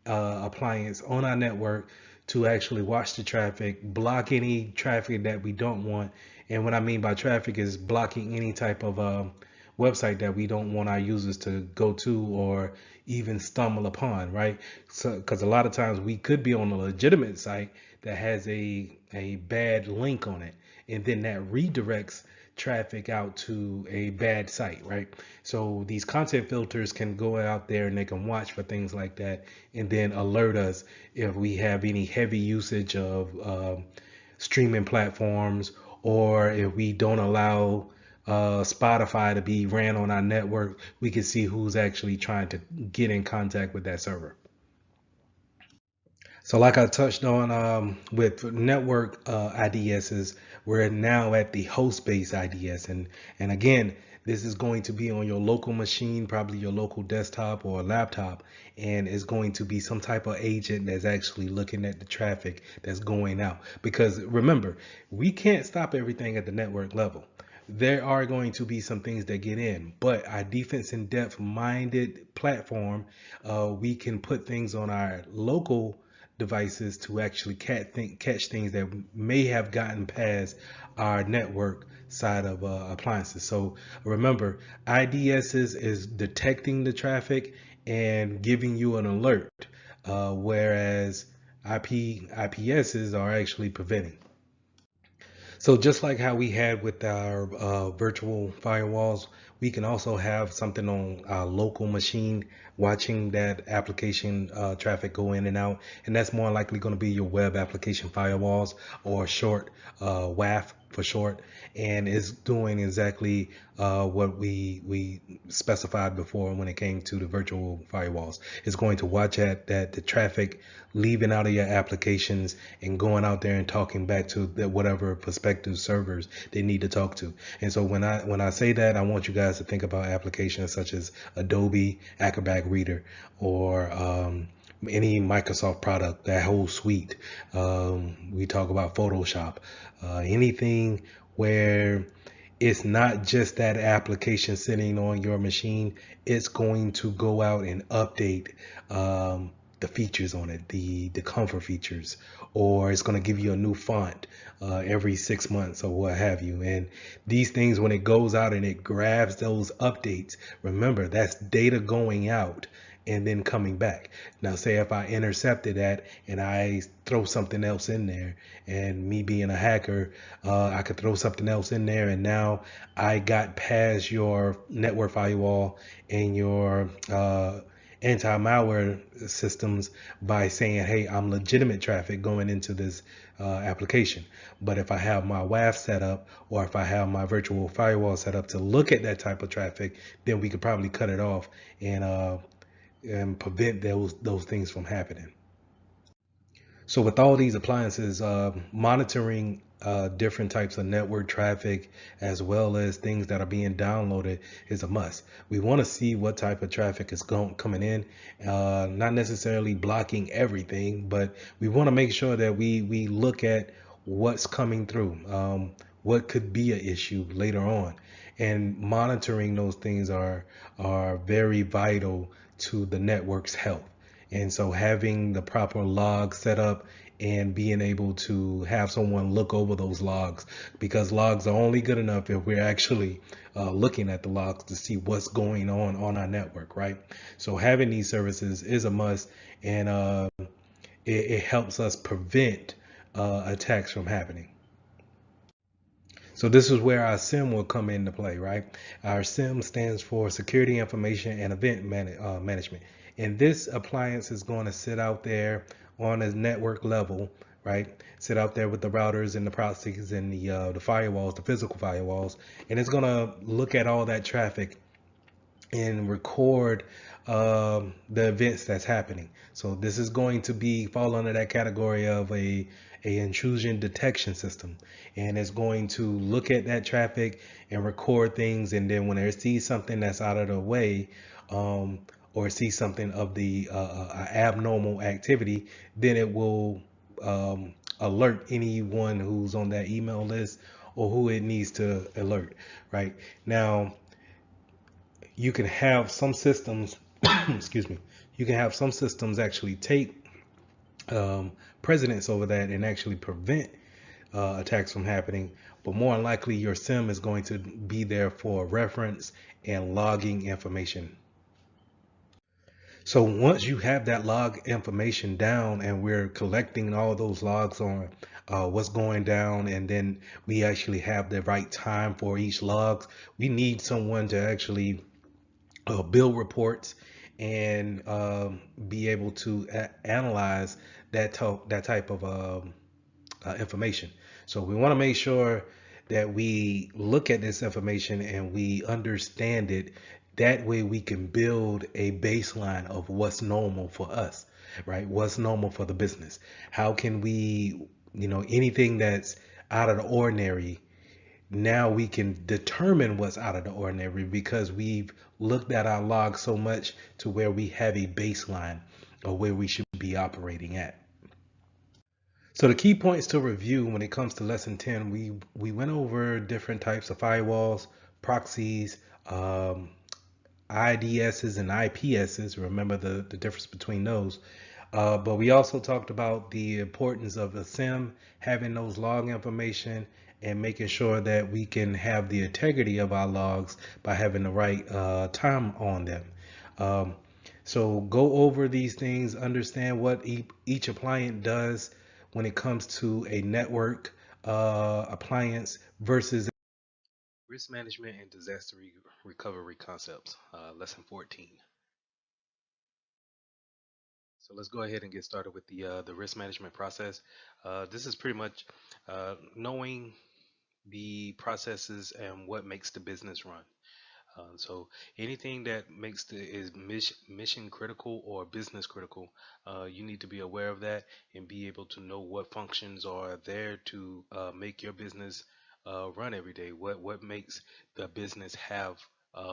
appliance on our network to actually watch the traffic, block any traffic that we don't want. And what I mean by traffic is blocking any type of website that we don't want our users to go to or even stumble upon, right? So, because a lot of times we could be on a legitimate site that has a bad link on it, and then that redirects traffic out to a bad site, right? So these content filters can go out there and they can watch for things like that, and then alert us if we have any heavy usage of streaming platforms, or if we don't allow Spotify to be ran on our network. We can see who's actually trying to get in contact with that server. So, like I touched on with network IDSs, we're now at the host-based IDS, and again, this is going to be on your local machine, probably your local desktop or laptop, and it's going to be some type of agent that's actually looking at the traffic that's going out. Because remember, we can't stop everything at the network level. There are going to be some things that get in, but our defense in depth minded platform, we can put things on our local devices to actually catch things that may have gotten past our network side of appliances. So remember, IDSs is detecting the traffic and giving you an alert, whereas IPSs are actually preventing. So just like how we had with our virtual firewalls, we can also have something on our local machine watching that application traffic go in and out. And that's more likely going to be your web application firewalls, or short WAF for short. And it's doing exactly what we specified before when it came to the virtual firewalls. It's going to watch at that the traffic leaving out of your applications and going out there and talking back to whatever prospective servers they need to talk to. And so when I say that, I want you guys to think about applications such as Adobe Acrobat Reader, or any Microsoft product, that whole suite. We talk about Photoshop, anything where it's not just that application sitting on your machine. It's going to go out and update the features on it, the comfort features, or it's going to give you a new font every 6 months or what have you. And these things, when it goes out and it grabs those updates, remember, that's data going out and then coming back. Now, say if I intercepted that and I throw something else in there, and me being a hacker, I could throw something else in there, and now I got past your network firewall and your anti-malware systems by saying, hey, I'm legitimate traffic going into this application. But if I have my WAF set up, or if I have my virtual firewall set up to look at that type of traffic, then we could probably cut it off and prevent those things from happening. So with all these appliances, monitoring different types of network traffic, as well as things that are being downloaded, is a must. We want to see what type of traffic is coming in, not necessarily blocking everything, but we want to make sure that we look at what's coming through, what could be an issue later on. And monitoring those things are very vital to the network's health. And so having the proper logs set up and being able to have someone look over those logs, because logs are only good enough if we're actually looking at the logs to see what's going on our network, right? So having these services is a must, and it helps us prevent attacks from happening. So this is where our SIM will come into play, right? Our SIM stands for Security Information and Event Management. And this appliance is going to sit out there on a network level, right? Sit out there with the routers and the proxies and the firewalls, the physical firewalls, and it's going to look at all that traffic and record the events that's happening. So this is going to fall under that category of a intrusion detection system, and it's going to look at that traffic and record things, and then when it sees something that's out of the way, or sees something of the abnormal activity, then it will alert anyone who's on that email list or who it needs to alert. Right now, you can have some systems excuse me, you can have some systems actually take precedence over that and actually prevent attacks from happening, but more than likely your SIM is going to be there for reference and logging information. So once you have that log information down, and we're collecting all those logs on what's going down, and then we actually have the right time for each log, we need someone to actually build reports and be able to analyze that type of information. So we want to make sure that we look at this information and we understand it That way we can build a baseline of what's normal for us, right? What's normal for the business. How can we, anything that's out of the ordinary, now we can determine what's out of the ordinary because we've looked at our log so much to where we have a baseline of where we should be operating at. So the key points to review when it comes to lesson 10, we went over different types of firewalls, proxies, IDSs and IPSs. Remember the difference between those. But we also talked about the importance of a SIM, having those log information and making sure that we can have the integrity of our logs by having the right time on them. Um, so go over these things, understand what each appliance does when it comes to a network appliance versus risk management and disaster recovery concepts, lesson 14. So let's go ahead and get started with the risk management process. This is pretty much knowing the processes and what makes the business run. So anything that makes is mission critical or business critical, you need to be aware of that and be able to know what functions are there to make your business run every day. What makes the business have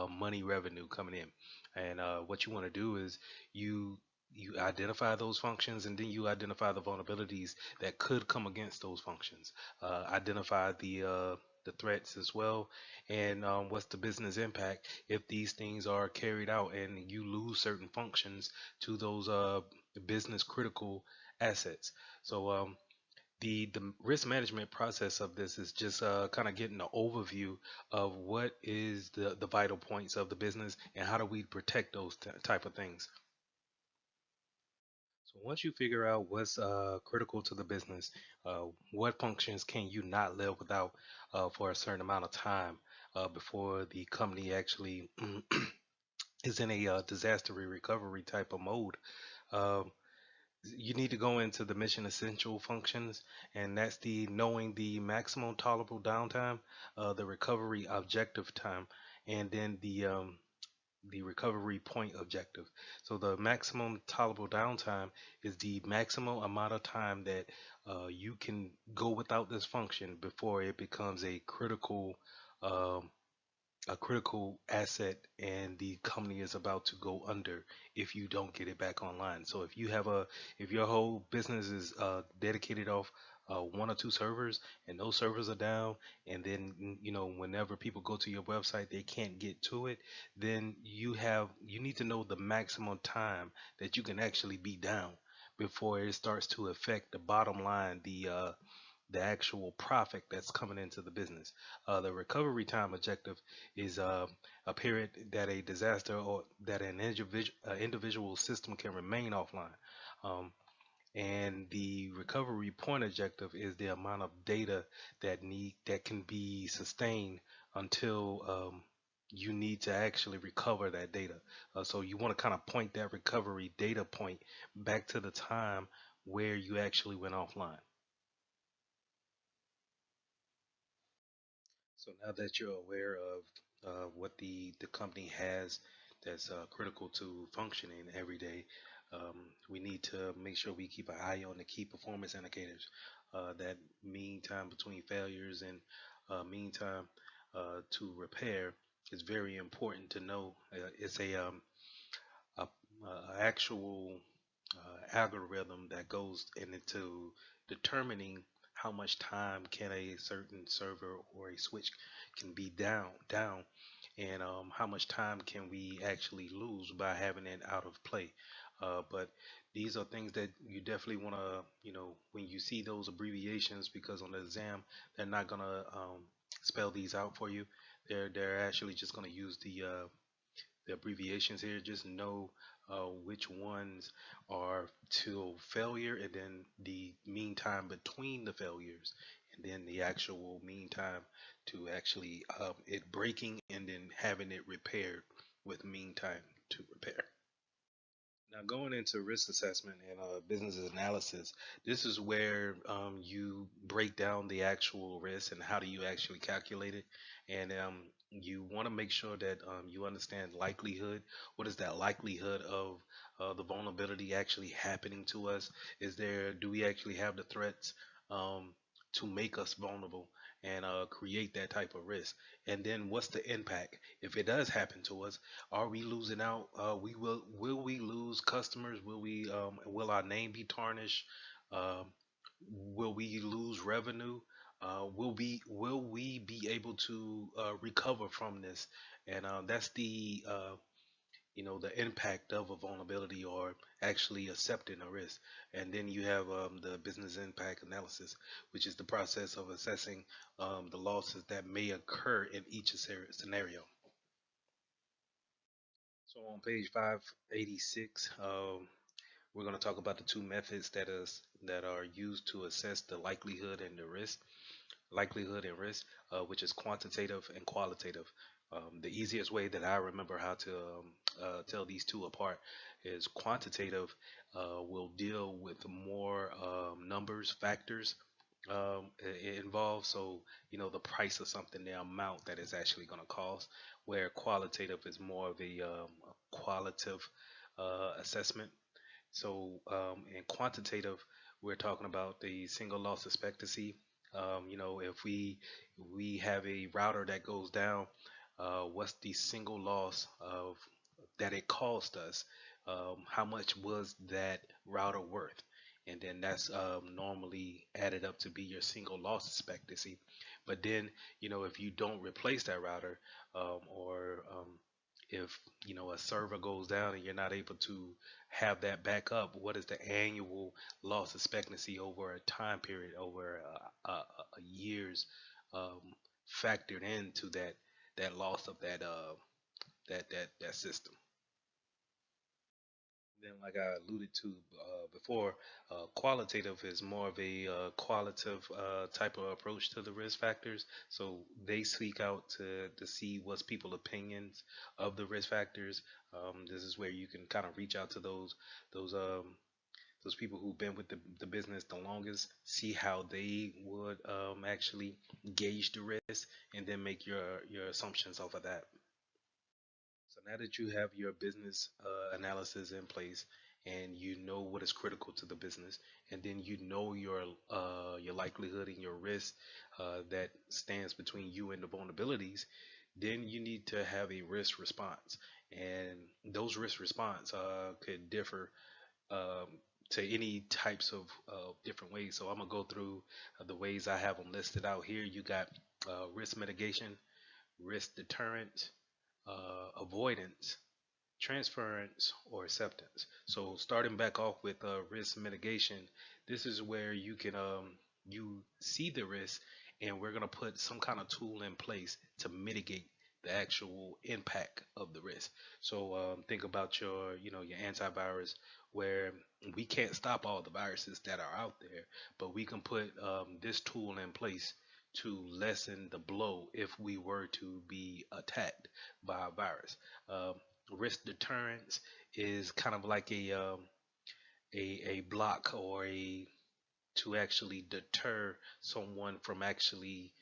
money revenue coming in, and what you want to do is you you identify those functions and then you identify the vulnerabilities that could come against those functions. Identify the threats as well, and what's the business impact if these things are carried out and you lose certain functions to those business critical assets. So the risk management process of this is just kind of getting an overview of what is the vital points of the business and how do we protect those type of things. So once you figure out what's critical to the business, what functions can you not live without for a certain amount of time before the company actually is in a disaster recovery type of mode, um, you need to go into the mission essential functions, and that's the knowing the maximum tolerable downtime, the recovery objective time, and then the recovery point objective. So the maximum tolerable downtime is the maximum amount of time that you can go without this function before it becomes um, a critical asset and the company is about to go under if you don't get it back online. So if your whole business is dedicated off one or two servers and those servers are down, and then whenever people go to your website they can't get to it, then you need to know the maximum time that you can actually be down before it starts to affect the bottom line, the actual profit that's coming into the business. The recovery time objective is a period that a disaster or that an individual system can remain offline. Um, and the recovery point objective is the amount of data that can be sustained until you need to actually recover that data. So you want to kind of point that recovery data point back to the time where you actually went offline. So now that you're aware of what the company has that's critical to functioning every day, we need to make sure we keep an eye on the key performance indicators. That mean time between failures and mean time to repair is very important to know. It's a actual algorithm that goes into determining how much time can a certain server or a switch can be down, and how much time can we actually lose by having it out of play. But these are things that you definitely want to, when you see those abbreviations, because on the exam they're not gonna spell these out for you. They're actually just gonna use the abbreviations here. Just know which ones are till failure, and then the mean time between the failures, and then the actual mean time to actually it breaking and then having it repaired with mean time to repair. Now, going into risk assessment and business analysis, this is where you break down the actual risk and how do you actually calculate it. And you want to make sure that you understand likelihood. What is that likelihood of the vulnerability actually happening to us? Do we actually have the threats um, to make us vulnerable and create that type of risk? And then what's the impact if it does happen to us? Are we losing out? Will we lose customers? Will our name be tarnished? Um, will we lose revenue? Will we be able to recover from this? And that's the impact of a vulnerability or actually accepting a risk. And then you have the business impact analysis, which is the process of assessing the losses that may occur in each scenario. So on page 586, we're going to talk about the two methods that are used to assess the likelihood and risk, which is quantitative and qualitative. The easiest way that I remember how to tell these two apart is quantitative will deal with more numbers, factors involved. So, the price of something, the amount that it's actually going to cost, where qualitative is more of a qualitative assessment. So, in quantitative, we're talking about the single loss expectancy. If we have a router that goes down, what's the single loss of that it cost us? How much was that router worth? And then that's normally added up to be your single loss expectancy. But then, if you don't replace that router, or if a server goes down and you're not able to have that back up, what is the annual loss expectancy over a time period, over a years, um, factored into that loss of that system? Then, like I alluded to before, qualitative is more of a qualitative type of approach to the risk factors. So they seek out to see what's people opinions of the risk factors. This is where you can kind of reach out to those those people who've been with the business the longest, see how they would actually gauge the risk, and then make your assumptions off of that. So now that you have your business analysis in place and you know what is critical to the business, and then you know your likelihood and your risk that stands between you and the vulnerabilities, then you need to have a risk response. And those risk response could differ um, to any types of different ways. So I'm gonna go through the ways I have them listed out here. You got risk mitigation, risk deterrent, avoidance, transference, or acceptance. So starting back off with risk mitigation, this is where you see the risk, and we're gonna put some kind of tool in place to mitigate the actual impact of the risk. So think about your antivirus, where we can't stop all the viruses that are out there, but we can put this tool in place to lessen the blow if we were to be attacked by a virus. Um, Risk deterrence is kind of like a block or a to actually deter someone from actually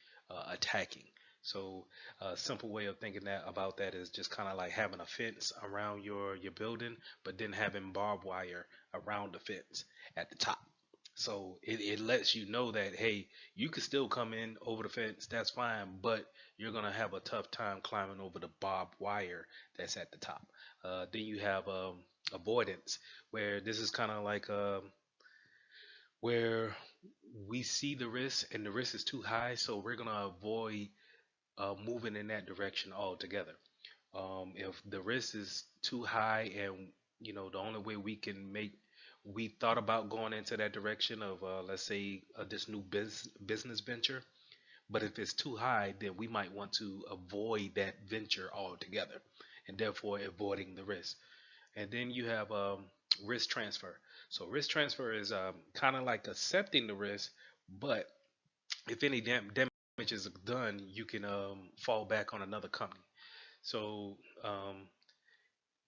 attacking. So a simple way of thinking that about that is just kind of like having a fence around your building, but then having barbed wire around the fence at the top. So it lets you know that, hey, you can still come in over the fence, that's fine, but you're gonna have a tough time climbing over the barbed wire that's at the top. Then you have avoidance, where this is kind of like where we see the risk and the risk is too high, so we're gonna avoid moving in that direction altogether. If the risk is too high, and the only way we thought about going into that direction of let's say this new business venture, but if it's too high, then we might want to avoid that venture altogether, and therefore avoiding the risk. And then you have risk transfer. So risk transfer is kind of like accepting the risk, but if any damage is done, you can fall back on another company. So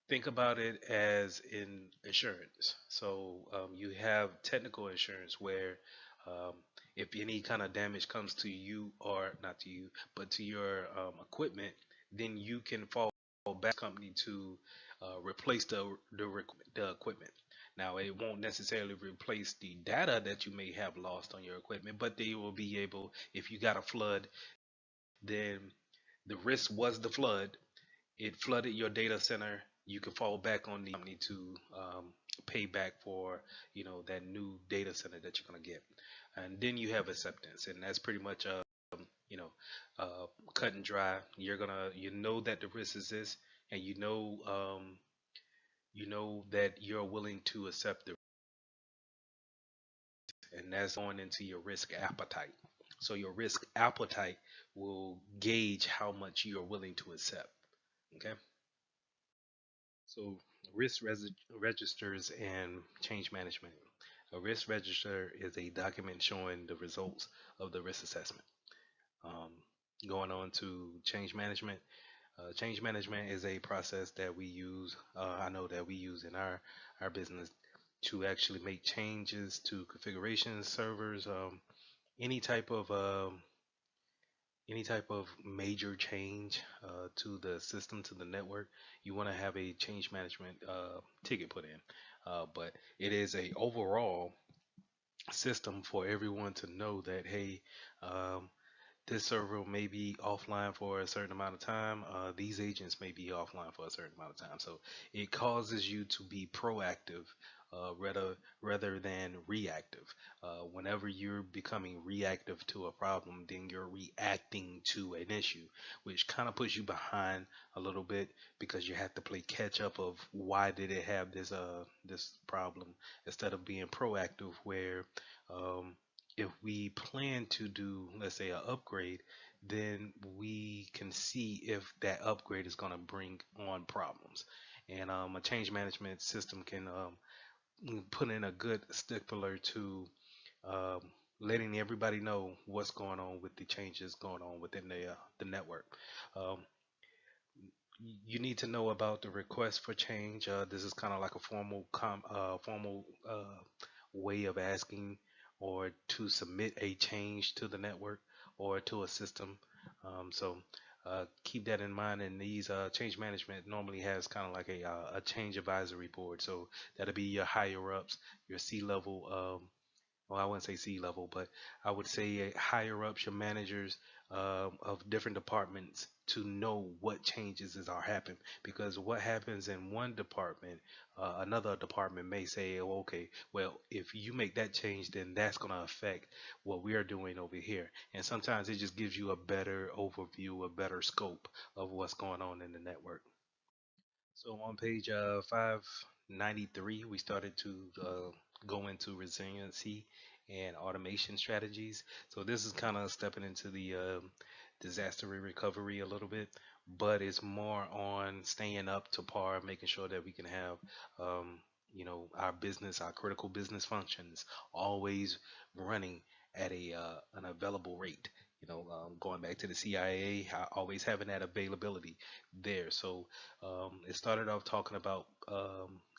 think about it as in insurance. So you have technical insurance where if any kind of damage comes to you, or not to you, but to your equipment, then you can fall back company to replace the equipment. Now, it won't necessarily replace the data that you may have lost on your equipment, but they will be able, if you got a flood, then the risk was the flood. It flooded your data center. You can fall back on the company to pay back for that new data center that you're gonna get, and then you have acceptance, and that's pretty much you know cut and dry. You know that the risk exists, and you know that you're willing to accept the, and that's going into your risk appetite. So your risk appetite will gauge how much you're willing to accept. Okay. So registers and change management. A risk register is a document showing the results of the risk assessment. Um, Going on to change management. Change management is a process that we use. I know that we use in our business to actually make changes to configurations, servers, any type of major change to the system, to the network. You want to have a change management ticket put in, but it is a overall system for everyone to know that, hey, um, this server may be offline for a certain amount of time. These agents may be offline for a certain amount of time. So it causes you to be proactive rather than reactive. Whenever you're becoming reactive to a problem, then you're reacting to an issue, which kind of puts you behind a little bit because you have to play catch up of why did it have this problem instead of being proactive where if we plan to do, let's say, an upgrade, then we can see if that upgrade is going to bring on problems. And a change management system can put in a good stipular to um, letting everybody know what's going on with the changes going on within the network. Um, you need to know about the request for change. This is kind of like a formal way of asking or to submit a change to the network or to a system. So keep that in mind. And these change management normally has kind of like a change advisory board. So that'll be your higher ups, your C level. Well, I wouldn't say C level, but I would say higher ups, your managers of different departments to know what changes are happening. Because what happens in one department, another department may say, oh, okay, well, if you make that change, then that's going to affect what we are doing over here. And sometimes it just gives you a better overview, a better scope of what's going on in the network. So on page 593, we started to go into resiliency and automation strategies. So this is kind of stepping into the disaster recovery a little bit, but it's more on staying up to par, making sure that we can have, our business, our critical business functions always running at an available rate. Going back to the CIA, always having that availability there. So it started off talking about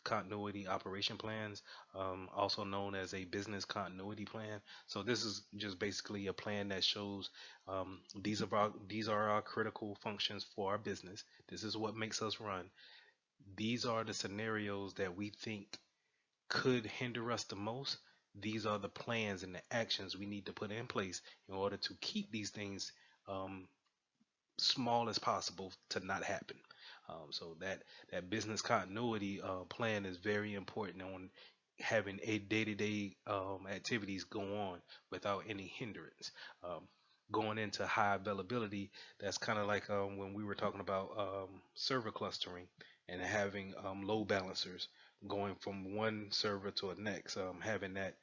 continuity operation plans, also known as a business continuity plan. So this is just basically a plan that shows these are our critical functions for our business. This is what makes us run. These are the scenarios that we think could hinder us the most. These are the plans and the actions we need to put in place in order to keep these things um, small as possible to not happen. So that business continuity plan is very important on having a day-to-day activities go on without any hindrance. Um, Going into high availability, that's kind of like when we were talking about server clustering and having load balancers going from one server to the next. Having that,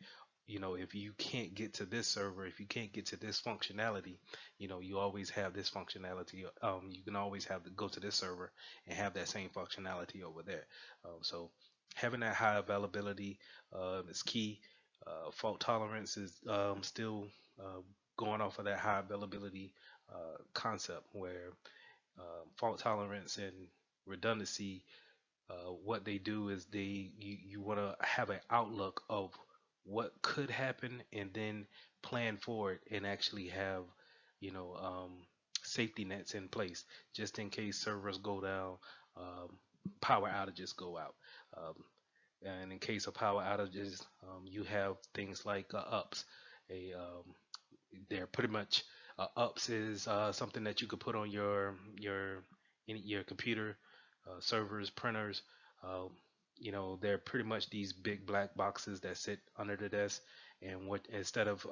if you can't get to this server, if you can't get to this functionality, you always have this functionality. You can always have to go to this server and have that same functionality over there. So having that high availability is key. Fault tolerance is still going off of that high availability concept where fault tolerance and redundancy, what they do is you want to have an outlook of what could happen and then plan for it and actually have you know um, safety nets in place just in case servers go down, um, power outages go out. Um, and in case of power outages, you have things like ups. A They're pretty much ups is something that you could put on your computer, servers, printers. Um, they're pretty much these big black boxes that sit under the desk, and what instead of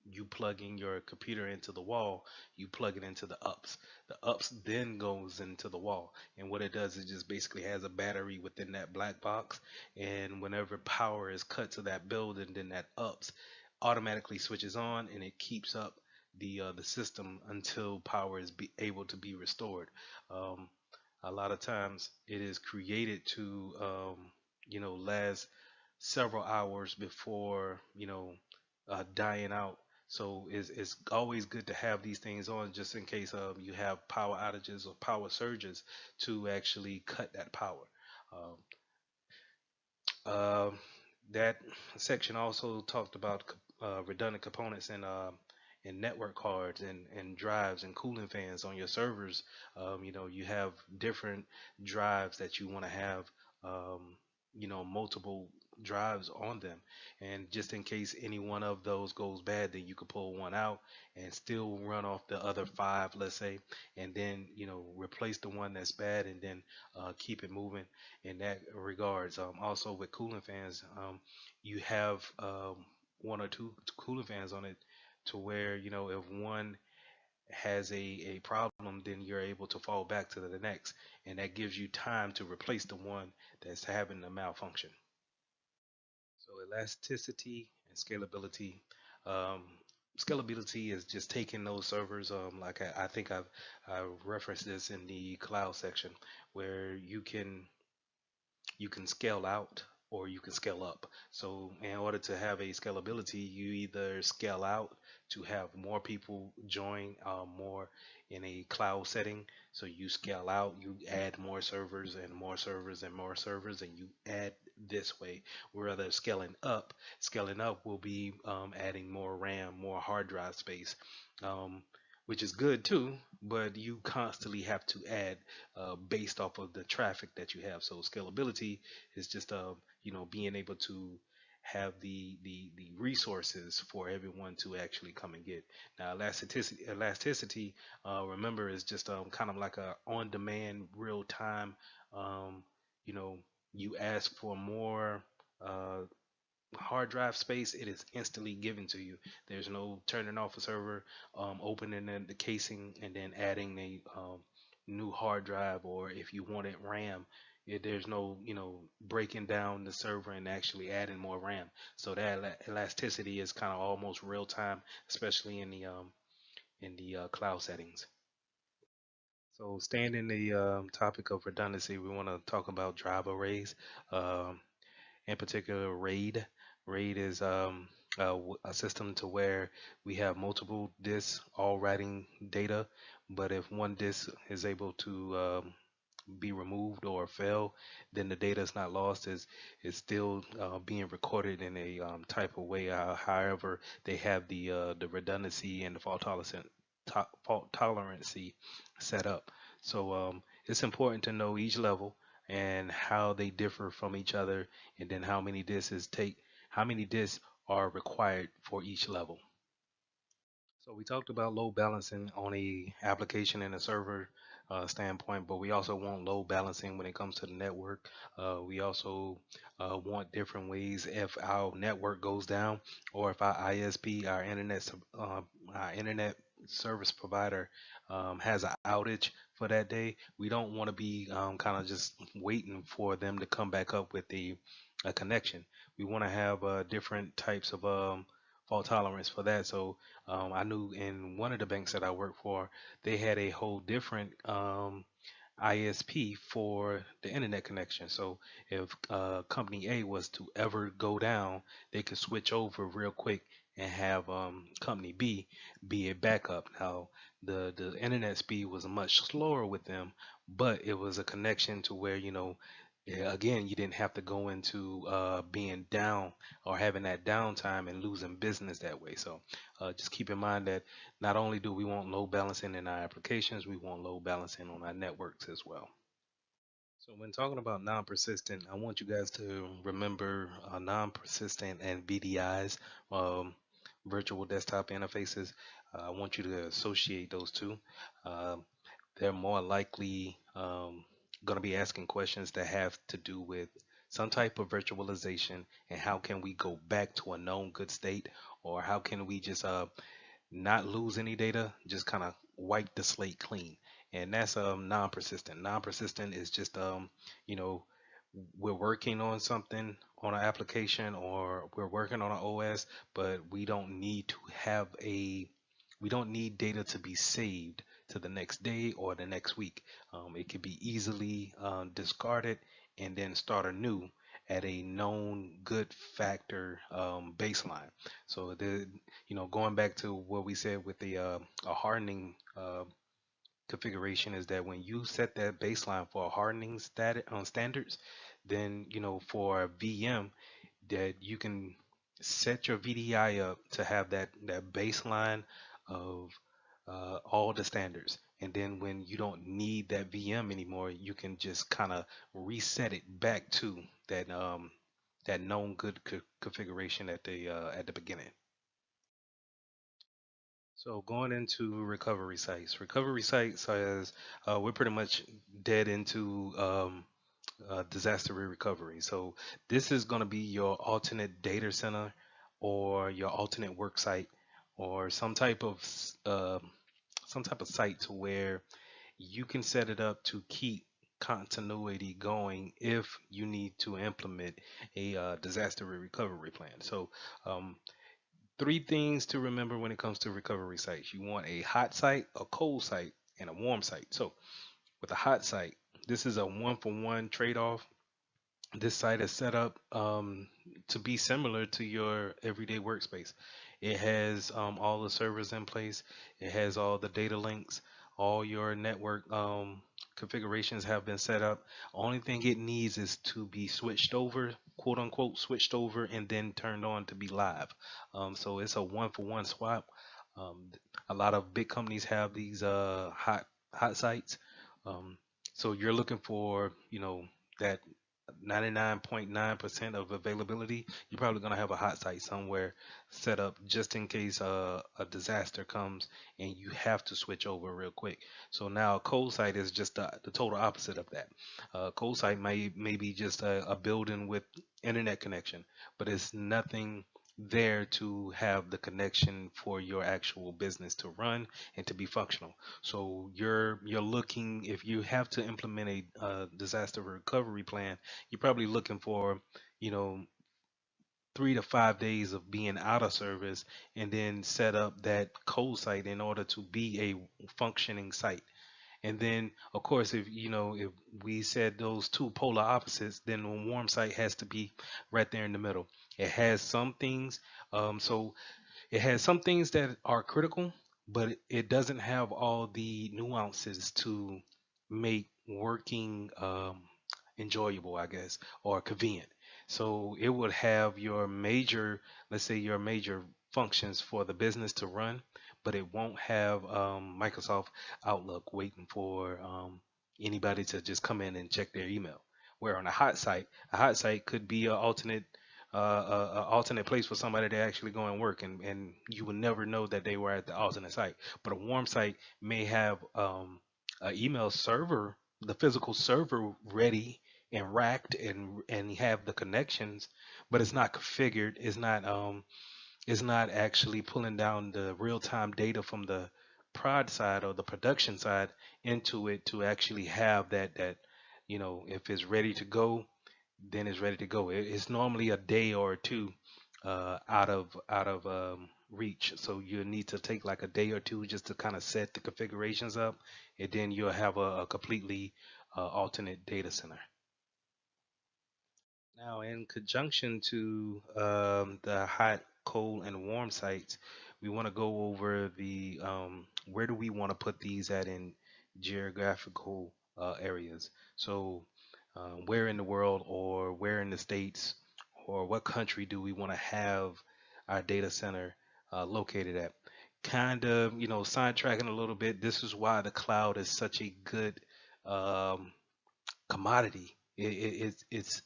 you plugging your computer into the wall, you plug it into the ups. The ups then goes into the wall. And what it does is just basically has a battery within that black box. And whenever power is cut to that building, then that ups automatically switches on and it keeps up the system until power is able to be restored. Um, a lot of times it is created to last several hours before dying out. So it's always good to have these things on just in case you have power outages or power surges to actually cut that power. Um, um, that section also talked about redundant components and network cards and drives and cooling fans on your servers. You have different drives that you want to have, multiple drives on them. And just in case any one of those goes bad, then you could pull one out and still run off the other five, let's say, and then, replace the one that's bad and then keep it moving in that regards. Also with cooling fans, you have one or two cooling fans on it to where if one has a problem, then you're able to fall back to the next, and that gives you time to replace the one that's having the malfunction. So elasticity and scalability. Um, Scalability is just taking those servers. Like I think I referenced this in the cloud section, where you can scale out or you can scale up. So in order to have a scalability, you either scale out to have more people join more in a cloud setting. So you scale out, you add more servers and more servers and more servers, and you add this way. Whereas scaling up will be adding more RAM, more hard drive space. Um, which is good too, but you constantly have to add based off of the traffic that you have. So scalability is just being able to have the resources for everyone to actually come and get. Now elasticity, remember, is just kind of like a on demand real time. Um, you know, you ask for more. Hard drive space, it is instantly given to you. There's no turning off a server, opening the casing, and then adding a new hard drive, or if you wanted RAM, there's no breaking down the server and actually adding more RAM. So that elasticity is kind of almost real time, especially in the cloud settings. So staying in the topic of redundancy, we want to talk about drive arrays. Um, in particular RAID. RAID is a system to where we have multiple disks all writing data, but if one disk is able to be removed or fail, then the data is not lost. Is still being recorded in a type of way. However, they have the redundancy and the fault tolerancy set up. So it's important to know each level and how they differ from each other, and then how many disks are required for each level. So we talked about load balancing on a application and a server standpoint, but we also want load balancing when it comes to the network. We also want different ways if our network goes down, or if our ISP, our internet service provider, has an outage for that day. We don't want to be kind of just waiting for them to come back up with a connection. We want to have different types of fault tolerance for that. So I knew in one of the banks that I worked for, they had a whole different ISP for the internet connection. So if company A was to ever go down, they could switch over real quick and have company B be a backup. Now the internet speed was much slower with them, but it was a connection to where Yeah, again, you didn't have to go into being down or having that downtime and losing business that way. So just keep in mind that not only do we want load balancing in our applications, we want load balancing on our networks as well. So when talking about non-persistent, I want you guys to remember non-persistent and VDIs, um, virtual desktop interfaces. I want you to associate those two. Um, they're more likely going to be asking questions that have to do with some type of virtualization and how can we go back to a known good state, or how can we just not lose any data, just kind of wipe the slate clean. And that's non-persistent. Non-persistent is just you know, we're working on something on an application or we're working on an OS, but we don't need data to be saved to the next day or the next week. It can be easily discarded and then start anew at a known good factor baseline. So going back to what we said with the a hardening configuration is that when you set that baseline for a hardening standards, then for a VM that you can set your VDI up to have that baseline of all the standards. And then when you don't need that VM anymore, you can just kind of reset it back to that known good configuration at the beginning. So going into recovery sites is we're pretty much dead into disaster recovery. So this is going to be your alternate data center or your alternate work site or some type of site to where you can set it up to keep continuity going if you need to implement a disaster recovery plan. So um, three things to remember when it comes to recovery sites. You want a hot site, a cold site, and a warm site. So with a hot site, this is a one for one trade off. This site is set up to be similar to your everyday workspace. It has all the servers in place. It has all the data links. All your network configurations have been set up. Only thing it needs is to be switched over, quote unquote, switched over, and then turned on to be live. So it's a one for one swap. Um, a lot of big companies have these hot sites. Um, so you're looking for that 99.9% of availability. You're probably going to have a hot site somewhere set up just in case a disaster comes and you have to switch over real quick. So now a cold site is just the total opposite of that. A cold site may be just a building with internet connection, but it's nothing there to have the connection for your actual business to run and to be functional. So you're looking, if you have to implement a disaster recovery plan, you're probably looking for, you know, 3 to 5 days of being out of service and then set up that cold site in order to be a functioning site. And then, of course, if we said those two polar opposites, then the warm site has to be right there in the middle. It has some things, so it has some things that are critical, but it doesn't have all the nuances to make working enjoyable, I guess, or convenient. So it would have your major, let's say your major functions for the business to run, but it won't have Microsoft Outlook waiting for anybody to just come in and check their email. Where on a hot site could be an alternate place for somebody to actually go and work, and you would never know that they were at the alternate site. But a warm site may have an email server, the physical server ready and racked and have the connections, but it's not configured. It's not actually pulling down the real time data from the prod side or the production side into it to actually have that if it's ready to go, then it's ready to go. It's normally a day or two out of reach. So you need to take like a day or two just to kind of set the configurations up, and then you'll have a completely alternate data center. Now, in conjunction to the hot, cold, and warm sites, we want to go over the where do we want to put these at in geographical areas. So where in the world or where in the states or what country do we want to have our data center located at. Kind of, sidetracking a little bit. This is why the cloud is such a good um, commodity. It's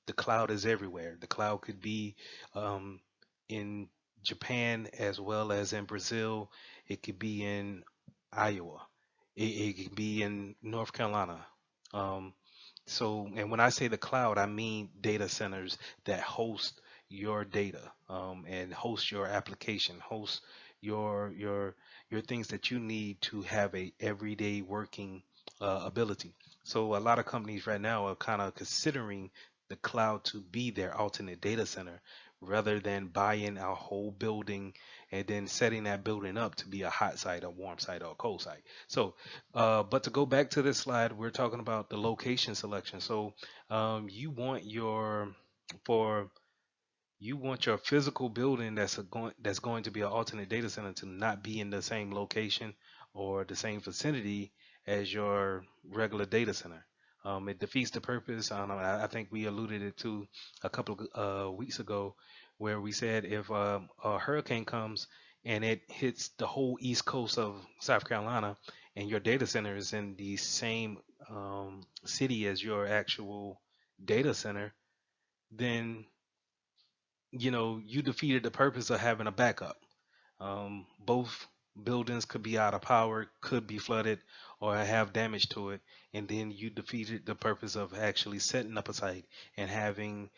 the cloud is everywhere. The cloud could be um, in Japan as well as in Brazil. It could be in Iowa. It could be in North Carolina. Um, and when I say the cloud, I mean data centers that host your data, and host your application, host your things that you need to have a everyday working ability. So a lot of companies right now are kind of considering the cloud to be their alternate data center rather than buying a whole building and then setting that building up to be a hot site, a warm site, or a cold site. So but to go back to this slide, we're talking about the location selection. So you want for you want your physical building that's going to be an alternate data center to not be in the same location or the same vicinity as your regular data center. It defeats the purpose. I don't know. I think we alluded it to a couple of weeks ago, where we said if a hurricane comes and it hits the whole east coast of South Carolina, and your data center is in the same city as your actual data center, then you defeated the purpose of having a backup. Both buildings could be out of power, could be flooded, or have damage to it, and then you defeated the purpose of actually setting up a site and having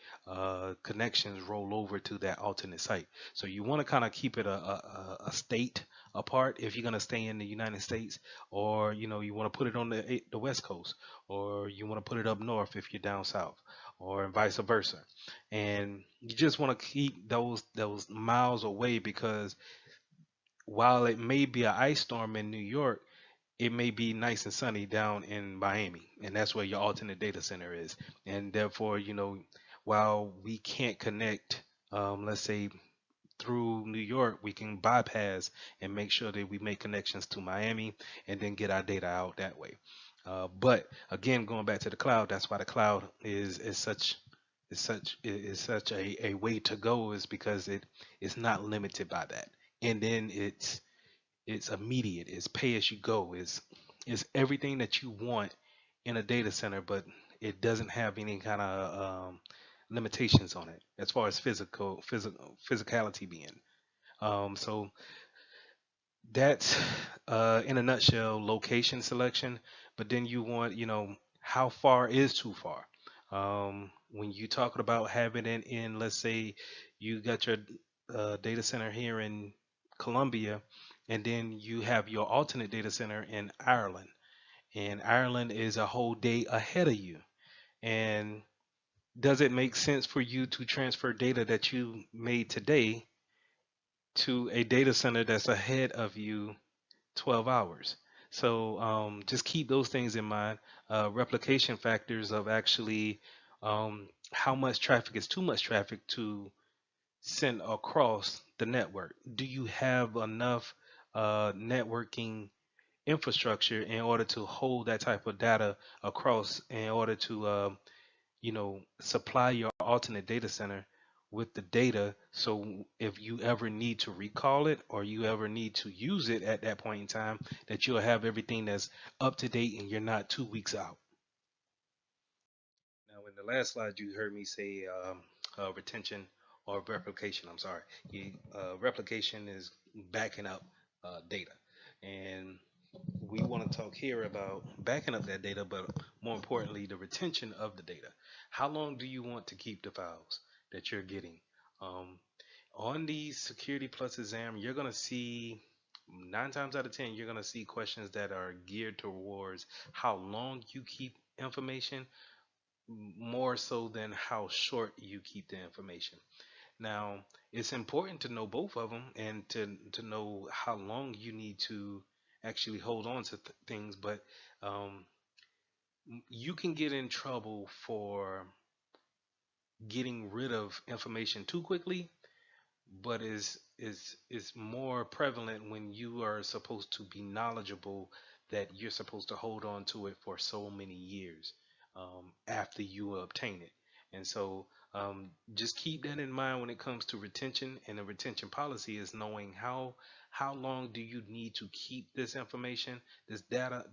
connections roll over to that alternate site. So you want to kind of keep it a state apart if you're going to stay in the United States, or you want to put it on the West Coast, or you want to put it up north if you're down south, or vice versa. And you just want to keep those miles away, because while it may be an ice storm in New York, it may be nice and sunny down in Miami, and that's where your alternate data center is. And therefore, while we can't connect, let's say through New York, we can bypass and make sure that we make connections to Miami and then get our data out that way. But again, going back to the cloud, that's why the cloud is such a way to go, is because it's not limited by that. And then it's immediate, it's pay as you go, is everything that you want in a data center, but it doesn't have any kind of limitations on it as far as physicality being. So that's in a nutshell location selection. But then you want, how far is too far. When you talking about having it in, let's say you got your data center here in Colombia, and then you have your alternate data center in Ireland, and Ireland is a whole day ahead of you. And does it make sense for you to transfer data that you made today to a data center that's ahead of you 12 hours? So just keep those things in mind. Replication factors of actually how much traffic is too much traffic to send across the network. Do you have enough networking infrastructure in order to hold that type of data across, in order to supply your alternate data center with the data, so if you ever need to recall it or you ever need to use it at that point in time, that you'll have everything that's up to date and you're not 2 weeks out. Now, in the last slide, you heard me say retention or replication. I'm sorry. Replication is backing up data. And we want to talk here about backing up that data, but more importantly, the retention of the data. How long do you want to keep the files that you're getting? Um, on the Security Plus exam, you're going to see 9 times out of 10, you're going to see questions that are geared towards how long you keep information, more so than how short you keep the information. Now, it's important to know both of them and to know how long you need to actually hold on to things, but um, you can get in trouble for getting rid of information too quickly, but is more prevalent when you are supposed to be knowledgeable, that you're supposed to hold on to it for so many years. after you obtain it. And so just keep that in mind when it comes to retention. And the retention policy is knowing how long do you need to keep this information, this data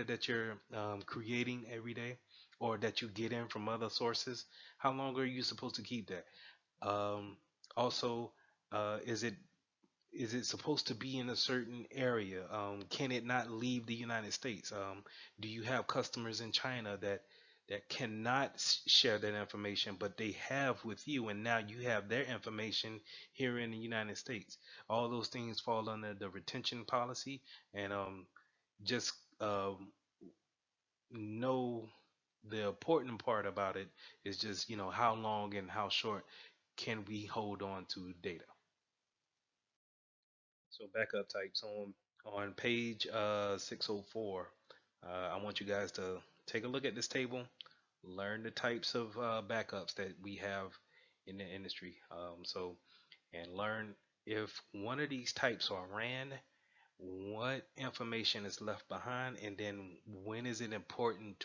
that you're creating every day, or that you get in from other sources. How long are you supposed to keep that? Um, Also, is it supposed to be in a certain area? Can it not leave the United States? Do you have customers in China that cannot share that information, but they have with you, and now you have their information here in the United States? All those things fall under the retention policy, and just know the important part about it is just how long and how short can we hold on to data. So backup types on page 604. I want you guys to take a look at this table, learn the types of backups that we have in the industry. And learn if one of these types are ran, what information is left behind, and then when is it important